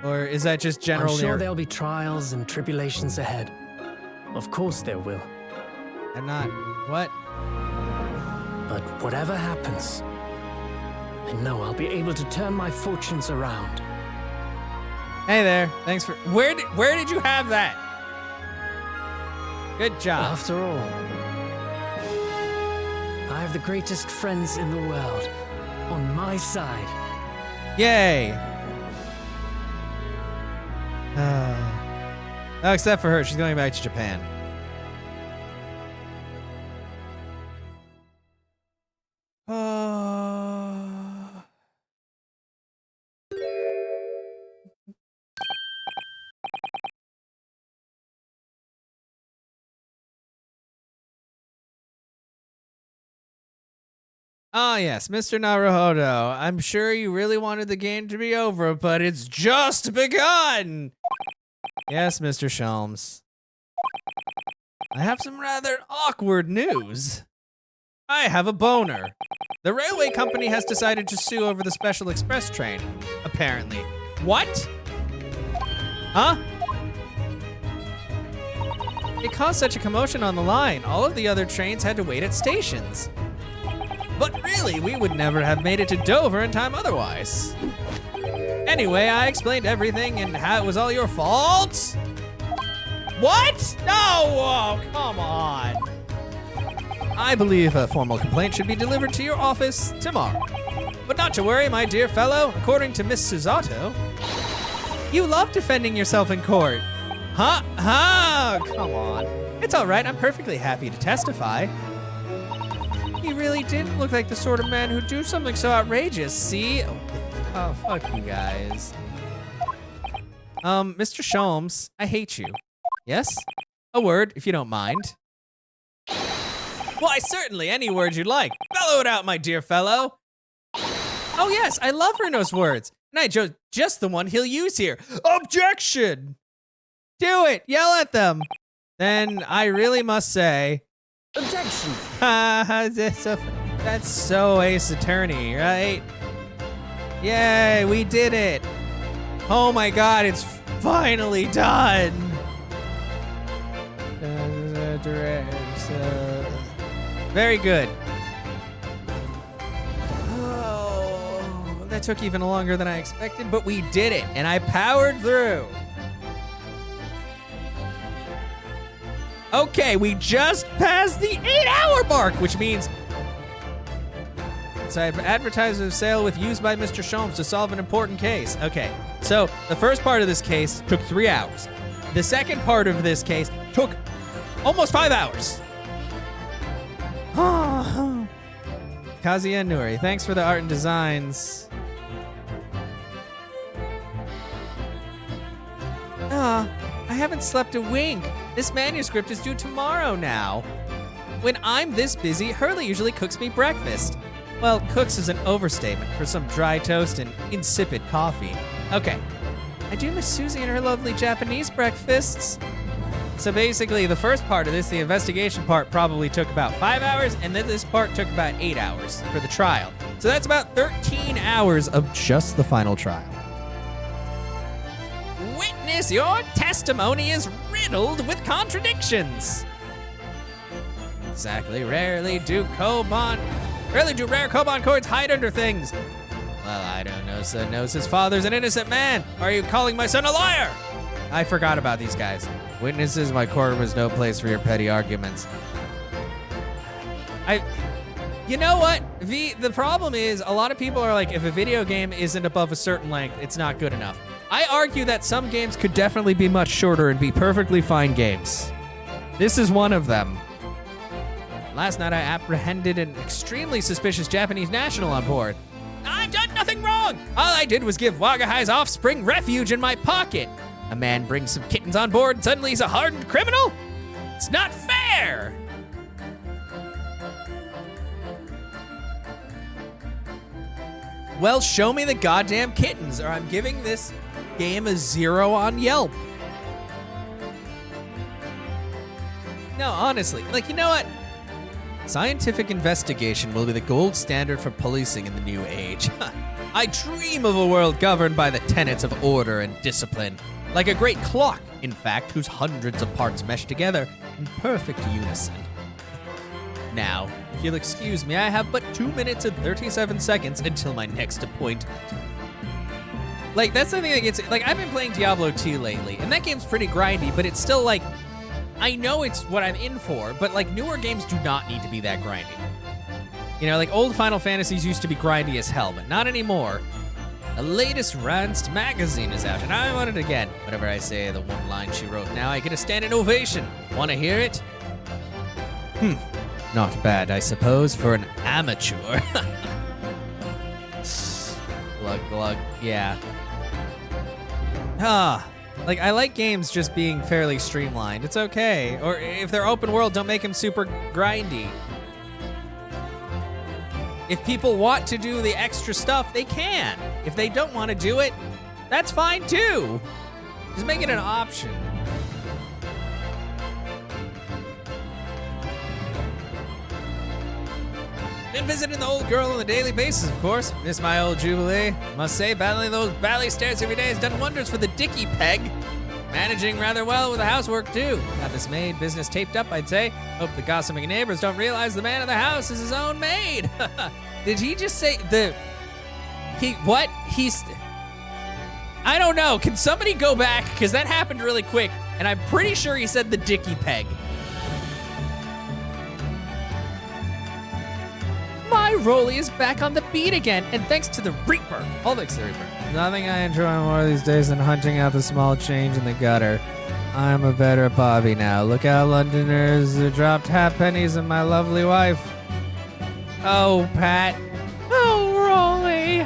Or is that just I'm general sure narrative? there'll be trials and tribulations ahead. Of course there will. I'm not, what? But whatever happens, I know I'll be able to turn my fortunes around. Hey there, thanks for, where did you have that? Good job. After all, I have the greatest friends in the world on my side. Yay. Oh, except for her, she's going back to Japan. Ah, yes, Mr. Naruhodo. I'm sure you really wanted the game to be over, but it's just begun! Yes, Mr. Shelms. I have some rather awkward news. I have a boner. The railway company has decided to sue over the special express train, apparently. What? Huh? It caused such a commotion on the line. All of the other trains had to wait at stations. But really, we would never have made it to Dover in time otherwise. Anyway, I explained everything and how it was all your fault. What? No, oh, come on. I believe a formal complaint should be delivered to your office tomorrow. But not to worry, my dear fellow, according to Miss Susato, you love defending yourself in court. Huh? Huh? Come on. It's all right, I'm perfectly happy to testify. He really didn't look like the sort of man who'd do something so outrageous, see? Oh, fuck you guys. Mr. Sholmes, I hate you. Yes? A word, if you don't mind. Why, certainly, any word you'd like. Bellow it out, my dear fellow. Oh, yes, I love Runo's words. And I chose just the one he'll use here. Objection! Do it, yell at them. Then I really must say... Objection! That's so Ace Attorney, right? Yay, we did it. Oh my god, it's finally done. Very good. Oh, that took even longer than I expected, but we did it, and I powered through. Okay, we just passed the 8-hour mark, which means so I've advertised a sale with used by Mr. Sholmes to solve an important case. Okay, so the first part of this case took 3 hours. The second part of this case took almost 5 hours. Kazuya Nuri, thanks for the art and designs. I haven't slept a wink. This manuscript is due tomorrow now. When I'm this busy, Hurley usually cooks me breakfast. Well, cooks is an overstatement for some dry toast and insipid coffee. Okay, I do miss Susie and her lovely Japanese breakfasts. So basically, the first part of this, the investigation part, probably took about 5 hours, and then this part took about 8 hours for the trial. So that's about 13 hours of just the final trial. Witness, your testimony is riddled with contradictions. Exactly. Rarely do rare Koban chords hide under things. Well, I don't know. Son knows his father's an innocent man. Are you calling my son a liar? I forgot about these guys. Witnesses, my courtroom is no place for your petty arguments. You know what? The problem is a lot of people are like, if a video game isn't above a certain length, it's not good enough. I argue that some games could definitely be much shorter and be perfectly fine games. This is one of them. Last night I apprehended an extremely suspicious Japanese national on board. I've done nothing wrong! All I did was give Wagahai's offspring refuge in my pocket. A man brings some kittens on board and suddenly he's a hardened criminal? It's not fair! Well, show me the goddamn kittens, or I'm giving this game a 0 on Yelp. No, honestly, like, you know what? Scientific investigation will be the gold standard for policing in the new age. I dream of a world governed by the tenets of order and discipline. Like a great clock, in fact, whose hundreds of parts mesh together in perfect unison. Now, if you'll excuse me, I have but 2 minutes and 37 seconds until my next appointment. Like, that's the thing that gets, like, I've been playing Diablo 2 lately, and that game's pretty grindy, but it's still like, I know it's what I'm in for, but like, newer games do not need to be that grindy. You know, like, old Final Fantasies used to be grindy as hell, but not anymore. The latest Ranced magazine is out, and I want it again. Whatever I say, the one line she wrote now, I get a standing ovation. Want to hear it? Not bad, I suppose, for an amateur. Glug, glug, yeah. Like, I like games just being fairly streamlined. It's okay. Or if they're open world, don't make them super grindy. If people want to do the extra stuff, they can. If they don't want to do it, that's fine too. Just make it an option. Been visiting the old girl on a daily basis, of course. Miss my old Jubilee. Must say, battling those bally stairs every day has done wonders for the Dicky Peg. Managing rather well with the housework, too. Got this maid business taped up, I'd say. Hope the gossiping neighbors don't realize the man of the house is his own maid. Did he just say I don't know. Can somebody go back? Because that happened really quick, and I'm pretty sure he said the Dicky Peg. My Rolly is back on the beat again, and thanks to the Reaper. All thanks to the Reaper. Nothing I enjoy more these days than hunting out the small change in the gutter. I'm a better Bobby now. Look out, Londoners. Dropped halfpennies in my lovely wife. Oh, Pat. Oh, Rolly.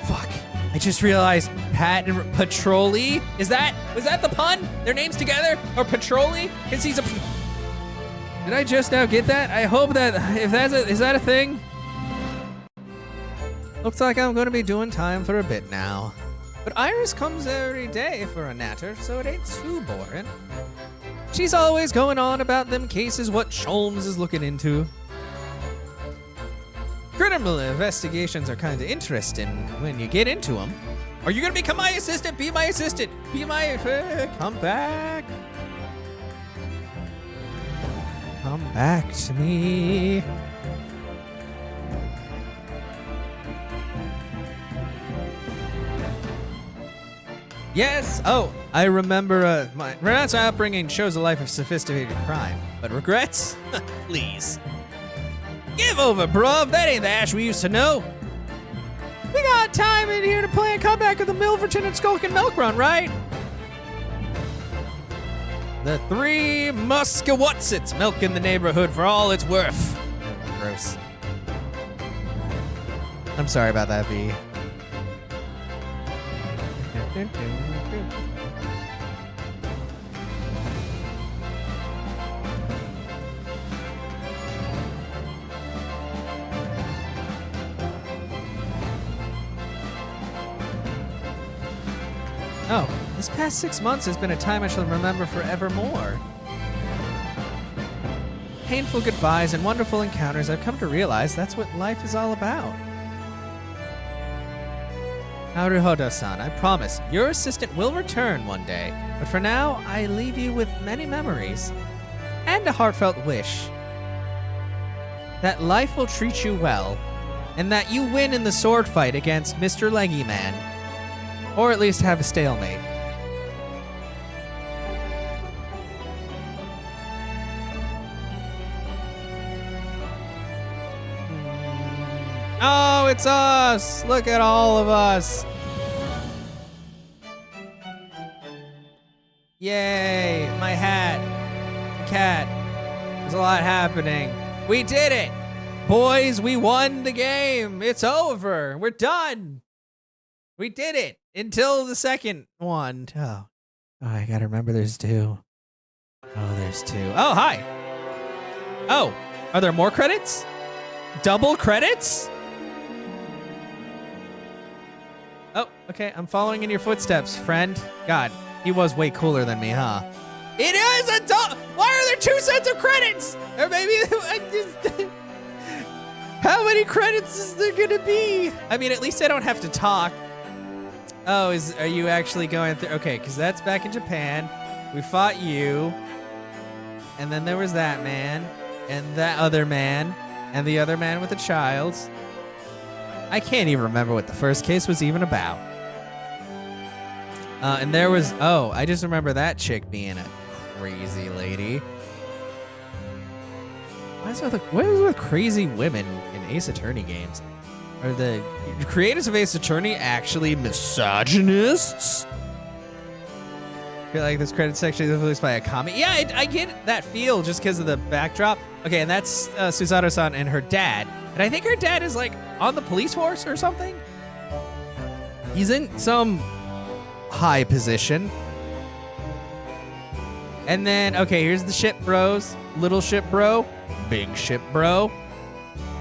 Fuck. I just realized Pat and Patrolly? Was that the pun? Their names together? Or Patrolly? Because he's a... Did I just now get that? I hope that, is that a thing? Looks like I'm gonna be doing time for a bit now. But Iris comes every day for a natter, so it ain't too boring. She's always going on about them cases what Sholmes is looking into. Criminal investigations are kinda interesting when you get into them. Are you gonna become my assistant? Be my assistant. Be my, come back. Come back to me. Yes. Oh, I remember my upbringing shows a life of sophisticated crime. But regrets? Please. Give over, bruv. That ain't the Ash we used to know. We got time in here to play a comeback of the Milverton and Skulkin Milk Run, right? The three Muskawutsits milking the neighborhood for all it's worth. Gross. I'm sorry about that, V. Oh, this past 6 months has been a time I shall remember forevermore. Painful goodbyes and wonderful encounters, I've come to realize that's what life is all about. Naruhodo-san, I promise, your assistant will return one day. But for now, I leave you with many memories and a heartfelt wish that life will treat you well and that you win in the sword fight against Mr. Leggy Man. Or at least have a stalemate. Oh, it's us! Look at all of us! Yay! My hat. Cat. There's a lot happening. We did it! Boys, we won the game! It's over! We're done! We did it! Until the second one. Oh, I gotta remember there's 2. Oh, there's 2. Oh, hi! Oh, are there more credits? Double credits? Oh, okay. I'm following in your footsteps, friend. God, he was way cooler than me, huh? It is a Why are there 2 sets of credits? Or maybe how many credits is there gonna be? I mean, at least I don't have to talk. Oh, are you actually going through? Okay, because that's back in Japan. We fought you. And then there was that man. And that other man. And the other man with the child. I can't even remember what the first case was even about. And there was, I just remember that chick being a crazy lady. What is with crazy women in Ace Attorney games? Are the creators of Ace Attorney actually misogynists? I feel like this credit section is influenced by a comic. Yeah, I get that feel just because of the backdrop. Okay, and that's Susato-san and her dad. And I think her dad is like on the police force or something. He's in some high position. And then, okay, here's the ship bros. Little ship bro, big ship bro.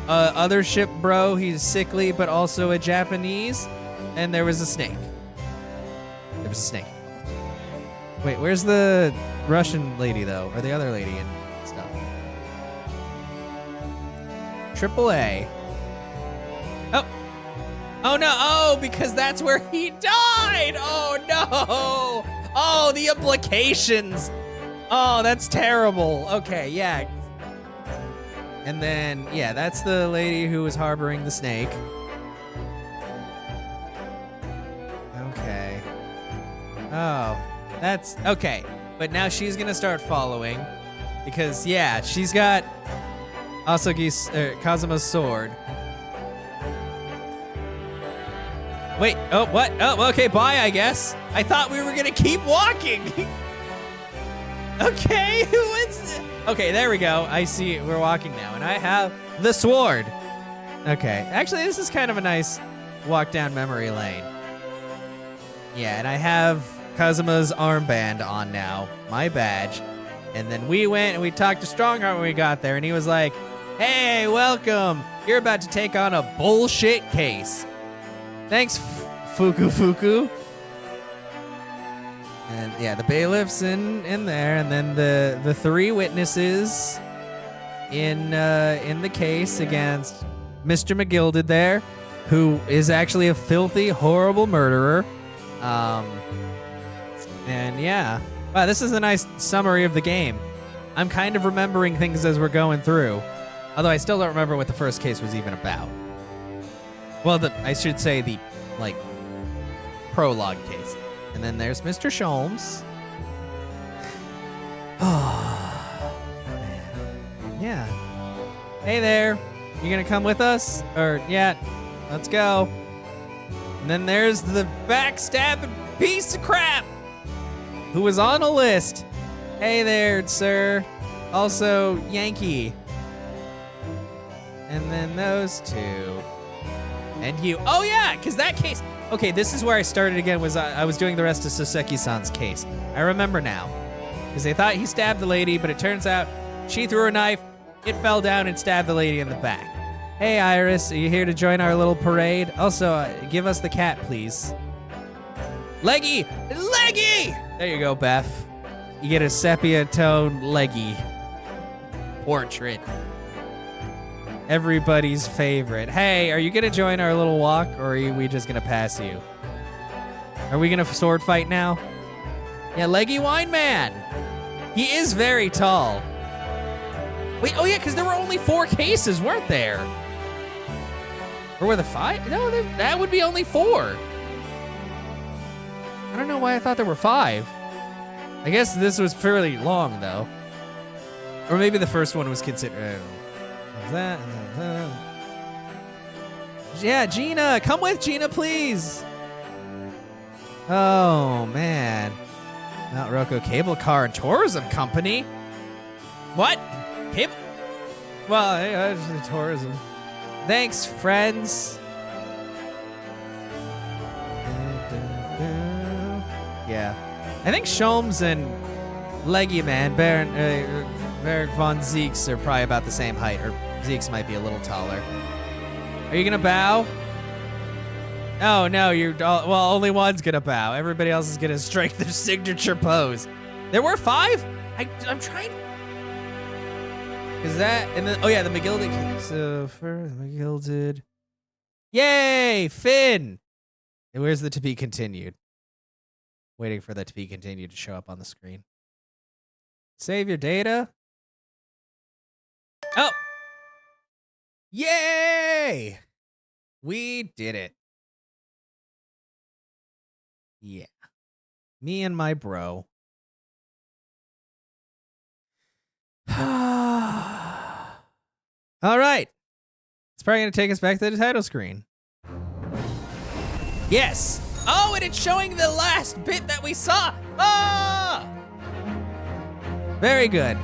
Other ship bro, he's sickly but also a Japanese. And there was a snake. There was a snake. Wait, where's the Russian lady though? Or the other lady and stuff? AAA. Oh. Oh no, oh, because that's where he died! Oh no! Oh, the implications! Oh, that's terrible. Okay, yeah. And then, yeah, that's the lady who was harboring the snake. Okay. Oh, that's, okay. But now she's gonna start following. Because, yeah, she's got Kazuma's sword. Wait, oh, what? Oh, okay, bye, I guess. I thought we were gonna keep walking. Okay, okay, there we go. I see, we're walking now, and I have the sword. Okay, actually, this is kind of a nice walk down memory lane. Yeah, and I have Kazuma's armband on now, my badge. And then we went and we talked to Strongheart when we got there, and he was like, hey, welcome. You're about to take on a bullshit case. Thanks, Fuku. And yeah, the bailiff's in there, and then the 3 witnesses in the case against Mr. McGilded there, who is actually a filthy, horrible murderer. And yeah. Wow, this is a nice summary of the game. I'm kind of remembering things as we're going through. Although I still don't remember what the first case was even about. Well, I should say the, like, prologue case. And then there's Mr. Sholmes. Oh, man. Yeah. Hey there. You gonna come with us? Or, yeah, let's go. And then there's the backstabbing piece of crap who was on a list. Hey there, sir. Also, Yankee. And then those 2. And you. Oh, yeah, because that case. Okay, this is where I started again. I was doing the rest of Soseki-san's case. I remember now. Because they thought he stabbed the lady, but it turns out she threw a knife, it fell down and stabbed the lady in the back. Hey, Iris, are you here to join our little parade? Also, give us the cat, please. Leggy! Leggy! There you go, Beth. You get a sepia tone Leggy portrait. Everybody's favorite. Hey, are you gonna join our little walk, or are we just gonna pass you? Are we gonna sword fight now? Yeah, Leggy Wine Man. He is very tall. Wait, oh yeah, because there were only 4 cases, weren't there? Or were there 5? No, that would be only 4. I don't know why I thought there were 5. I guess this was fairly long, though. Or maybe the first one was considered. That. Yeah, Gina, come with Gina, please. Oh man, Mount Rocco Cable Car and Tourism Company. What? Cable? Well, hey, it's tourism. Thanks, friends. Yeah, I think Sholmes and Leggy Man, Baron von Zeeks are probably about the same height, or Zeeks might be a little taller. Are you gonna bow? Oh no, well, only one's gonna bow. Everybody else is gonna strike their signature pose. There were 5? I'm trying. Is that, and then, oh yeah, the McGilded. So for the McGilded. Yay, Finn! And where's the to be continued? Waiting for that to be continued to show up on the screen. Save your data. Oh! Yay! We did it. Yeah. Me and my bro. All right. It's probably going to take us back to the title screen. Yes. Oh, and it's showing the last bit that we saw. Ah! Very good.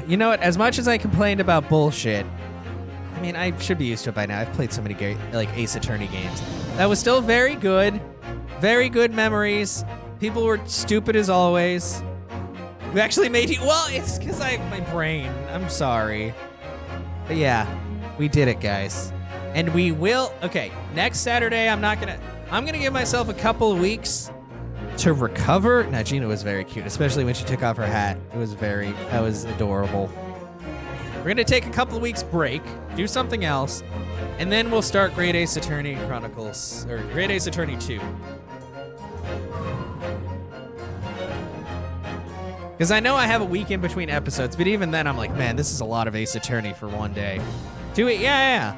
You know what? As much as I complained about bullshit, I mean, I should be used to it by now. I've played so many Ace Attorney games. That was still very good. Very good memories. People were stupid as always. We actually made you. Well, it's because my brain. I'm sorry. But yeah, we did it, guys. And we will. Okay, next Saturday, I'm gonna give myself a couple of weeks to recover. Now, Gina was very cute, especially when she took off her hat. That was adorable. We're gonna take a couple of weeks break, do something else, and then we'll start Great Ace Attorney Chronicles, or Great Ace Attorney 2. Because I know I have a week in between episodes, but even then I'm like, man, this is a lot of Ace Attorney for one day. Do it? Yeah.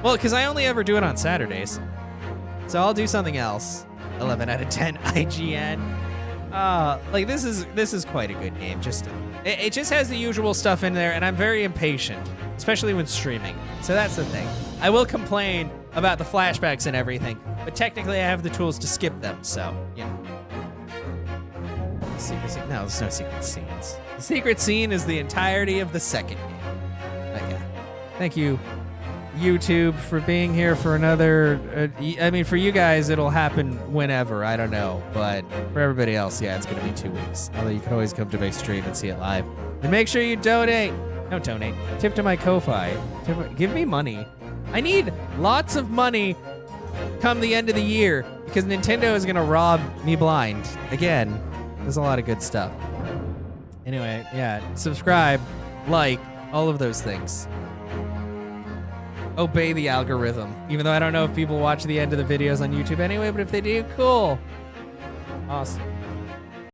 Well, because I only ever do it on Saturdays. So I'll do something else. 11 out of 10 IGN. This is quite a good game. It just has the usual stuff in there, and I'm very impatient, especially when streaming. So that's the thing. I will complain about the flashbacks and everything, but technically I have the tools to skip them, so, you know. No, there's no secret scenes. The secret scene is the entirety of the second game. But yeah. Thank you, YouTube, for being here for another. I mean, for you guys, it'll happen whenever. I don't know. But for everybody else, yeah, it's going to be 2 weeks. Although you can always come to my stream and see it live. And make sure you donate. Don't donate. Tip to my Ko-Fi. Give me money. I need lots of money come the end of the year because Nintendo is going to rob me blind. Again, there's a lot of good stuff. Anyway, yeah, subscribe, like, all of those things. Obey the algorithm. Even though I don't know if people watch the end of the videos on YouTube anyway, but if they do, cool. Awesome.